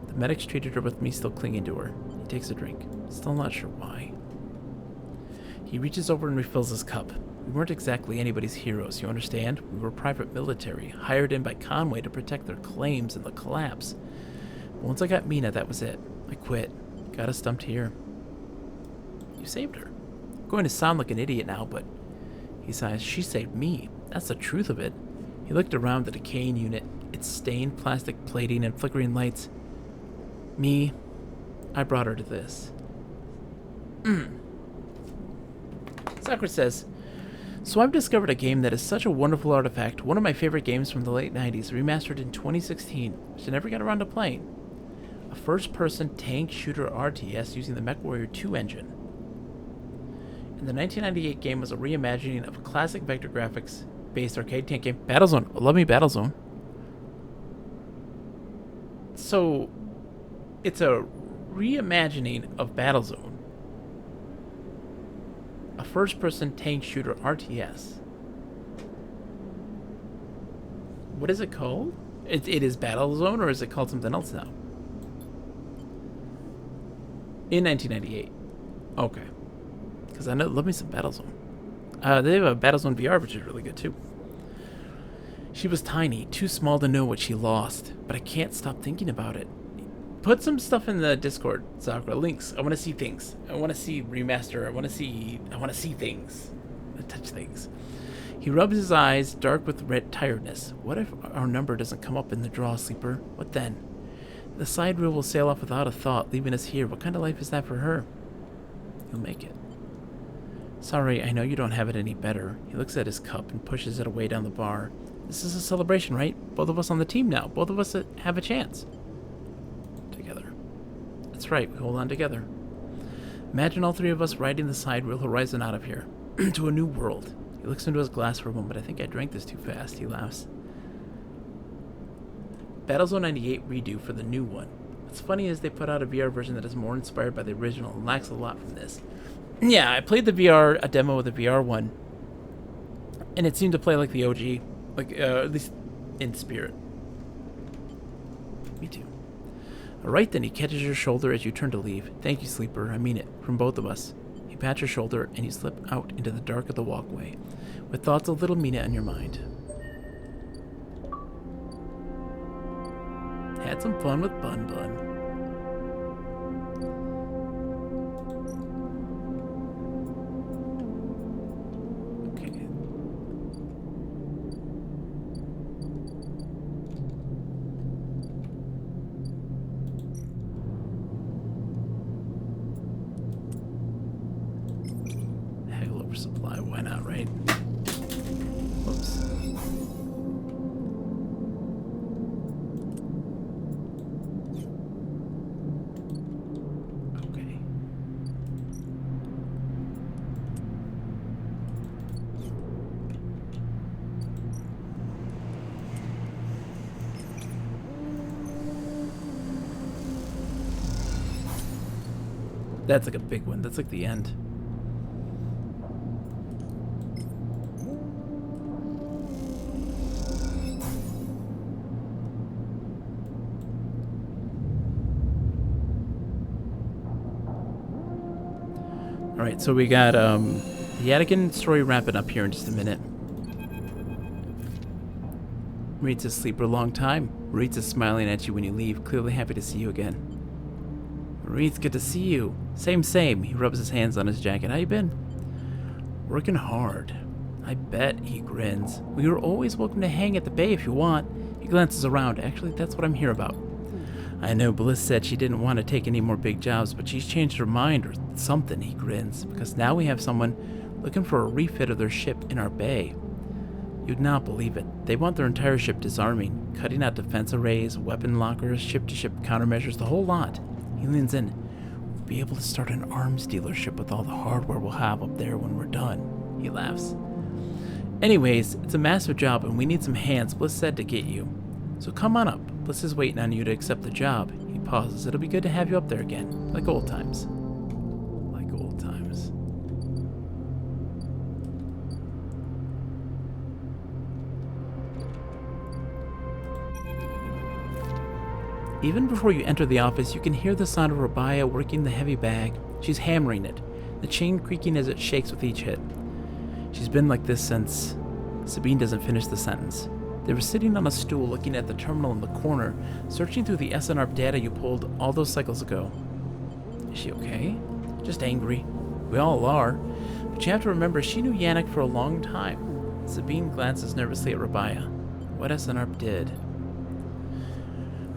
The medics treated her with me still clinging to her. He takes a drink. Still not sure why. He reaches over and refills his cup. We weren't exactly anybody's heroes, you understand? We were private military, hired in by Conway to protect their claims in the collapse. But once I got Mina, that was it. I quit. Got us dumped here. You saved her. I'm going to sound like an idiot now, but... He sighs. She saved me. That's the truth of it. He looked around the decaying unit, its stained plastic plating and flickering lights. Me, I brought her to this. Sakura says, so I've discovered a game that is such a wonderful artifact, one of my favorite games from the late 90s, remastered in 2016, which I never got around to playing. A first-person tank shooter RTS using the MechWarrior 2 engine. And the 1998 game was a reimagining of a classic vector graphics-based arcade tank game, Battlezone. Love me Battlezone. So, it's a reimagining of Battlezone. A first-person tank shooter RTS. What is it called? It is Battlezone, or is it called something else now? In 1998. Okay. Because I know, love me some Battlezone. They have a Battlezone VR, which is really good too. She was tiny, too small to know what she lost, but I can't stop thinking about it. Put some stuff in the Discord, Sakura. Links. I want to see things. I want to see remaster. I want to see things. I touch things. He rubs his eyes, dark with red tiredness. What if our number doesn't come up in the draw, Sleeper? What then? The side wheel will sail off without a thought, leaving us here. What kind of life is that for her? You'll make it. Sorry, I know you don't have it any better. He looks at his cup and pushes it away down the bar. This is a celebration, right? Both of us on the team now. Both of us have a chance. Together. That's right, we hold on together. Imagine all three of us riding the side wheel horizon out of here. To a new world. He looks into his glass for a moment. I think I drank this too fast. He laughs. Battlezone 98 redo for the new one. What's funny is they put out a VR version that is more inspired by the original and lacks a lot from this. Yeah, I played a demo of the VR one, and it seemed to play like the OG, at least in spirit. Me too. Alright then, he catches your shoulder as you turn to leave. Thank you, Sleeper, I mean it, from both of us. You pat your shoulder, and you slip out into the dark of the walkway, with thoughts of little Mina on your mind. Had some fun with Bun Bun. Supply, why not, right? Whoops. Okay. That's like a big one. That's like the end. Alright, so we got the Yadigan story wrapping up here in just a minute. Maritza's asleep for a long time. Maritza's smiling at you when you leave, clearly happy to see you again. Maritz, good to see you. Same. He rubs his hands on his jacket. How you been? Working hard. I bet, he grins. Well, you're always welcome to hang at the bay if you want. He glances around. Actually, that's what I'm here about. I know Bliss said she didn't want to take any more big jobs, but she's changed her mind or something, he grins, because now we have someone looking for a refit of their ship in our bay. You'd not believe it. They want their entire ship disarming, cutting out defense arrays, weapon lockers, ship-to-ship countermeasures, the whole lot. He leans in. We'll be able to start an arms dealership with all the hardware we'll have up there when we're done. He laughs. Anyways, it's a massive job and we need some hands. Bliss said to get you. So come on up. Bliss is waiting on you to accept the job. He pauses. It'll be good to have you up there again. Like old times. Like old times. Even before you enter the office, you can hear the sound of Rabaya working the heavy bag. She's hammering it, the chain creaking as it shakes with each hit. She's been like this since... Sabine doesn't finish the sentence. They were sitting on a stool looking at the terminal in the corner, searching through the SNRP data you pulled all those cycles ago. Is she okay? Just angry. We all are. But you have to remember, she knew Yannick for a long time. Sabine glances nervously at Rabaya. What SNRP did.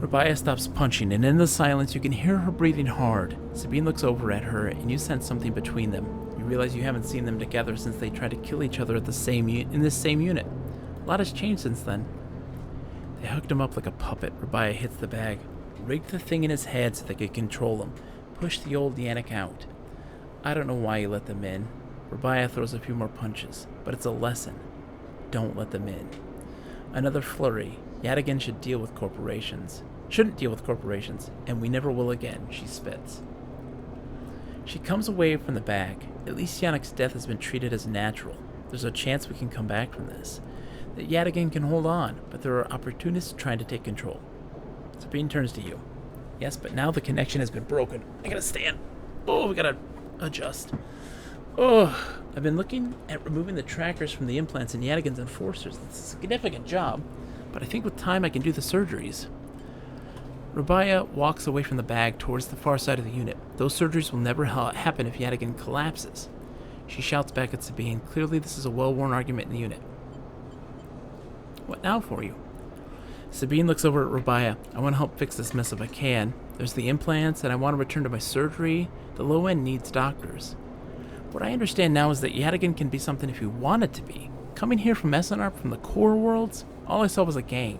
Rabaya stops punching, and in the silence you can hear her breathing hard. Sabine looks over at her, and you sense something between them. You realize you haven't seen them together since they tried to kill each other at the same in this same unit. A lot has changed since then. They hooked him up like a puppet. Rabaya hits the bag, rigged the thing in his head so they could control him, pushed the old Yannick out. I don't know why you let them in. Rabaya throws a few more punches, but it's a lesson. Don't let them in. Another flurry. Yadigan should deal with corporations. Shouldn't deal with corporations, and we never will again, she spits. She comes away from the bag. At least Yannick's death has been treated as natural. There's a chance we can come back from this. That Yadigan can hold on, but there are opportunists trying to take control. Sabine turns to you. Yes, but now the connection has been broken. I gotta stand. Oh, we gotta adjust. Oh, I've been looking at removing the trackers from the implants in Yadigan's enforcers. It's a significant job, but I think with time I can do the surgeries. Rabaya walks away from the bag towards the far side of the unit. Those surgeries will never happen if Yadigan collapses. She shouts back at Sabine. Clearly this is a well-worn argument in the unit. What now for you? Sabine looks over at Rabaya. I want to help fix this mess if I can. There's the implants, and I want to return to my surgery. The low end needs doctors. What I understand now is that Yadigan can be something if you want it to be. Coming here from SNRP, from the core worlds, all I saw was a gang.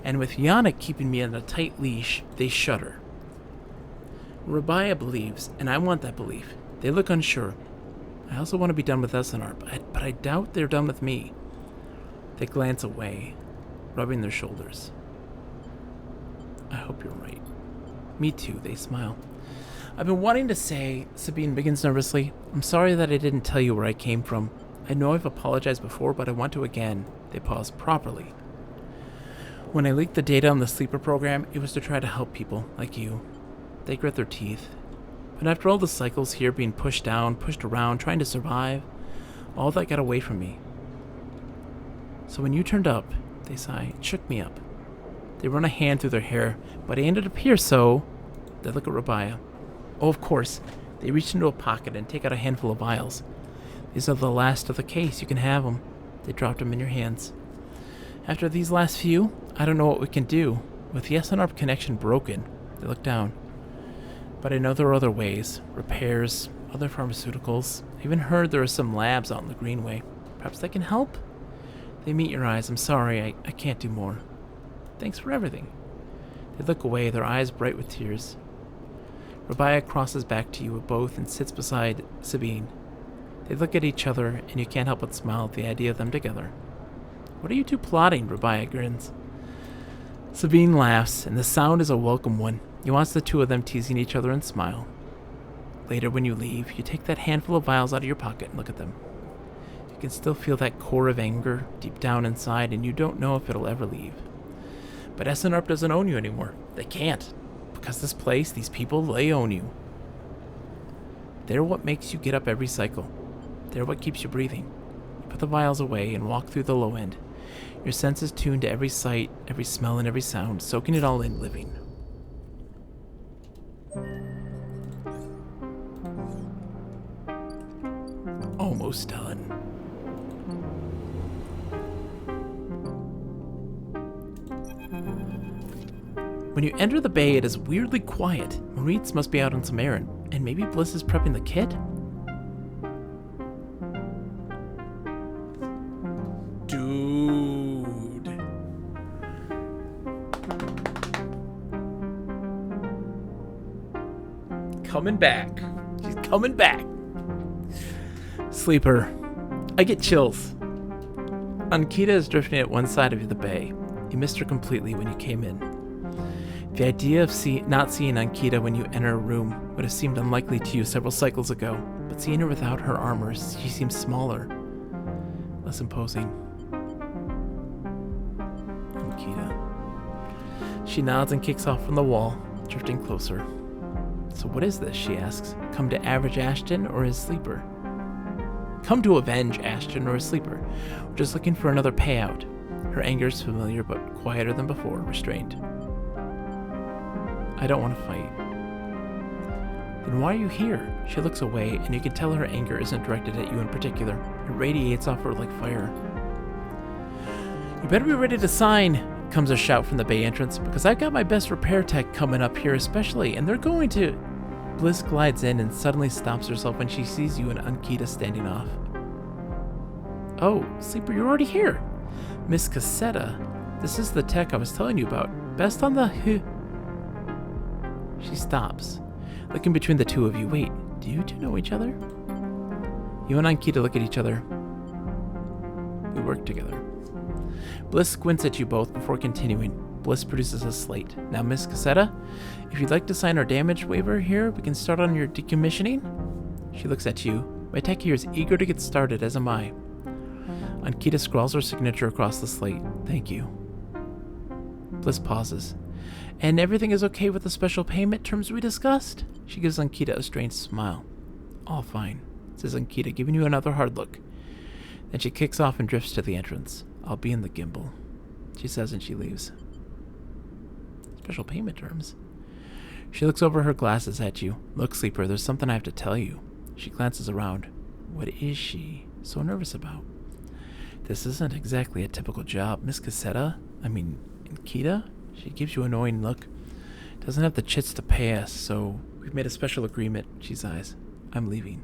And with Yannick keeping me on a tight leash, they shudder. Rabaya believes, and I want that belief. They look unsure. I also want to be done with SNRP, but I doubt they're done with me. They glance away, rubbing their shoulders. I hope you're right. Me too, they smile. I've been wanting to say, Sabine begins nervously, I'm sorry that I didn't tell you where I came from. I know I've apologized before, but I want to again. They pause properly. When I leaked the data on the sleeper program, it was to try to help people like you. They grit their teeth. But after all the cycles here being pushed down, pushed around, trying to survive, all that got away from me. So when you turned up, they sigh, it shook me up. They run a hand through their hair, but I ended up here, so... They look at Rabaya. Oh, of course. They reach into a pocket and take out a handful of vials. These are the last of the case. You can have them. They dropped them in your hands. After these last few, I don't know what we can do. With the SNRP connection broken, they look down. But I know there are other ways. Repairs, other pharmaceuticals. I even heard there are some labs out in the Greenway. Perhaps they can help? They meet your eyes. I'm sorry, I can't do more. Thanks for everything. They look away, their eyes bright with tears. Rabaya crosses back to you both and sits beside Sabine. They look at each other, and you can't help but smile at the idea of them together. What are you two plotting? Rabaya grins. Sabine laughs, and the sound is a welcome one. You watch the two of them teasing each other and smile. Later, when you leave, you take that handful of vials out of your pocket and look at them. You can still feel that core of anger deep down inside, and you don't know if it'll ever leave. But SNRP doesn't own you anymore. They can't. Because this place, these people, they own you. They're what makes you get up every cycle. They're what keeps you breathing. You put the vials away and walk through the low end. Your senses tuned to every sight, every smell, and every sound, soaking it all in, living. Almost done. When you enter the bay, it is weirdly quiet. Moritz must be out on some errand, and maybe Bliss is prepping the kit? Dude. Coming back. She's coming back. Sleeper. I get chills. Ankita is drifting at one side of the bay. You missed her completely when you came in. The idea of not seeing Ankita when you enter a room would have seemed unlikely to you several cycles ago, but seeing her without her armor, she seems smaller, less imposing. Ankita. She nods and kicks off from the wall, drifting closer. So what is this, she asks. Come to average Ashton or his sleeper? Come to avenge Ashton or his sleeper. We're just looking for another payout. Her anger is familiar but quieter than before, restrained. I don't want to fight. Then why are you here? She looks away, and you can tell her anger isn't directed at you in particular. It radiates off her like fire. You better be ready to sign, comes a shout from the bay entrance, because I've got my best repair tech coming up here especially, and they're going to... Bliss glides in and suddenly stops herself when she sees you and Ankita standing off. Oh, Sleeper, you're already here. Miss Cassetta, this is the tech I was telling you about. Best on the... She stops, looking between the two of you. Wait, do you two know each other? You and Ankita look at each other. We work together. Bliss squints at you both before continuing. Bliss produces a slate. Now, Miss Cassetta, if you'd like to sign our damage waiver here, we can start on your decommissioning. She looks at you. My tech here is eager to get started, as am I. Ankita scrawls her signature across the slate. Thank you. Bliss pauses. And everything is okay with the special payment terms we discussed? She gives Ankita a strange smile. All fine, says Ankita, giving you another hard look. Then she kicks off and drifts to the entrance. I'll be in the gimbal, she says, and she leaves. Special payment terms? She looks over her glasses at you. Look, Sleeper, there's something I have to tell you. She glances around. What is she so nervous about? This isn't exactly a typical job. Miss Cassetta? Ankita? She gives you an annoying look. Doesn't have the chits to pay us, so we've made a special agreement. She sighs. I'm leaving.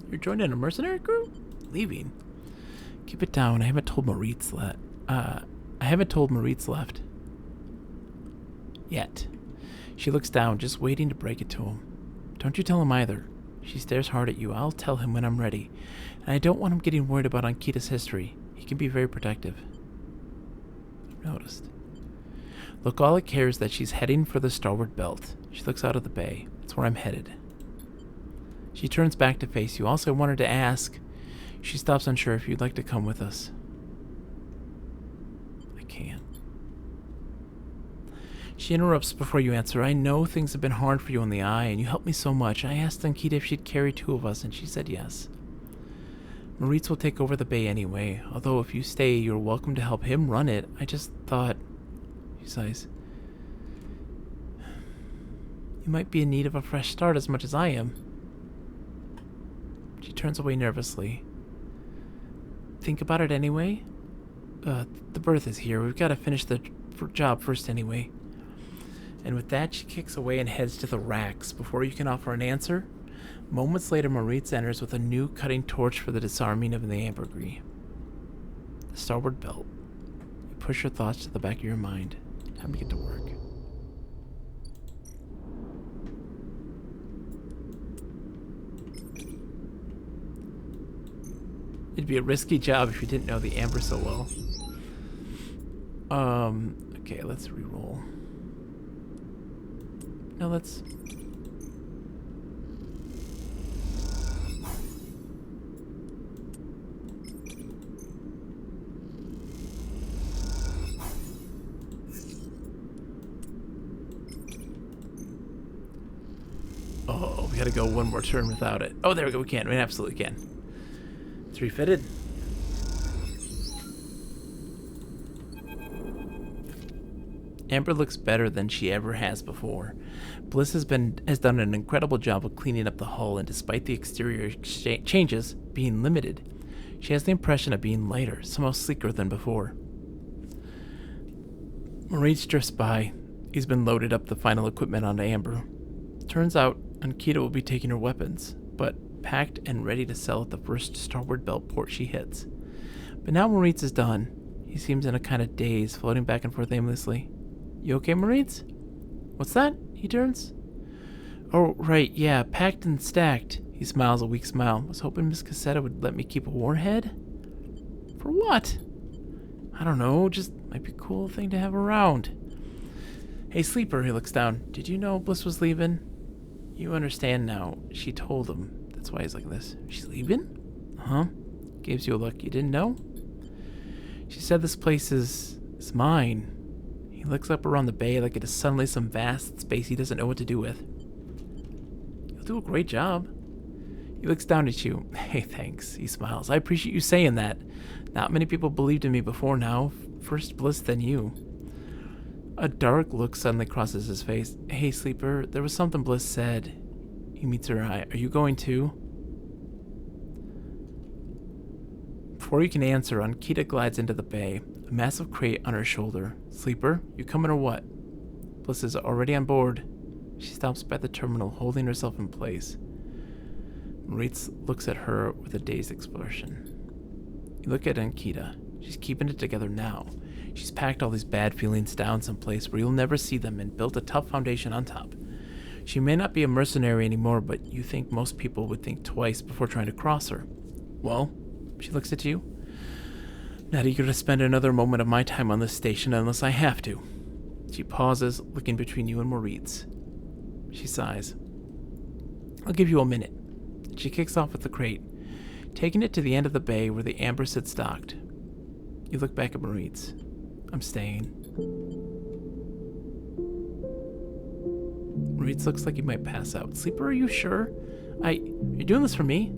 You're joining a mercenary crew? Leaving? Keep it down. I haven't told Moritz left. Yet. She looks down, just waiting to break it to him. Don't you tell him either. She stares hard at you. I'll tell him when I'm ready. And I don't want him getting worried about Ankita's history. He can be very protective. Noticed. Look, all I care is that she's heading for the starboard belt. She looks out of the bay. That's where I'm headed. She turns back to face you. Also, I wanted to ask. She stops, unsure if you'd like to come with us. I can't. She interrupts before you answer. I know things have been hard for you on the eye, and you helped me so much. I asked Ankita if she'd carry two of us, and she said yes. Moritz will take over the bay anyway, although if you stay, you're welcome to help him run it. I just thought... She sighs. You might be in need of a fresh start as much as I am. She turns away nervously. Think about it anyway? The berth is here. We've got to finish the job first anyway. And with that, she kicks away and heads to the racks. Before you can offer an answer, moments later, Moritz enters with a new cutting torch for the disarming of the ambergris. The starboard belt. You push your thoughts to the back of your mind. Time to get to work. It'd be a risky job if you didn't know the amber so well. Okay, let's re-roll. No, let's... Oh, we gotta go one more turn without it. Oh, there we go, we can. We absolutely can. It's refitted. Amber looks better than she ever has before. Bliss has done an incredible job of cleaning up the hull, and despite the exterior changes being limited, she has the impression of being lighter, somehow sleeker than before. Maurice drifts by. He's been loaded up the final equipment onto Amber. Turns out Ankita will be taking her weapons, but packed and ready to sell at the first starboard belt port she hits. But now Maurice is done. He seems in a kind of daze, floating back and forth aimlessly. You okay, Maurice? What's that? He turns. Oh, right, yeah, packed and stacked. He smiles a weak smile. Was hoping Miss Cassetta would let me keep a warhead? For what? I don't know, just might be a cool thing to have around. Hey, Sleeper, he looks down. Did you know Bliss was leaving? You understand now. She told him. That's why he's like this. She's leaving? Uh-huh. Gives you a look. You didn't know? She said this place is mine. He looks up around the bay like it is suddenly some vast space he doesn't know what to do with. You'll do a great job. He looks down at you. Hey, thanks. He smiles. I appreciate you saying that. Not many people believed in me before now. First Bliss, then you. A dark look suddenly crosses his face. Hey, Sleeper, there was something Bliss said. He meets her eye. Are you going too? Before you can answer, Ankita glides into the bay, a massive crate on her shoulder. Sleeper, you coming or what? Bliss is already on board. She stops by the terminal, holding herself in place. Maurice looks at her with a dazed expression. You look at Ankita. She's keeping it together now. She's packed all these bad feelings down someplace where you'll never see them and built a tough foundation on top. She may not be a mercenary anymore, but you think most people would think twice before trying to cross her. Well, she looks at you. Not eager to spend another moment of my time on this station unless I have to. She pauses, looking between you and Maurice. She sighs. I'll give you a minute. She kicks off with the crate, taking it to the end of the bay where the Amber sits docked. You look back at Maurice. I'm staying. Maurice looks like he might pass out. Sleeper, are you sure? You're doing this for me?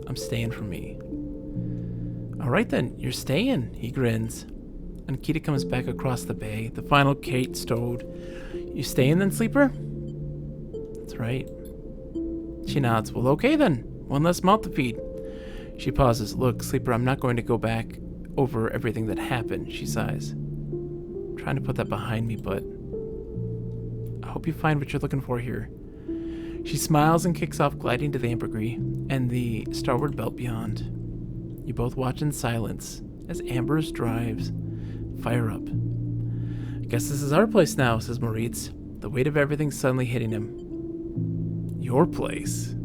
I'm staying for me. All right then, you're staying, he grins. Ankita comes back across the bay, the final crate stowed. You staying then, Sleeper? That's right. She nods. Well, okay then. One less mouth to feed. She pauses. Look, Sleeper, I'm not going to go back over everything that happened, she sighs. I'm trying to put that behind me, but I hope you find what you're looking for here. She smiles and kicks off, gliding to the ambergris and the starboard belt beyond. You both watch in silence as Amber's drives fire up. I guess this is our place now, says Maurice, the weight of everything suddenly hitting him. Your place?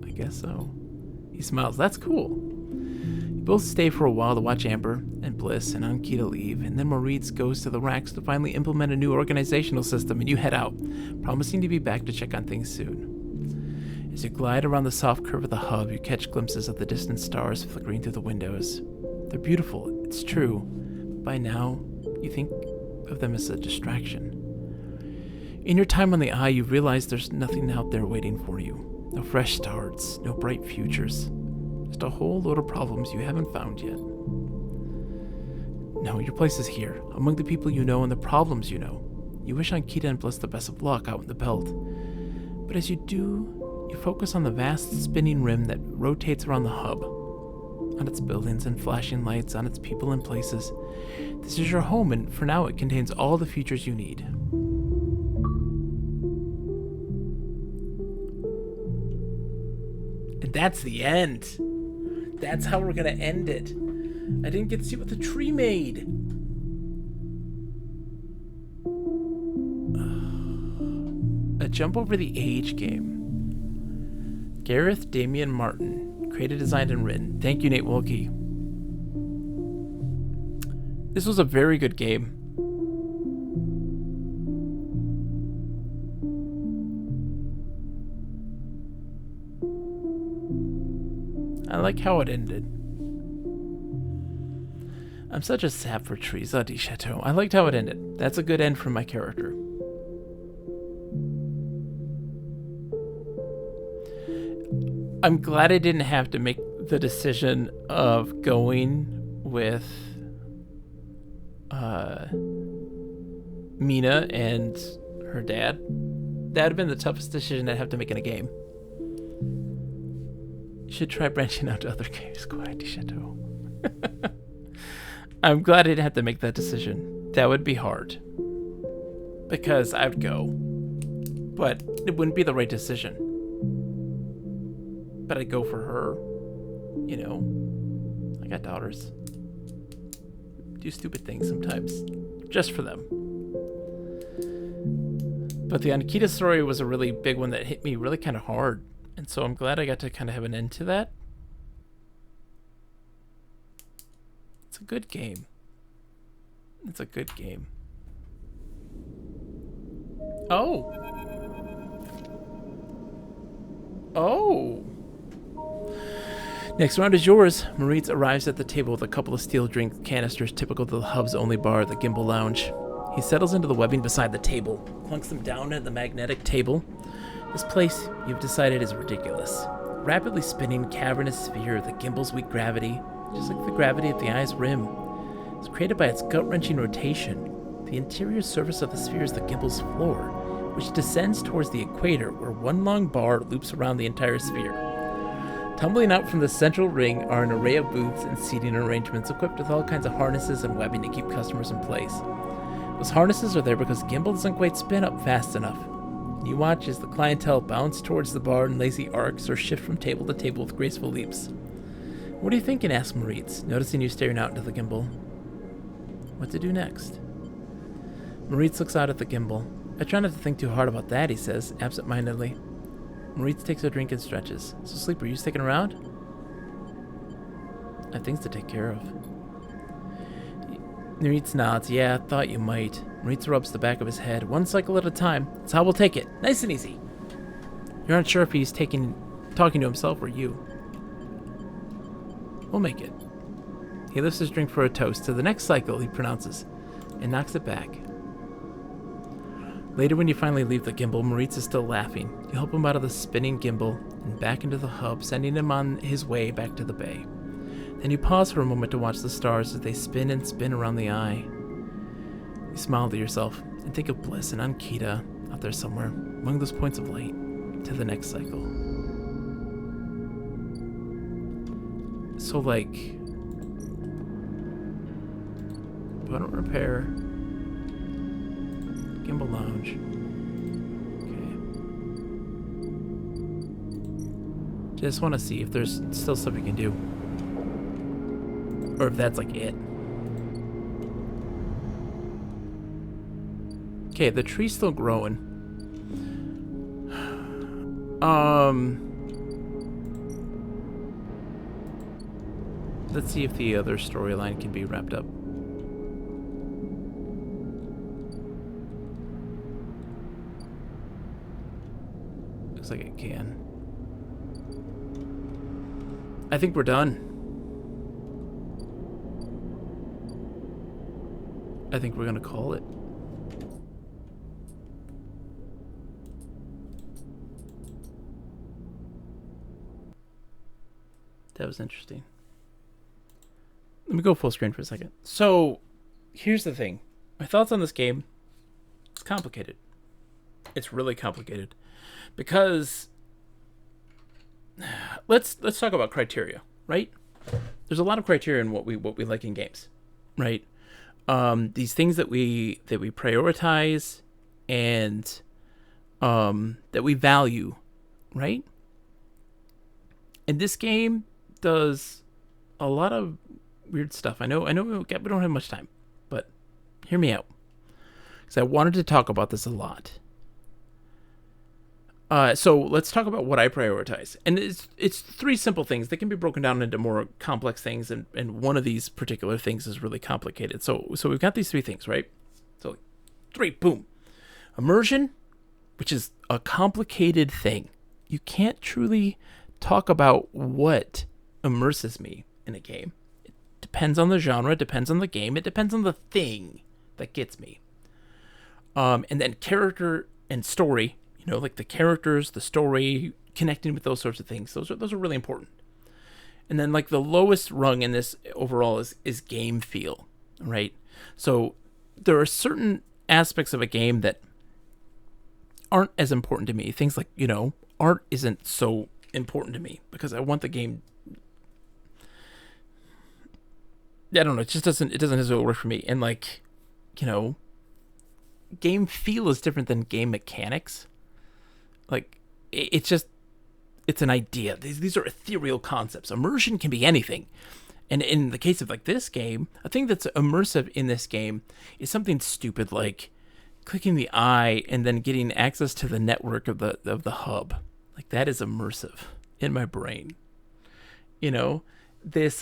I guess so. He smiles. That's cool. You both stay for a while to watch Amber and Bliss and Ankita leave, and then Maurice goes to the racks to finally implement a new organizational system, and you head out, promising to be back to check on things soon. As you glide around the soft curve of the hub, you catch glimpses of the distant stars flickering through the windows. They're beautiful, it's true. By now, you think of them as a distraction. In your time on the Eye, you realize there's nothing out there waiting for you. No fresh starts, no bright futures. Just a whole load of problems you haven't found yet. No, your place is here, among the people you know and the problems you know. You wish Ankita and Bliss the best of luck out in the belt. But as you do, you focus on the vast spinning rim that rotates around the hub. On its buildings and flashing lights, on its people and places. This is your home, and for now it contains all the features you need. And that's the end. That's how we're gonna end it. I didn't get to see what the tree made. A Jump Over the Age game. Gareth Damian Martin. Created, designed, and written. Thank you, Nate Wilkie. This was a very good game. I like how it ended. I'm such a sap for trees, Adi Chateau. I liked how it ended. That's a good end for my character. I'm glad I didn't have to make the decision of going with Mina and her dad. That would have been the toughest decision I'd have to make in a game. You should try branching out to other games, Quiet du Chateau. I'm glad I didn't have to make that decision. That would be hard. Because I would go. But it wouldn't be the right decision. But I'd go for her. You know. I got daughters. Do stupid things sometimes. Just for them. But the Anikita story was a really big one that hit me really kind of hard. And so I'm glad I got to kind of have an end to that. It's a good game. It's a good game. Oh. Oh. Next round is yours. Moritz arrives at the table with a couple of steel drink canisters typical of the hub's only bar, the Gimbal Lounge. He settles into the webbing beside the table, clunks them down at the magnetic table. This place, you've decided, is ridiculous. Rapidly spinning, cavernous sphere, the Gimbal's weak gravity, just like the gravity of the eye's rim, is created by its gut-wrenching rotation. The interior surface of the sphere is the Gimbal's floor, which descends towards the equator, where one long bar loops around the entire sphere. Tumbling out from the central ring are an array of booths and seating arrangements equipped with all kinds of harnesses and webbing to keep customers in place. Those harnesses are there because Gimbal doesn't quite spin up fast enough. You watch as the clientele bounce towards the bar in lazy arcs or shift from table to table with graceful leaps. What are you thinking? Asks Moritz, noticing you staring out into the Gimbal. What to do next? Moritz looks out at the Gimbal. I try not to think too hard about that, he says, absent-mindedly. Moritz takes a drink and stretches. So, Sleeper, you sticking around? I have things to take care of. Moritz nods. Yeah, I thought you might. Moritz rubs the back of his head. One cycle at a time. That's how we'll take it. Nice and easy. You're not sure if he's talking to himself or you. We'll make it. He lifts his drink for a toast to the next cycle, he pronounces, and knocks it back. Later, when you finally leave the Gimbal, Moritz is still laughing. You help him out of the spinning Gimbal and back into the hub, sending him on his way back to the bay. Then you pause for a moment to watch the stars as they spin and spin around the eye. You smile to yourself and think of Bliss and Ankita out there somewhere, among those points of light, to the next cycle. So, like, button repair, Gimbal Lounge. Okay. Just want to see if there's still stuff we can do. Or if that's like it. Okay, the tree's still growing. Let's see if the other storyline can be wrapped up. Looks like it can. I think we're done. I think we're gonna call it. That was interesting. Let me go full screen for a second. So, here's the thing. My thoughts on this game. It's complicated. It's really complicated. Because let's talk about criteria, right? There's a lot of criteria in what we like in games, right? These things that we prioritize and that we value, right? And this game does a lot of weird stuff. I know we don't have much time, but hear me out, because I wanted to talk about this a lot. So let's talk about what I prioritize. And it's three simple things. They can be broken down into more complex things, and one of these particular things is really complicated. So we've got these three things, right? So three, boom. Immersion, which is a complicated thing. You can't truly talk about what immerses me in a game. It depends on the genre, it depends on the game, it depends on the thing that gets me. And then character and story. You know, like the characters, the story, connecting with those sorts of things. Those are really important. And then like the lowest rung in this overall is game feel, right? So there are certain aspects of a game that aren't as important to me. Things like, art isn't so important to me because I want the game. I don't know. It doesn't necessarily work for me. And like, game feel is different than game mechanics. Like it's an idea. These are ethereal concepts. Immersion can be anything. And in the case of like this game, a thing that's immersive in this game is something stupid like clicking the eye and then getting access to the network of the hub. Like that is immersive in my brain. This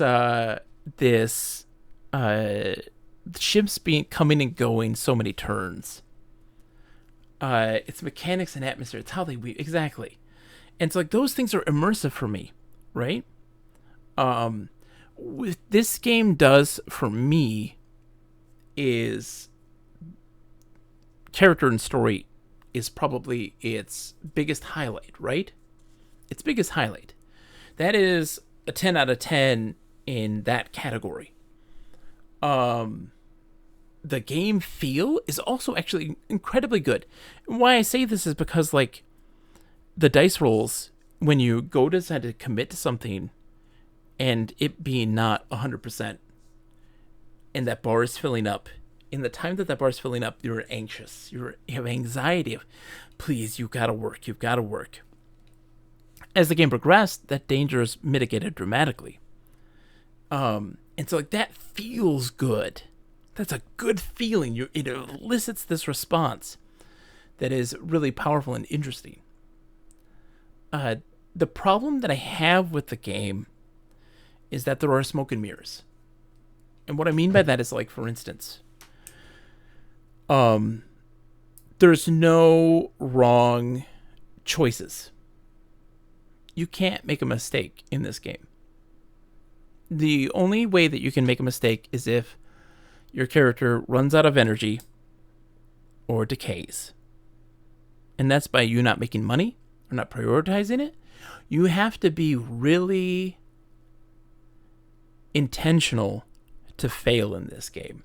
ships being coming and going so many turns. It's mechanics and atmosphere. It's how they weave exactly. And so like those things are immersive for me, right? What this game does for me is character and story is probably its biggest highlight, right? Its biggest highlight. That is a 10 out of 10 in that category. The game feel is also actually incredibly good. And why I say this is because like the dice rolls, when you go to decide to commit to something and it being not 100% and that bar is filling up, in the time that bar is filling up, you're anxious. You have anxiety of, please, you've got to work. As the game progressed, that danger is mitigated dramatically. And so like that feels good. That's a good feeling. It elicits this response that is really powerful and interesting. The problem that I have with the game is that there are smoke and mirrors. And what I mean by that is like, for instance, there's no wrong choices. You can't make a mistake in this game. The only way that you can make a mistake is if your character runs out of energy or decays. And that's by you not making money or not prioritizing it. You have to be really intentional to fail in this game.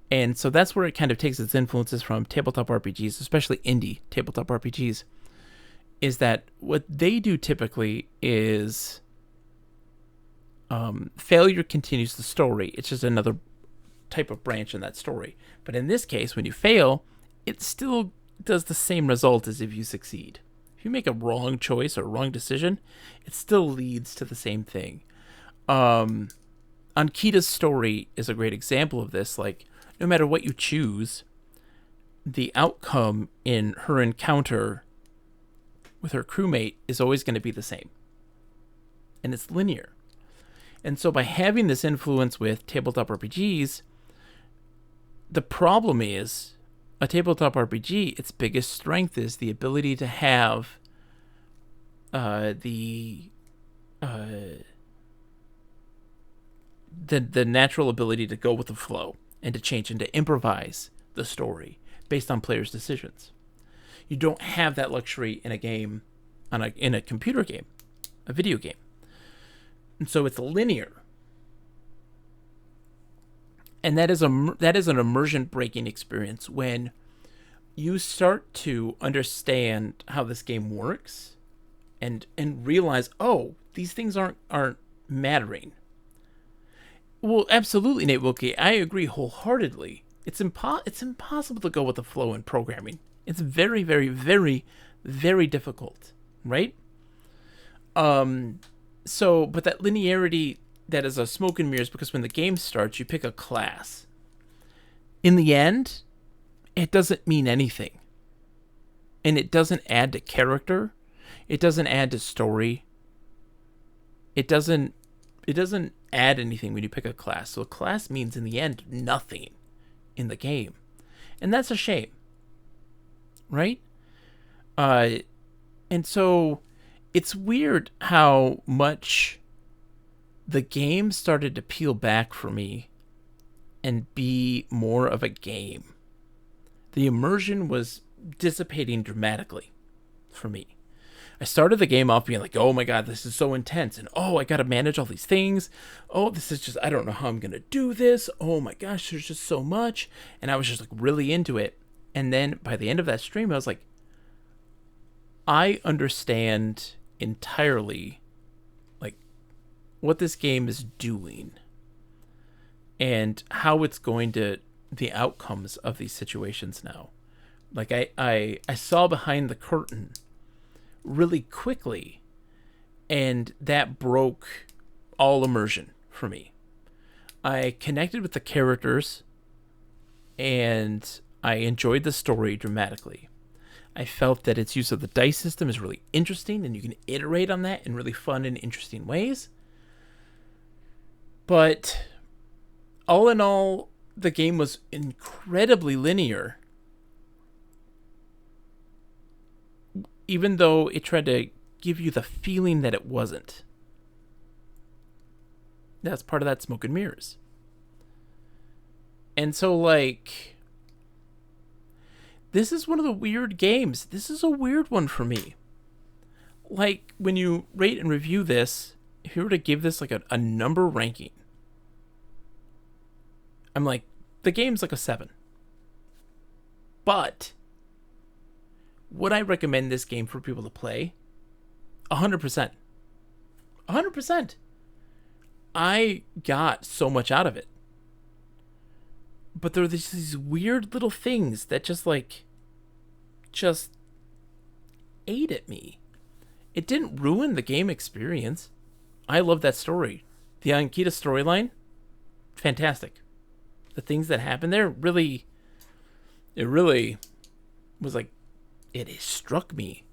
And so that's where it kind of takes its influences from tabletop RPGs, especially indie tabletop RPGs, is that what they do typically is failure continues the story. It's just another type of branch in that story. But in this case, when you fail, it still does the same result as if you succeed. If you make a wrong choice or a wrong decision, it still leads to the same thing. Ankita's story is a great example of this. Like, no matter what you choose, the outcome in her encounter with her crewmate is always going to be the same. And it's linear. And so by having this influence with tabletop RPGs, the problem is a tabletop RPG, its biggest strength is the ability to have the natural ability to go with the flow and to change and to improvise the story based on players' decisions. You don't have that luxury in a game, in a computer game, a video game. And so it's linear. And that is an immersion-breaking experience when you start to understand how this game works and realize, oh, these things aren't mattering. Well, absolutely, Nate Wilkie. I agree wholeheartedly. It's impossible to go with the flow in programming. It's very, very, very, very difficult, right? But that linearity that is a smoke and mirrors, because when the game starts, you pick a class. In the end, it doesn't mean anything. And it doesn't add to character. It doesn't add to story. It doesn't add anything when you pick a class. So a class means in the end nothing in the game. And that's a shame. Right? And so it's weird how much the game started to peel back for me and be more of a game. The immersion was dissipating dramatically for me. I started the game off being like, oh my god, this is so intense, and oh, I gotta manage all these things. Oh, this is just, I don't know how I'm gonna do this. Oh my gosh, there's just so much. And I was just like really into it. And then by the end of that stream, I was like, I understand entirely like what this game is doing and how it's going to, the outcomes of these situations now. Like I saw behind the curtain really quickly, and that broke all immersion for me. I connected with the characters, and I enjoyed the story dramatically. I felt that its use of the dice system is really interesting, and you can iterate on that in really fun and interesting ways. But all in all, the game was incredibly linear, even though it tried to give you the feeling that it wasn't. That's part of that smoke and mirrors. And so, like, this is one of the weird games. This is a weird one for me. Like, when you rate and review this, if you were to give this, like, a number ranking, I'm like, the game's like a 7. But would I recommend this game for people to play? 100%. 100%. I got so much out of it. But there are these weird little things that just ate at me. It didn't ruin the game experience. I love that story. The Ankita storyline, fantastic. The things that happened there really was like, it struck me.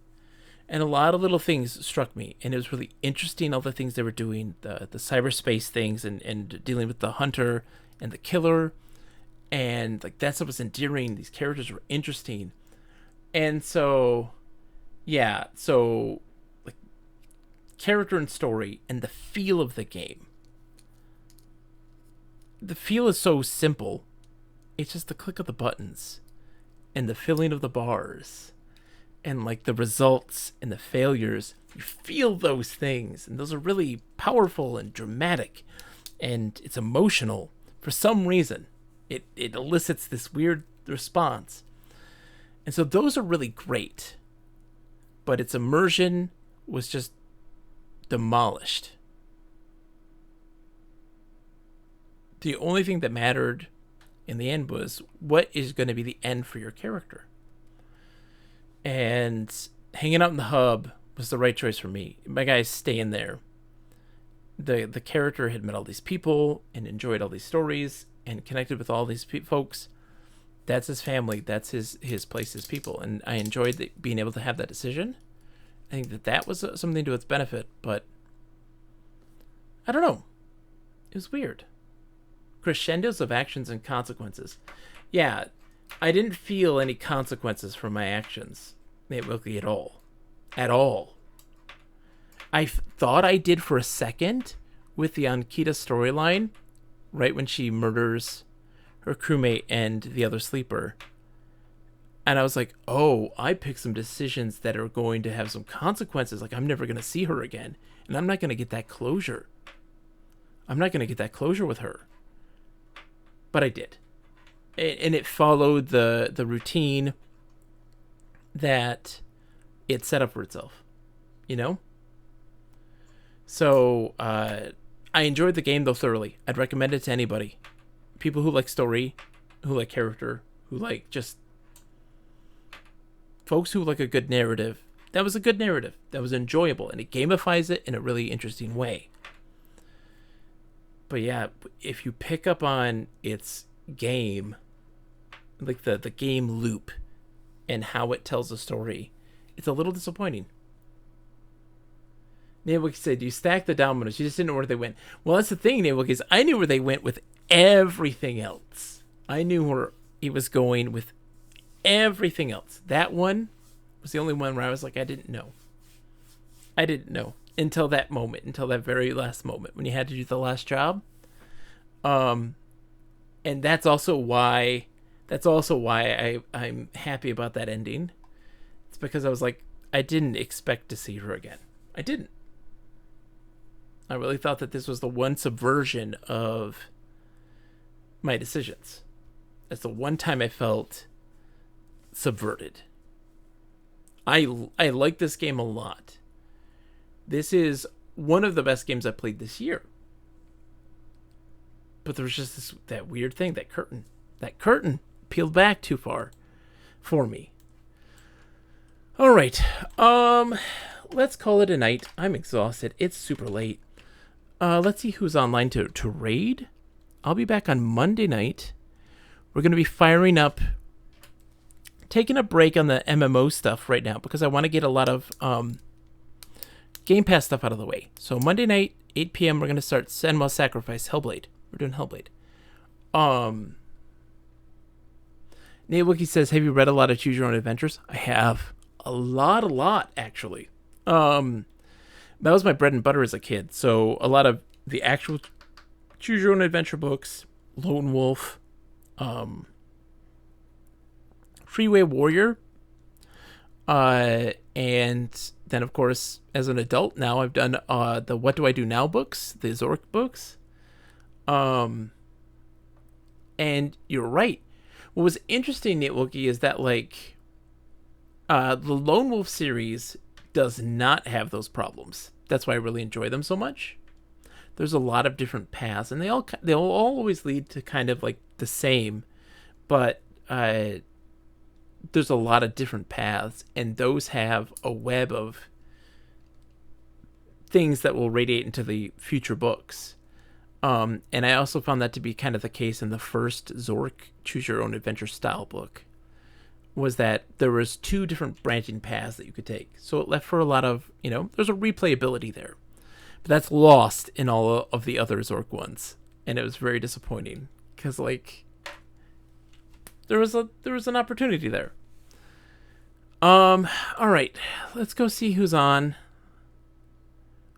And a lot of little things struck me. And it was really interesting, all the things they were doing, the cyberspace things and dealing with the hunter and the killer. And like that stuff was endearing. These characters were interesting. And so, yeah, so like character and story and the feel of the game. The feel is so simple. It's just the click of the buttons and the filling of the bars and like the results and the failures. You feel those things, and those are really powerful and dramatic, and it's emotional for some reason. It elicits this weird response. And so those are really great. But its immersion was just demolished. The only thing that mattered in the end was what is going to be the end for your character. And hanging out in the hub was the right choice for me. My guy's staying there. The character had met all these people and enjoyed all these stories and connected with all these folks. That's his family. That's his place, his people. And I enjoyed being able to have that decision. I think that was something to its benefit, but I don't know. It was weird. Crescendos of actions and consequences. Yeah, I didn't feel any consequences from my actions, really at all. At all. I thought I did for a second with the Ankita storyline, right when she murders her crewmate and the other sleeper. And I was like, oh, I picked some decisions that are going to have some consequences. Like, I'm never going to see her again. And I'm not going to get that closure. I'm not going to get that closure with her. But I did. And it followed the routine that it set up for itself. You know? So, I enjoyed the game, though, thoroughly. I'd recommend it to anybody. People who like story, who like character, who like just... folks who like a good narrative. That was a good narrative. That was enjoyable. And it gamifies it in a really interesting way. But yeah, if you pick up on its game, like the game loop and how it tells a story, it's a little disappointing. Nabok said, you stacked the dominoes. You just didn't know where they went. Well, that's the thing, Nabok, is I knew where they went with everything else. I knew where he was going with everything else. That one was the only one where I was like, I didn't know. I didn't know until that moment, until that very last moment when you had to do the last job. And that's also why I'm happy about that ending. It's because I was like, I didn't expect to see her again. I didn't. I really thought that this was the one subversion of my decisions. That's the one time I felt subverted. I like this game a lot. This is one of the best games I played this year. But there was just that weird thing, that curtain. That curtain peeled back too far for me. All right. Let's call it a night. I'm exhausted. It's super late. Let's see who's online to raid. I'll be back on Monday night. We're going to be firing up, taking a break on the MMO stuff right now because I want to get a lot of Game Pass stuff out of the way. So Monday night, 8 p.m., we're going to start Senua Sacrifice, Hellblade. We're doing Hellblade. Nate Wookie says, have you read a lot of Choose Your Own Adventures? I have. A lot, actually. That was my bread and butter as a kid. So a lot of the actual Choose Your Own Adventure books, Lone Wolf, Freeway Warrior, and then of course as an adult now I've done the What Do I Do Now books, the Zork books. And you're right. What was interesting, Nate Wookie, is that like the Lone Wolf series does not have those problems. That's why I really enjoy them so much. There's a lot of different paths, and they'll all always lead to kind of like the same, but there's a lot of different paths, and those have a web of things that will radiate into the future books. And I also found that to be kind of the case in the first Zork Choose Your Own Adventure style book, was that there was 2 different branching paths that you could take. So it left for a lot of, there's a replayability there. But that's lost in all of the other Zork ones. And it was very disappointing. Because, like, there was an opportunity there. Alright. Let's go see who's on.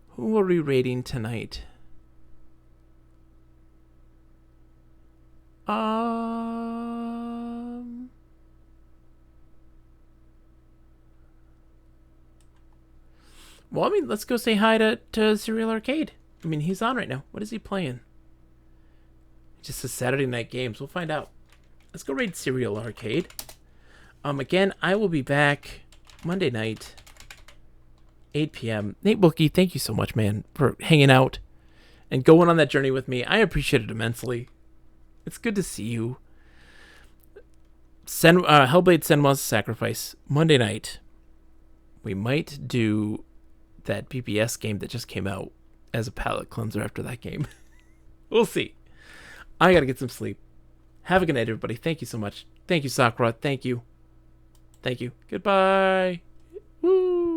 Who are we rating tonight? Well, I mean, let's go say hi to Serial Arcade. I mean, he's on right now. What is he playing? Just a Saturday night games. We'll find out. Let's go raid Serial Arcade. Again, I will be back Monday night, 8 p.m. Nate Bookie, thank you so much, man, for hanging out and going on that journey with me. I appreciate it immensely. It's good to see you. Hellblade Senua's Sacrifice, Monday night. We might do that BBS game that just came out as a palate cleanser after that game. We'll see. I gotta get some sleep. Have a good night, everybody. Thank you so much. Thank you, Sakura. Thank you. Thank you. Goodbye. Woo!